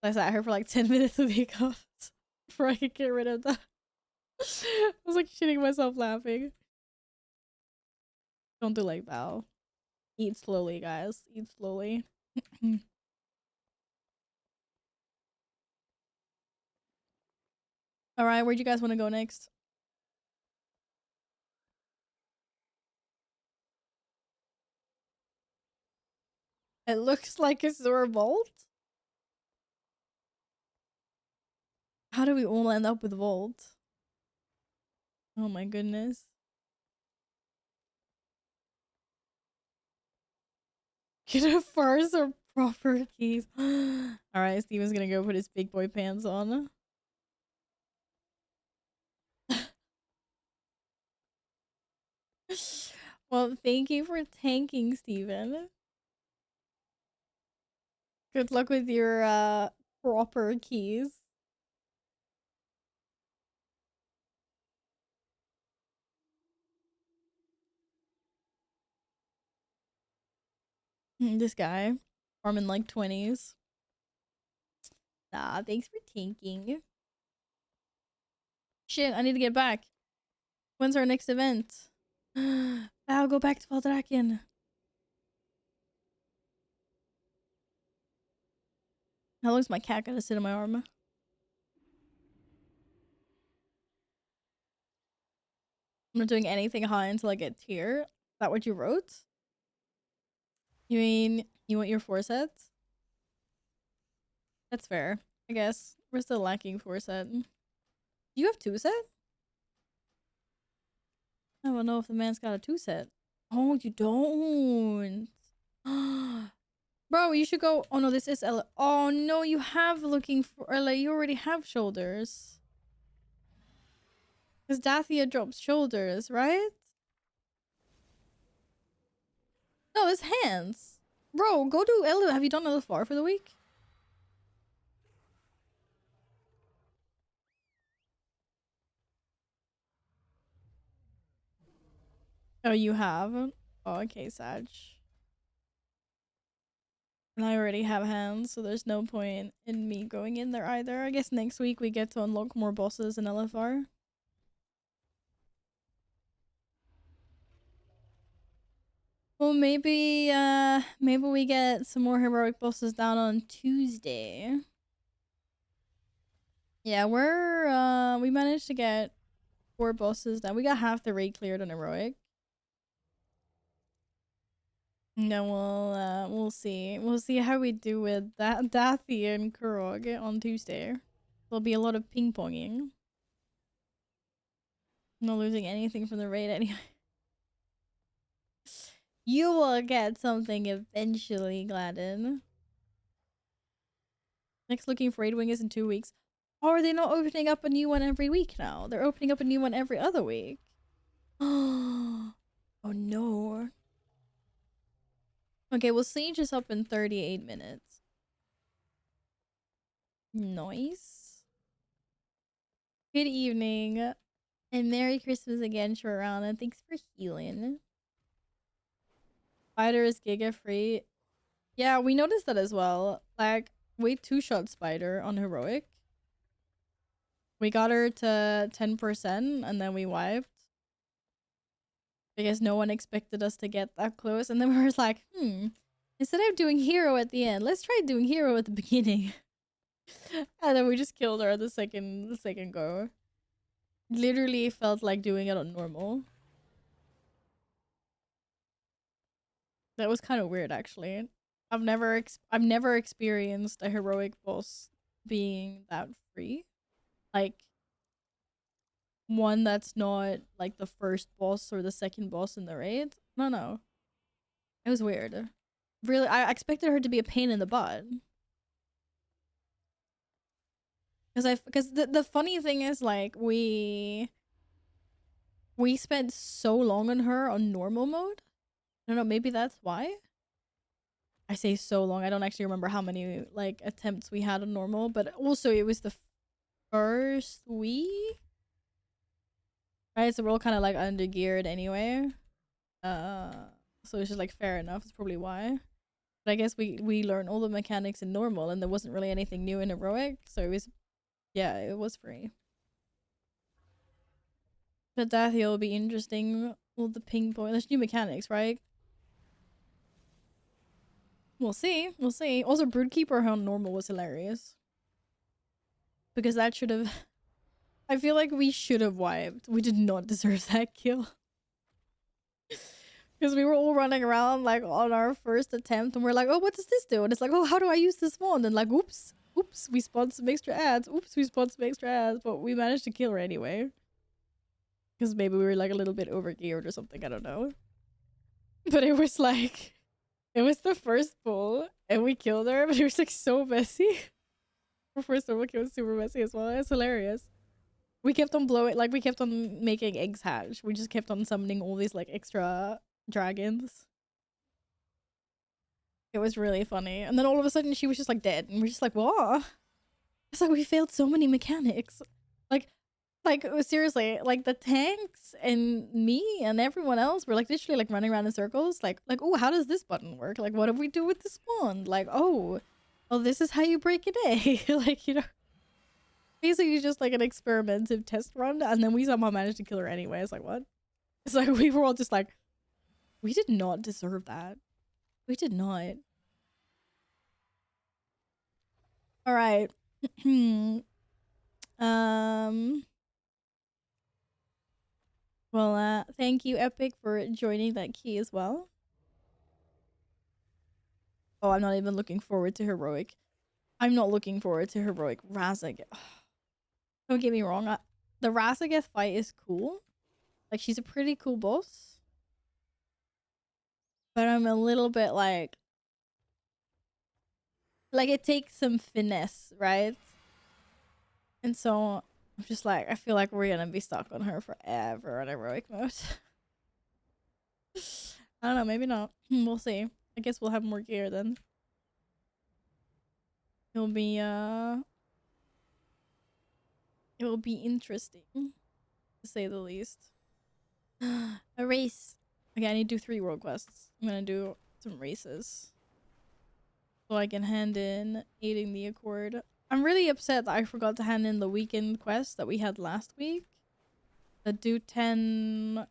I sat here for like 10 minutes with hiccups before I could get rid of them. I was like shitting myself laughing. Don't do like that. Eat slowly, guys. Eat slowly. Alright, where'd you guys want to go next? It looks like a sewer vault. How do we all end up with vault? Oh my goodness. Get a farce or proper keys. Alright, Steven's gonna go put his big boy pants on. Well, thank you for tanking, Steven. Good luck with your proper keys. This guy. Farming like 20s. Nah, thanks for tanking. Shit, I need to get back. When's our next event? I'll go back to Valdraken. How long's my cat gotta sit on my arm? I'm not doing anything high until I get tier. Is that what you wrote? You mean you want your 4 sets? That's fair. I guess. We're still lacking 4 set. Do you have 2 set? I don't know if the man's got a 2 set. Oh, you don't. Bro, you should go. Oh no, this is Ella. Oh no, you have looking for Ella. You already have shoulders. Because Dathia drops shoulders, right? No, it's hands. Bro, go do Ella. Have you done LFR for the week? Oh, you have? Oh, okay, Sag. And I already have hands, so there's no point in me going in there either. I guess next week we get to unlock more bosses in LFR. Well, maybe we get some more heroic bosses down on Tuesday. Yeah, we managed to get 4 bosses down. We got half the raid cleared on heroic. No, we'll see. We'll see how we do with that Dathi and Kurog on Tuesday. There'll be a lot of ping-ponging. Not losing anything from the raid anyway. You will get something eventually, Gladden. Next looking for raid wing is in 2 weeks. Or are they not opening up a new one every week now? They're opening up a new one every other week. Oh no. Okay, well, Siege is up in 38 minutes. Nice. Good evening. And Merry Christmas again, Sharana. Thanks for healing. Spider is Giga free. Yeah, we noticed that as well. Like, we 2-shot Spider on Heroic. We got her to 10% and then we wiped. Because no one expected us to get that close. And then we were like, instead of doing hero at the end, let's try doing hero at the beginning. And then we just killed her the second go. Literally felt like doing it on normal. That was kind of weird, actually. I've never experienced a heroic boss being that free. Like, one that's not like the first boss or the second boss in the raid. No. It was weird. Really, I expected her to be a pain in the butt. Because the funny thing is, like, we we spent so long on her on normal mode. I don't know, maybe that's why. I say so long. I don't actually remember how many like attempts we had on normal, but also it was the first week. Right, so we're all kind of like under geared anyway. So it's just like fair enough. It's probably why. But I guess we learned all the mechanics in normal, and there wasn't really anything new in heroic, so it was, yeah, it was free. But that here will be interesting. All the ping pong. There's new mechanics, right? We'll see. We'll see. Also, Broodkeeper on normal was hilarious. Because that should have... I feel like we should have wiped. We did not deserve that kill. Because we were all running around like on our first attempt and we're like, oh, what does this do? And it's like, oh, how do I use this wand? And like, oops, we spawned some extra ads. Oops, we spawned some extra ads. But we managed to kill her anyway. Because maybe we were like a little bit overgeared or something. I don't know. But it was like... It was the first pull, and we killed her, but it was like so messy. Our first normal kill was super messy as well. It's hilarious. We kept on blowing, like we kept on making eggs hatch. We just kept on summoning all these like extra dragons. It was really funny. And then all of a sudden she was just like dead, and we're just like, what? It's like we failed so many mechanics. Like seriously, like the tanks and me and everyone else were like literally like running around in circles. Like, oh, how does this button work? Like, what do we do with this wand? Like, oh, this is how you break an egg. Like, you know, basically just like an experimental test run. And then we somehow managed to kill her anyway. It's like, what? It's like we were all just like, we did not deserve that. We did not. All right. Well, thank you, Epic, for joining that key as well. Oh, I'm not even looking forward to Heroic. I'm not looking forward to Heroic. Razageth. Don't get me wrong. The Razageth fight is cool. Like, she's a pretty cool boss. But I'm a little bit like... Like, it takes some finesse, right? And so... I'm just like, I feel like we're gonna be stuck on her forever on heroic mode. I don't know, maybe not. We'll see. I guess we'll have more gear then. It'll be interesting, to say the least. A race. Okay, I need to do 3 world quests. I'm gonna do some races. So I can hand in Aiding the Accord. I'm really upset that I forgot to hand in the weekend quest that we had last week. Do the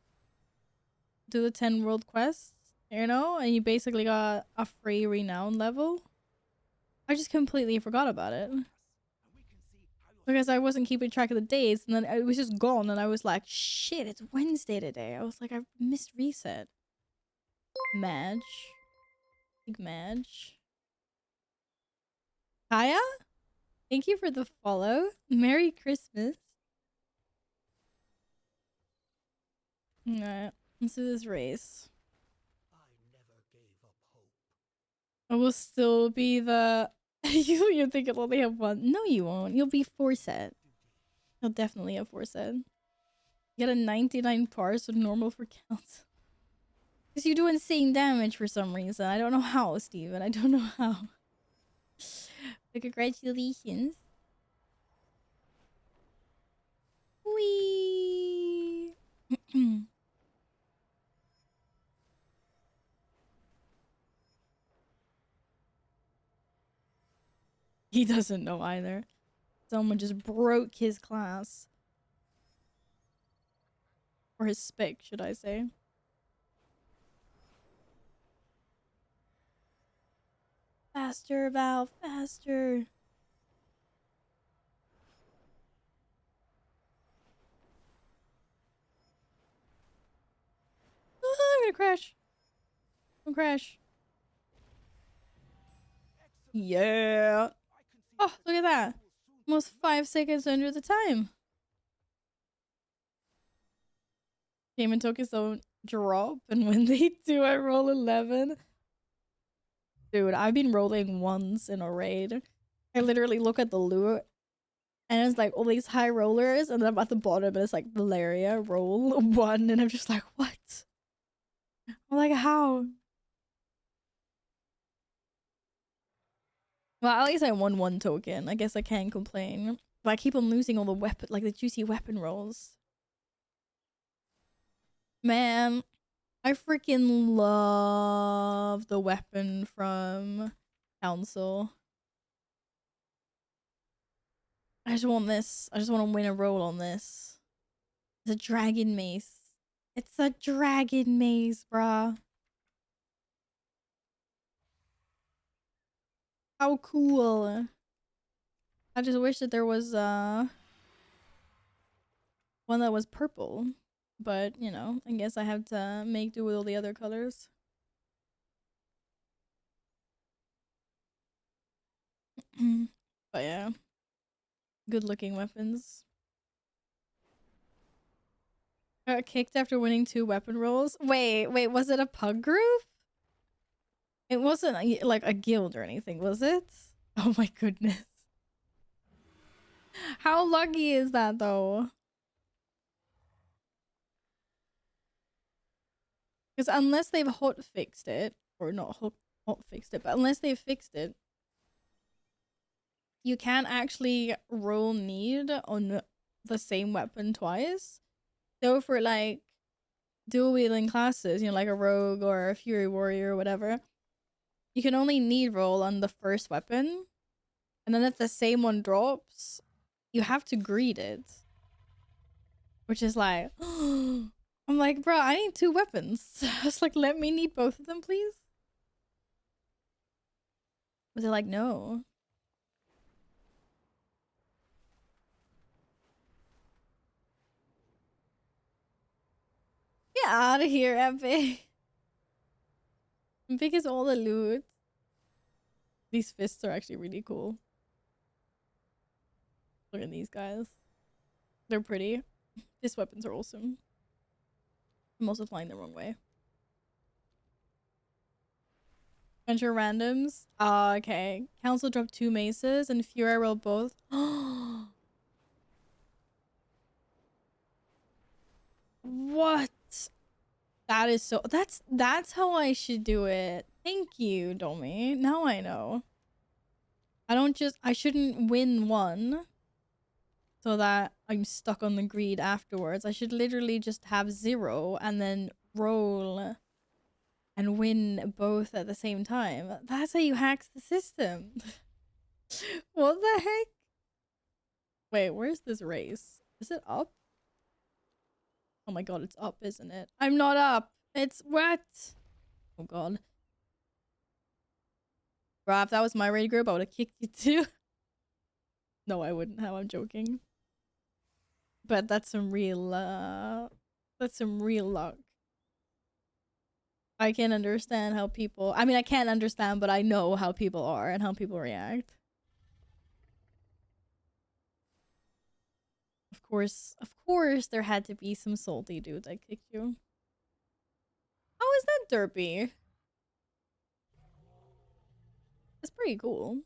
10 world quests, you know, and you basically got a free renown level. I just completely forgot about it. Because I wasn't keeping track of the days, and then it was just gone, and I was like, shit, it's Wednesday today. I was like, I missed reset. Madge. Big Madge. Kaya? Thank you for the follow. Merry Christmas. Alright, let's do this race. I never gave up hope. I will still be the... you think you'll only have 1. No, you won't. You'll be 4 set. You'll definitely have 4 set. You get a 99 parse with normal for counts. Because you do insane damage for some reason. I don't know how, Steven. I don't know how. But congratulations. Whee! He doesn't know either. Someone just broke his class. Or his spec, should I say. Faster, Val, faster. I'm gonna crash. I'm gonna crash. Yeah. Oh, look at that. Almost 5 seconds under the time. Came and took his own drop, and when they do, I roll 11. Dude, I've been rolling once in a raid. I literally look at the loot, And it's like all these high rollers, and then I'm at the bottom, and it's like Valeria roll 1, and I'm just like, what? I'm like, how? Well, at least I won 1 token. I guess I can't complain. But I keep on losing all the weapon, like the juicy weapon rolls. Man, I freaking love the weapon from Council. I just want this. I just want to win a roll on this. It's a dragon mace. It's a dragon mace, bruh. How cool. I just wish that there was one that was purple. But, you know, I guess I have to make do with all the other colors. But yeah. Good looking weapons. I got kicked after winning 2 weapon rolls. Wait, was it a pug group? It wasn't like a guild or anything, was it? Oh my goodness. How lucky is that though? Because unless they've hot fixed it, or not hot fixed it, but unless they've fixed it, you can't actually roll need on the same weapon twice. So for like dual wielding classes, you know, like a rogue or a fury warrior or whatever, you can only need roll on the first weapon. And then if the same one drops, you have to greet it. Which is like, I'm like, bro, I need 2 weapons. I was like, let me need both of them, please. But they're like, no. Get out of here, Epic. Epic is all the loot. These fists are actually really cool. Look at these guys. They're pretty. These weapons are awesome. I'm also flying the wrong way. Venture randoms. Okay. Council dropped 2 maces and Fury rolled both. What? That is so. That's how I should do it. Thank you, Domi. Now I know. I shouldn't win 1 so that I'm stuck on the greed afterwards. I should literally just have 0 and then roll and win both at the same time. That's how you hack the system. What the heck? Wait, where's this race? Is it up? Oh my god, it's up, isn't it? I'm not up. It's what? Oh god. Bro, if that was my raid group, I would have kicked you too. No, I wouldn't have. I'm joking. But that's some real luck. I can understand how people... I mean, I can't understand, but I know how people are and how people react. Of course, there had to be some salty dude that kicked you. How is that derpy? It's pretty cool.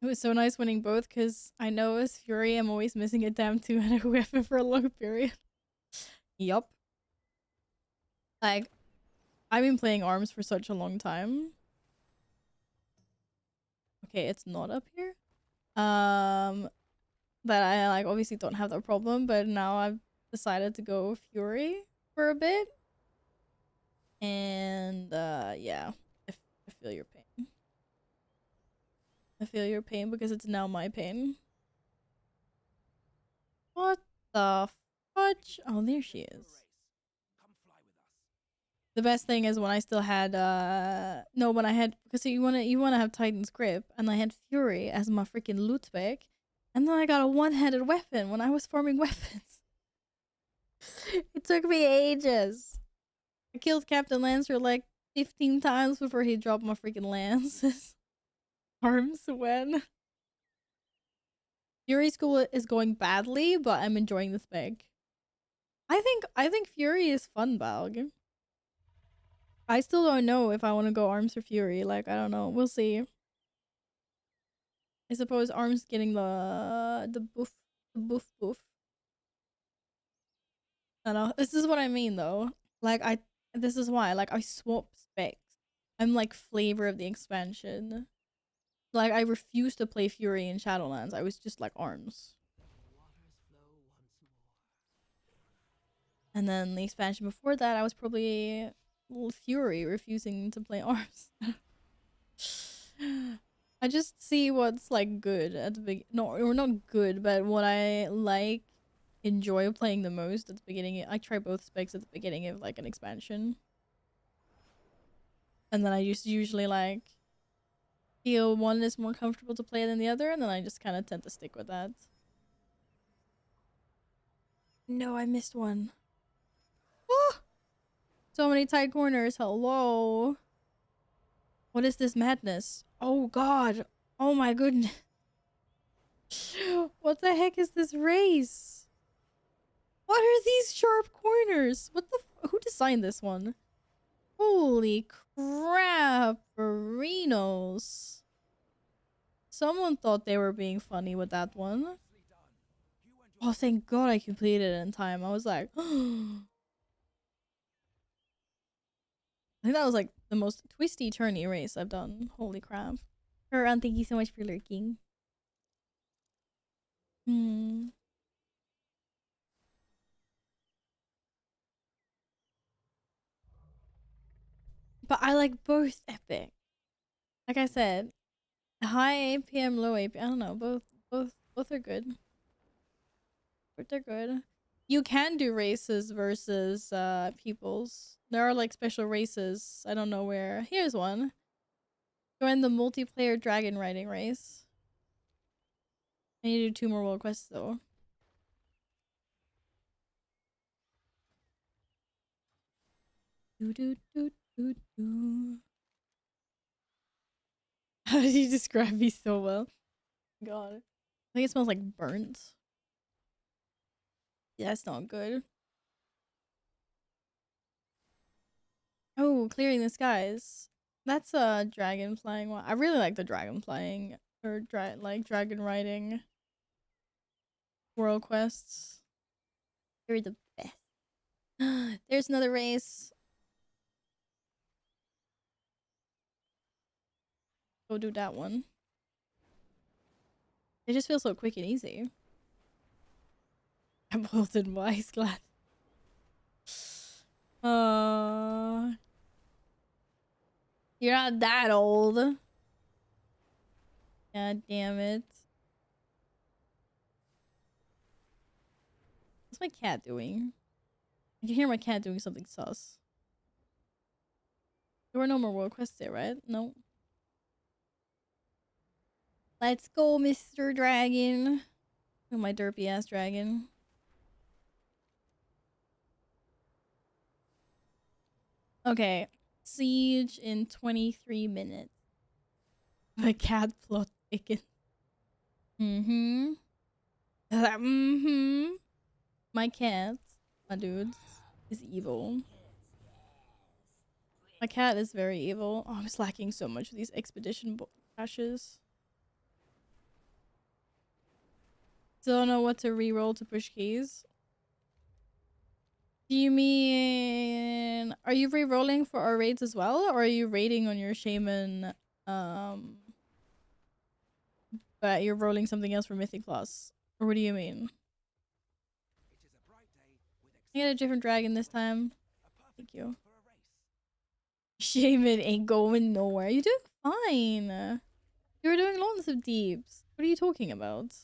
It was so nice winning both because I know as Fury, I'm always missing a damn 2-headed weapon for a long period. Yup. Like, I've been playing ARMS for such a long time. Okay, it's not up here. That I like obviously don't have that problem, but now I've decided to go Fury for a bit. And yeah, I feel your pain. I feel your pain because it's now my pain. What the fudge? Oh, there she is. The best thing is when I still had no, when I had, because you wanna have Titan's grip, and I had Fury as my freaking loot spec, and then I got a 1-headed weapon when I was farming weapons. It took me ages. I killed Captain Lancer like 15 times before he dropped my freaking lances. Arms when Fury School is going badly, but I'm enjoying the spec. I think Fury is fun, Balg. I still don't know if I want to go Arms or Fury. Like, I don't know. We'll see. I suppose Arm's getting the boof. I know. This is what I mean though. Like this is why like I swap specs. I'm like flavor of the expansion. Like I refused to play Fury in Shadowlands. I was just like Arms. And then the expansion before that, I was probably Fury, refusing to play Arms. I just see what's like good at the beginning. No, or not good, but what I like, enjoy playing the most at the beginning. I try both specs at the beginning of like an expansion. And then I just usually like feel one is more comfortable to play than the other, and then I just kind of tend to stick with that. No, I missed one. Oh! So many tight corners. Hello. What is this madness? Oh god. Oh my goodness. What the heck is this race? What are these sharp corners? What the who designed this one? Holy crap, Marinos. Someone thought they were being funny with that one. Oh, thank god I completed it in time. I was like, I think that was like the most twisty turny race I've done. Holy crap. Around, thank you so much for lurking. But I like both epic. Like I said, high APM, low APM. I don't know. Both are good. Both are good. You can do races versus peoples. There are like special races. I don't know where. Here's one. Join the multiplayer dragon riding race. I need to do 2 more world quests though. How did you describe me so well? God. I think it smells like burnt. Yeah, it's not good. Oh, clearing the skies. That's a dragon flying one. I really like the dragon flying or dragon riding world quests. They're the best. There's another race. Go do that one. It just feels so quick and easy. I'm old and wise, glad. You're not that old. God damn it. What's my cat doing? I can hear my cat doing something sus. There were no more world quests there, right? No. Let's go, Mr. Dragon. Oh, my derpy ass dragon. Okay. Siege in 23 minutes. The cat plot thickens. My cat, my dudes, is evil. My cat is very evil. Oh, I'm slacking so much with these expedition crashes. Still don't know what to re-roll to push keys. Do you mean... Are you re-rolling for our raids as well? Or are you raiding on your shaman, but you're rolling something else for Mythic Plus? Or what do you mean? I get a different dragon this time. Thank you. Shaman ain't going nowhere. You're doing fine. You were doing lots of deeps. What are you talking about?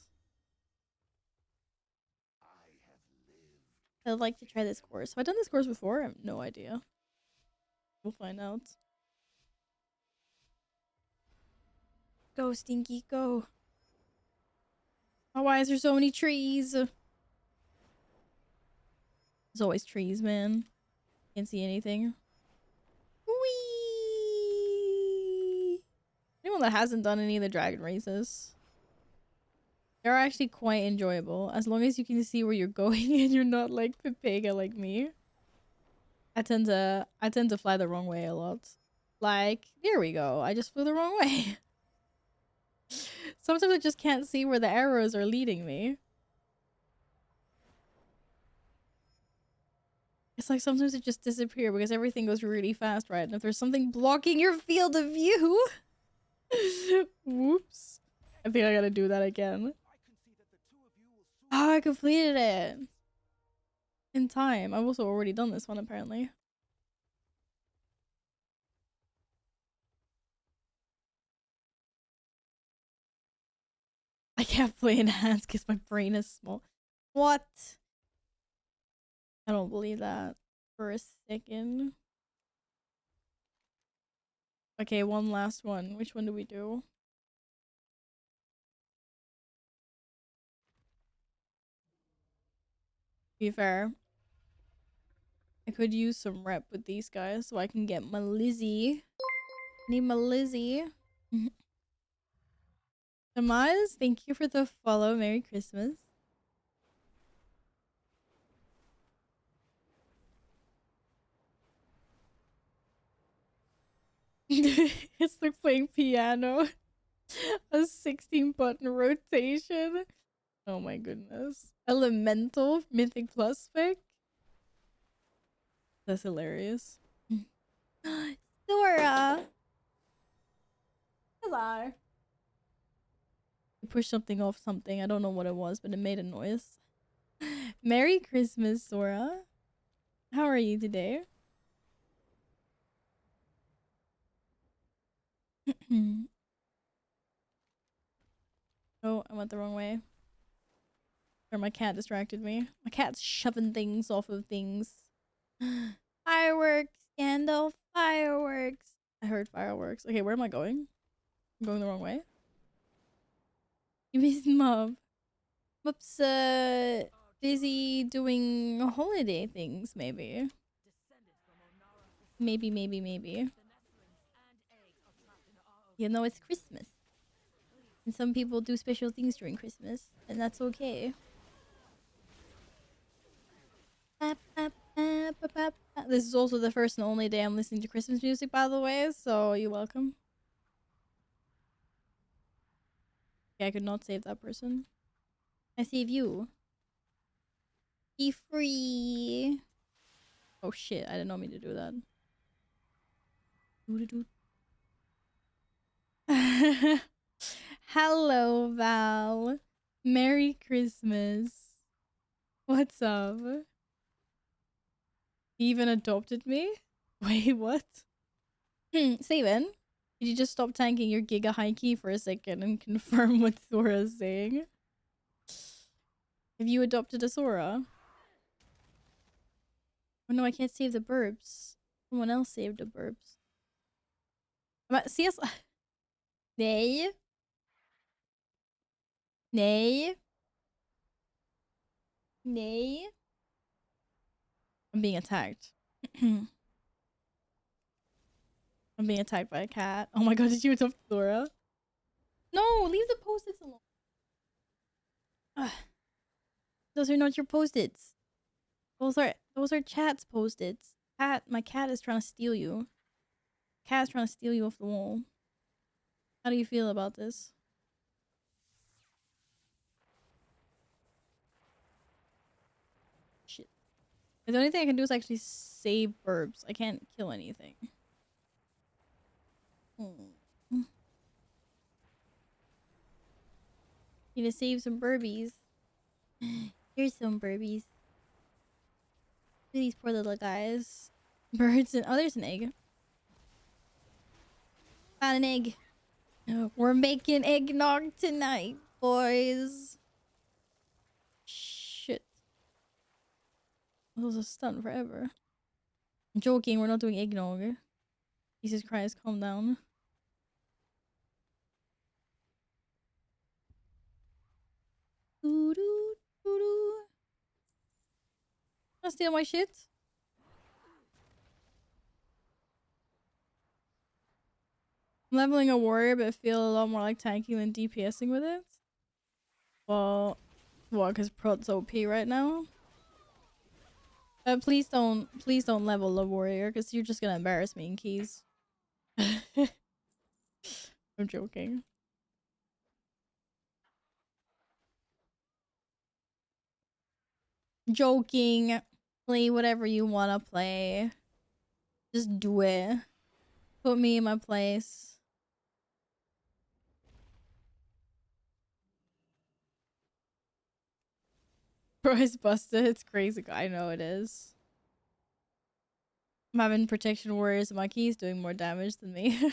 I'd like to try this course. Have I done this course before? I have no idea. We'll find out. Go, Stinky, go. Oh, why is there so many trees? There's always trees, man. Can't see anything. Whee! Anyone that hasn't done any of the dragon races, they're actually quite enjoyable as long as you can see where you're going and you're not like Pepega like me. I tend to fly the wrong way a lot. Like, there we go. I just flew the wrong way. Sometimes I just can't see where the arrows are leading me. It's like sometimes it just disappears because everything goes really fast, right? And if there's something blocking your field of view... Whoops. I think I gotta do that again. Oh, I completed it! In time. I've also already done this one, apparently. I can't play enhanced because my brain is small. What? I don't believe that for a second. Okay, one last one. Which one do we do? To be fair, I could use some rep with these guys so I can get my Lizzie. Need my Lizzie. Tamaz, thank you for the follow. Merry Christmas. It's like playing piano. A 16-button rotation. Oh my goodness. Elemental Mythic Plus spec. That's hilarious. Dora! Hello. You pushed something off something. I don't know what it was, but it made a noise. Merry Christmas, Sora. How are you today? Oh, I went the wrong way. Or my cat distracted me. My cat's shoving things off of things. Fireworks, Scandal, fireworks. I heard fireworks. Okay, where am I going? I'm going the wrong way. You missed Mom. Whoops, busy doing holiday things, maybe. Maybe. You know, it's Christmas. And some people do special things during Christmas, and that's okay. This is also the first and only day I'm listening to Christmas music, by the way, so you're welcome. Okay, I could not save that person. I save you. Be free. Oh shit, I didn't know me to do that. Hello, Val. Merry Christmas. What's up? He even adopted me? Wait, what? Steven, did you just stop tanking your Giga High Key for a second and confirm what Sora's saying? Have you adopted a Sora? Oh no, I can't save the burbs. Someone else saved the burbs. CS. Nay. Nay. Nay. I'm being attacked. I'm being attacked by a cat. Oh my god, did you adopt Sora? No, leave the post-its alone. Ugh. Those are not your post-its. Those are chat's post-its. My cat is trying to steal you. Cat's trying to steal you off the wall. How do you feel about this? Shit. The only thing I can do is actually save burbs. I can't kill anything. Need to save some burbies. Here's some burbies. These poor little guys. Birds and... Oh, there's an egg. Found an egg. We're making eggnog tonight, boys. Shit. This was a stunt forever. I'm joking, we're not doing eggnog. Jesus Christ, calm down. Doo-doo, doo-doo. Wanna steal my shit? I'm leveling a warrior, but I feel a lot more like tanking than DPSing with it. Well, because Prod's OP right now. Please don't level a warrior, because you're just gonna embarrass me in keys. I'm joking. Joking. Play whatever you want to play. Just do it. Put me in my place. Bryce busted. It's crazy. I know it is. I'm having protection warriors. My key's doing more damage than me.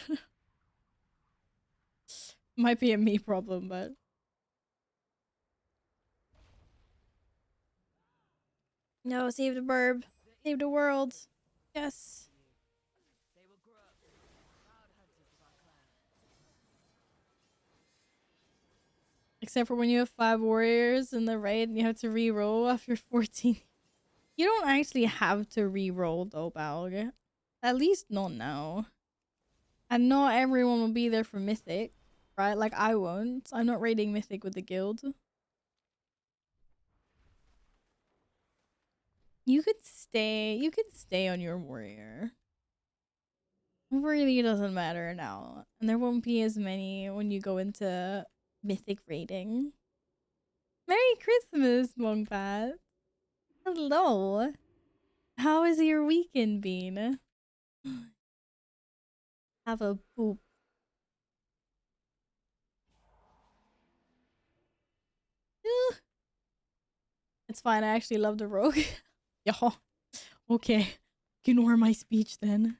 Might be a me problem, but no, save the burb. Save the world. Yes. They will grow up, proud hunters of our clan. Except for when you have 5 warriors in the raid and you have to re-roll after 14. You don't actually have to re-roll though, Balg. At least not now. And not everyone will be there for Mythic, right? Like I won't. I'm not raiding Mythic with the guild. You could stay on your warrior. It really doesn't matter now. And there won't be as many when you go into Mythic raiding. Merry Christmas, Monkpat. Hello. How has your weekend been? Have a boop. It's fine. I actually love the rogue. Yeah. Okay. Ignore my speech then.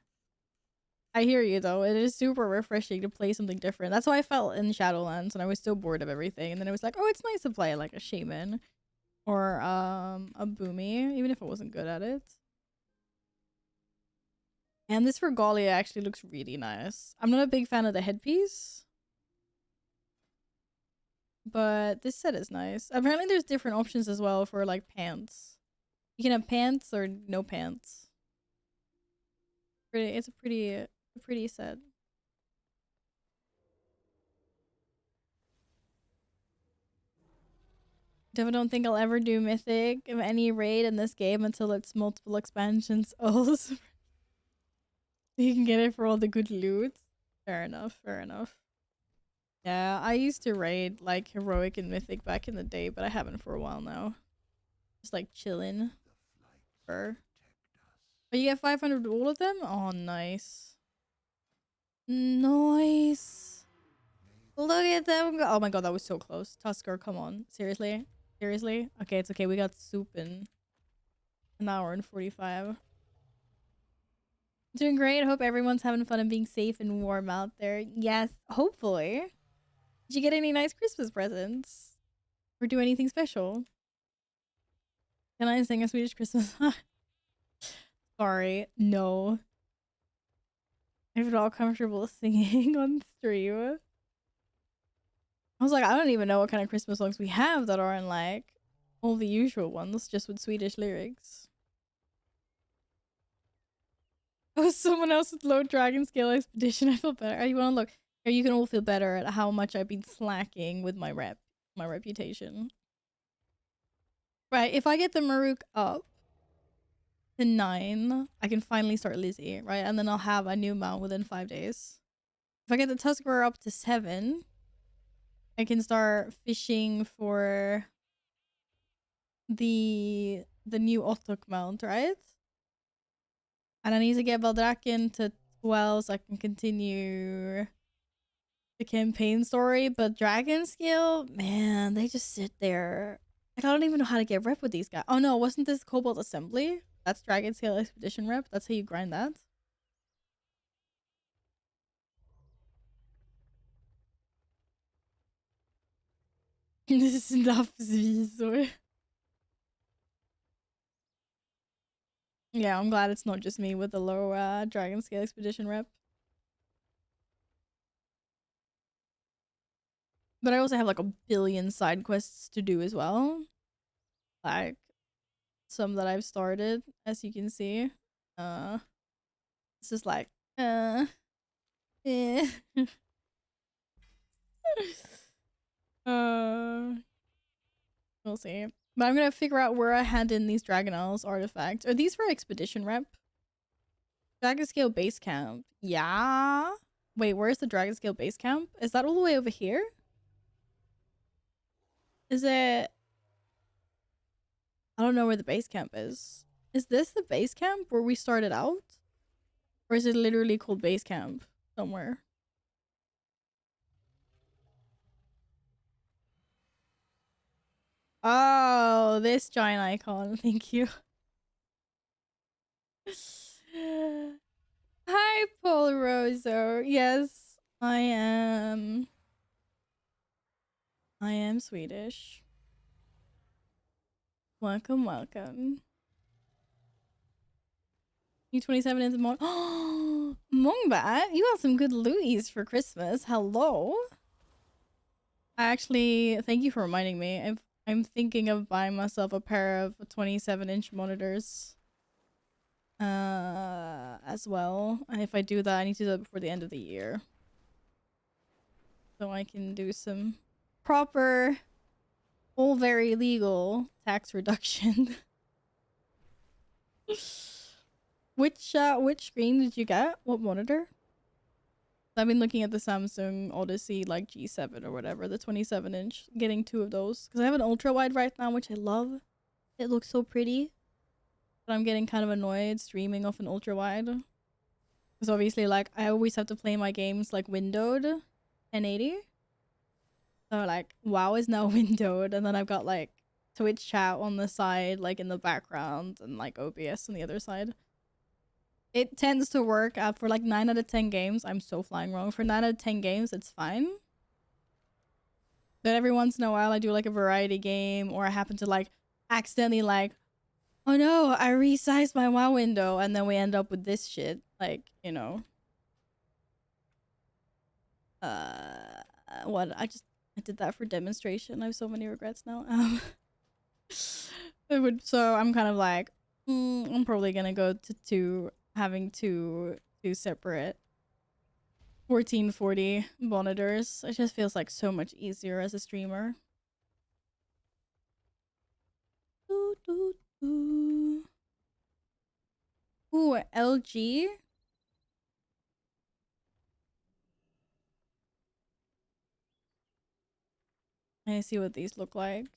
I hear you though. It is super refreshing to play something different. That's how I felt in Shadowlands, and I was so bored of everything. And then it was like, oh, it's nice to play like a shaman or a boomy, even if I wasn't good at it. And this regalia actually looks really nice. I'm not a big fan of the headpiece, but this set is nice. Apparently there's different options as well for like pants. You can have pants or no pants. It's a pretty set. Definitely don't think I'll ever do Mythic of any raid in this game until it's multiple expansions. Oh, so you can get it for all the good loot. Fair enough, fair enough. Yeah, I used to raid like Heroic and Mythic back in the day, but I haven't for a while now. Just like chilling. But you get 500 all of them? Oh, nice. Nice. Look at them go. Oh my god, that was so close. Tusker, come on. Seriously? Seriously? Okay, it's okay. We got soup in an hour and 45. Doing great. Hope everyone's having fun and being safe and warm out there. Yes, hopefully. Did you get any nice Christmas presents? Or do anything special? Can I sing a Swedish Christmas? Sorry, no. I'm not comfortable singing on stream. I was like, I don't even know what kind of Christmas songs we have that aren't like all the usual ones, just with Swedish lyrics. Oh, someone else with low dragon scale expedition. I feel better. You want to look? Or you can all feel better at how much I've been slacking with my reputation. Right, if I get the Maruk up to 9, I can finally start Lizzie, right? And then I'll have a new mount within 5 days. If I get the Tusker up to 7, I can start fishing for the new Otok mount, right? And I need to get Valdraken to 12 so I can continue the campaign story. But Dragon Scale, man, they just sit there. Like, I don't even know how to get rep with these guys. Oh no, wasn't this Cobalt Assembly? That's Dragon Scale Expedition rep. That's how you grind that. This is enough visor. Yeah, I'm glad it's not just me with the low Dragon Scale Expedition rep. But I also have like a billion side quests to do as well. Like some that I've started, as you can see. It's just like eh. We'll see. But I'm gonna figure out where I hand in these Dragon Isles artifacts. Are these for expedition rep? Dragon Scale Base Camp. Yeah. Wait, where's the Dragon Scale Base Camp? Is that all the way over here? Is it... I don't know where the base camp is. Is this the base camp where we started out? Or is it literally called base camp somewhere? Oh, this giant icon. Thank you. Hi, Paul Roso. Yes, I am. I am Swedish. Welcome, welcome. You 27 in the morning. Oh, Mongbat, you got some good looties for Christmas. Hello. I actually, thank you for reminding me. I'm thinking of buying myself a pair of 27-inch monitors. As well. And if I do that, I need to do it before the end of the year. So I can do some proper, all very legal tax reduction. Which screen did you get? What monitor? I've been looking at the Samsung Odyssey like G7 or whatever, the 27-inch, getting 2 of those. Because I have an ultra wide right now, which I love. It looks so pretty. But I'm getting kind of annoyed streaming off an ultra wide. Because obviously, like, I always have to play my games like windowed 1080. So like, WoW is now windowed, and then I've got like Twitch chat on the side, like in the background, and like OBS on the other side. It tends to work out for like 9 out of 10 games. I'm so flying wrong. For 9 out of 10 games, it's fine. But every once in a while, I do like a variety game, or I happen to like accidentally like, oh no, I resized my WoW window, and then we end up with this shit. Like, you know. What? I did that for demonstration. I have so many regrets now. So I'm kind of like, I'm probably gonna go to having two separate 1440 monitors. It just feels like so much easier as a streamer. Ooh, LG. I see what these look like.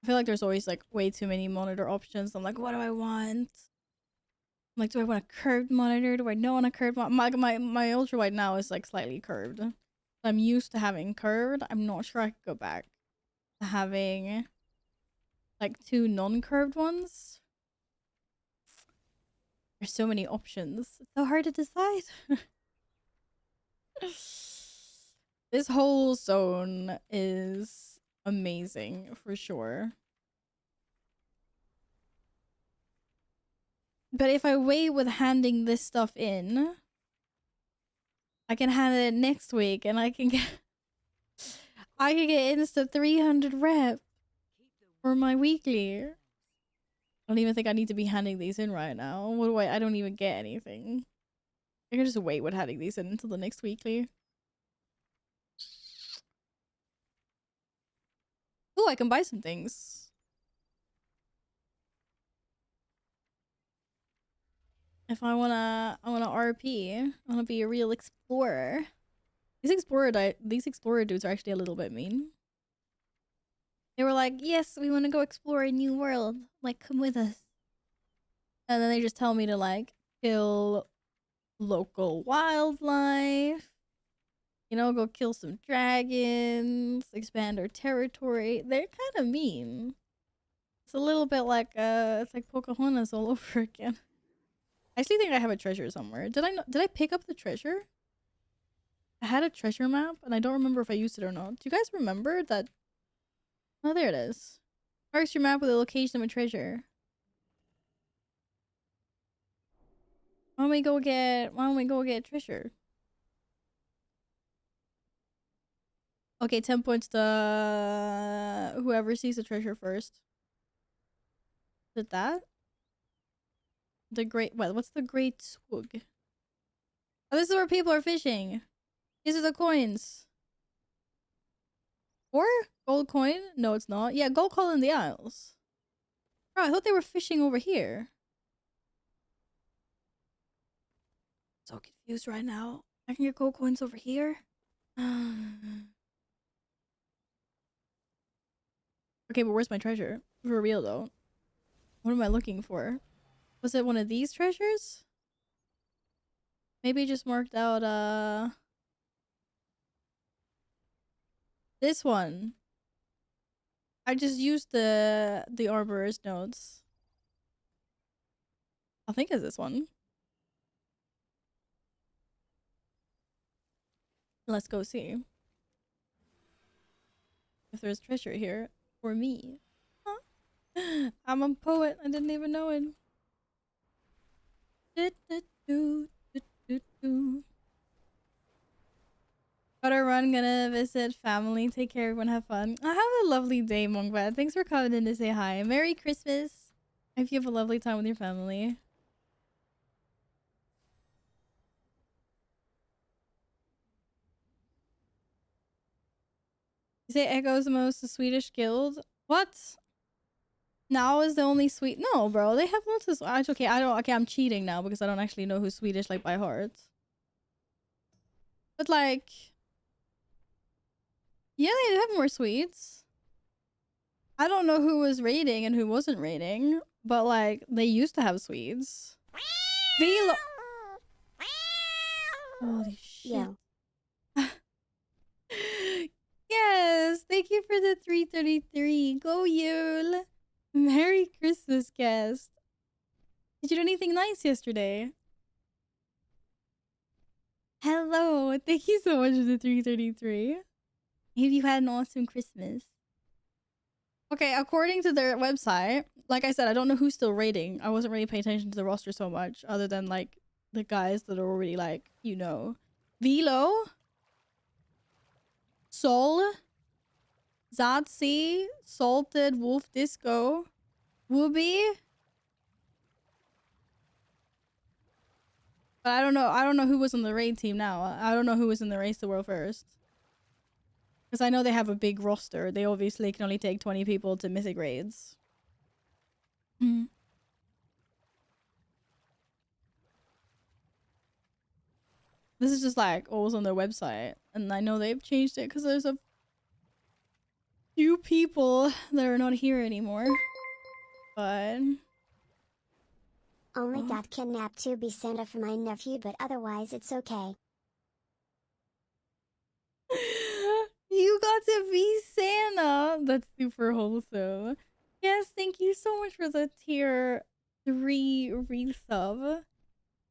I feel like there's always like way too many monitor options. I'm like, what do I want? I'm like, do I want a curved monitor? Do I not want a curved monitor? My ultra wide now is like slightly curved. I'm used to having curved. I'm not sure I could go back to having like 2 non-curved ones. There's so many options. It's so hard to decide. This whole zone is amazing for sure. But if I wait with handing this stuff in, I can hand it next week and I can get insta 300 rep for my weekly. I don't even think I need to be handing these in right now. What do I don't even get anything. I can just wait with handing these in until the next weekly. Oh, I can buy some things. If I wanna RP, I wanna be a real explorer. These explorer dudes are actually a little bit mean. They were like, yes, we want to go explore a new world. Like, come with us. And then they just tell me to like kill local wildlife. You know, go kill some dragons, expand our territory. They're kind of mean. It's a little bit like it's like Pocahontas all over again. I actually think I have a treasure somewhere. Did I pick up the treasure? I had a treasure map and I don't remember if I used it or not. Do you guys remember that? Oh, there it is. Marks your map with the location of a treasure. Why don't we go get treasure? Okay, 10 points to whoever sees the treasure first. Is it that? The great what's the great swug? Oh, this is where people are fishing. These are the coins. Or gold coin? No, it's not. Yeah, gold coin in the Isles. Bro, I thought they were fishing over here. So confused right now. I can get gold coins over here. Okay, but where's my treasure? For real though. What am I looking for? Was it one of these treasures? Maybe just marked out this one. I just used the arborist notes. I think it's this one. Let's go see if there's treasure here for me. Huh? I'm a poet. I didn't even know it. Gotta run, gonna visit family. Take care, everyone. Have fun. I have a lovely day, Mongbad. Thanks for coming in to say hi. Merry Christmas. I hope you have a lovely time with your family. You say Echo's the most Swedish guild? What? Now is the only sweet? No, bro. They have lots of. Okay, I don't. Okay, I'm cheating now because I don't actually know who's Swedish like by heart. But like, yeah, they have more sweets. I don't know who was raiding and who wasn't raiding, but like they used to have sweets. Velo. Holy shit. Yo. Yes, thank you for the 333. Go Yule. Merry Christmas, guest. Did you do anything nice yesterday? Hello, thank you so much for the 333. Hope you had an awesome Christmas. Okay, according to their website, like I said, I don't know who's still raiding. I wasn't really paying attention to the roster so much, other than like the guys that are already like, you know. Velo, Sol, Zatsi, Salted, Wolf Disco, Wooby. But I don't know who was on the raid team now. I don't know who was in the Race the World first. Because I know they have a big roster. They obviously can only take 20 people to mythic raids. This is just like always on their website. And I know they've changed it because there's a few people that are not here anymore. But Only got kidnapped to be Santa for my nephew, but otherwise it's okay. you got to be Santa. That's super wholesome. Yes, thank you so much for the tier 3 resub.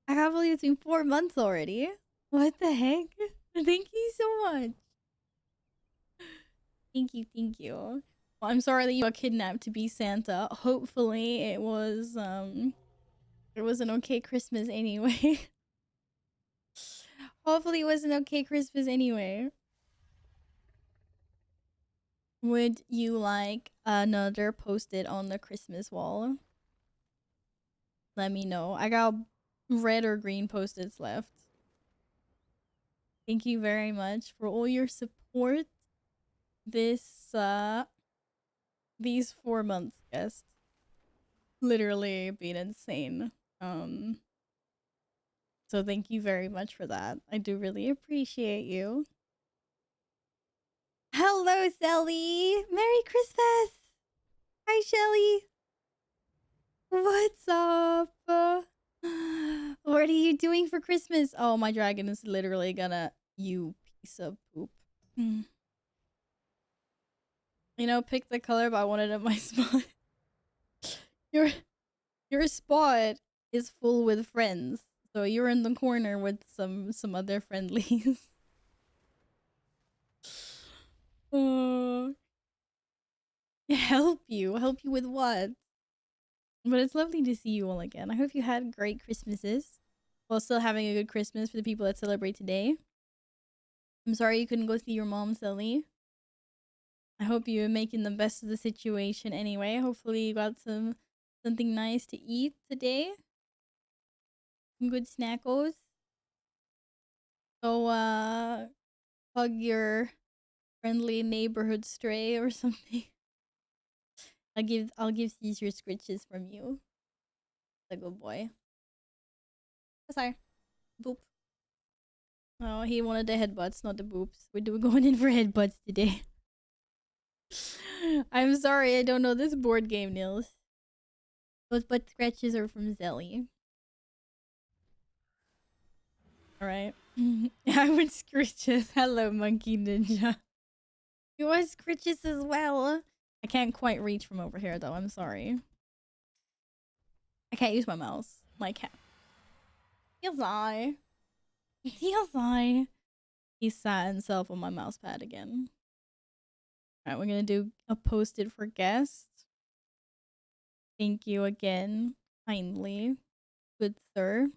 I can't believe it's been 4 months already. What the heck? Thank you so much. Thank you, thank you. Well, I'm sorry that you got kidnapped to be Santa. Hopefully it was an okay Christmas anyway. Hopefully it was an okay Christmas anyway. Would you like another post-it on the Christmas wall? Let me know. I got red or green post-its left. Thank you very much for all your support this these 4 months, guest. Literally been insane. So thank you very much for that. I do really appreciate you. Hello, Shelly. Merry Christmas. Hi, Shelly. What's up? What are you doing for Christmas? Oh, my dragon is literally gonna... You piece of poop. You know, pick the color, but I wanted it in my spot. Your spot is full with friends. So you're in the corner with some other friendlies. Help you with what? But it's lovely to see you all again. I hope you had great Christmases while still having a good Christmas for the people that celebrate today. I'm sorry you couldn't go see your mom, Sally. I hope you're making the best of the situation anyway. Hopefully you got something nice to eat today. Some good snackos. Go hug your friendly neighborhood stray or something. I'll give Caesar scritches from you. The good boy. Sorry. Boop. Oh, he wanted the headbutts, not the boops. We're going in for headbutts today. I'm sorry, I don't know this board game, Nils. Those butt scratches are from Zelly. Alright. I would scritches. Hello, Monkey Ninja. You want scritches as well? I can't quite reach from over here though, I'm sorry. I can't use my mouse. My cat. Feels I. Feels I. He sat himself on my mouse pad again. Alright, we're gonna do a posted for guest. Thank you again, kindly, good sir,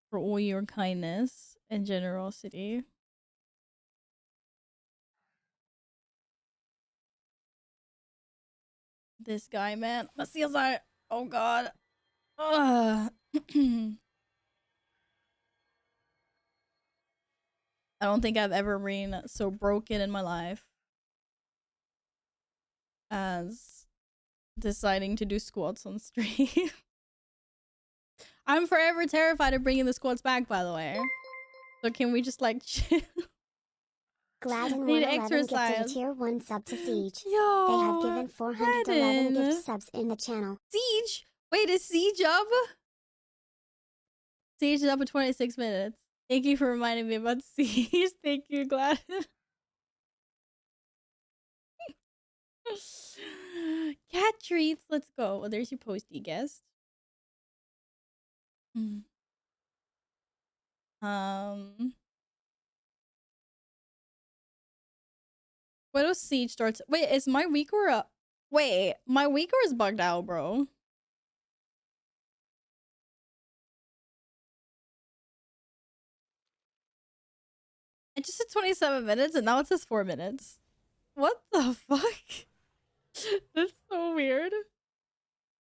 for all your kindness and generosity. This guy, man. My seals are. Oh god. Ugh. I don't think I've ever been so broken in my life as deciding to do squats on stream. I'm forever terrified of bringing the squats back, by the way. So can we just like chill? Glad and Need 111 gifted a exercise. tier 1 sub to Siege. Yo, They have given 411 Gladden. gift subs in the channel. Siege? Wait, is Siege up? Siege is up in 26 minutes. Thank you for reminding me about Siege. Thank you, Gladden. Cat treats. Let's go. Well, there's your posty guest. What if Siege starts? Wait, is my weaker up? Wait, my weaker is bugged out, bro. It just said 27 minutes and now it says 4 minutes. What the fuck? That's so weird.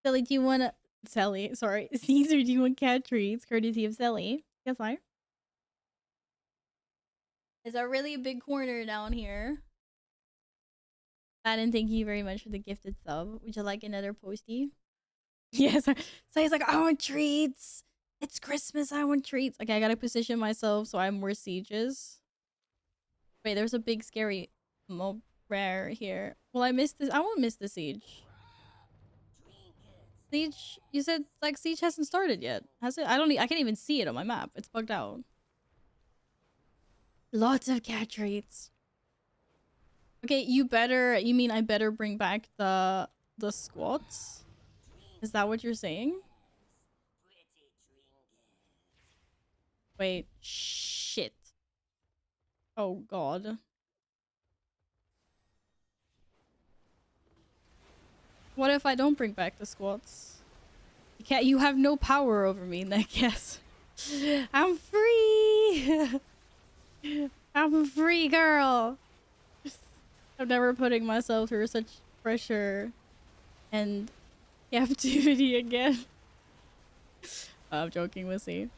Sally, do you want to... Sally, sorry. Caesar, do you want cat treats? Courtesy of Sally. Yes, I. There's a really big corner down here. And thank you very much for the gifted sub. Would you like another postie? Yes. So he's like, I want treats. It's Christmas. I want treats. Okay, I gotta position myself so I have more sieges. Wait, there's a big scary mob rare here. Well, I missed this. I won't miss the siege. Siege? You said like siege hasn't started yet, has it? I can't even see it on my map. It's bugged out. Lots of cat treats. Okay, you mean I better bring back the squats? Is that what you're saying? Wait, shit. Oh god. What if I don't bring back the squats? You have no power over me in that case. I'm free! I'm a free girl! I'm never putting myself through such pressure and captivity again. I'm joking, we'll see.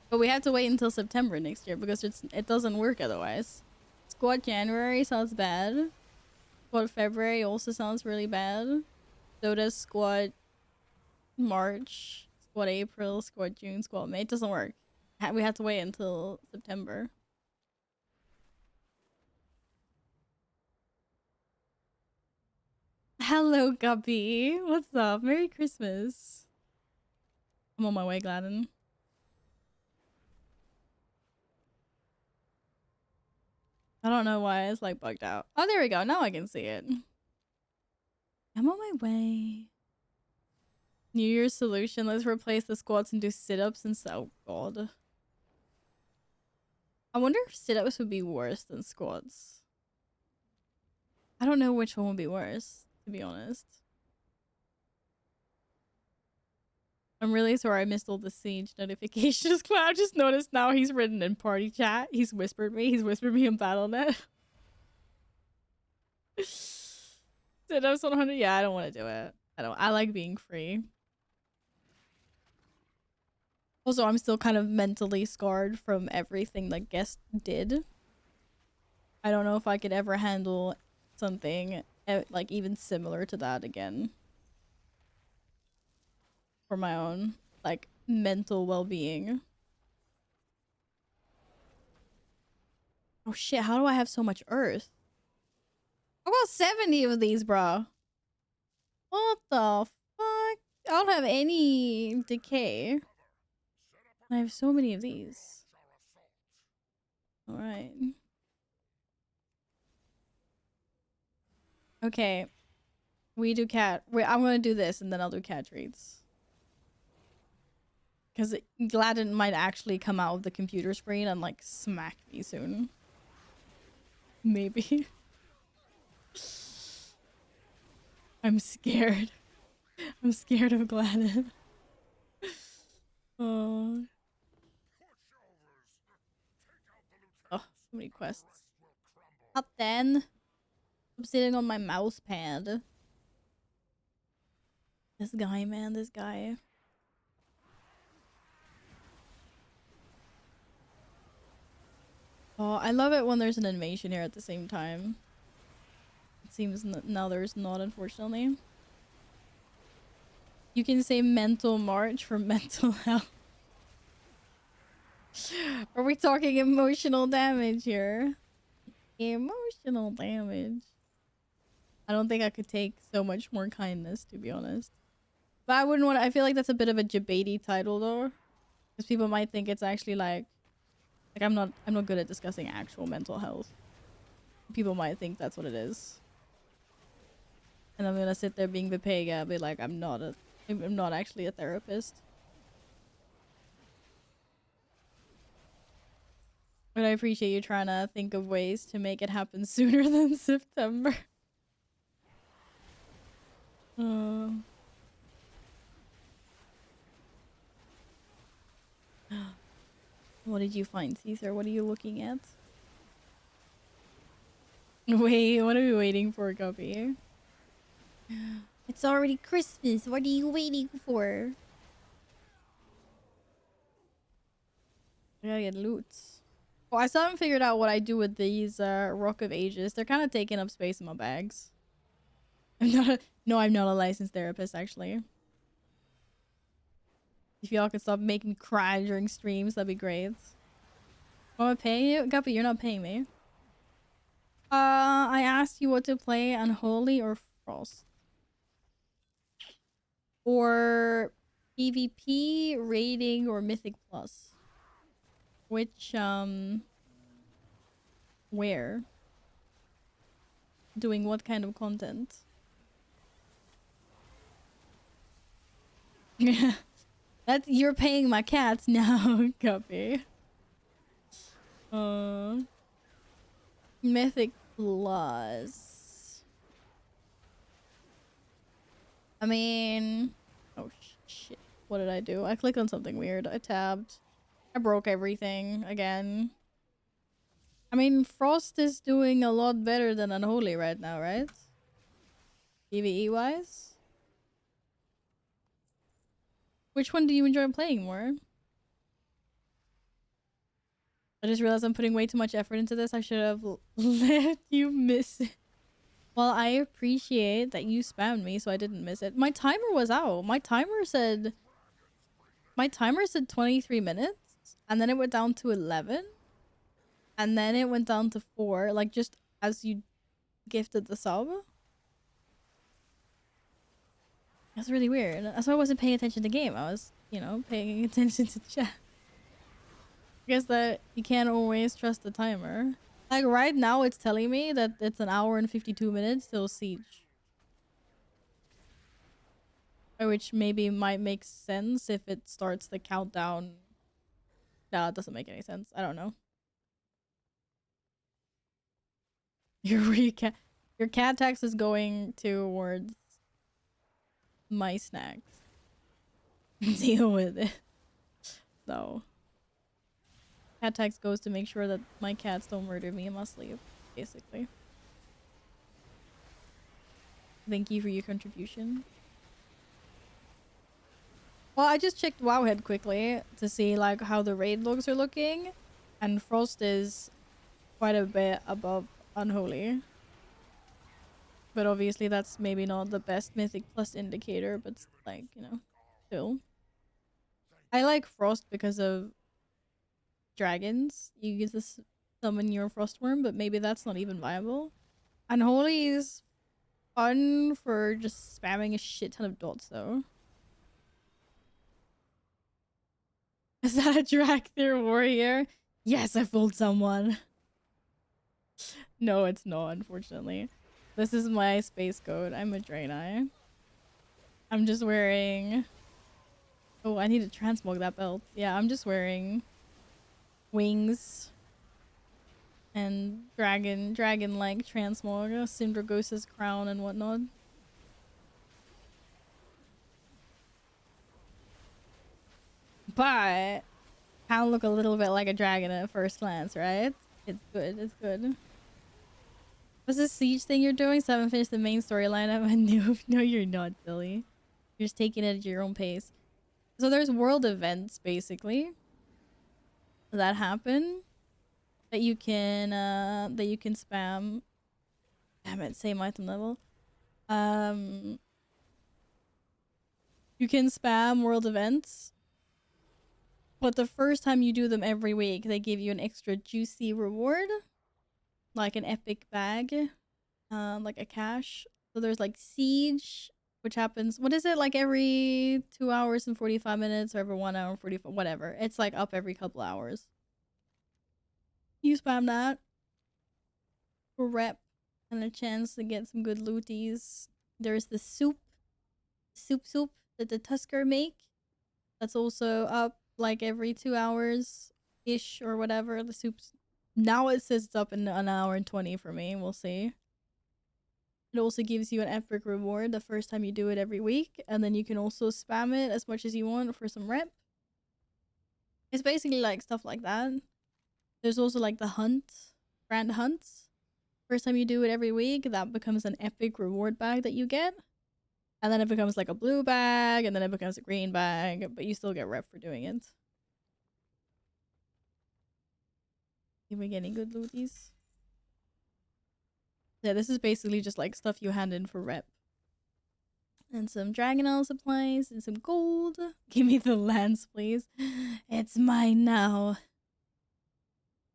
But we have to wait until September next year because it doesn't work otherwise. Squad January sounds bad. Squad February also sounds really bad. So does Squad March, Squad April, Squad June, Squad May. It doesn't work. We have to wait until September. Hello, Guppy. What's up? Merry Christmas. I'm on my way, Gladden. I don't know why it's like bugged out. Oh, there we go. Now I can see it. I'm on my way. New Year's solution. Let's replace the squats and do sit-ups and oh god. I wonder if sit-ups would be worse than squats. I don't know which one would be worse, to be honest. I'm really sorry I missed all the siege notifications. Cloud just noticed now he's written in party chat. He's whispered me. He's whispered me in BattleNet. Sit-ups 100. Yeah, I don't want to do it. I like being free. Also, I'm still kind of mentally scarred from everything that Guest did. I don't know if I could ever handle something like even similar to that again. For my own like mental well-being. Oh shit, how do I have so much earth? I got 70 of these, bro. What the I don't have any decay. I have so many of these. Alright. Okay. We do cat. Wait, I'm gonna do this and then I'll do cat treats. Because Gladden might actually come out of the computer screen and like smack me soon. Maybe. I'm scared. I'm scared of Gladden. Oh. Oh, so many quests. Up then. I'm sitting on my mouse pad. This guy, man, this guy. Oh, I love it when there's an animation here at the same time. It seems now there's not, unfortunately. You can say mental march for mental health. Are we talking emotional damage here? Emotional damage. I don't think I could take so much more kindness, to be honest. But I wouldn't want to, I feel like that's a bit of a debatey title though. Because people might think it's actually like I'm not good at discussing actual mental health. People might think that's what it is. And I'm gonna sit there being Vipega, be like, I'm not actually a therapist. But I appreciate you trying to think of ways to make it happen sooner than September. What did you find, Caesar? What are you looking at? Wait, what are we waiting for, Guppy? It's already Christmas. What are you waiting for? I gotta get loots. Well, I still haven't figured out what I do with these Rock of Ages. They're kind of taking up space in my bags. I'm not a licensed therapist, actually. If y'all could stop making me cry during streams, that'd be great. Am I paying you? Guppy, you're not paying me. I asked you what to play, Unholy or Frost. Or PvP, Raiding, or Mythic Plus. Which, where? Doing what kind of content? That's, you're paying my cats now, Guppy. Mythic Plus. I mean, oh shit. What did I do? I clicked on something weird. I tabbed. I broke everything again. I mean, Frost is doing a lot better than Unholy right now, right? PvE wise? Which one do you enjoy playing more? I just realized I'm putting way too much effort into this. I should have let you miss it. Well, I appreciate that you spammed me so I didn't miss it. My timer was out. My timer said 23 minutes and then it went down to 11 and then it went down to 4, like just as you gifted the sub. That's really weird. That's why I wasn't paying attention to the game. I was, you know, paying attention to chat. I guess that you can't always trust the timer. Like right now it's telling me that it's an hour and 52 minutes till Siege. Which maybe might make sense if it starts the countdown. No, it doesn't make any sense. I don't know. Your cat tax is going towards my snacks. Deal with it. So cat tax goes to make sure that my cats don't murder me in my sleep, basically. Thank you for your contribution. Well, I just checked Wowhead quickly to see like how the raid logs are looking, and Frost is quite a bit above Unholy. But obviously that's maybe not the best Mythic Plus indicator, but like, you know, still. I like Frost because of dragons. You get to summon your Frostworm, but maybe that's not even viable. Unholy is fun for just spamming a shit ton of dots though. Is that a Dracthyr warrior? Yes, I fooled someone. No, it's not, unfortunately. This is my space code. I'm a Draenei. I'm just wearing... Oh, I need to transmog that belt. Yeah, I'm just wearing wings and dragon-like transmog, Syndragos's crown and whatnot. But kind of look a little bit like a dragon at first glance, right? It's good. It's good. What's this siege thing you're doing? So I haven't finished the main storyline. I'm a noob. No, you're not, silly. You're just taking it at your own pace. So there's world events basically that happen that you can spam. Damn it, same item level. You can spam world events. But the first time you do them every week, they give you an extra juicy reward. Like an epic bag. Like a cache. So there's like Siege, which happens, what is it, like every 2 hours and 45 minutes or every 1 hour and 45, whatever. It's like up every couple hours. You spam that for rep and a chance to get some good looties. There's the soup that the Tusker make. That's also up like every 2 hours ish or whatever. The soup's now it says it's up in 1 hour and 20 for me. We'll see. It also gives you an epic reward the first time you do it every week, and then you can also spam it as much as you want for some rep. It's basically like stuff like that. There's also like the hunt, grand hunts. First time you do it every week, that becomes an epic reward bag that you get. And then it becomes like a blue bag, and then it becomes a green bag, but you still get rep for doing it. Did we get any good looties? Yeah, this is basically just like stuff you hand in for rep. And some Dragonel supplies and some gold. Give me the lance, please. It's mine now.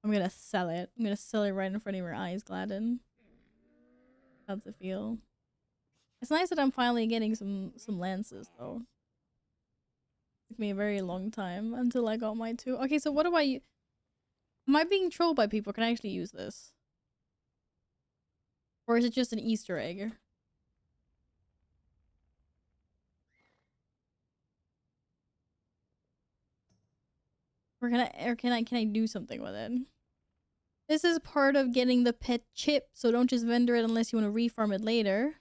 I'm gonna sell it. I'm gonna sell it right in front of your eyes, Gladden. How's it feel? It's nice that I'm finally getting some lances, though. Took me a very long time until I got my 2. Okay, so what do I... Am I being trolled by people? Can I actually use this? Or is it just an Easter egg? Or can I do something with it? This is part of getting the pet chip, so don't just vendor it unless you want to refarm it later.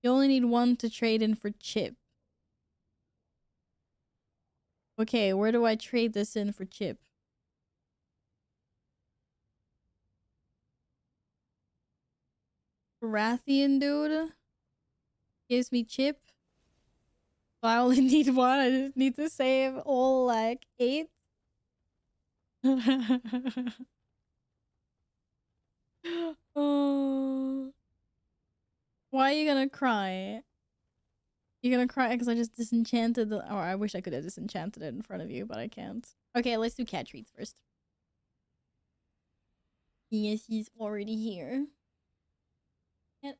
You only need 1 to trade in for chip. Okay, where do I trade this in for chip? Rathian dude gives me chip. So I only need 1. I just need to save all like 8. Oh. Why are you gonna cry? You're gonna cry because I just disenchanted the... Or I wish I could have disenchanted it in front of you, but I can't. Okay, let's do cat treats first. Yes, he's already here. And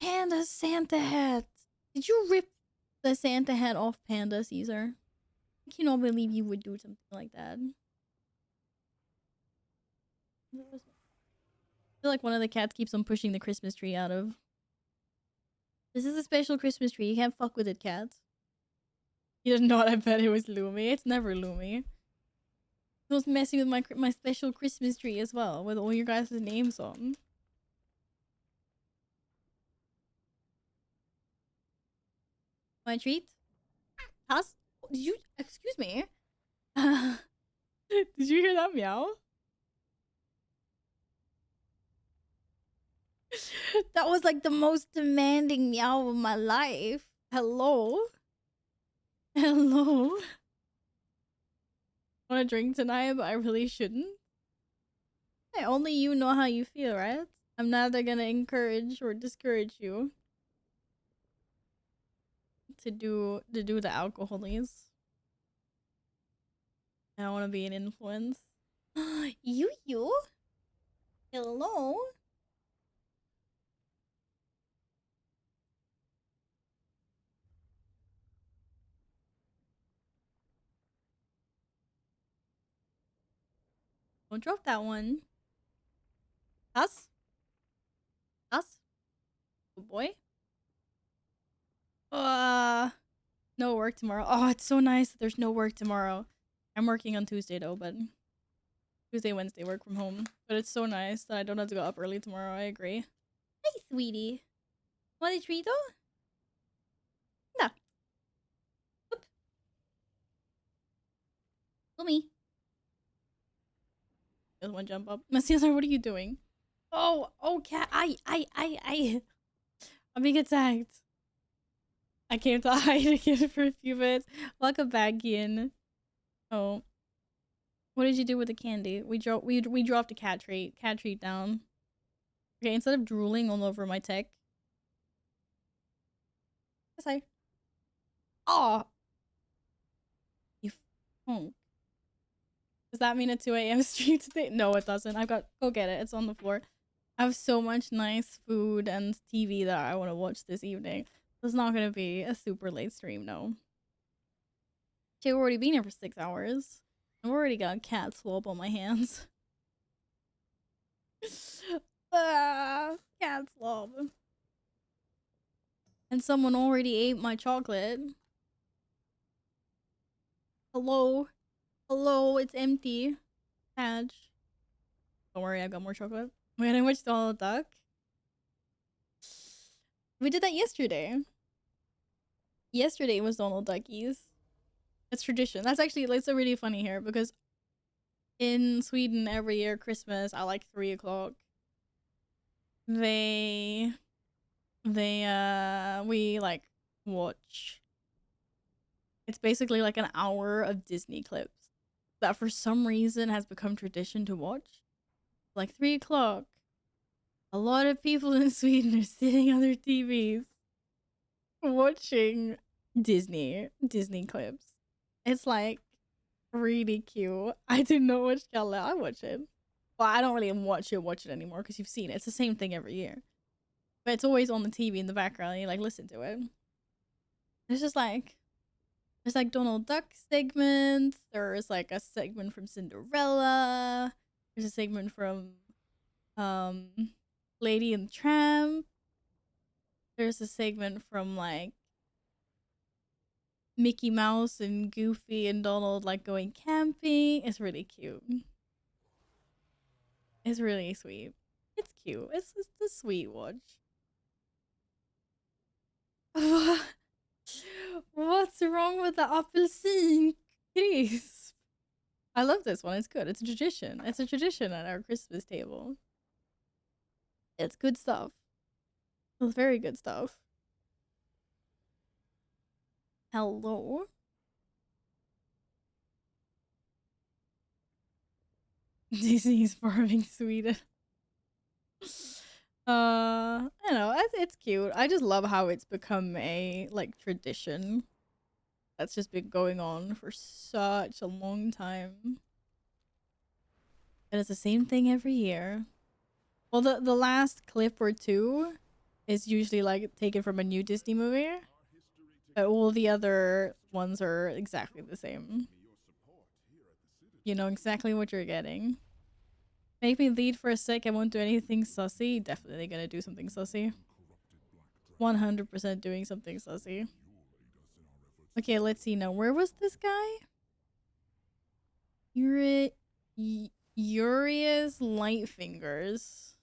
Panda Santa hat! Did you rip the Santa hat off Panda, Caesar? I cannot believe you would do something like that. I feel like one of the cats keeps on pushing the Christmas tree out of... This is a special Christmas tree. You can't fuck with it, cat. You did not. I bet it was Lumi. It's never Lumi. It was messing with my special Christmas tree as well, with all your guys' names on. My treat? Toss? Did you... Excuse me? Did you hear that meow? That was like the most demanding meow of my life. Hello? Hello? I want to drink tonight, but I really shouldn't. Hey, only you know how you feel, right? I'm neither gonna encourage or discourage you to do the alcoholies. I don't want to be an influence. You? Hello? Don't drop that one. Us? Us? Good boy. No work tomorrow. Oh, it's so nice that there's no work tomorrow. I'm working on Tuesday though, but Tuesday, Wednesday work from home. But it's so nice that I don't have to go up early tomorrow. I agree. Hey, sweetie. Want a treat though? No. Oop. Go me. Just one jump up. Messias, what are you doing? Oh, cat. I'm being attacked. I came to hide again for a few minutes. Welcome back, Ian. Oh. What did you do with the candy? We dropped a cat treat down. Okay, instead of drooling all over my tech. Yes, I. Oh. You funk. Does that mean a 2 a.m. stream today? No, it doesn't. Go get it. It's on the floor. I have so much nice food and TV that I want to watch this evening. It's not going to be a super late stream, no. Okay, we've already been here for 6 hours. I've already got cat slop on my hands. Cat slop. And someone already ate my chocolate. Hello? Hello, it's empty. Patch. Don't worry, I got more chocolate. Wait, I watched Donald Duck. We did that yesterday. Yesterday was Donald Duckies. It's tradition. That's actually, it's really funny here because in Sweden every year Christmas at like 3 o'clock we like watch. It's basically like an hour of Disney clips that for some reason has become tradition to watch. Like 3 o'clock. A lot of people in Sweden are sitting on their TVs watching Disney clips. It's like really cute. I do not watch Kalle. I watch it. Well, I don't really watch it anymore because you've seen it. It's the same thing every year. But it's always on the TV in the background and you like listen to it. It's just like there's like Donald Duck segments. There's like a segment from Cinderella. There's a segment from Lady and the Tramp. There's a segment from like Mickey Mouse and Goofy and Donald like going camping. It's really cute. It's really sweet. It's cute. It's a sweet watch. What's wrong with the apelsine crisp? I love this one. It's good. It's a tradition. It's a tradition at our Christmas table. It's good stuff. It's very good stuff. Hello? Disney's farming Sweden. I don't know. It's cute. I just love how it's become a like tradition that's just been going on for such a long time. And it's the same thing every year. Well, the last clip or two is usually like taken from a new Disney movie. But all the other ones are exactly the same. You know exactly what you're getting. Make me lead for a sec. I won't do anything sussy. Definitely gonna do something sussy. 100% doing something sussy. Okay, let's see now. Where was this guy? Urias Lightfingers.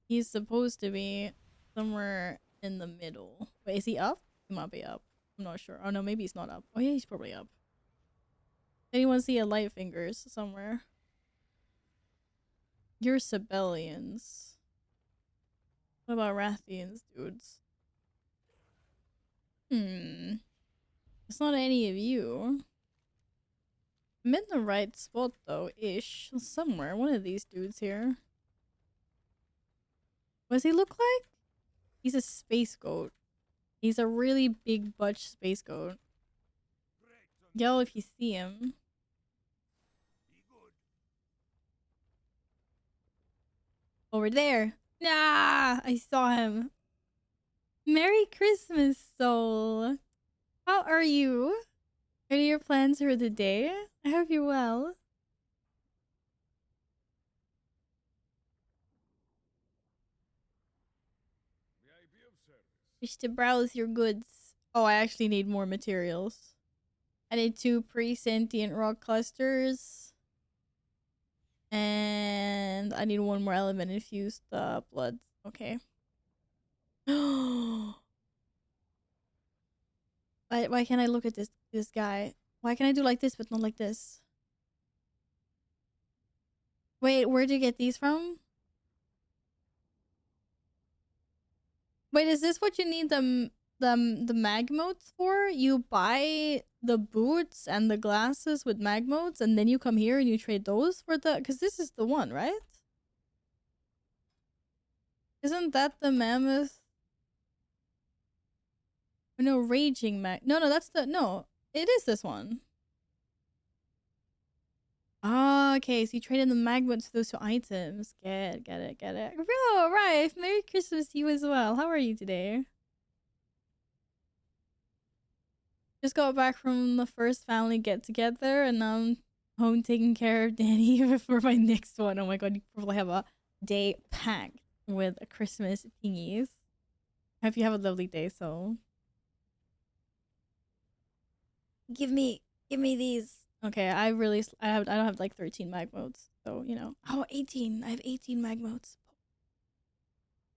He's supposed to be somewhere in the middle. Wait, is he up? He might be up. I'm not sure. Oh no, maybe he's not up. Oh yeah, he's probably up. Anyone see a Lightfingers somewhere? You're Sibelians. What about Rathians, dudes? It's not any of you. I'm in the right spot though, ish. Somewhere. One of these dudes here. What does he look like? He's a space goat. He's a really big butch space goat. Yell if you see him. Over there. Nah, I saw him. Merry Christmas, soul. How are you? What are your plans for the day? I hope you're well. Wish to browse your goods. Oh, I actually need more materials. I need 2 pre-sentient rock clusters. And I need 1 more element infused blood. Okay. Why can't I look at this guy? Why can I do like this but not like this? Wait, where'd you get these from? Wait, is this what you need the mag modes for? You buy the boots and the glasses with mag modes, and then you come here and you trade those for the... Because this is the one, right? Isn't that the mammoth? No, raging mag... No, that's the... No, it is this one. Oh, okay, so you trade in the mag modes for those 2 items. Get it. Bro, right. Merry Christmas to you as well. How are you today? Just got back from the first family get together, and now I'm home taking care of Danny before my next one. Oh my god, you probably have a day packed with Christmas thingies. I hope you have a lovely day, so. Give me these. Okay, I don't have like 13 mag modes, so you know. Oh, 18. I have 18 mag modes.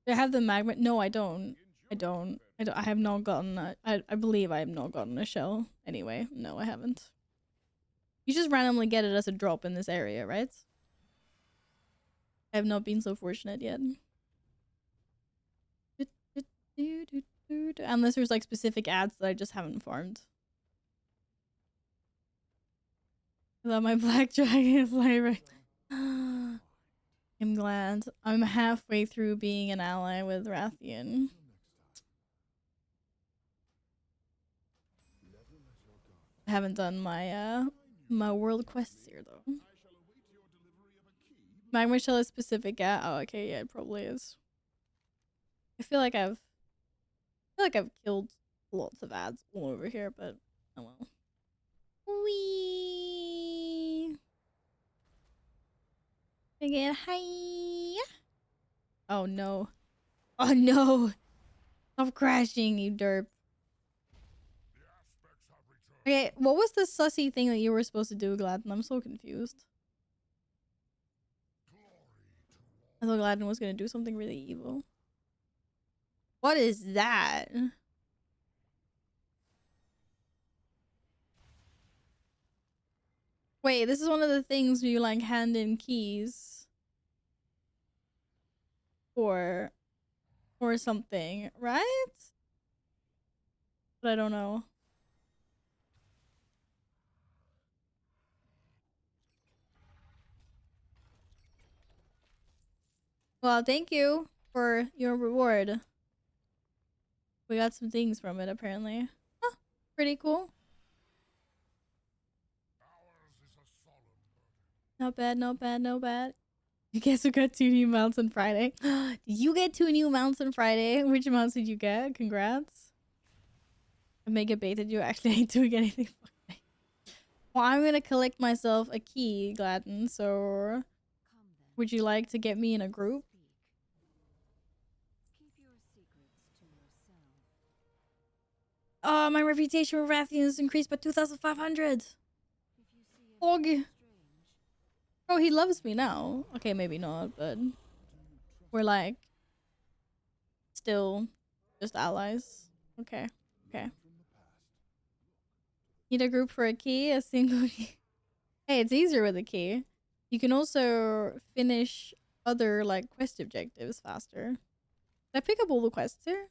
Do I have the mag mode? No, I don't. I have not gotten I believe I have not gotten a shell. Anyway, no, I haven't. You just randomly get it as a drop in this area, right? I have not been so fortunate yet. Unless there's like specific ads that I just haven't farmed. I love my black dragon flavor. I'm glad. I'm halfway through being an ally with Rathian. I haven't done my my world quests here though. Magma shell is specific at... Oh, okay, yeah, it probably is. I feel like I've killed lots of ads all over here, but oh well. Wee. Again, hi. Oh no. Oh no. Stop crashing, you derp. Okay, what was the sussy thing that you were supposed to do, Gladden? I'm so confused. I thought Gladden was gonna do something really evil. What is that? Wait, this is one of the things where you like hand in keys or something, right? But I don't know. Well, thank you for your reward. We got some things from it, apparently. Huh, pretty cool. Not bad, not bad, not bad. You guess we got 2 new mounts on Friday. Did you get 2 new mounts on Friday? Which mounts did you get? Congrats. I mega baited you. Actually, I ain't doing anything. Well, I'm gonna collect myself a key, Gladden, so... Would you like to get me in a group? Oh, my reputation with Rathian is increased by 2,500. Og. Oh, he loves me now. Okay, maybe not, but we're like still just allies. Okay. Need a group for a key, a single key. Hey, it's easier with a key. You can also finish other like quest objectives faster. Did I pick up all the quests here?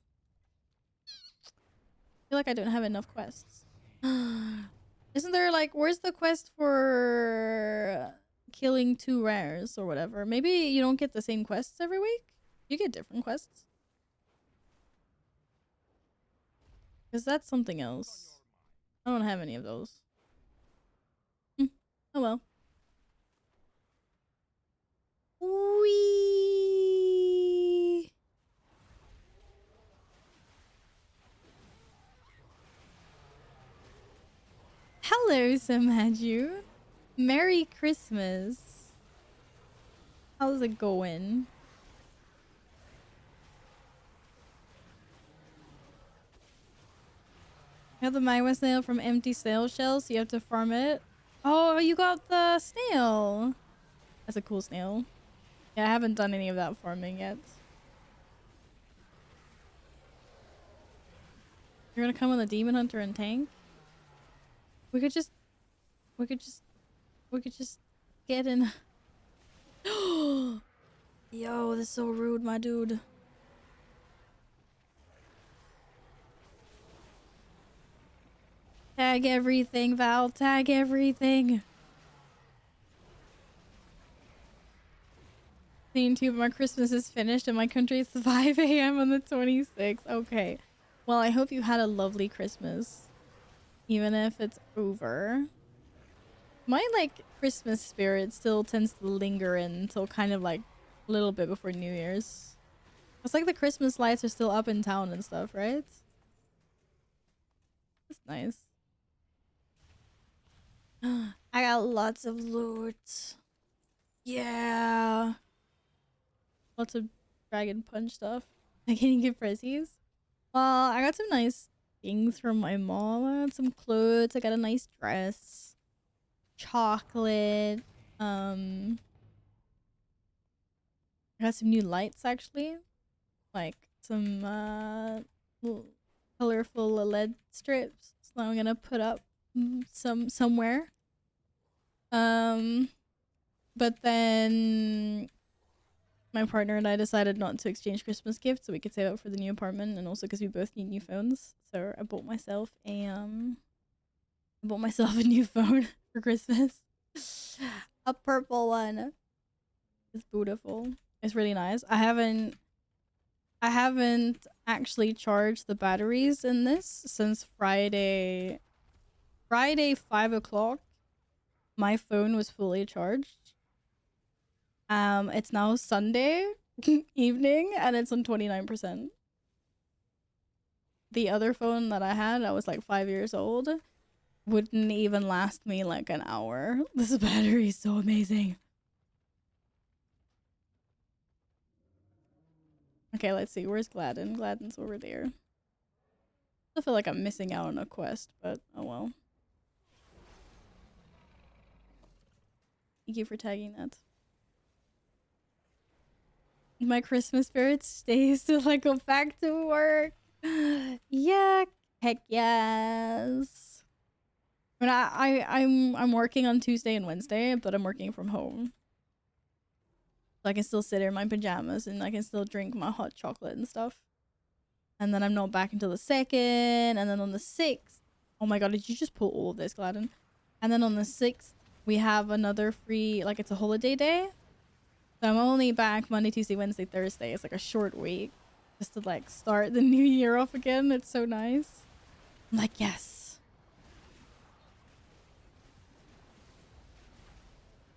I feel like I don't have enough quests. Isn't there like, where's the quest for killing 2 rares or whatever? Maybe you don't get the same quests every week? You get different quests. Because that's something else. I don't have any of those. Oh well. Wee. Hello, Samaju. Merry Christmas. How's it going? You got the magma snail from empty snail shells, so you have to farm it. Oh, you got the snail. That's a cool snail. Yeah, I haven't done any of that farming yet. You're gonna come with a demon hunter and tank? We could just get in. Yo, this is so rude, my dude. Tag everything, Val. Tag everything. Seeing too, my Christmas is finished and my country is 5 a.m. on the 26th. Okay. Well, I hope you had a lovely Christmas. Even if it's over. My, like, Christmas spirit still tends to linger in until kind of, like, a little bit before New Year's. It's like the Christmas lights are still up in town and stuff, right? That's nice. I got lots of loot. Yeah. Lots of Dragon Punch stuff. I can't get prezzies. Well, I got some nice things from my mom. I got some clothes. I got a nice dress. Chocolate. I got some new lights actually. Like some colorful LED strips. So I'm gonna put up somewhere. But then my partner and I decided not to exchange Christmas gifts so we could save up for the new apartment, and also because we both need new phones. So I bought myself a new phone for Christmas. A purple one. It's beautiful. It's really nice. I haven't actually charged the batteries in this since Friday 5 o'clock. My phone was fully charged. It's now Sunday evening and it's on 29%. The other phone that I had, I was like 5 years old, wouldn't even last me like an hour. This battery is so amazing. Okay, let's see. Where's Gladden? Gladden's over there. I feel like I'm missing out on a quest, but oh well. Thank you for tagging that. My Christmas spirit stays till I go back to work. Yeah, heck yes. When I'm working on Tuesday and Wednesday, but I'm working from home. So I can still sit in my pajamas and I can still drink my hot chocolate and stuff. And then I'm not back until the 2nd, and then on the 6th. Oh my god, did you just pull all of this, Gladden? And then on the 6th, we have another free, like it's a holiday day. So I'm only back Monday, Tuesday, Wednesday, Thursday. It's like a short week. Just to like start the new year off again. It's so nice. I'm like, yes.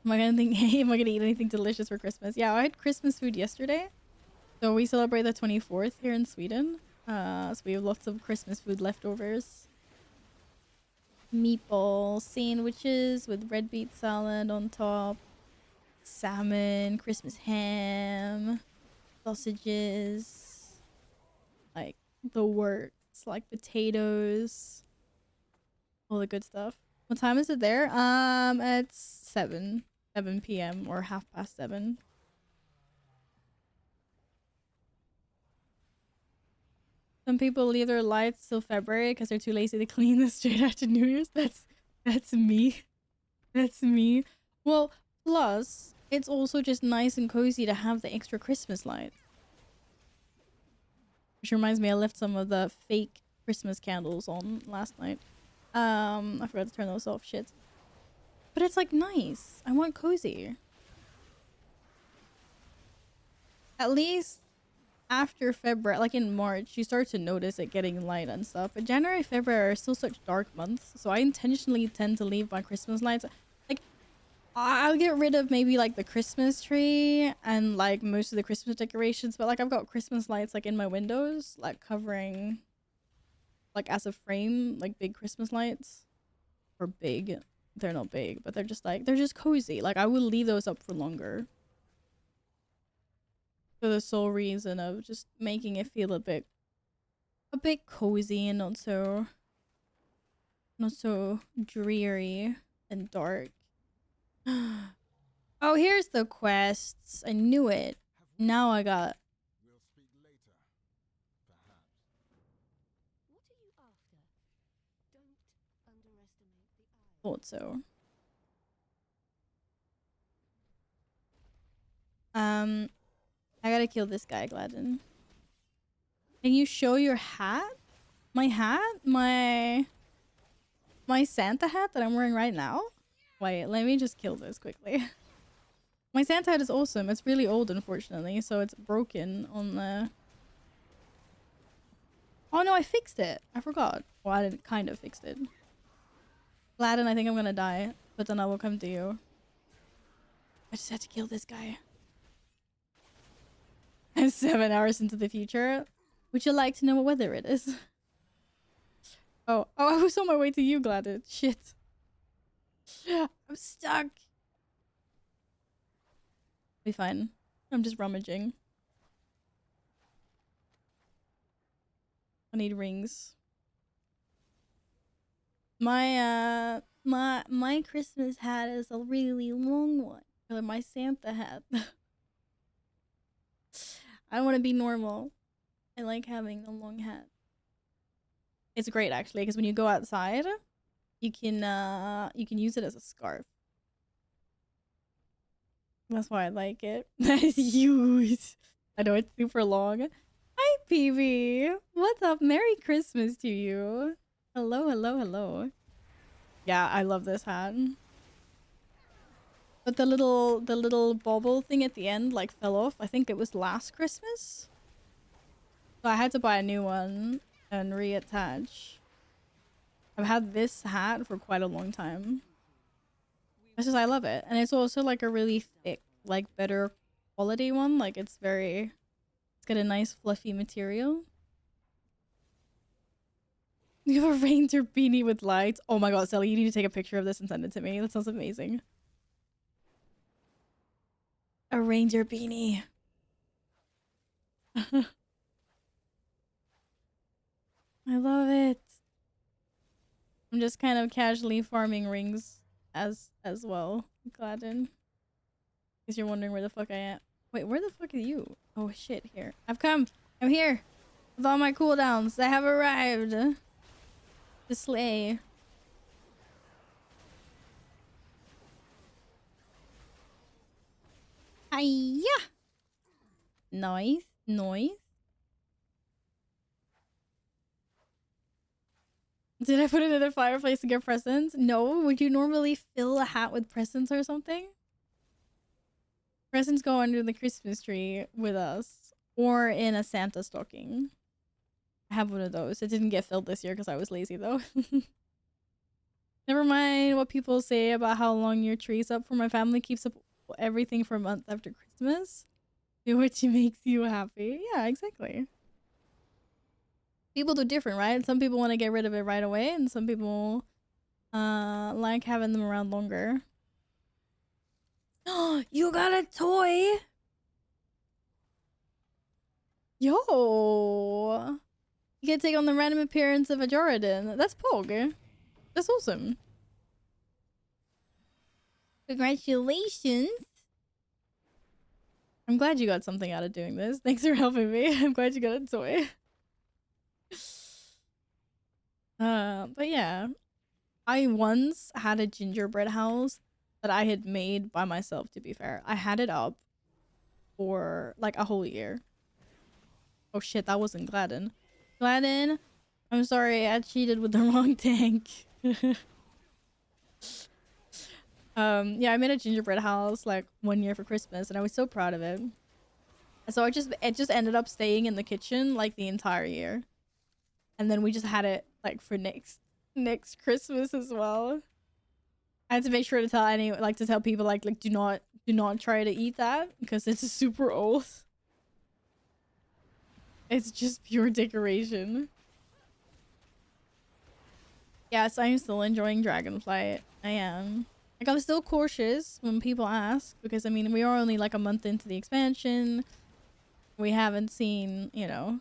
Am I gonna think, hey, am I gonna eat anything delicious for Christmas? Yeah, I had Christmas food yesterday. So we celebrate the 24th here in Sweden. So we have lots of Christmas food leftovers. Meatball sandwiches with red beet salad on top. Salmon, Christmas ham, sausages, like the works, like potatoes, all the good stuff. What time is it there? It's 7 p.m. or 7:30. Some people leave their lights till February because they're too lazy to clean them straight after New Year's. That's me. That's me. Well, plus, it's also just nice and cozy to have the extra Christmas lights. Which reminds me, I left some of the fake Christmas candles on last night. I forgot to turn those off. Shit. But it's like nice. I want cozy. At least after February, like in March, you start to notice it getting light and stuff. But January, February are still such dark months. So I intentionally tend to leave my Christmas lights. I'll get rid of maybe like the Christmas tree and like most of the Christmas decorations, but like I've got Christmas lights like in my windows, like covering like as a frame, like big Christmas lights. Or big. They're not big, but they're just cozy. Like I will leave those up for longer. For the sole reason of just making it feel a bit cozy and not so Not so dreary and dark. Oh, here's the quests. I knew it. Now I got... We'll speak later. Perhaps. What are you after? Don't underestimate the eye. Thought so. I gotta kill this guy, Gladden. Can you show your hat? My hat? My Santa hat that I'm wearing right now? Wait, let me just kill this quickly. My Santa hat is awesome. It's really old, unfortunately, so it's broken on the... Oh no, I fixed it. I forgot. Well, I didn't kind of fixed it. Gladden, I think I'm gonna die, but then I will come to you. I just had to kill this guy. I'm 7 hours into the future. Would you like to know what weather it is? Oh, I was on my way to you, Gladden. Shit. I'm stuck. Be fine. I'm just rummaging. I need rings. My Christmas hat is a really long one. Or my Santa hat. I want to be normal. I like having a long hat. It's great actually, because when you go outside, you can use it as a scarf. That's why I like it. That is huge. I know it's super long. Hi, PB. What's up? Merry Christmas to you. Hello, hello, hello. Yeah, I love this hat. But the little bauble thing at the end like fell off. I think it was last Christmas. So I had to buy a new one and reattach. I've had this hat for quite a long time. It's just I love it. And it's also like a really thick, like better quality one. Like it's got a nice fluffy material. You have a reindeer beanie with lights. Oh my god, Sally, you need to take a picture of this and send it to me. That sounds amazing. A reindeer beanie. I love it. I'm just kind of casually farming rings as well, Gladden. Because you're wondering where the fuck I am. Wait, where the fuck are you? Oh shit, here. I've come. I'm here. With all my cooldowns. I have arrived. To slay. Hiya! Nice, nice. Did I put it in the fireplace to get presents? No. Would you normally fill a hat with presents or something? Presents go under the Christmas tree with us. Or in a Santa stocking. I have one of those. It didn't get filled this year because I was lazy though. Never mind what people say about how long your tree's up for. My family keeps up everything for a month after Christmas. Do what makes you happy. Yeah, exactly. People do different, right? Some people want to get rid of it right away, and some people like having them around longer. Oh, you got a toy? Yo! You can take on the random appearance of a Joradin. That's Pog. That's awesome. Congratulations. I'm glad you got something out of doing this. Thanks for helping me. I'm glad you got a toy. But yeah. I once had a gingerbread house that I had made by myself, to be fair. I had it up for like a whole year. Oh shit, that wasn't Gladden. Gladden, I'm sorry, I cheated with the wrong tank. Yeah, I made a gingerbread house like 1 year for Christmas, and I was so proud of it. And so it just ended up staying in the kitchen like the entire year, and then we just had it like for next Christmas as well. I had to make sure to tell people like do not try to eat that because it's super old. It's just pure decoration. Yes, I'm still enjoying Dragonflight. I am. Like, I'm still cautious when people ask, because I mean, we are only like a month into the expansion. We haven't seen, you know.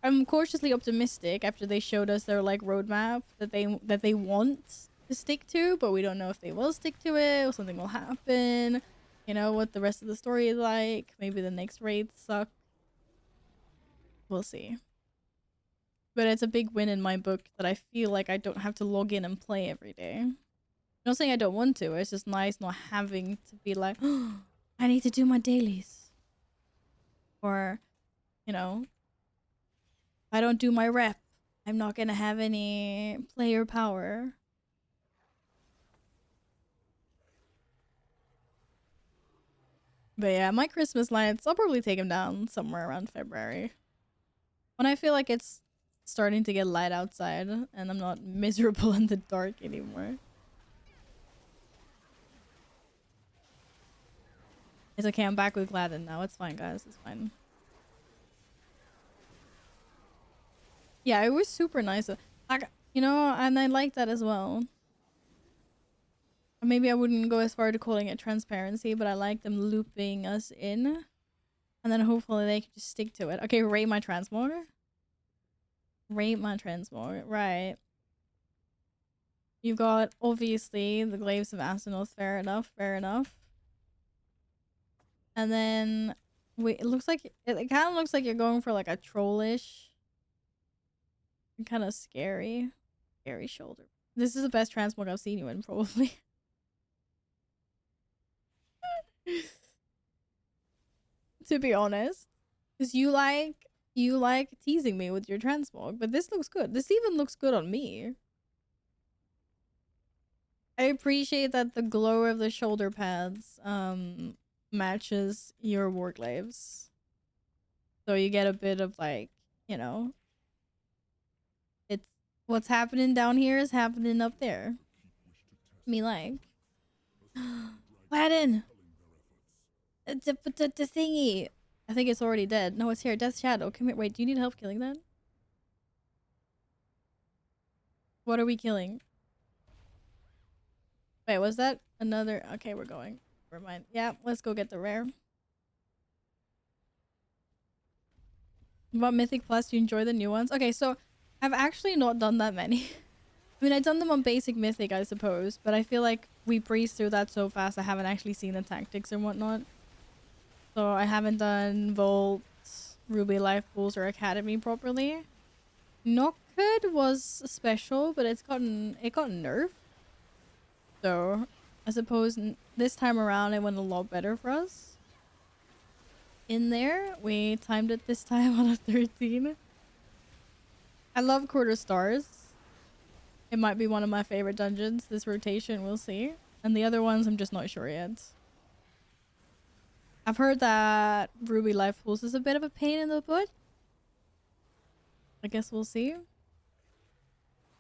I'm cautiously optimistic after they showed us their like roadmap that they want to stick to, but we don't know if they will stick to it or something will happen. You know what the rest of the story is like. Maybe the next raids suck. We'll see. But it's a big win in my book that I feel like I don't have to log in and play every day. I'm not saying I don't want to. It's just nice not having to be like, oh, I need to do my dailies. Or, you know, if I don't do my rep, I'm not gonna have any player power. But yeah, my Christmas lights, I'll probably take them down somewhere around February. When I feel like it's starting to get light outside and I'm not miserable in the dark anymore. It's okay, I'm back with Gladden now. It's fine, guys. It's fine. Yeah, it was super nice. Like, you know, and I like that as well. Maybe I wouldn't go as far to calling it transparency, but I like them looping us in. And then hopefully they can just stick to it. Okay, rate my transmog. Rate my transmog. Right. You've got, obviously, the Glaives of Astaroth. Fair enough. Fair enough. And then, wait, it looks like, it kind of looks like you're going for like a trollish. Kind of scary. Scary shoulder. This is the best transmog I've seen you in, probably. To be honest. Because you like teasing me with your transmog, but this looks good. This even looks good on me. I appreciate that the glow of the shoulder pads matches your warglaives. So you get a bit of like, you know, it's what's happening down here is happening up there. Me like Gladden! The thingy! I think it's already dead. No, it's here. Death Shadow. Come here. Wait, do you need help killing that? What are we killing? Wait, was that another? Okay, we're going. Never mind. Yeah, let's go get the rare. What Mythic Plus? Do you enjoy the new ones? Okay, so I've actually not done that many. I mean, I've done them on basic Mythic, I suppose, but I feel like we breezed through that so fast I haven't actually seen the tactics and whatnot. So I haven't done Volt, Ruby Life Pools, or Academy properly. Nockhood was special, but it got nerfed. So I suppose this time around it went a lot better for us. In there, we timed it this time on a 13. I love Quarter Stars. It might be one of my favorite dungeons this rotation, we'll see. And the other ones, I'm just not sure yet. I've heard that Ruby Life Pools is a bit of a pain in the butt. I guess we'll see.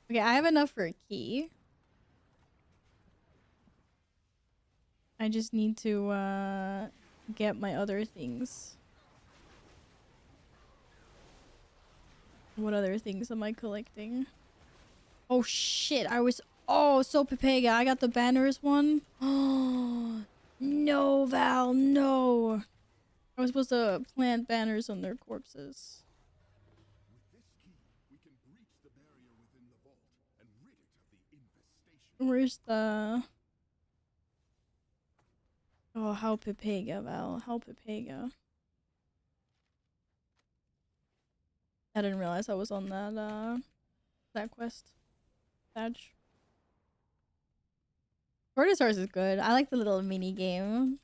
Okay, I have enough for a key. I just need to get my other things. What other things am I collecting? Oh shit, oh, so Pepega, I got the banners one. Oh, no, Val, no. I was supposed to plant banners on their corpses. With this key, we can breach the barrier within the vault and rid it of the infestation. Where's the... Oh, how Pepega, Val, how Pepega. I didn't realize I was on that quest. Badge. Cortisars is good. I like the little mini game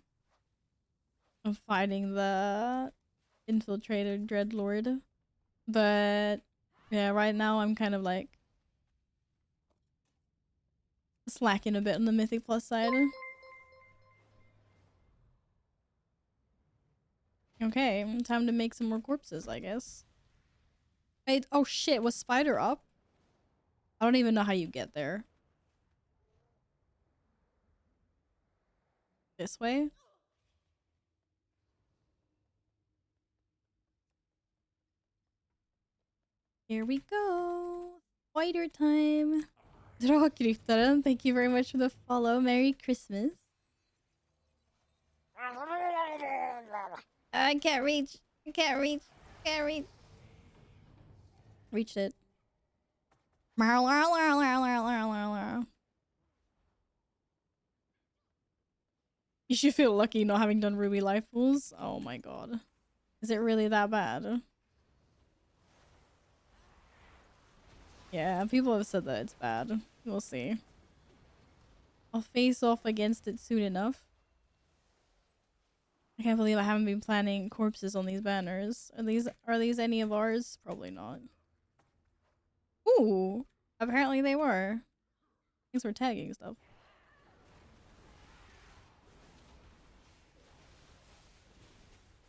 of fighting the infiltrated dreadlord. But yeah, right now I'm kind of like slacking a bit on the Mythic Plus side. Okay, time to make some more corpses, I guess. Wait, oh shit, was Spider up? I don't even know how you get there. This way? Here we go. Spider time. Drakryttaren, thank you very much for the follow. Merry Christmas. I can't reach. I can't reach. I can't reach. Reached it. You should feel lucky not having done Ruby life pools. Oh my god. Is it really that bad? Yeah, people have said that it's bad. We'll see. I'll face off against it soon enough. I can't believe I haven't been planning corpses on these banners. Are these any of ours? Probably not. Ooh, apparently they were. Thanks for tagging stuff.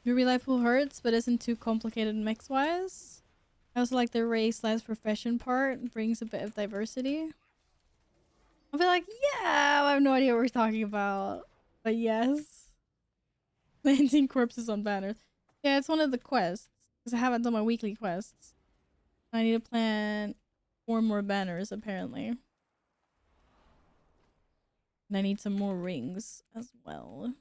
Ruby life pool hurts, but isn't too complicated mix-wise. I also like the race/profession part. Brings a bit of diversity. I'll be like, yeah, I have no idea what we're talking about. But yes. Landing corpses on banners. Yeah, it's one of the quests. Because I haven't done my weekly quests. I need to plan 4 more banners, apparently. And I need some more rings as well.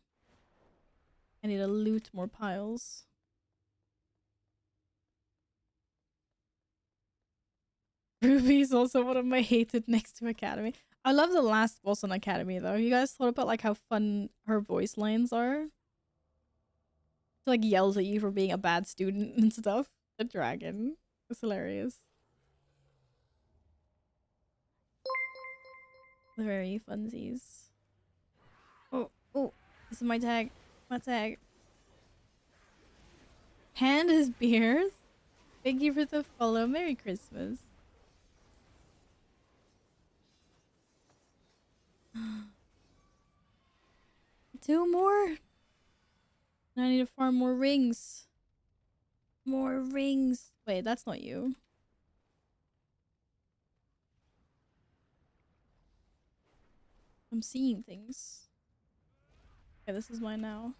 I need to loot more piles. Ruby is also one of my hated next to Academy. I love the last boss on Academy though. You guys thought about like how fun her voice lines are? She like yells at you for being a bad student and stuff. The dragon. It's hilarious. The very funsies. Oh, this is my tag. My tag. Hand his beers. Thank you for the follow. Merry Christmas. Two more. I need to farm more rings. More rings. Wait, that's not you. I'm seeing things. Okay, this is mine now.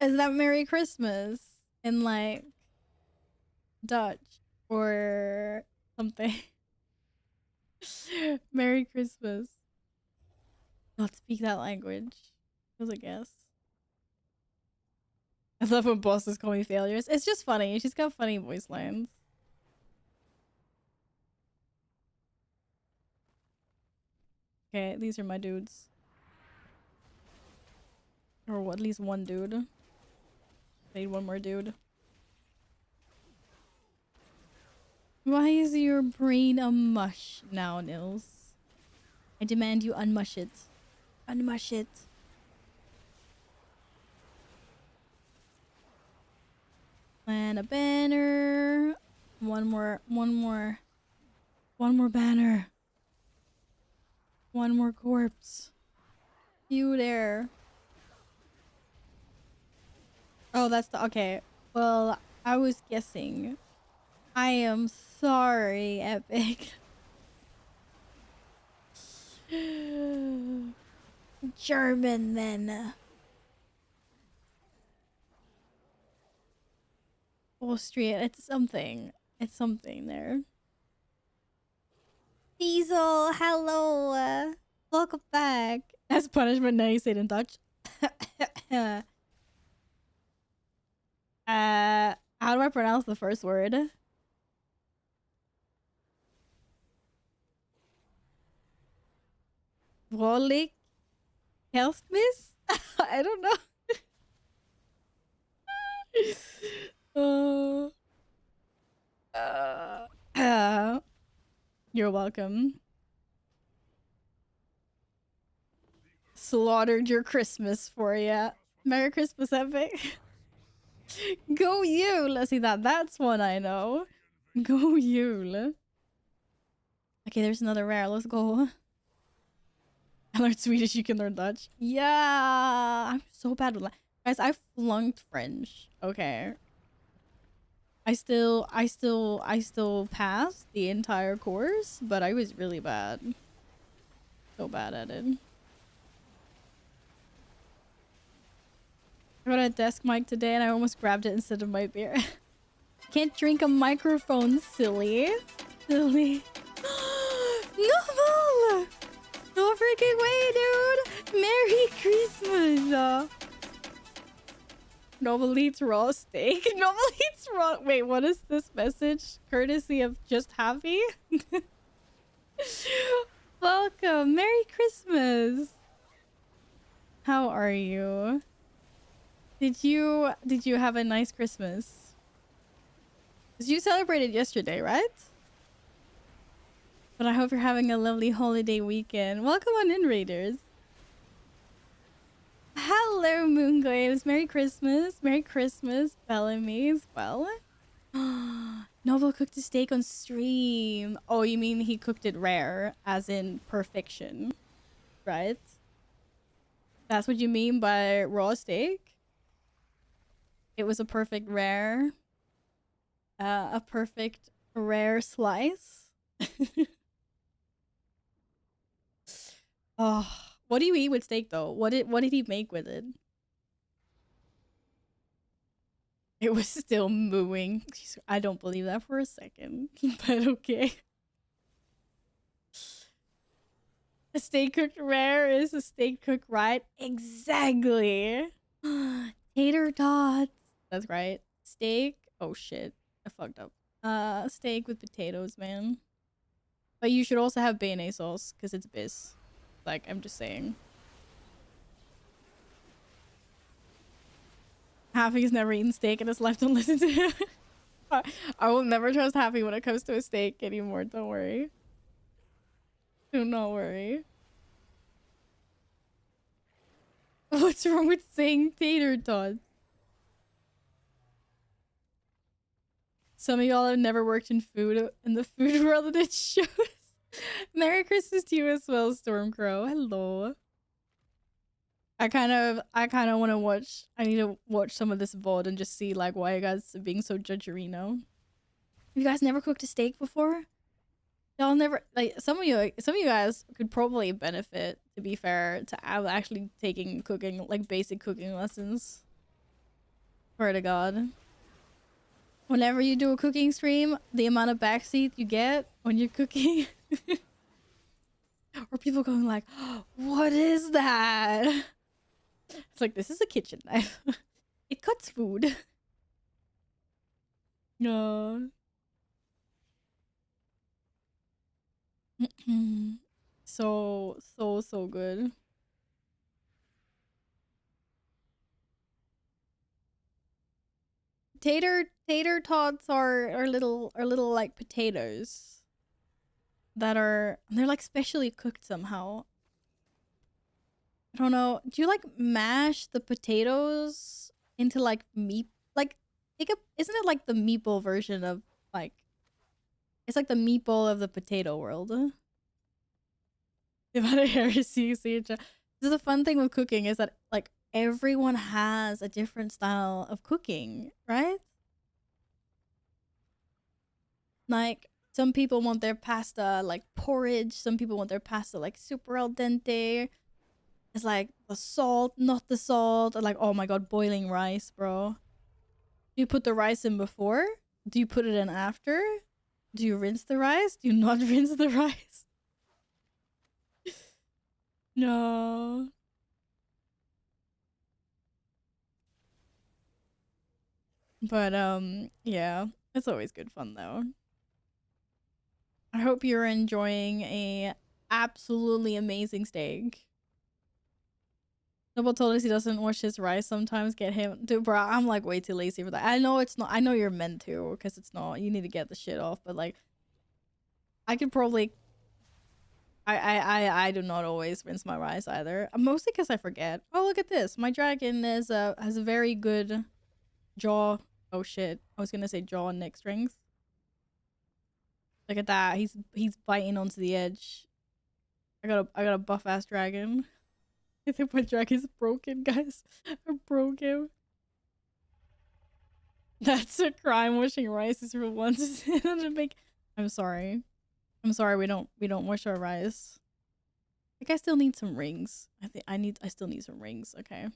Is that Merry Christmas in like Dutch or something? Merry Christmas. Not speak that language. Was a guess. I love when bosses call me failures. It's just funny. She's got funny voice lines. Okay, these are my dudes. Or at least one dude. I need one more dude. Why is your brain a mush now, Nils? I demand you unmush it. Unmush it. Plan a banner. One more banner. One more corpse. You there. Oh, that's the okay. Well, I was guessing. I am sorry, Epic. German then. Austrian. It's something. It's something there. Diesel, hello. Welcome back. As punishment, now you say it in Dutch. How do I pronounce the first word? Wollik Helstmis? I don't know. You're welcome. Slaughtered your Christmas for ya. Merry Christmas, Epic. Go Yule! See that's one I know. Go Yule. Okay, there's another rare. Let's go. I learned Swedish, you can learn Dutch. Yeah! I'm so bad with guys, I flunked French. Okay. I still passed the entire course, but I was really bad. So bad at it. I got a desk mic today and I almost grabbed it instead of my beer. Can't drink a microphone, silly. Silly. Novel! No freaking way, dude! Merry Christmas! Noble eats raw steak. Noble eats raw. Wait, what is this message? Courtesy of Just Happy? Welcome. Merry Christmas. How are you? Did you have a nice Christmas? 'Cause you celebrated yesterday, right? But I hope you're having a lovely holiday weekend. Welcome on in, Raiders. Hello, Moonglaves. Merry Christmas. Merry Christmas, Bellamy as well. Novo cooked a steak on stream. Oh, you mean he cooked it rare, as in perfection, right? That's what you mean by raw steak? It was a perfect rare. A perfect rare slice. Oh, what do you eat with steak though? What did he make with it? It was still mooing. I don't believe that for a second, but okay. A steak cooked rare is a steak cooked right. Exactly. Tater tots. That's right. Steak. Oh shit. I fucked up. Steak with potatoes, man. But you should also have béarnaise sauce because it's bis. Like, I'm just saying. Happy's never eaten steak and has left to listen to him. I will never trust Happy when it comes to a steak anymore. Don't worry. Do not worry. What's wrong with saying tater tots? Some of y'all have never worked in the food world, and it shows. Merry Christmas to you as well, Stormcrow. Hello. I kind of want to watch. I need to watch some of this VOD and just see like why you guys are being so judgerino. You guys never cooked a steak before? Y'all never, like, some of you guys could probably benefit, to be fair, to actually taking cooking, like basic cooking lessons. Swear to God. Whenever you do a cooking stream, the amount of backseat you get when you're cooking. Or people going like, oh, what is that? It's like, this is a kitchen knife. It cuts food. No. So good. Tater tots are little like potatoes that they're like specially cooked somehow. I don't know. Do you like mash the potatoes into like meat? Like, isn't it like the meatball version of like? It's like the meatball of the potato world. The amount of heresy you see. This is a fun thing with cooking is that like everyone has a different style of cooking, right? Like some people want their pasta like porridge. Some people want their pasta like super al dente. It's like the salt, not the salt. Or like, oh my god, boiling rice, bro. Do you put the rice in before? Do you put it in after? Do you rinse the rice? Do you not rinse the rice? No. But yeah, it's always good fun though. I hope you're enjoying a absolutely amazing steak. Noble told us he doesn't wash his rice sometimes. Get him. Dude, bro, I'm like way too lazy for that. I know it's not. I know you're meant to, because it's not. You need to get the shit off. But like, I could probably. I do not always rinse my rice either. Mostly because I forget. Oh, look at this. My dragon has a very good jaw. Oh shit. I was gonna say jaw and neck strength. Look at that. He's biting onto the edge. I got a buff ass dragon. I think my dragon's broken, guys. I broke him. That's a crime. Washing rice is for once. I'm sorry. I'm sorry. We don't wash our rice. I think I still need some rings. I still need some rings. Okay.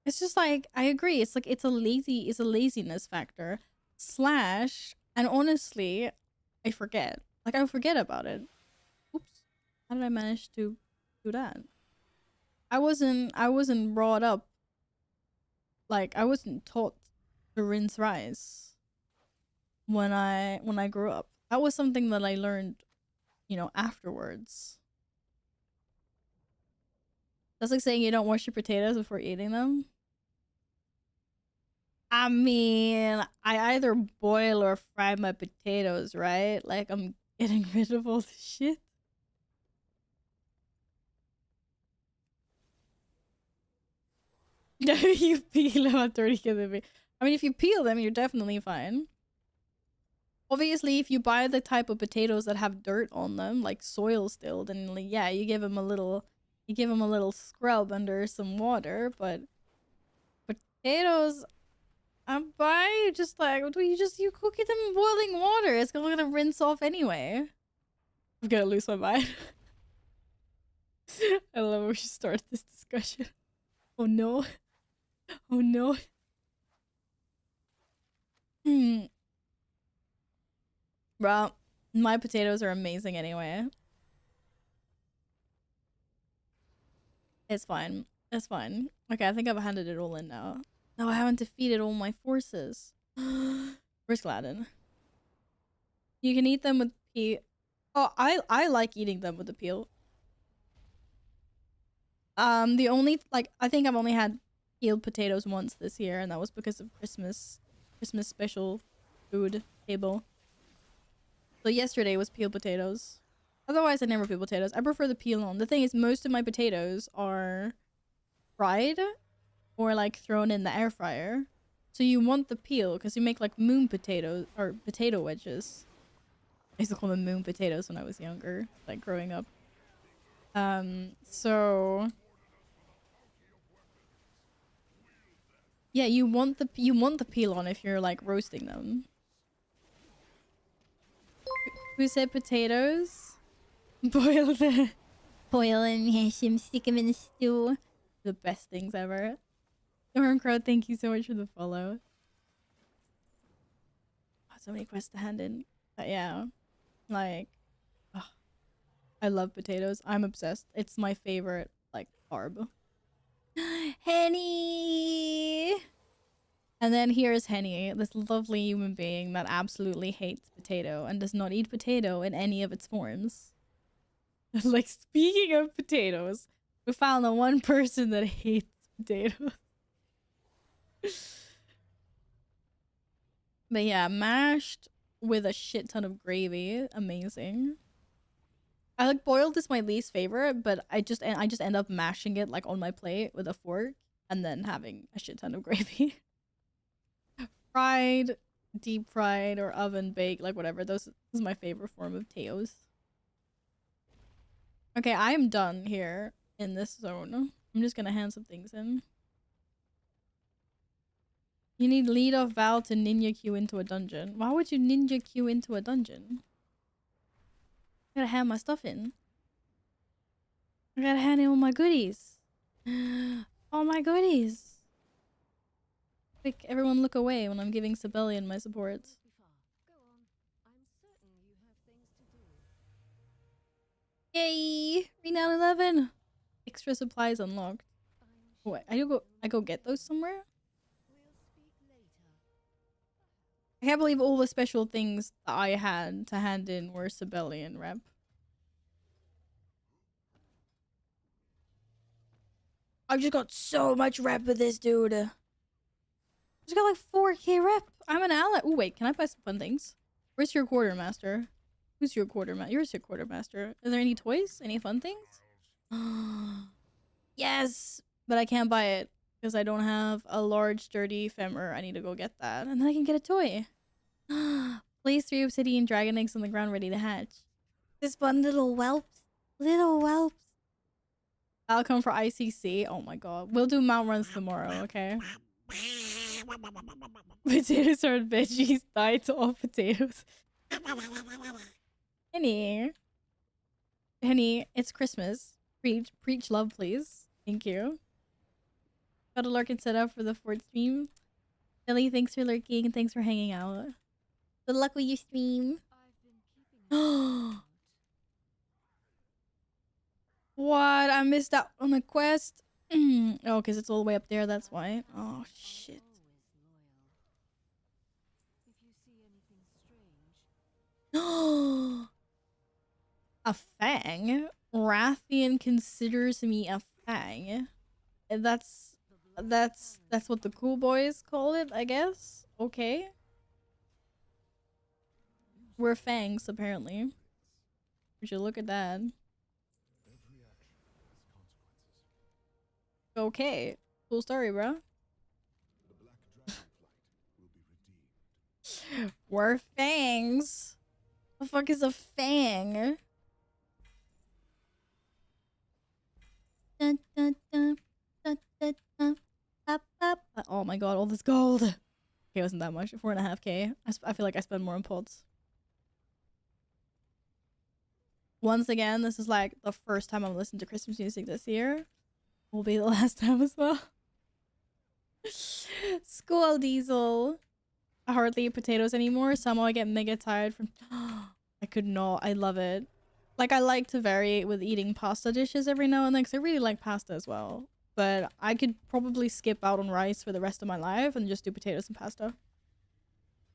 It's just like, I agree. It's like it's a laziness factor. Slash, and honestly, I forget. Like, I forget about it. Oops. How did I manage to do that? I wasn't brought up, like, I wasn't taught to rinse rice when I grew up. That was something that I learned, you know, afterwards. That's like saying you don't wash your potatoes before eating them. I mean, I either boil or fry my potatoes, right? Like, I'm getting rid of all the shit. No, you peel them at 30 kg. I mean, if you peel them, you're definitely fine. Obviously, if you buy the type of potatoes that have dirt on them, like soil still, then like, yeah, you give them a little scrub under some water. But potatoes, I'm buy just like you cook it in boiling water. It's gonna rinse off anyway. I'm gonna lose my mind. I love when we should start this discussion. Oh no. Oh no. Bro, my potatoes are amazing anyway. It's fine. It's fine. Okay, I think I've handed it all in now. No, I haven't defeated all my forces. Where's Gladden? You can eat them with peel. Oh, I like eating them with the peel. The only, like, I think I've only had peeled potatoes once this year, and that was because of Christmas special food table. So yesterday was peeled potatoes. Otherwise, I never peel potatoes. I prefer the peel on. The thing is, most of my potatoes are fried or like thrown in the air fryer. So you want the peel because you make like moon potatoes or potato wedges. I used to call them moon potatoes when I was younger, like growing up. So yeah, you want the peel on if you're like roasting them. Who said potatoes? Boil and mash them, stick them in the stew. The best things ever. Stormcrow, thank you so much for the follow. Oh, so many quests to hand in. But yeah, like, oh, I love potatoes. I'm obsessed. It's my favorite, like, carb. Henny! And then here's Henny, this lovely human being that absolutely hates potato and does not eat potato in any of its forms. Like, speaking of potatoes, we found the one person that hates potatoes. But yeah, mashed with a shit ton of gravy, amazing. I like boiled is my least favorite, but I just end up mashing it like on my plate with a fork and then having a shit ton of gravy. Fried, deep fried, or oven baked, like whatever. This is my favorite form of taos. Okay, I am done here in this zone. I'm just gonna hand some things in. You need lead off Val to ninja queue into a dungeon. Why would you ninja queue into a dungeon? I gotta hand my stuff in. I gotta hand in all my goodies. All my goodies. Quick, everyone look away when I'm giving Sibelian my supports. Go on. I'm certain you have things to do. Yay! Renown 11! Extra supplies unlocked. What? I go get those somewhere? We'll speak later. I can't believe all the special things that I had to hand in were Sibelian rep. I've just got so much rep with this dude. I just got like 4k rep. I'm an ally. Oh wait, can I buy some fun things? Where's your quartermaster? Who's your quartermaster? Yours your quartermaster. Are there any toys? Any fun things? Yes, but I can't buy it because I don't have a large sturdy femur. I need to go get that, and then I can get a toy. Place 3 obsidian dragon eggs on the ground ready to hatch. This fun little whelps. Little whelps. I'll come for ICC. Oh my god. We'll do mount runs tomorrow, okay? Potatoes are veggies. Die to all potatoes. Henny. Henny, it's Christmas. Preach love, please. Thank you. Got a Larkin set up for the 4th stream. Ellie, thanks for lurking and thanks for hanging out. Good luck with your stream. I've been keeping What? I missed out on a quest? Oh, because it's all the way up there, that's why. Oh, shit. If you see anything strange, A fang? Rathian considers me a fang. And that's what the cool boys call it, I guess. Okay. We're fangs, apparently. We should look at that. Okay. Cool story, bro. We're fangs. The fuck is a fang? Dun, dun, dun, dun, dun, dun, up, up. Oh my god, all this gold. Okay, it wasn't that much. 4.5k. I feel like I spend more on pods. Once again, this is like the first time I'm listening to Christmas music this year. Will be the last time as well. School Diesel. I hardly eat potatoes anymore. Somehow I get mega tired from. I could not. I love it. Like, I like to vary with eating pasta dishes every now and then because I really like pasta as well. But I could probably skip out on rice for the rest of my life and just do potatoes and pasta.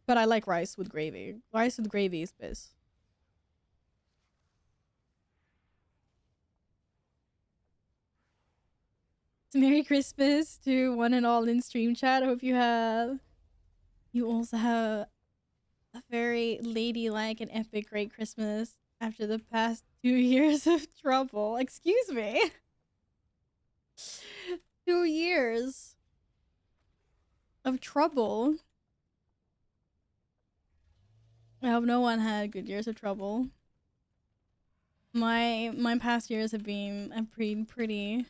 But I like rice with gravy. Rice with gravy is biz. Merry Christmas to one and all in stream chat. I hope you also have a very ladylike and epic great Christmas after the past 2 years of trouble. Excuse me. 2 years of trouble. I hope no one had good years of trouble. My past years have been pretty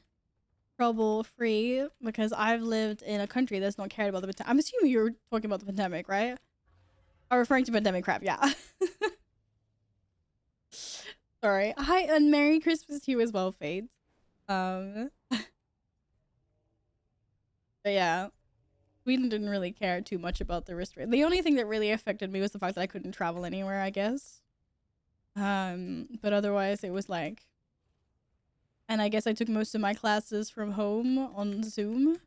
trouble free because I've lived in a country that's not cared about the pandemic. I'm assuming you're talking about the pandemic, right? Or referring to pandemic crap, yeah. Sorry. Hi, and Merry Christmas to you as well, Fade. But yeah, Sweden didn't really care too much about the restriction. The only thing that really affected me was the fact that I couldn't travel anywhere, I guess. But otherwise it was like, and I guess I took most of my classes from home on Zoom.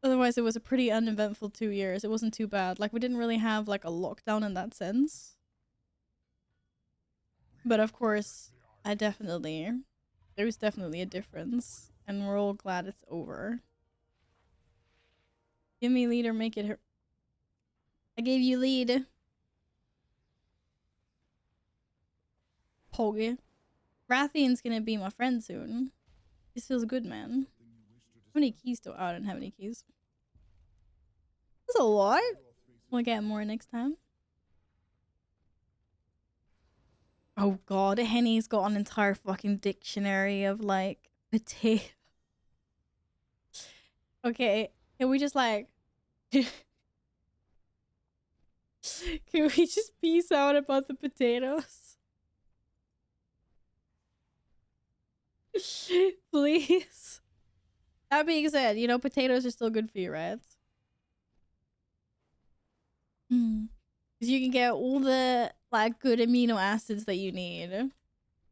Otherwise, it was a pretty uneventful 2 years. It wasn't too bad. Like, we didn't really have, like, a lockdown in that sense. But of course, there was definitely a difference. And we're all glad it's over. Give me lead or make it hurt. I gave you lead. Poggy. Rathian's gonna be my friend soon. This feels good, man. How many keys do I don't have any keys? That's a lot. We'll get more next time. Oh god, Henny's got an entire fucking dictionary of like potato. Okay, can we just like can we just peace out about the potatoes? Please. That being said, you know, potatoes are still good for you, right? Because you can get all the like good amino acids that you need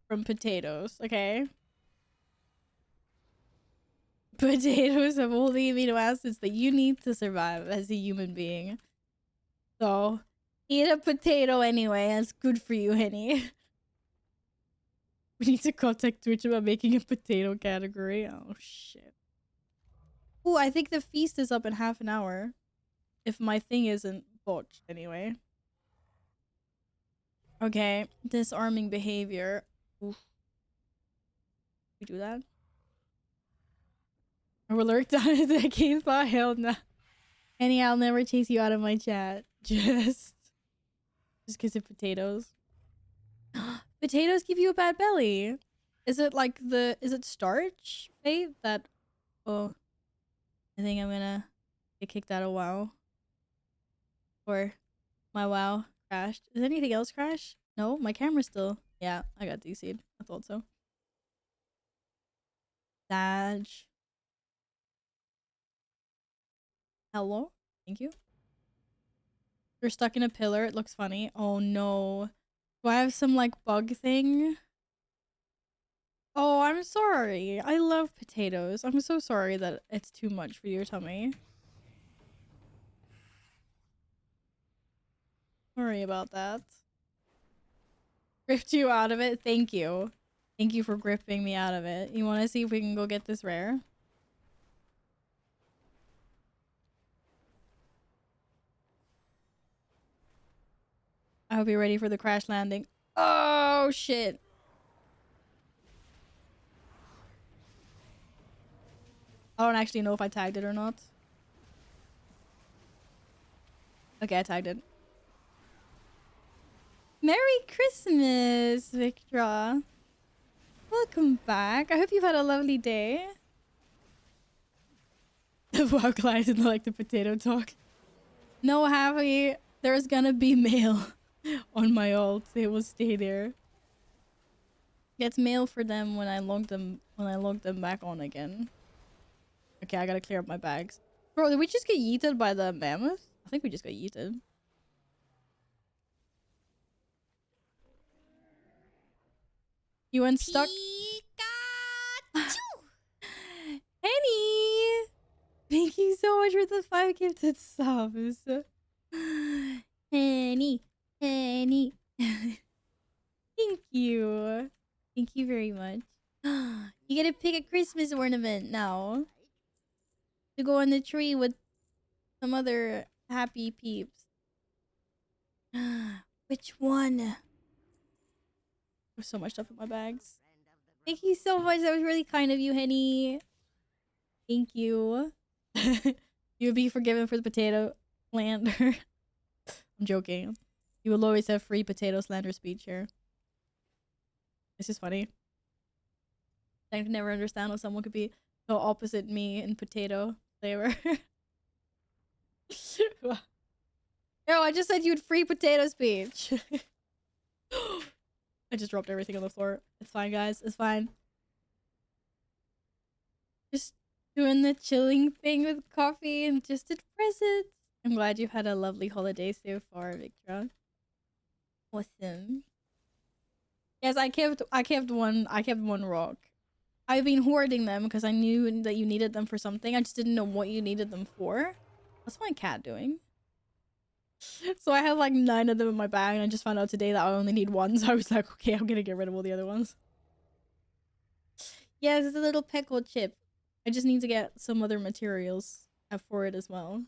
from potatoes, okay? Potatoes have all the amino acids that you need to survive as a human being. So, eat a potato anyway. It's good for you, Henny. We need to contact Twitch about making a potato category. Oh, shit. Oh, I think the feast is up in half an hour. If my thing isn't botched, anyway. Okay. Disarming behavior. Oof. We do that? I will lurk down a decade thought. Hell no. Henny, I'll never chase you out of my chat. Just because of potatoes. Potatoes give you a bad belly. Is it like is it starch, Faith? That, oh, I think I'm gonna get kicked out of WoW. Or my WoW crashed. Is anything else crash? No, my camera's still. Yeah, I got DC'd. I thought so. Dodge. Hello? Thank you. You're stuck in a pillar. It looks funny. Oh no. Do I have some like bug thing? Oh, I'm sorry. I love potatoes. I'm so sorry that it's too much for your tummy. Sorry about that. Gripped you out of it. Thank you. Thank you for gripping me out of it. You want to see if we can go get this rare? I hope you're ready for the crash landing. Oh, shit. I don't actually know if I tagged it or not. Okay, I tagged it. Merry Christmas, Victra. Welcome back. I hope you've had a lovely day. Wow, Clyde didn't like the potato talk. No, Happy. There's gonna be mail on my alt. They will stay there. Gets mail for them when I log them back on again. Okay, I gotta clear up my bags. Bro, did we just get yeeted by the mammoth? I think we just got yeeted. You unstuck. Henny! Thank you so much for the 5 gifted subs. Henny. Henny. Thank you. Thank you very much. You get to pick a Christmas ornament now. To go on the tree with some other happy peeps. Which one? There's so much stuff in my bags. Thank you so much. That was really kind of you, Henny. Thank you. You'll be forgiven for the potato slander. I'm joking. You will always have free potato slander speech here. This is funny. I can never understand how someone could be so opposite me in potato flavor. Yo, I just said you'd free potato speech. I just dropped everything on the floor. It's fine, guys. It's fine. Just doing the chilling thing with coffee and just did presents. I'm glad you've had a lovely holiday so far, Victra. Awesome. Yes, I kept one rock. I've been hoarding them because I knew that you needed them for something. I just didn't know what you needed them for. What's my cat doing? So I had like 9 of them in my bag and I just found out today that I only need 1. So I was like, okay, I'm gonna get rid of all the other ones. Yes, it's a little pickled chip. I just need to get some other materials for it as well.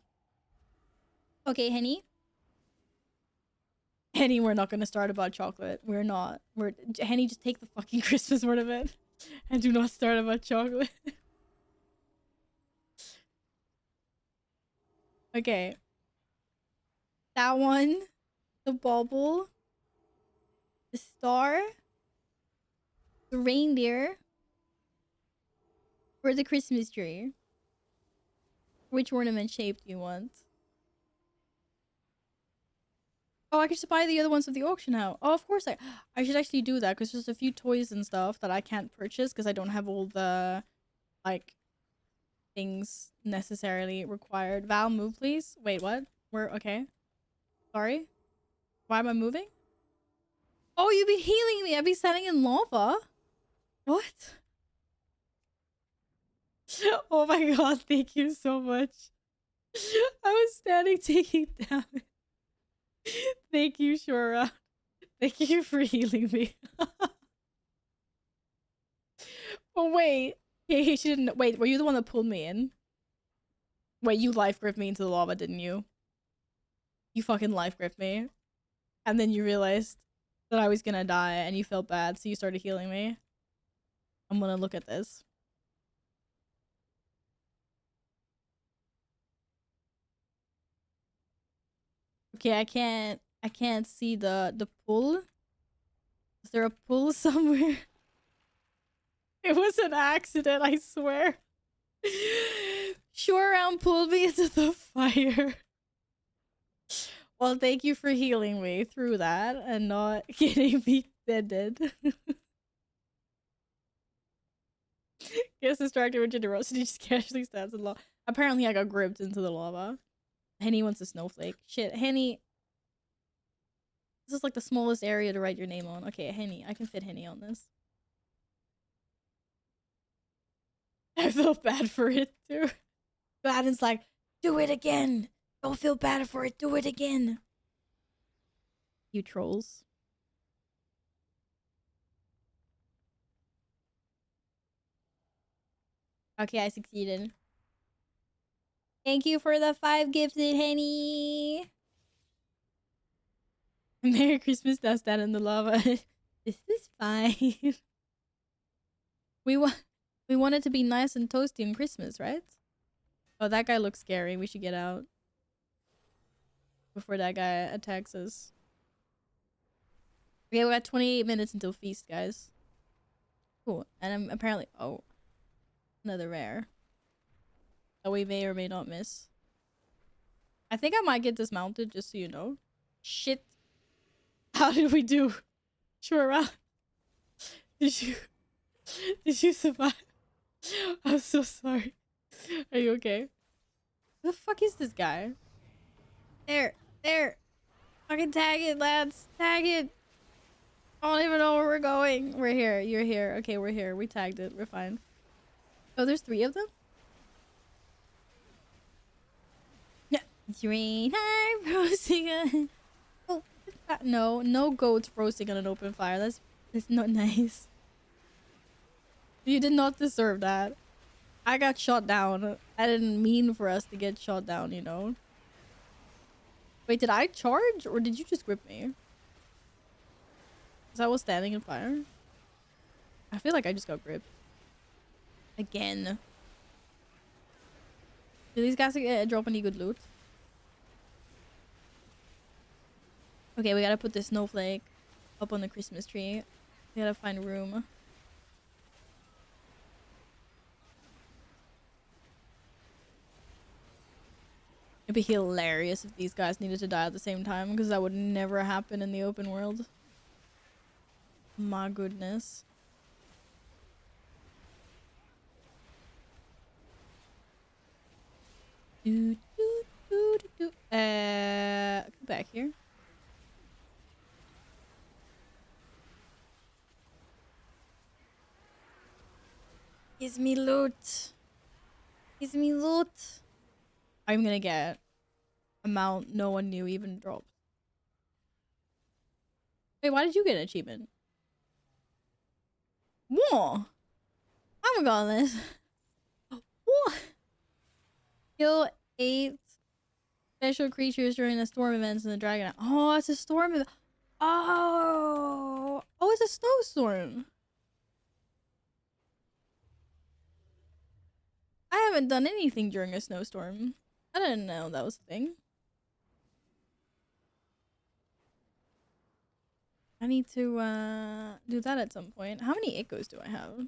Okay, Henny. Henny, we're not gonna start about chocolate. We're not. Henny, just take the fucking Christmas ornament and do not start about chocolate. Okay. That one, the bauble, the star, the reindeer, or the Christmas tree. Which ornament shape do you want? Oh, I could just buy the other ones at the auction house. Oh, of course I should actually do that because there's a few toys and stuff that I can't purchase because I don't have all the, like, things necessarily required. Val, move please. Wait, what? We're okay. Sorry? Why am I moving? Oh, you've been healing me. I've been standing in lava. What? Oh my god, thank you so much. I was standing taking damage. Thank you, Shora. Thank you for healing me. Oh, wait. Hey, she didn't. Wait, were you the one that pulled me in? Wait, you life gripped me into the lava, didn't you? You fucking life gripped me. And then you realized that I was gonna die and you felt bad, so you started healing me. I'm gonna look at this. Okay, I can't see the pull. Is there a pull somewhere? It was an accident, I swear. Sure round pulled me into the fire. Well, thank you for healing me through that and not getting me dead. Gets distracted with generosity, just casually stands in lava. Apparently I got gripped into the lava. Henny wants a snowflake. Shit, Henny. This is like the smallest area to write your name on. Okay, Henny. I can fit Henny on this. I feel bad for it too. Gladden's like, do it again. Don't feel bad for it. Do it again. You trolls. Okay, I succeeded. Thank you for the 5 gifted, Henny. Merry Christmas, that's that in the lava. This is fine. We want it to be nice and toasty on Christmas, right? Oh, that guy looks scary. We should get out before that guy attacks us. Okay, we got 28 minutes until feast, guys. Cool. And I'm apparently another rare that we may or may not miss. I think I might get dismounted, just so you know. Shit. How did we do? Sure. Did you survive? I'm so sorry. Are you okay? Who the fuck is this guy? There. Fucking tag it, lads. Tag it. I don't even know where we're going. We're here. You're here. Okay, we're here. We tagged it. We're fine. Oh, there's 3 of them? Yeah. 3 times roasting on... Oh, no goats roasting on an open fire. That's not nice. You did not deserve that. I got shot down. I didn't mean for us to get shot down, you know? Wait, did I charge? Or did you just grip me? Because I was standing in fire. I feel like I just got gripped. Again. Do these guys drop any good loot? Okay, we gotta put this snowflake up on the Christmas tree. We gotta find room. It'd be hilarious if these guys needed to die at the same time, because that would never happen in the open world. My goodness. Come back here. Gives me loot. Gives me loot. I'm gonna get a mount no one knew even dropped. Wait, why did you get an achievement? Whoa! I'm gonna this. What? Kill 8 special creatures during the storm events in the dragon. Oh, it's a storm event. Oh, it's a snowstorm. I haven't done anything during a snowstorm. I didn't know that was a thing. I need to do that at some point. How many echoes do I have?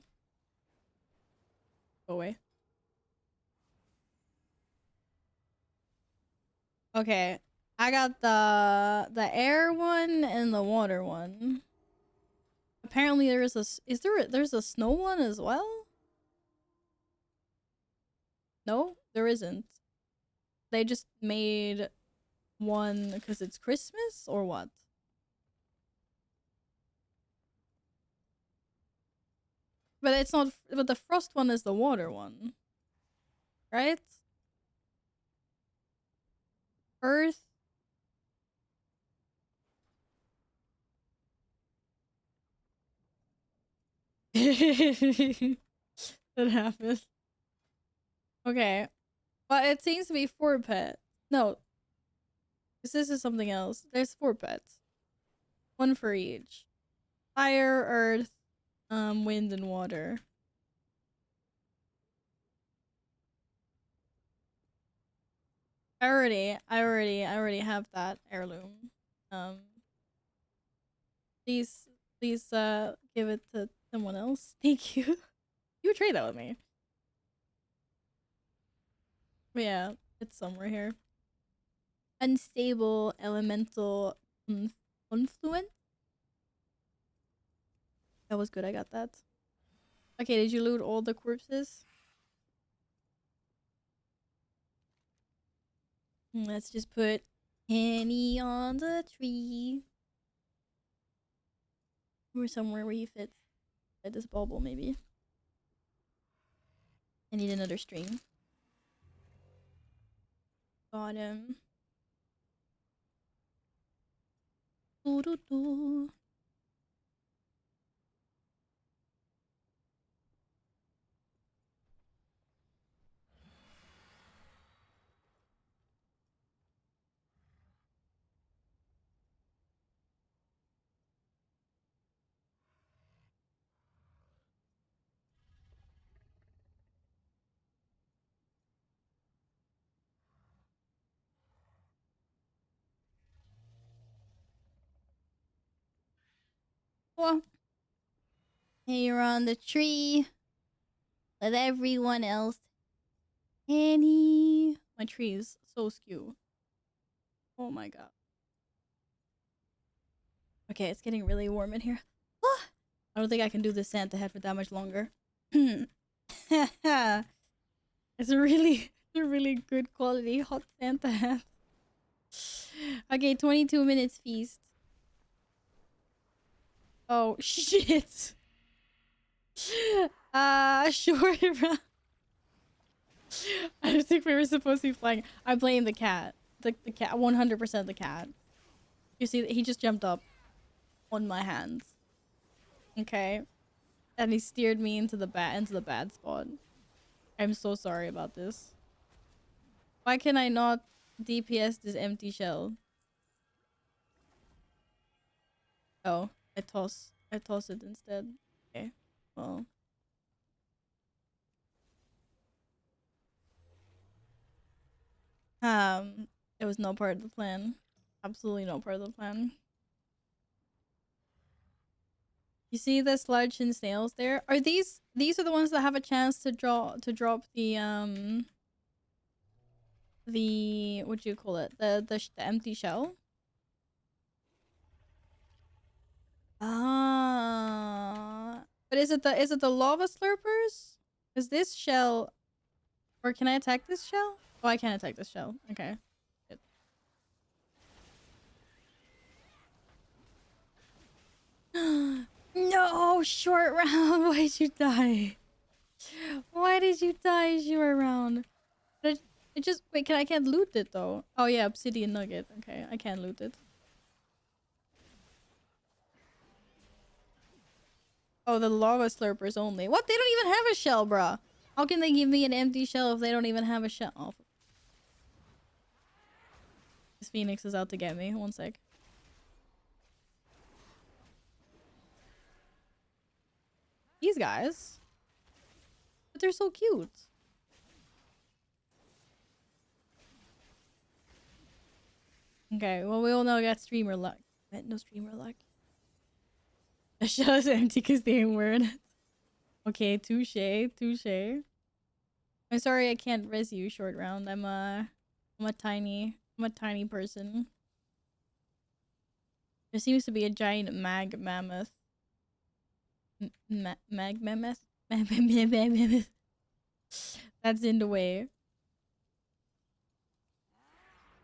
Go away. Okay. I got the air one and the water one. Apparently there's a snow one as well? No, there isn't. They just made one because it's Christmas or what? But it's not. But the frost one is the water one, right? Earth. That happened. Okay, but it seems to be 4 pets. No, because this is something else. There's 4 pets, 1 for each: fire, earth, wind, and water. I already have that heirloom. Please, give it to someone else. Thank you. You trade that with me. But yeah, it's somewhere here. Unstable elemental influence. That was good. I got that. Okay, did you loot all the corpses? Let's just put Henny on the tree. Or somewhere where he fits. At this bubble, maybe. I need another string. Got him. Doo -doo -doo. Well, here on the tree with everyone else. Henny. My tree is so skew. Oh my god. Okay, it's getting really warm in here. Ah! I don't think I can do this Santa hat for that much longer. It's a really good quality hot Santa hat. Okay, 22 minutes feast. Oh shit. Sure. I don't think we were supposed to be flying. I'm playing the cat. The cat, 100% the cat. You see, he just jumped up on my hands. Okay, and he steered me into the bad spot. I'm so sorry about this. Why can I not DPS this empty shell? Oh, I toss it instead. Okay, well. It was no part of the plan. Absolutely no part of the plan. You see the sludge and snails there? Are these are the ones that have a chance to drop the what do you call it? The empty shell? Ah. But is it the lava slurpers? Is this shell, or can I attack this shell? Oh, I can't attack this shell. Okay. Good. No, short round. Why did you die? Why did you die, short round? But it just wait. I can't loot it though. Oh yeah, obsidian nugget. Okay, I can't loot it. Oh, the lava slurpers only. What? They don't even have a shell, bruh. How can they give me an empty shell if they don't even have a shell? Oh. This phoenix is out to get me. One sec. These guys. But they're so cute. Okay, well, we all know I got streamer luck. No streamer luck. The shell is empty because they ain't wearing it. Okay, touche, touche. I'm sorry I can't res you, short round. I'm a tiny person. There seems to be a giant mag mammoth. Mag mammoth? That's in the way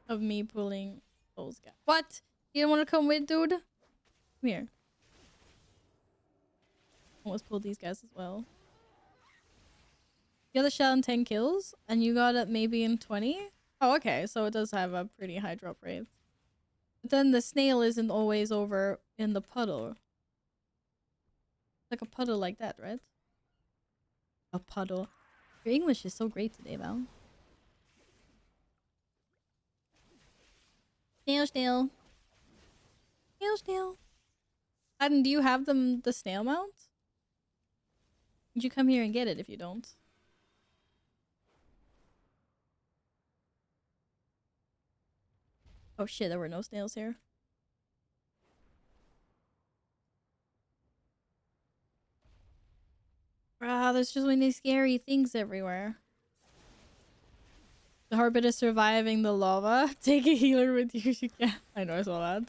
of me pulling those guys. What? You don't want to come with, dude? Come here. Almost pulled these guys as well. You got the shell in 10 kills, and you got it maybe in 20? Oh, okay, so it does have a pretty high drop rate. But then the snail isn't always over in the puddle. Like a puddle like that, right? A puddle. Your English is so great today, Val. Snail, snail. Snail, snail. Adam, do you have the snail mount? Would you come here and get it if you don't? Oh shit, there were no snails here. Ah, there's just really scary things everywhere. The Harbit is surviving the lava. Take a healer with you if you can. I know, I saw that.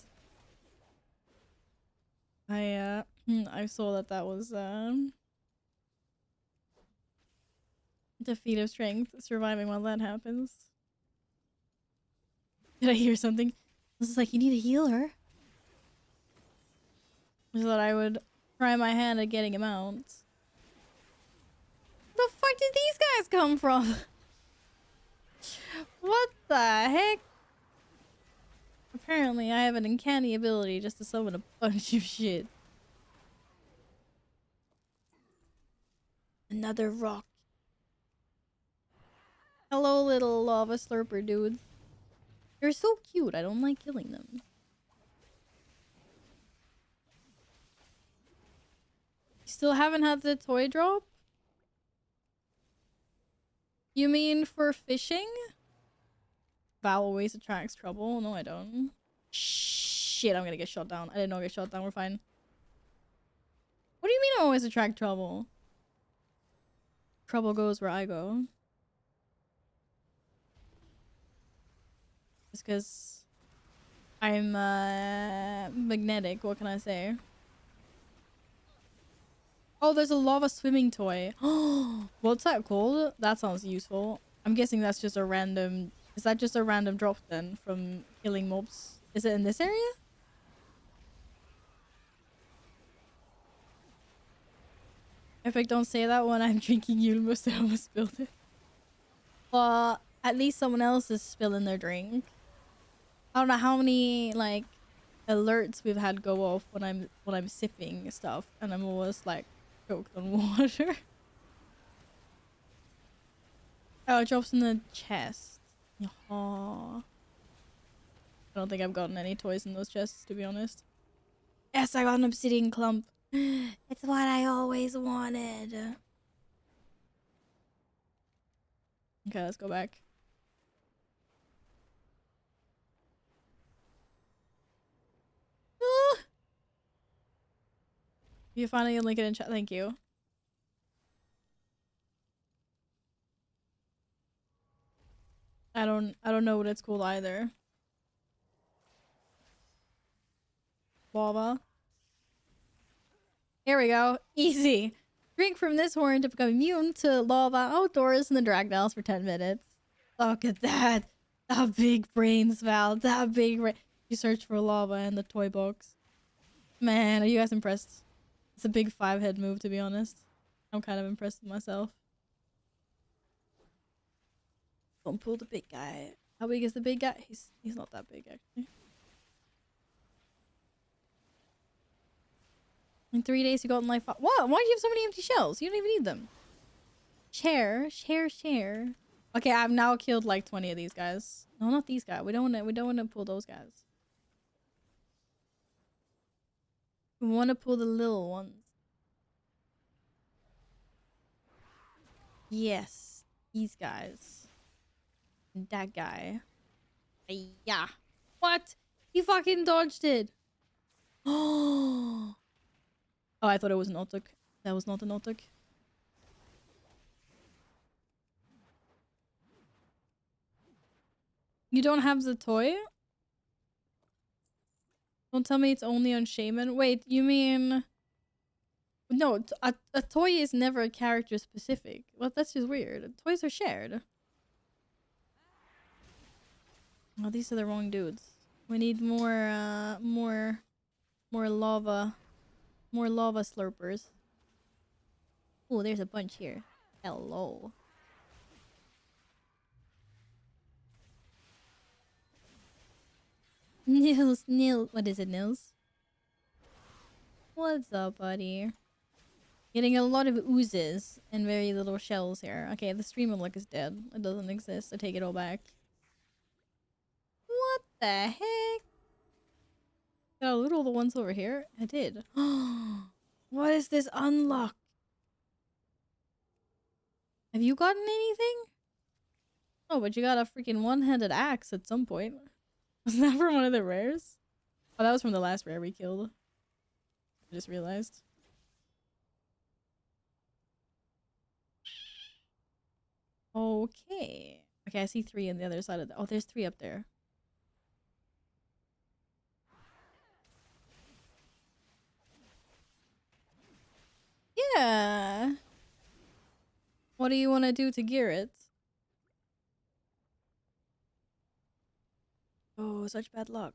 I saw that was defeat of strength, surviving while that happens. Did I hear something? This is like, you need a healer. I thought I would try my hand at getting him out. The fuck did these guys come from? What the heck? Apparently, I have an uncanny ability just to summon a bunch of shit. Another rock. Hello, little lava slurper dudes. They're so cute. I don't like killing them. You still haven't had the toy drop? You mean for fishing? Val always attracts trouble. No, I don't. Shit, I'm gonna get shot down. I didn't know I get shot down. We're fine. What do you mean I always attract trouble? Trouble goes where I go. It's because I'm magnetic. What can I say? Oh, there's a lava swimming toy. What's that called? That sounds useful. I'm guessing that's just a random... Is that just a random drop then from killing mobs? Is it in this area? If I don't say that when I'm drinking Yulmust, I almost spilled it. But at least someone else is spilling their drink. I don't know how many like alerts we've had go off when I'm sipping stuff and I'm always like choked on water. Oh, it drops in the chest. Aww. I don't think I've gotten any toys in those chests, to be honest. Yes, I got an obsidian clump. It's what I always wanted. Okay, let's go back. Ah! You finally link it in chat. Thank you. I don't know what it's called either. Lava. Here we go. Easy. Drink from this horn to become immune to lava outdoors in the Dragdals for 10 minutes. Look at that. That big brains, Val. That big brain. You search for lava in the toy box. Man, are you guys impressed? It's a big 5-head move, to be honest. I'm kind of impressed with myself. Don't pull the big guy. How big is the big guy? He's not that big, actually. In 3 days, you got in life. What? Why do you have so many empty shells? You don't even need them. Share. Okay, I've now killed like 20 of these guys. No, not these guys. We don't want to pull those guys. We want to pull the little ones. Yes, these guys. And that guy. Yeah. What? He fucking dodged it. Oh, I thought it was an Otuk. That was not an Otuk. You don't have the toy? Don't tell me it's only on Shaman. Wait, you mean... No, a toy is never a character specific. Well, that's just weird. Toys are shared. Oh, these are the wrong dudes. We need more lava. More lava slurpers. Oh, there's a bunch here. Hello. Nils. What is it, Nils? What's up, buddy? Getting a lot of oozes and very little shells here. Okay, the streamer look is dead. It doesn't exist. I take it all back. What the heck? Did I loot all the ones over here? I did. What is this unlock? Have you gotten anything? Oh, but you got a freaking one-handed axe at some point. Was that from one of the rares? Oh, that was from the last rare we killed. I just realized. Okay. Okay, I see 3 on the other side of the... Oh, there's 3 up there. Yeah. What do you want to do to gear it? Oh, such bad luck.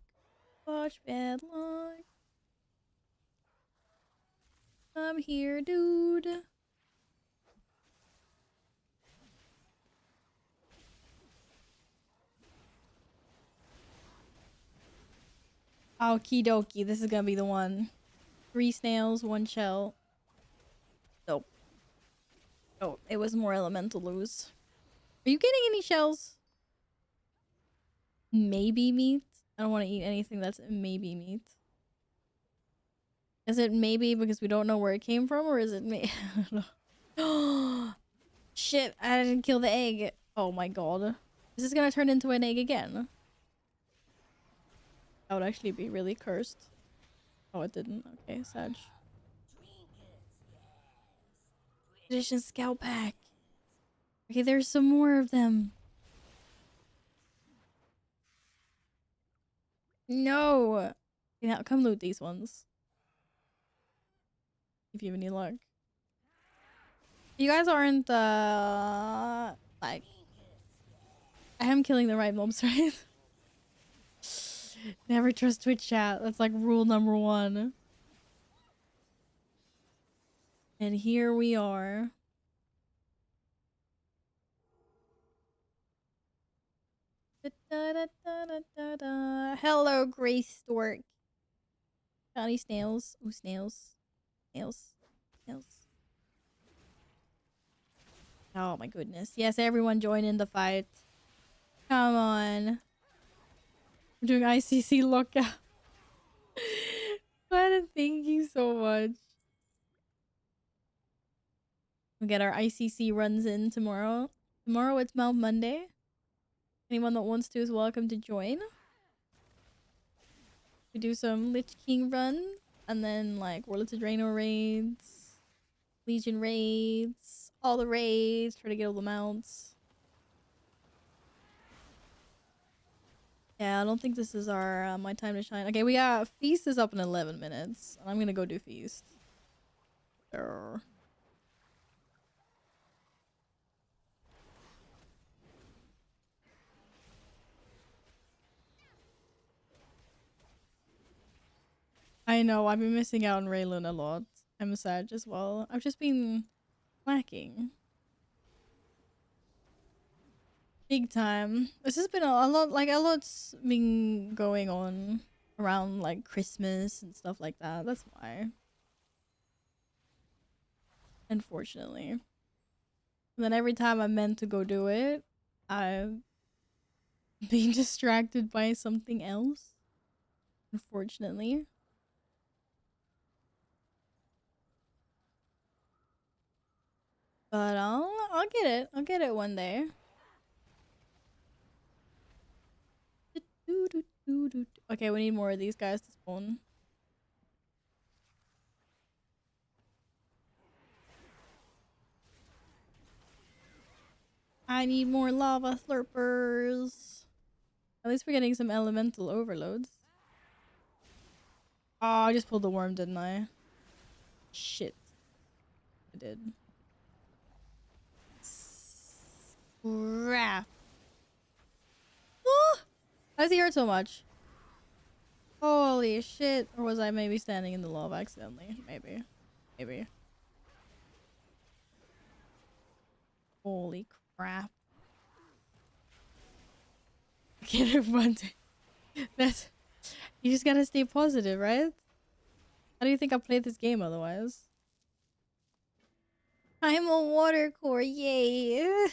Such bad luck. I'm here, dude. Okie dokie, this is gonna be the one. 3 snails, 1 shell. Nope. Oh, it was more elemental ooze. Are you getting any shells? Maybe meat? I don't want to eat anything that's maybe meat. Is it maybe because we don't know where it came from, or is it I don't know. Shit, I didn't kill the egg. Oh my god. Is this gonna turn into an egg again? That would actually be really cursed. Oh, it didn't. Okay, Sag. Edition Scout Pack. Okay, there's some more of them. No! Okay, now come loot these ones. If you have any luck. You guys aren't, like... I am killing the right mobs, right? Never trust Twitch chat. That's like rule number 1. And here we are. Hello, Gray Stork. Johnny Snails. Ooh, snails. Snails. Snails. Oh my goodness. Yes, everyone join in the fight. Come on. I'm doing ICC lockout. But thank you so much. We'll get our ICC runs in tomorrow. Tomorrow it's Mount Monday. Anyone that wants to is welcome to join. We do some Lich King runs, and then like Warlords of Draenor raids, Legion raids, all the raids, try to get all the mounts. Yeah, I don't think this is our my time to shine. Okay, we got Feast is up in 11 minutes. I'm gonna go do Feast. Urgh. I know, I've been missing out on Raylin a lot. I'm sad as well. I've just been lacking. Big time. This has been a lot, like a lot's been going on around like Christmas and stuff like that. That's why. Unfortunately. And then every time I'm meant to go do it, I'm being distracted by something else. Unfortunately. But I'll get it. I'll get it one day. Okay, we need more of these guys to spawn. I need more lava slurpers. At least we're getting some elemental overloads. Oh, I just pulled the worm, didn't I? Shit. I did. Crap. Oh! Why does he hurt so much? Holy shit. Or was I maybe standing in the lava accidentally? Maybe. Maybe. Holy crap. Get it one day. That's... You just gotta stay positive, right? How do you think I played this game otherwise? I'm a water core, yay!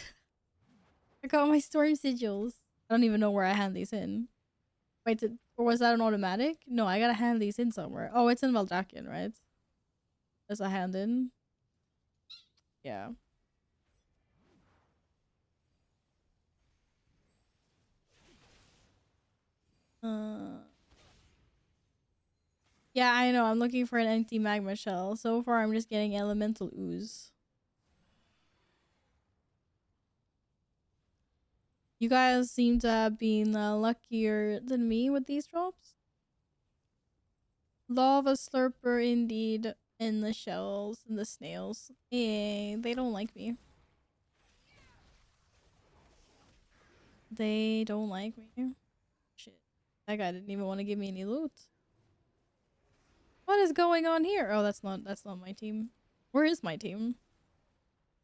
I got my storm sigils. I don't even know where I hand these in. Wait, or was that an automatic? No, I gotta hand these in somewhere. Oh, it's in Valdakian, right? There's a hand in. Yeah. Yeah, I know. I'm looking for an empty magma shell. So far, I'm just getting elemental ooze. You guys seem to have been luckier than me with these drops. Lava slurper indeed. In the shells and the snails. Hey, they don't like me. They don't like me. Shit. That guy didn't even want to give me any loot. What is going on here? Oh, that's not my team. Where is my team?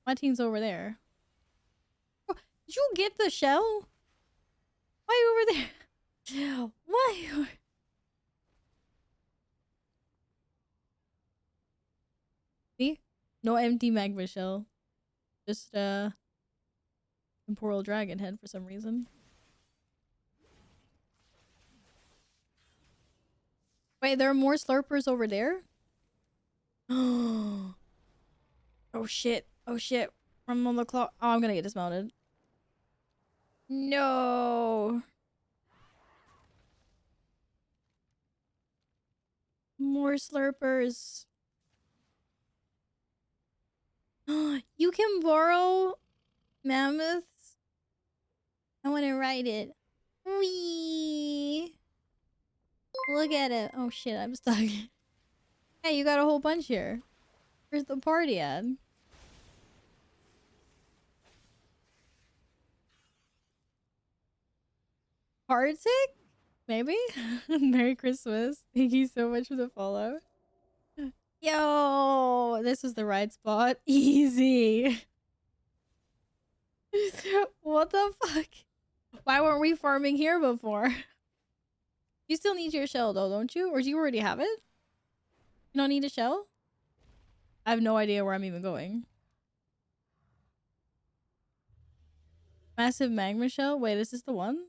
My team's over there. Oh, did you get the shell? Why are you over there? Why? See? No empty magma shell. Just temporal dragon head for some reason. Wait, there are more slurpers over there? Oh shit. Oh shit. I'm on the clock. Oh, I'm gonna get dismounted. No. More slurpers. You can borrow mammoths. I want to ride it. Wee. Look at it. Oh shit, I'm stuck. Hey, you got a whole bunch here. Where's the party at? Heartsick? Maybe? Merry Christmas. Thank you so much for the follow. Yo, this was the right spot. Easy. What the fuck? Why weren't we farming here before? You still need your shell though, don't you? Or do you already have it? You don't need a shell? I have no idea where I'm even going. Massive magma shell? Wait, is this the one?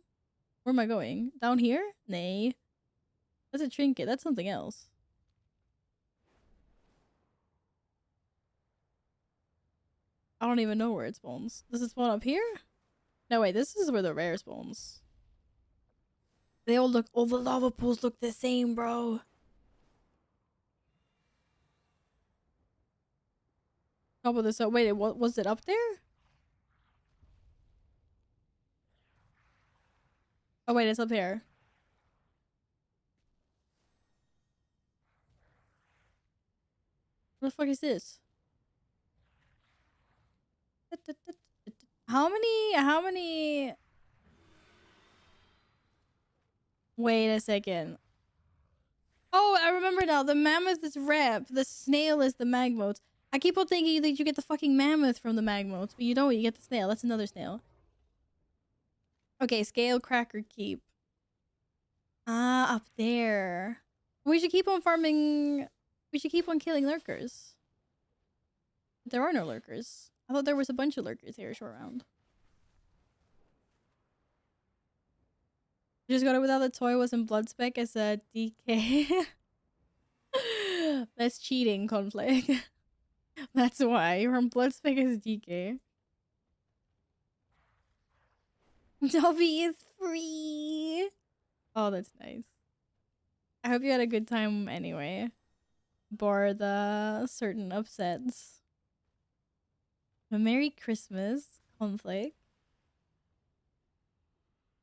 Where am I going? Down here? Nay. That's a trinket. That's something else. I don't even know where it spawns. Does it spawn up here? No, wait. This is where the rare spawns. They all look... All the lava pools look the same, bro. Top of this up. Wait, what was it up there? Oh, wait. It's up here. What the fuck is this? How many... Wait a second. Oh, I remember now. The mammoth is rep. The snail is the magmotes. I keep on thinking that you get the fucking mammoth from the magmotes, but you don't. You get the snail. That's another snail. Okay, scale cracker keep. Ah, up there. We should keep on farming... We should keep on killing lurkers. There are no lurkers. I thought there was a bunch of lurkers here short round. Just got it without the toy, wasn't blood spec as a DK. That's cheating, conflict. That's why you're on blood spec as DK. Dobby is free. Oh, that's nice. I hope you had a good time anyway. Bar the certain upsets. A Merry Christmas, conflict.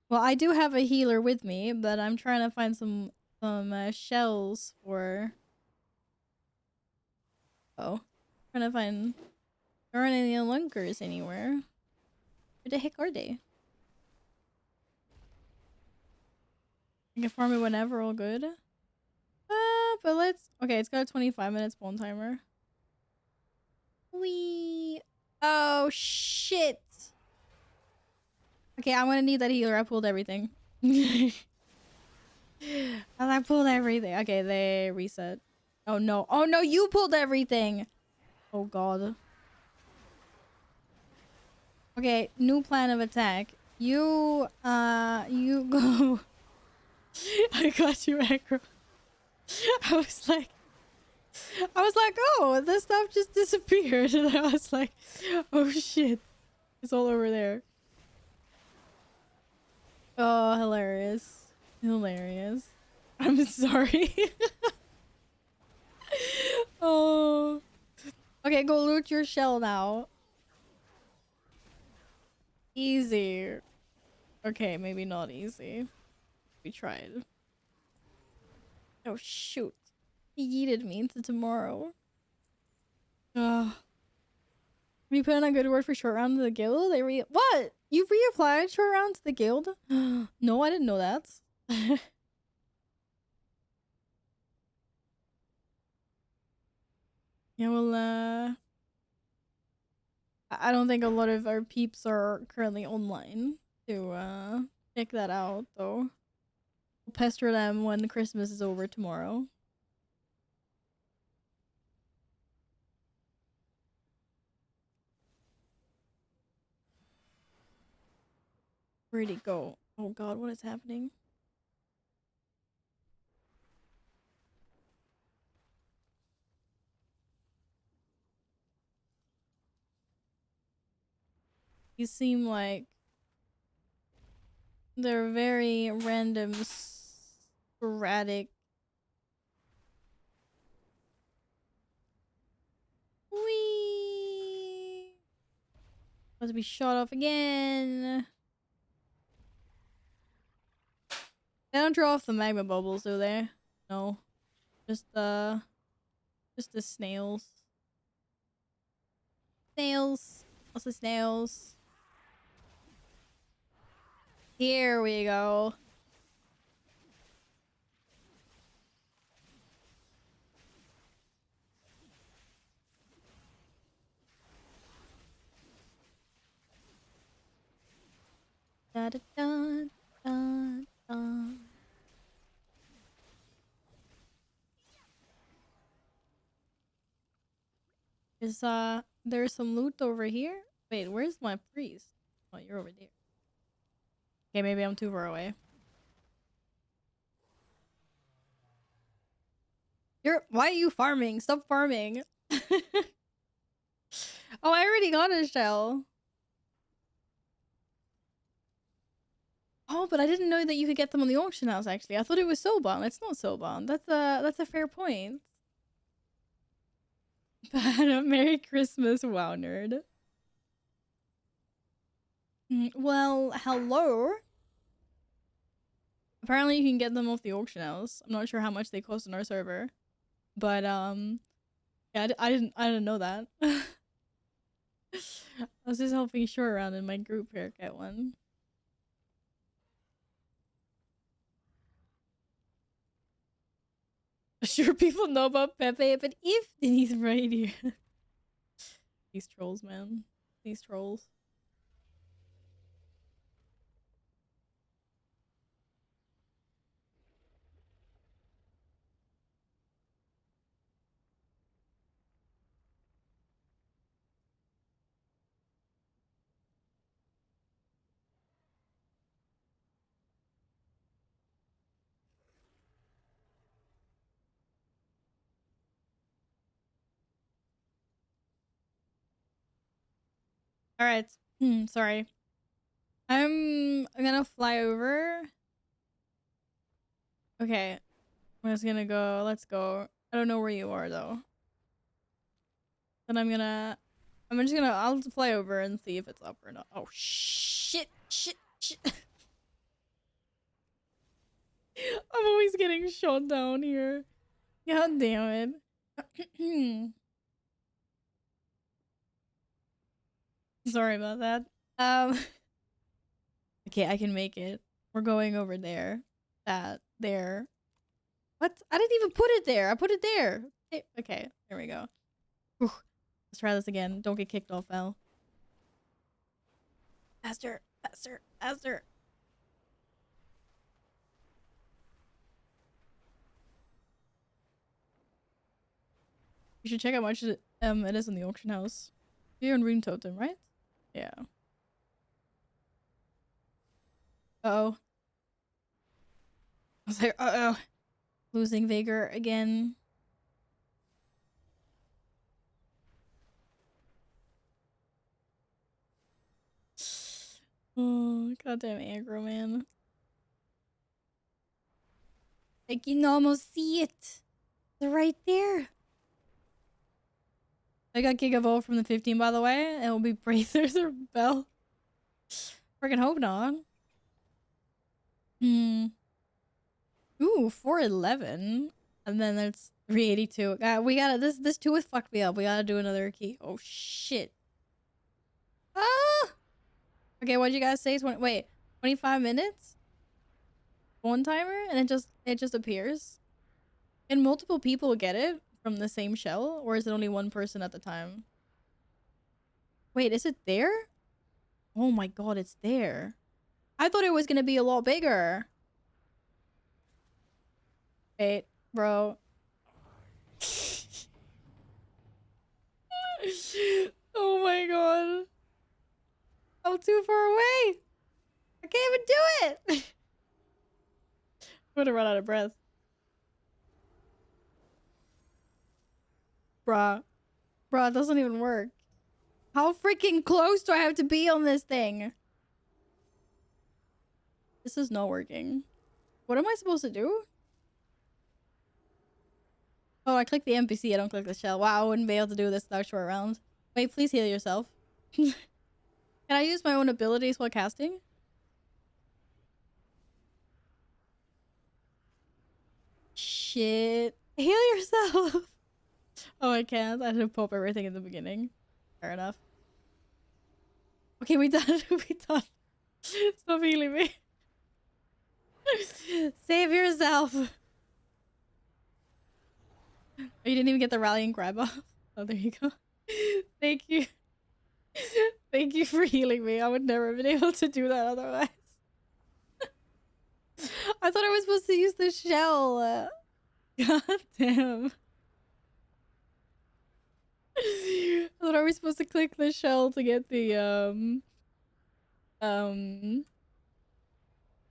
Well, I do have a healer with me, but I'm trying to find some shells for... Oh. Trying to find... There aren't any lunkers anywhere. Where the heck are they? I can farm it whenever, all good. But let's... Okay, it's got a 25-minute spawn timer. Wee. Oh, shit. Okay, I'm gonna need that healer. I pulled everything. I pulled everything. Okay, they reset. Oh no. Oh no, you pulled everything. Oh god. Okay, new plan of attack. You go. I got you, aggro. I was like, oh, this stuff just disappeared. And I was like, oh shit. It's all over there. Oh, hilarious. Hilarious. I'm sorry. Oh. Okay, go loot your shell now. Easy. Okay, maybe not easy. We tried. Oh, shoot. He yeeted me into tomorrow. Ugh. We put in a good word for short round to the guild. What? You reapplied short round to the guild? No, I didn't know that. Yeah, well, I don't think a lot of our peeps are currently online to check that out, though. We'll pester them when Christmas is over tomorrow. Where'd he go? Oh god, what is happening? You seem like they're very random, sporadic. Whee! About to be shot off again. They don't draw off the magma bubbles, do they? No. Just the snails. Snails. What's the snails? Here we go. Da da da da da. There's some loot over here? Wait, where's my priest? Oh, you're over there. Okay, maybe I'm too far away. Why are you farming? Stop farming. Oh, I already got a shell. Oh, but I didn't know that you could get them on the auction house, actually. I thought it was soulbound. It's not soulbound. That's a fair point. But Merry Christmas, wow nerd. Well, hello. Apparently you can get them off the auction house. I'm not sure how much they cost on our server. But yeah, I didn't know that. I was just helping Shore around in my group here get one. Sure people know about Pepe, but if then he's right here. These trolls, man. These trolls. Alright. Sorry. I'm gonna fly over. Okay. I'm just gonna go. Let's go. I don't know where you are though. Then I'll fly over and see if it's up or not. Oh shit. I'm always getting shot down here. God damn it. Sorry about that. Okay, I can make it. We're going over there. There. What? I didn't even put it there. I put it there. Okay, there we go. Whew. Let's try this again. Don't get kicked off, Val. Faster. You should check out how much it is in the auction house. You're in Rune Totem, right? Yeah. Uh-oh. I was like, uh-oh. Losing vigor again. Oh, goddamn aggro, man. I can almost see it. They're right there. I got Gigavolt from the 15, by the way. It will be Bracers or Bell. Freaking hope not. Ooh, 411. And then there's 382. We gotta, this 2 has fucked me up. We gotta do another key. Oh, shit. Ah! Okay, what'd you guys say? 25 minutes? One timer? And it just appears? And multiple people get it? from the same shell, or is it only one person at the time? Wait, is it there? Oh my god, it's there. I thought it was gonna be a lot bigger. Wait, bro. Oh my god. I'm too far away. I can't even do it. I'm gonna run out of breath. Bruh. Bruh, it doesn't even work. How freaking close do I have to be on this thing? This is not working. What am I supposed to do? Oh, I click the NPC. I don't click the shell. Wow, I wouldn't be able to do this without short round. Wait, please heal yourself. Can I use my own abilities while casting? Shit. Heal yourself. Oh, I can't. I didn't pop everything in the beginning. Fair enough. Okay, we done. We done. Stop healing me. Save yourself. Oh, you didn't even get the rallying grab off. Oh, there you go. Thank you. Thank you for healing me. I would never have been able to do that otherwise. I thought I was supposed to use the shell. God damn. I thought I was supposed to click the shell to get the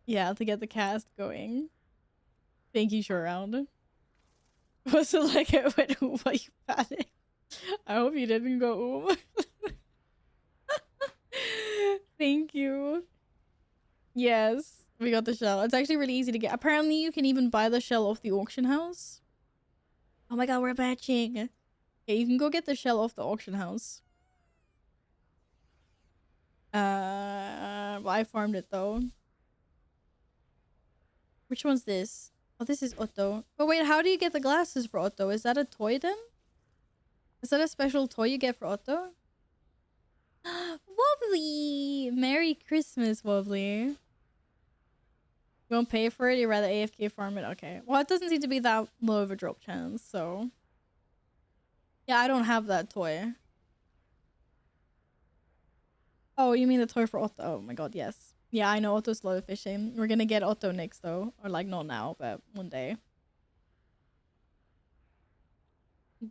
yeah, to get the cast going. Thank you, short round. Was it like it went oom while you panicked? I hope you didn't go oom. Thank you. Yes, we got the shell. It's actually really easy to get. Apparently, you can even buy the shell off the auction house. Oh my god, we're matching. Okay, you can go get the shell off the auction house. Well, I farmed it though. Which one's this? Oh, this is Otto. But wait, how do you get the glasses for Otto? Is that a toy then? Is that a special toy you get for Otto? Wobbly! Merry Christmas, Wobbly. You won't pay for it? You'd rather AFK farm it? Okay. Well, it doesn't seem to be that low of a drop chance, so... Yeah, I don't have that toy. Oh, you mean the toy for Otto? Oh my god, yes. Yeah, I know Otto's low fishing. We're gonna get Otto next though. Or like, not now, but one day.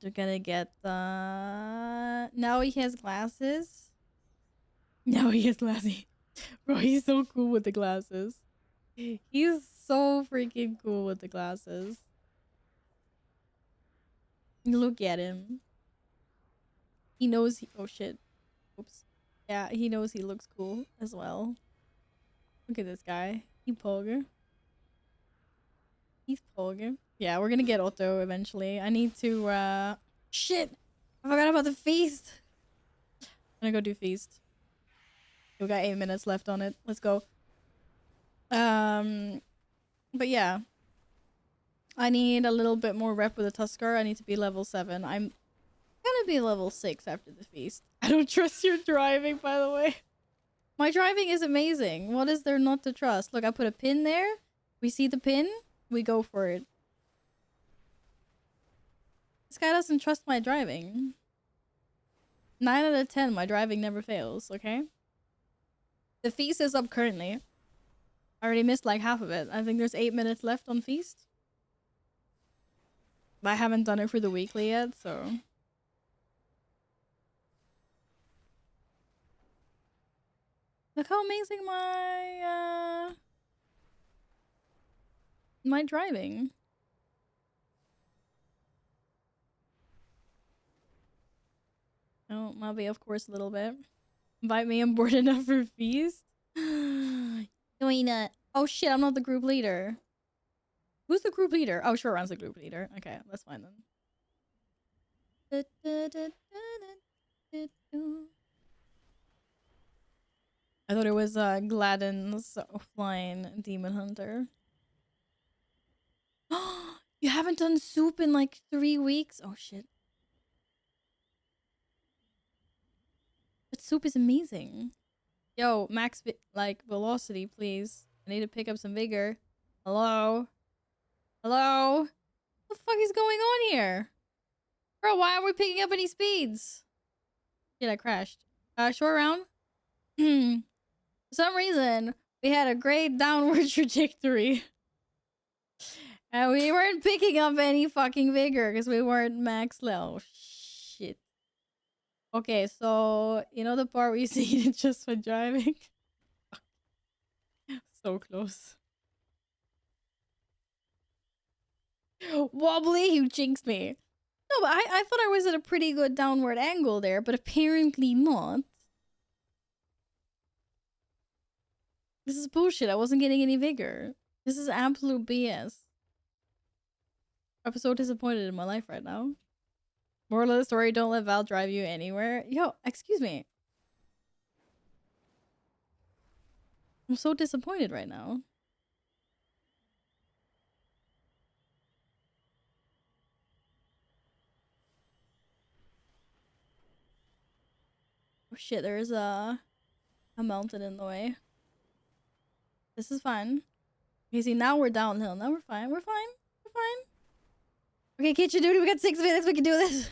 We're gonna get now he has glasses. Now he has glasses. Bro, he's so cool with the glasses. He's so freaking cool with the glasses. Look at him. He knows he... Oh shit. Oops. Yeah, he knows he looks cool as well. Look at this guy. He pogger. He's pogger. Yeah, we're gonna get Otto eventually. I need to shit! I forgot about the feast! I'm gonna go do feast. We got 8 minutes left on it. Let's go. But yeah. I need a little bit more rep with the Tuskar. I need to be level 7. I'm gonna be level 6 after the feast. I don't trust your driving, by the way. My driving is amazing. What is there not to trust? Look, I put a pin there. We see the pin. We go for it. This guy doesn't trust my driving. 9 out of 10, my driving never fails, okay? The feast is up currently. I already missed like half of it. I think there's 8 minutes left on feast. I haven't done it for the weekly yet, so... Look how amazing my driving. Oh, maybe of course a little bit. Invite me on board enough for feast. Oh shit, I'm not the group leader. Who's the group leader? Oh, sure, Ron's the group leader. Okay, that's fine then. I thought it was Gladden's offline demon hunter. You haven't done soup in like 3 weeks? Oh shit. But soup is amazing. Yo, max like velocity, please. I need to pick up some vigor. Hello? Hello? What the fuck is going on here? Bro, why aren't we picking up any speeds? Shit, I crashed. Short round. For some reason, we had a great downward trajectory. And we weren't picking up any fucking vigor because we weren't max level. Shit. Okay, so you know the part where you see it just for driving? So close. Wobbly, you jinxed me. No, but I thought I was at a pretty good downward angle there, but apparently not. This is bullshit. I wasn't getting any vigor. This is absolute BS. I'm so disappointed in my life right now. Moral of the story, don't let Val drive you anywhere. Yo, excuse me. I'm so disappointed right now. Oh shit, there is a mountain in the way. This is fine. Okay, see, now we're downhill. Now we're fine. We're fine. We're fine. Okay, kitchen duty, we got 6 minutes. We can do this.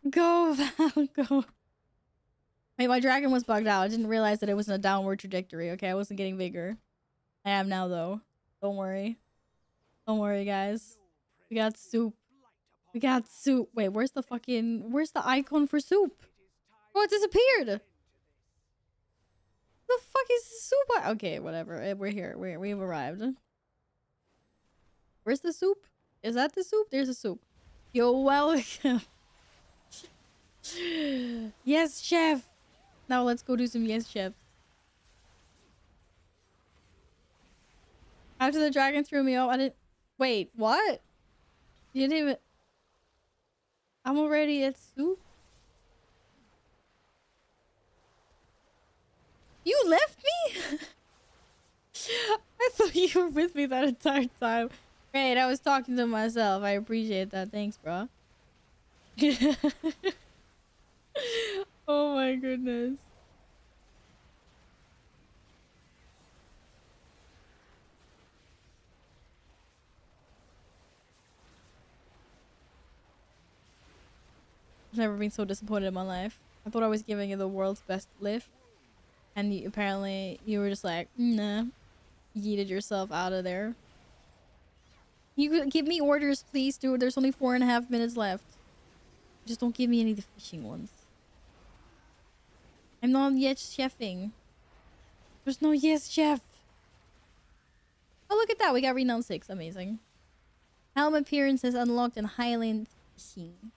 Go, Val, go. Wait, my dragon was bugged out. I didn't realize that it was in a downward trajectory. Okay, I wasn't getting vigor. I am now, though. Don't worry. Don't worry, guys. We got soup. We got soup. Wait, where's the icon for soup? Oh, it disappeared. The fuck is soup? Okay, whatever. We're here. We've arrived. Where's the soup? Is that the soup? There's a soup. You're welcome. Yes, chef. Now let's go do some yes, chef. After the dragon threw me off, I didn't... Wait, what? You didn't even... I'm already at soup? You left me? I thought you were with me that entire time. Great, I was talking to myself. I appreciate that. Thanks, bro. Oh my goodness. I've never been so disappointed in my life. I thought I was giving you the world's best lift. And apparently you were just like, nah. Yeeted yourself out of there. You could give me orders, please, dude. There's only 4.5 minutes left. Just don't give me any of the fishing ones. I'm not yet chefing. There's no yes chef. Oh, look at that. We got renowned 6. Amazing. Helm appearances unlocked in Highland Fishing.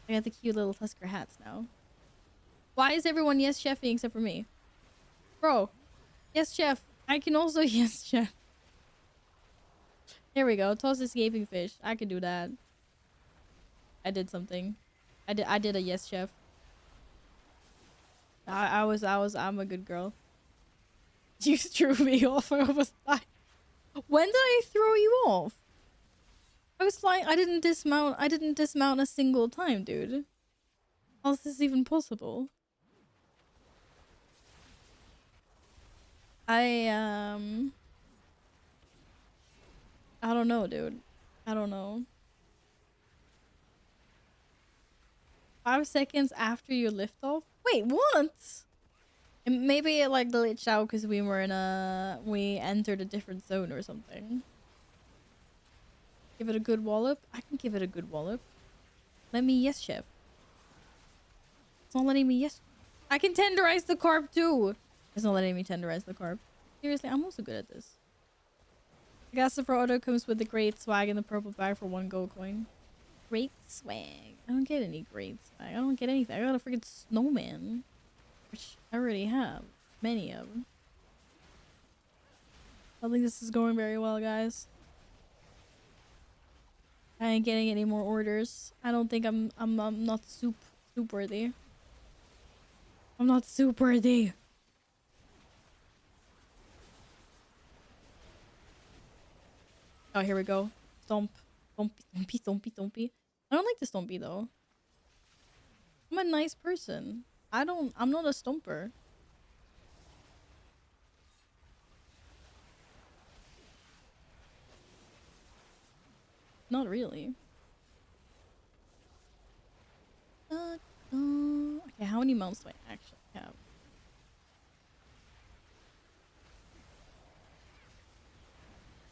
I got the cute little Tusker hats now. Why is everyone yes chefing except for me? Bro. Yes chef. I can also yes chef. There we go. Toss escaping fish. I could do that. I did something. I did a yes chef. I'm a good girl. You threw me off. I almost died. When did I throw you off? I was flying. I didn't dismount a single time, dude. How is this even possible? I don't know, dude. I don't know. 5 seconds after you lift off? Wait, what? And maybe it like glitched out because we entered a different zone or something. Give it a good wallop? I can give it a good wallop. Let me yes chef. It's not letting me yes. I can tenderize the carp too. It's not letting me tenderize the carp. Seriously, I'm also good at this. The Gastafro Auto comes with the great swag in the purple bag for 1 gold coin. Great swag. I don't get any great swag. I don't get anything. I got a freaking snowman. Which I already have. Many of them. I don't think this is going very well, guys. I ain't getting any more orders. I don't think I'm not soup worthy. I'm not soup worthy. Oh, here we go. Stomp. Stompy. I don't like the stompy though. I'm a nice person. I'm not a stomper. Not really. Okay, how many mounts do I actually have?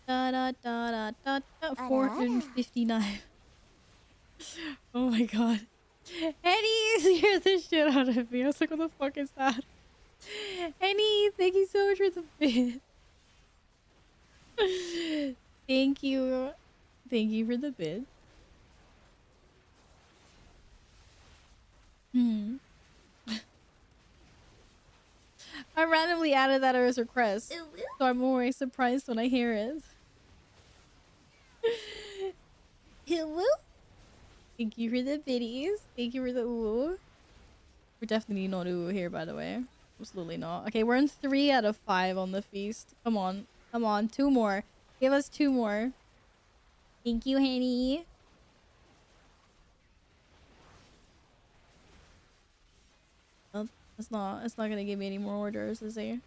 Da da da da da da. 459. Oh my god. Henny scared the shit out of me. I was like, what the fuck is that? Henny, thank you so much for the bid. Thank you. Thank you for the bid. I randomly added that as a request, so I'm always surprised when I hear it. Hello? Thank you for the biddies. Thank you for the ooh. We're definitely not ooh here, by the way. Absolutely not. Okay, we're in 3 out of 5 on the feast. Come on. Come on. 2 more. Give us 2 more. Thank you, Henny. Well, it's not gonna give me any more orders, is it?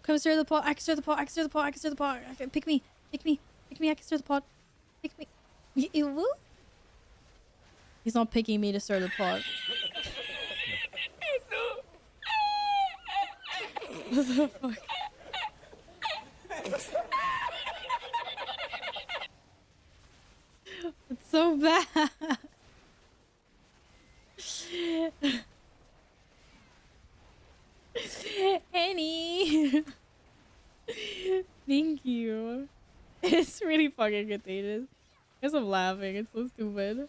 Come stir the pot. I can stir the pot. I can stir the pot. I can stir the pot. Okay, pick me. Pick me. Pick me. I can stir the pot. Pick me. Ew. He's not picking me to stir the pot. What the fuck? It's so bad. Annie. Thank you. It's really fucking contagious. I guess I'm laughing. It's so stupid.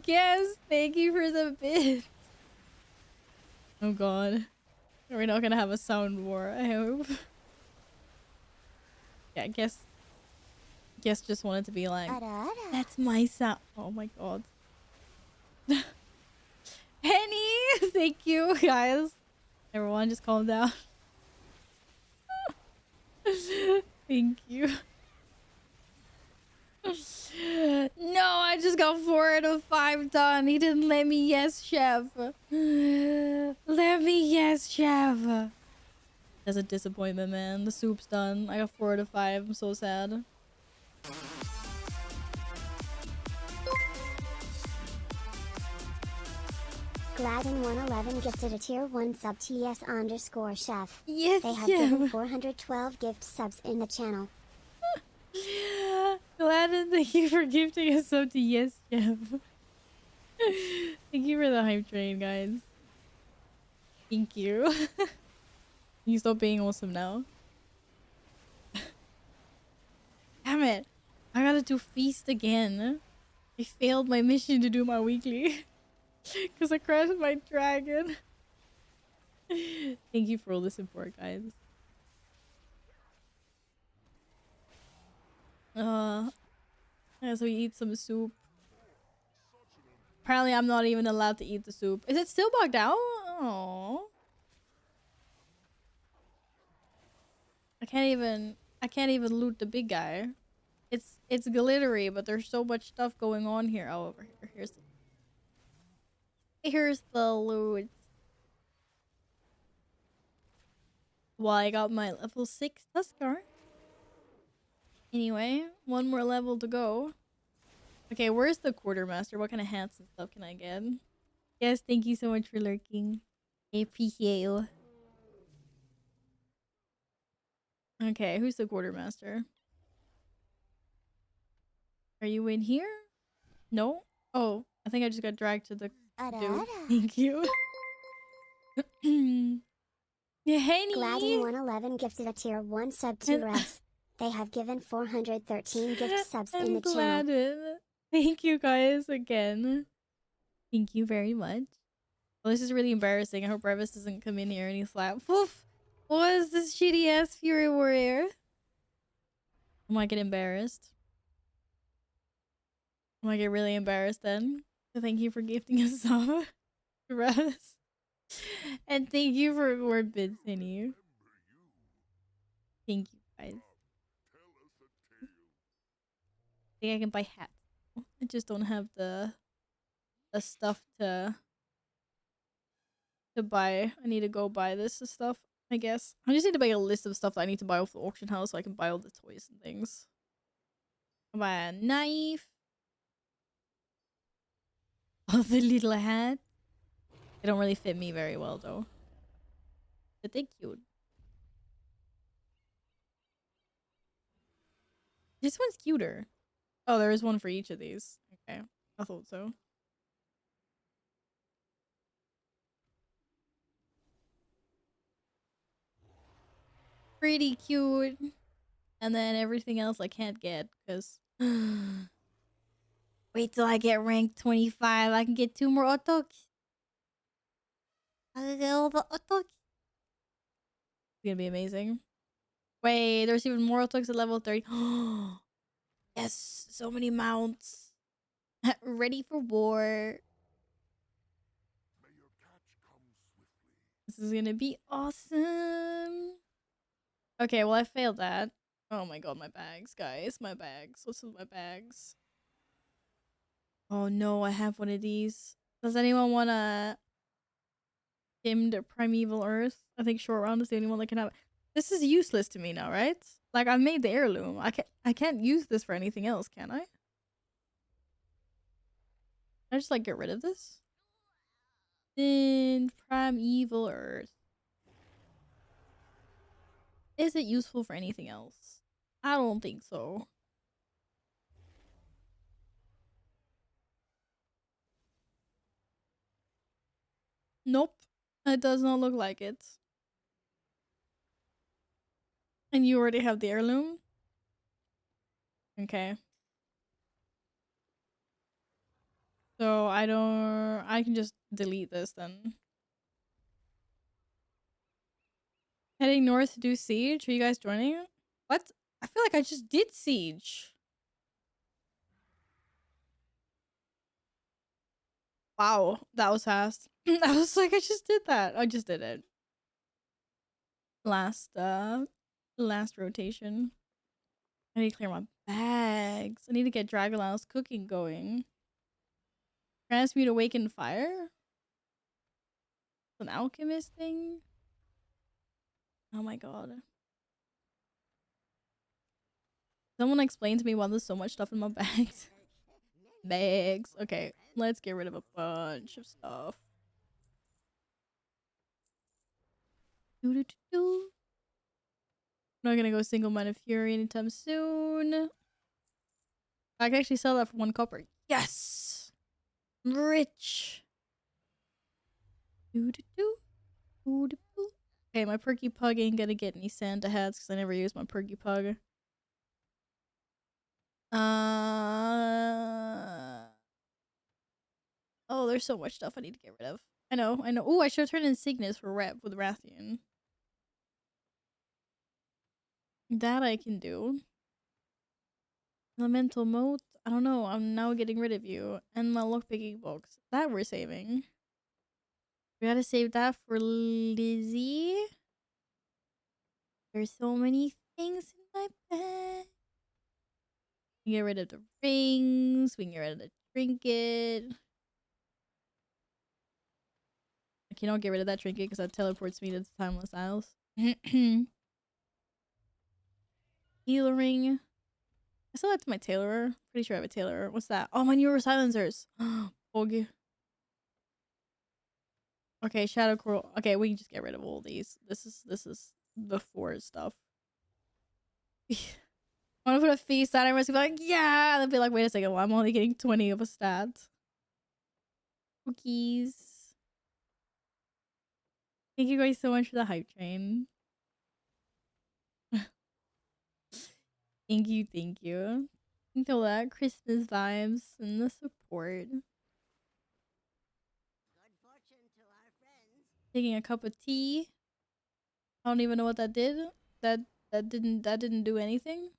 Yes, thank you for the bit. Oh god. We're not gonna have a sound war, I hope. Yeah, I guess just wanted to be like, that's my sound. Oh my god. Henny! Thank you, guys. Everyone just calm down. Thank you. No, I just got 4 out of 5 done. He didn't let me yes, chef. Let me yes, chef. That's a disappointment, man. The soup's done. I got 4 out of 5. I'm so sad. Gladden111 gifted a tier 1 sub TS_chef. Yes, they have chef. given 412 gift subs in the channel. Gladden, thank you for gifting us up to yes, chef. Thank you for the hype train, guys. Thank you. You stop being awesome now. Damn it. I gotta do feast again. I failed my mission to do my weekly. Because I crashed my dragon. Thank you for all the support, guys. As we eat some soup. Apparently I'm not even allowed to eat the soup. Is it still bugged out? Oh. I can't even loot the big guy. It's glittery, but there's so much stuff going on here. Oh, over here. Here's the loot. Well, I got my level 6 Tuskar. Anyway, 1 more level to go. Okay, where's the quartermaster? What kind of hats and stuff can I get? Yes, thank you so much for lurking. I appreciate you. Okay, who's the quartermaster? Are you in here? No? Oh, I think I just got dragged to the dude. Thank you. Henny! Gladden111 gifted a tier 1 sub to Rex. They have given 413 gift subs in the channel. Thank you guys again. Thank you very much. Well, this is really embarrassing. I hope Revis doesn't come in here and he slap. Woof! What is this shitty ass Fury Warrior? I might get embarrassed. I might get really embarrassed then. So thank you for gifting us some. Revis. And thank you for more bits in you. Thank you guys. I think I can buy hats. I just don't have the stuff to buy. I need to go buy this stuff, I guess. I just need to make a list of stuff that I need to buy off the auction house so I can buy all the toys and things. I'll buy a knife. Oh, the little hat. They don't really fit me very well though. But they're cute. This one's cuter. Oh, there is one for each of these. Okay. I thought so. Pretty cute. And then everything else I can't get because wait till I get rank 25. I can get 2 more otoks. I can get all the otoks. It's gonna be amazing. Wait, there's even more otoks at level 30. Yes, so many mounts. Ready for war. May your catch come swiftly. This is gonna be awesome. Okay, well I failed that. Oh my god, my bags, guys. My bags. What's with my bags? Oh no, I have one of these. Does anyone wanna hymn to Primeval Earth? I think Short Round is the only one that can have it. This is useless to me now, right? Like I've made the heirloom. I can't use this for anything else, can I? Can I just like get rid of this? Then Primeval Earth. Is it useful for anything else? I don't think so. Nope. It does not look like it. And you already have the heirloom? Okay. So I can just delete this then. Heading north to do siege? Are you guys joining? What? I feel like I just did siege. Wow, that was fast. I was like, I just did that. I just did it. Last rotation. I need to clear my bags. I need to get Dragonlance cooking going. Transmute awakened fire? It's an alchemist thing? Oh my god. Someone explain to me why there's so much stuff in my bags. Bags. Okay, let's get rid of a bunch of stuff. Doo-doo-doo-doo. Not gonna go single minded fury anytime soon. I can actually sell that for 1 copper. Yes! I'm rich. Doo-doo-doo. Doo-doo-doo. Okay, my perky pug ain't gonna get any Santa hats because I never use my perky pug. Oh, there's so much stuff I need to get rid of. I know. Oh, I should have turned in Cygnus for rep with Rathian. That I can do. Elemental moat. I don't know. I'm now getting rid of you. And my lockpicking box. That we're saving. We gotta save that for Lizzie. There's so many things in my bag. We can get rid of the rings. We can get rid of the trinket. I cannot get rid of that trinket because that teleports me to the Timeless Isles. Healer ring. I still have to my tailorer. Pretty sure I have a tailorer. What's that? Oh, my newer silencers. Pog. Okay, shadow coral. Okay, we can just get rid of all these. This is before stuff. I want to put a feast on. Everyone's gonna be like, yeah. And they'll be like, wait a second. Well, I'm only getting 20 of a stat. Cookies. Thank you guys so much for the hype train. Thank you, thank you. Think all that Christmas vibes and the support. Good fortune to our friends. Taking a cup of tea. I don't even know what that did. That didn't do anything.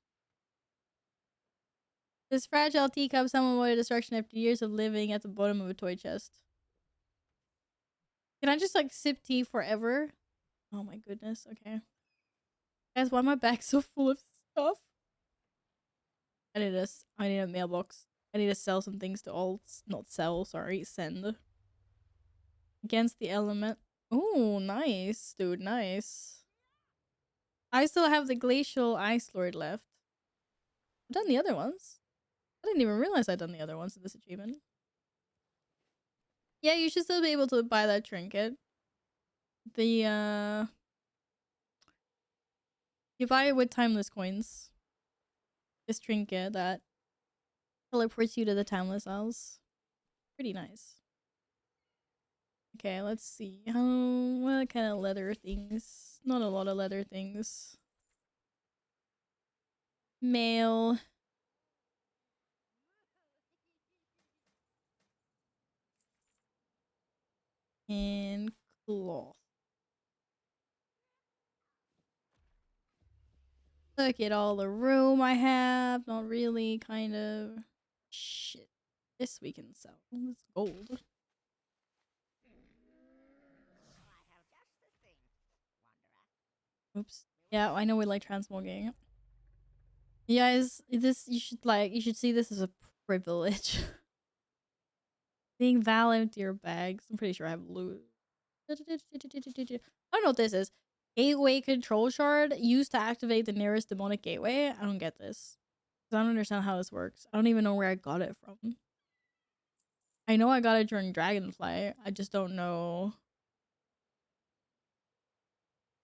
This fragile teacup someone avoided destruction after years of living at the bottom of a toy chest. Can I just like sip tea forever? Oh my goodness, okay. Guys, why are my bag so full of stuff? I need a mailbox. I need to sell some things to alts. Not sell, sorry, send. Against the element. Oh, nice, dude, nice. I still have the Glacial Ice Lord left. I've done the other ones. I didn't even realize I'd done the other ones in this achievement. Yeah, you should still be able to buy that trinket. The you buy it with timeless coins. This trinket that teleports you to the timeless isles. Pretty nice. Okay, let's see. What kind of leather things? Not a lot of leather things. Mail. And cloth. Look at all the room I have. Not really, kind of. Shit. This we can sell. It's gold. Oops. Yeah, I know we like transmogging. You guys, this you should see this as a privilege. Being Val empty your bags. I'm pretty sure I have loot. I don't know what this is. Gateway control shard used to activate the nearest demonic gateway. I don't get this. I don't understand how this works. I don't even know where I got it from. I know I got it during Dragonfly. I just don't know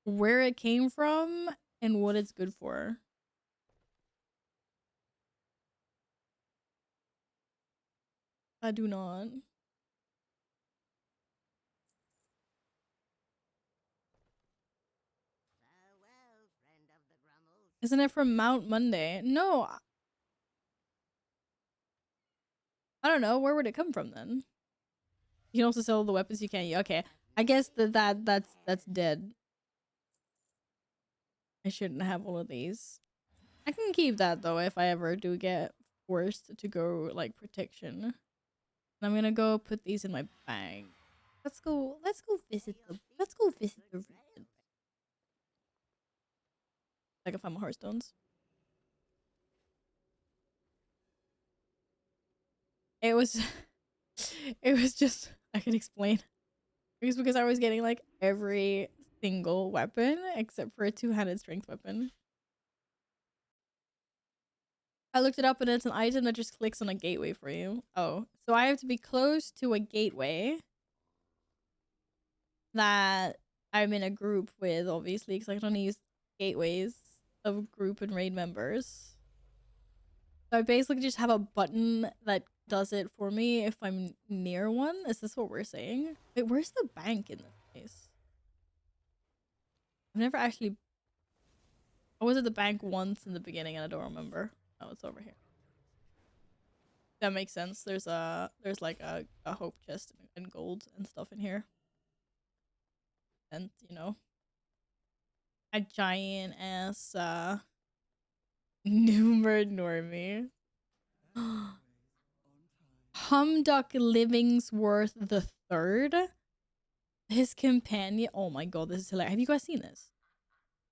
where it came from and what it's good for. I do not. Isn't it from Mount Monday? No. I don't know. Where would it come from then? You can also sell the weapons you can't use. Okay. I guess that's dead. I shouldn't have all of these. I can keep that though if I ever do get forced to go like protection. And I'm gonna go put these in my bag. Let's go visit the region. Like if I'm Hearthstones. It was it was just I can explain. It was because I was getting like every single weapon except for a two-handed strength weapon. I looked it up and it's an item that just clicks on a gateway for you. Oh, so I have to be close to a gateway that I'm in a group with, obviously, because I can only use gateways of group and raid members. So I basically just have a button that does it for me if I'm near one. Is this what we're saying? Wait, where's the bank in this case? I've never actually... I was at the bank once in the beginning and I don't remember. Oh, it's over here. That makes sense. There's like a hope chest and gold and stuff in here. And, you know, a giant ass numer normie. Humduck Livingsworth the Third. His companion. Oh my god, this is hilarious. Have you guys seen this?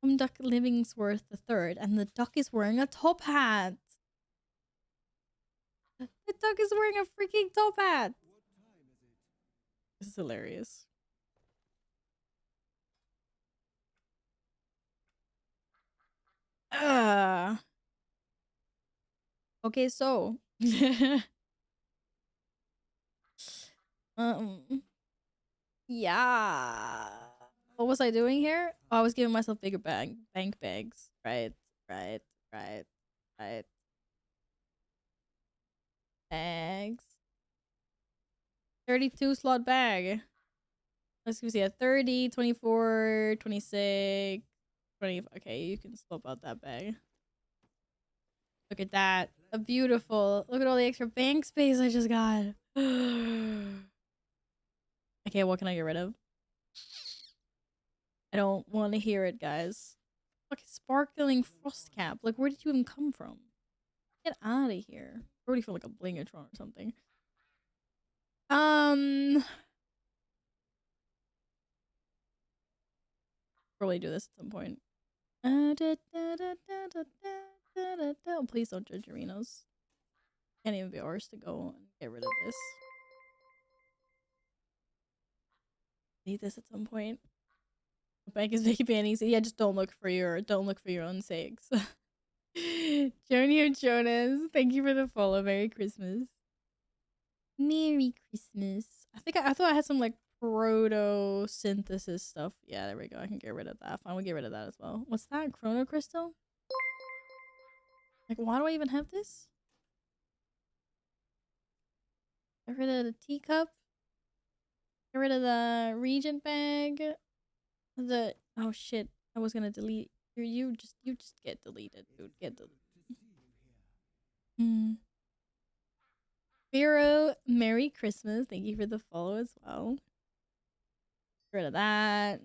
Humduck Livingsworth the Third, and the duck is wearing a top hat. The duck is wearing a freaking top hat. This is hilarious. Okay, so yeah. What was I doing here? Oh, I was giving myself bigger bank bags. Right. Bags. 32 slot bag. Let's see a 30, 24, 26, 20. Okay, you can swap out that bag. Look at that. A beautiful. Look at all the extra bank space I just got. Okay, what can I get rid of? I don't want to hear it, guys. Look, sparkling frost cap. Like, where did you even come from? Get out of here. I already feel like a blingatron or something. Probably do this at some point. Please don't judge arenas. Can't even be ours to go and get rid of this. Need this at some point. The bank is vaping easy. Yeah, just don't look for your own sakes. Jonio Jonas, thank you for the follow. Merry Christmas. Merry Christmas. I thought I had some like proto synthesis stuff. Yeah, there we go. I can get rid of that. Fine, we'll get rid of that as well. What's that? Chrono crystal? Like, why do I even have this? Get rid of the teacup. Get rid of the regent bag. The oh shit. I was gonna delete you just get deleted, dude. Get deleted. Vero, Merry Christmas. Thank you for the follow as well. Get rid of that.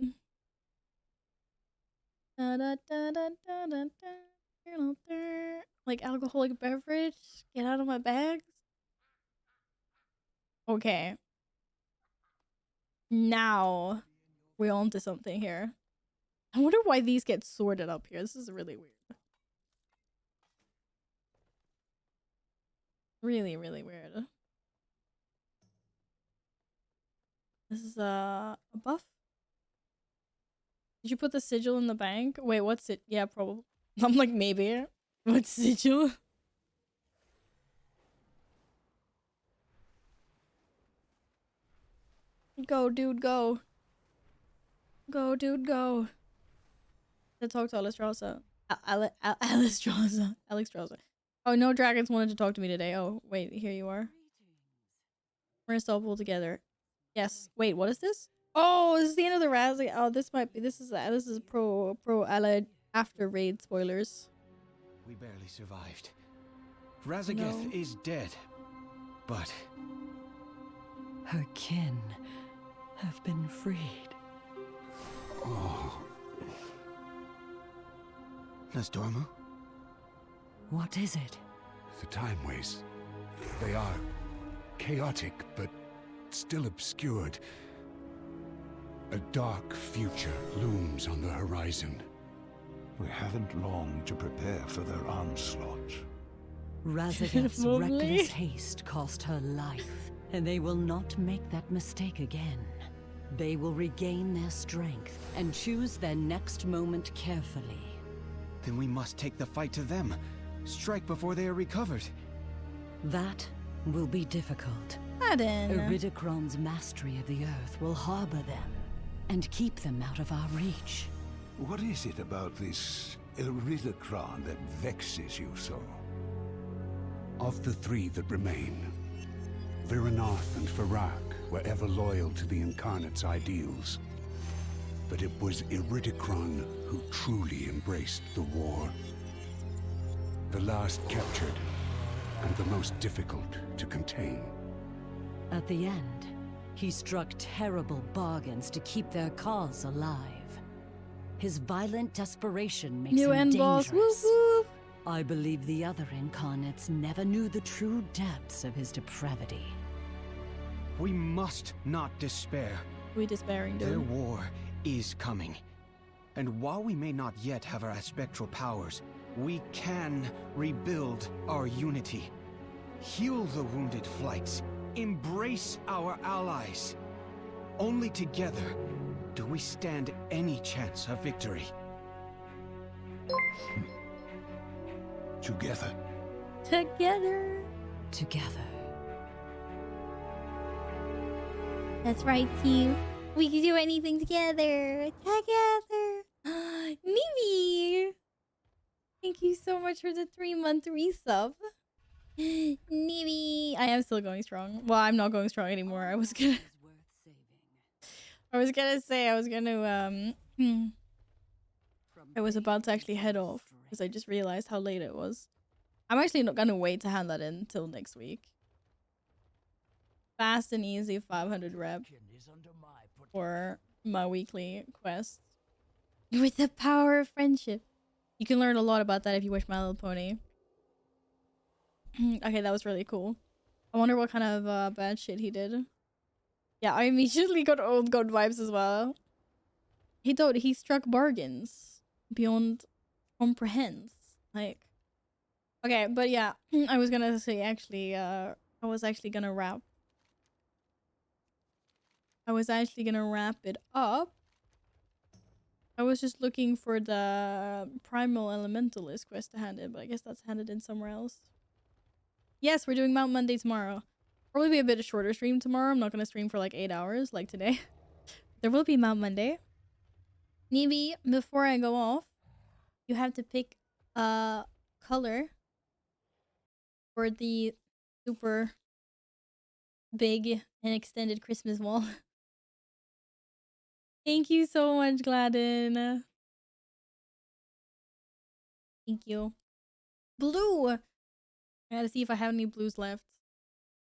Like alcoholic beverage. Get out of my bags. Okay. Now we're on to something here. I wonder why these get sorted up here. This is really weird. Really, really weird. This is a buff. Did you put the sigil in the bank? Wait, what's it? Yeah, probably. I'm like, maybe. What sigil? Go, dude, go. Go, dude, go. To talk to Alistraza. Alistraza. Alistraza. Oh, no dragons wanted to talk to me today. Oh, wait, here you are. We're gonna still pull together. Yes. Wait, what is this? Oh, this is the end of the Raz. Oh, this might be. This is pro allied after raid spoilers. We barely survived. Razageth is dead, but her kin have been freed. Oh, Nasdormu? What is it? The time ways. They are chaotic, but still obscured. A dark future looms on the horizon. We haven't long to prepare for their onslaught. Razageth's reckless haste cost her life, and they will not make that mistake again. They will regain their strength and choose their next moment carefully. Then we must take the fight to them. Strike before they are recovered. That will be difficult. Iridikron's mastery of the earth will harbor them and keep them out of our reach. What is it about this Iridikron that vexes you so? Of the three that remain, Viranath and Farak were ever loyal to the Incarnate's ideals. But it was Iridikron who truly embraced the war. The last captured, and the most difficult to contain. At the end, he struck terrible bargains to keep their cause alive. His violent desperation makes him dangerous. Whoop, whoop. I believe the other incarnates never knew the true depths of his depravity. We must not despair. We despairing, dude. Their war is coming. And while we may not yet have our aspectral powers, we can rebuild our unity. Heal the wounded flights. Embrace our allies. Only together do we stand any chance of victory. Together. Together. Together. That's right, team. We can do anything together. Together. Mimi! Thank you so much for the 3-month resub. Mimi! I am still going strong. Well, I'm not going strong anymore. I was gonna say I was about to actually head off because I just realized how late it was. I'm actually not gonna wait to hand that in till next week. Fast and easy 500 rep for my weekly quest. With the power of friendship. You can learn a lot about that if you watch My Little Pony. Okay, that was really cool. I wonder what kind of bad shit he did. Yeah, I immediately got old god vibes as well. He struck bargains beyond comprehends. Like, okay, but yeah, I was gonna say actually, I was actually gonna wrap it up I was just looking for the Primal Elementalist quest to hand in, but I guess that's handed in somewhere else. Yes, we're doing Mount Monday tomorrow. Probably be a bit of shorter stream tomorrow. I'm not going to stream for like 8 hours like today. There will be Mount Monday. Maybe before I go off, you have to pick a color for the super big and extended Christmas wall. Thank you so much, Gladden. Thank you. Blue! I gotta see if I have any blues left.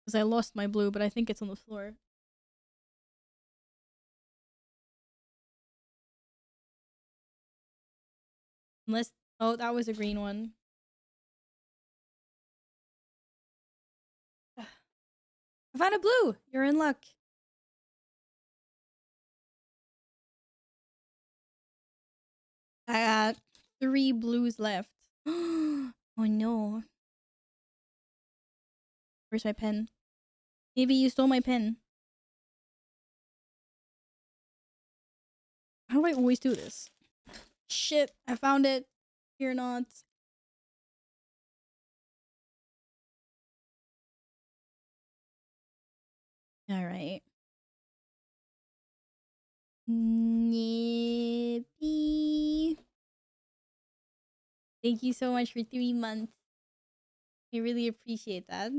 Because I lost my blue, but I think it's on the floor. Unless... Oh, that was a green one. I found a blue! You're in luck. I got 3 blues left. Oh no. Where's my pen? Maybe you stole my pen. How do I always do this? Shit, I found it. You're not. Alright. Nippy. Thank you so much for 3 months. I really appreciate that.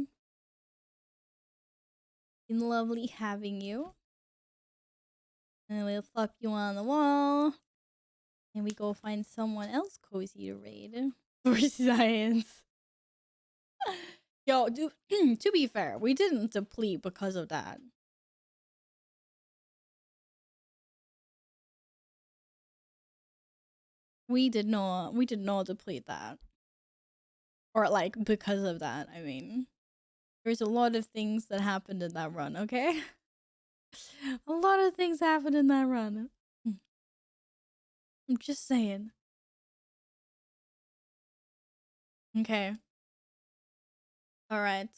Been lovely having you. And we'll fuck you on the wall. And we go find someone else cozy to raid. For science. Yo, to be fair, we didn't deplete because of that. We did not deplete that. Or like because of that, I mean. There's a lot of things that happened in that run, okay? A lot of things happened in that run. I'm just saying. Okay. Alright.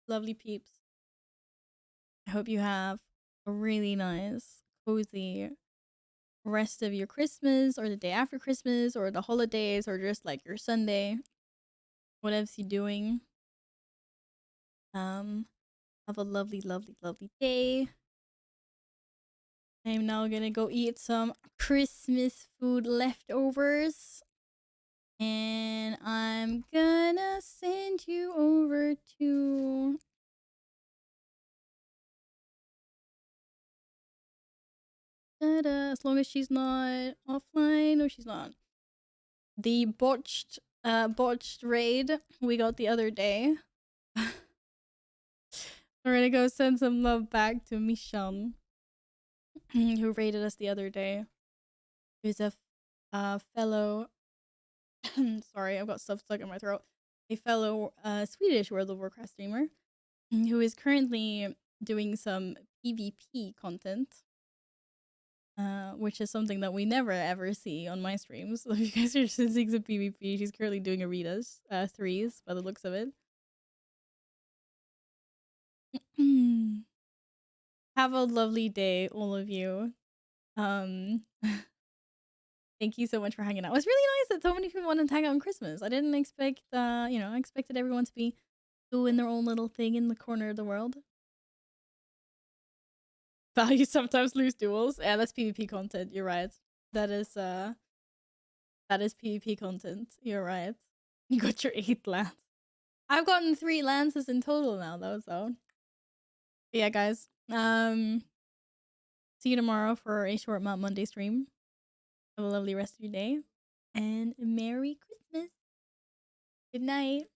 Lovely peeps. I hope you have a really nice, cozy rest of your Christmas or the day after Christmas or the holidays or just like your Sunday. Whatever you're doing. Have a lovely, lovely, lovely day. I'm now gonna go eat some Christmas food leftovers. And I'm gonna send you over to... as long as she's not offline. No, she's not. The botched raid we got the other day. We're gonna go send some love back to Michonne, who raided us the other day. Who's a fellow... Sorry, I've got stuff stuck in my throat. A fellow Swedish World of Warcraft streamer who is currently doing some PvP content. Which is something that we never ever see on my streams. So if you guys are seeing some PvP, she's currently doing Aritas 3s by the looks of it. Have a lovely day, all of you. Thank you so much for hanging out. It was really nice that so many people wanted to hang out on Christmas. I didn't expect, you know, I expected everyone to be doing their own little thing in the corner of the world. Value sometimes lose duels. Yeah, that's PvP content. You're right. That is PvP content. You're right. You got your 8th lance. I've gotten 3 lances in total now, though. So, but yeah, guys. See you tomorrow for a short Mount Monday stream. Have a lovely rest of your day, and Merry Christmas. Good night.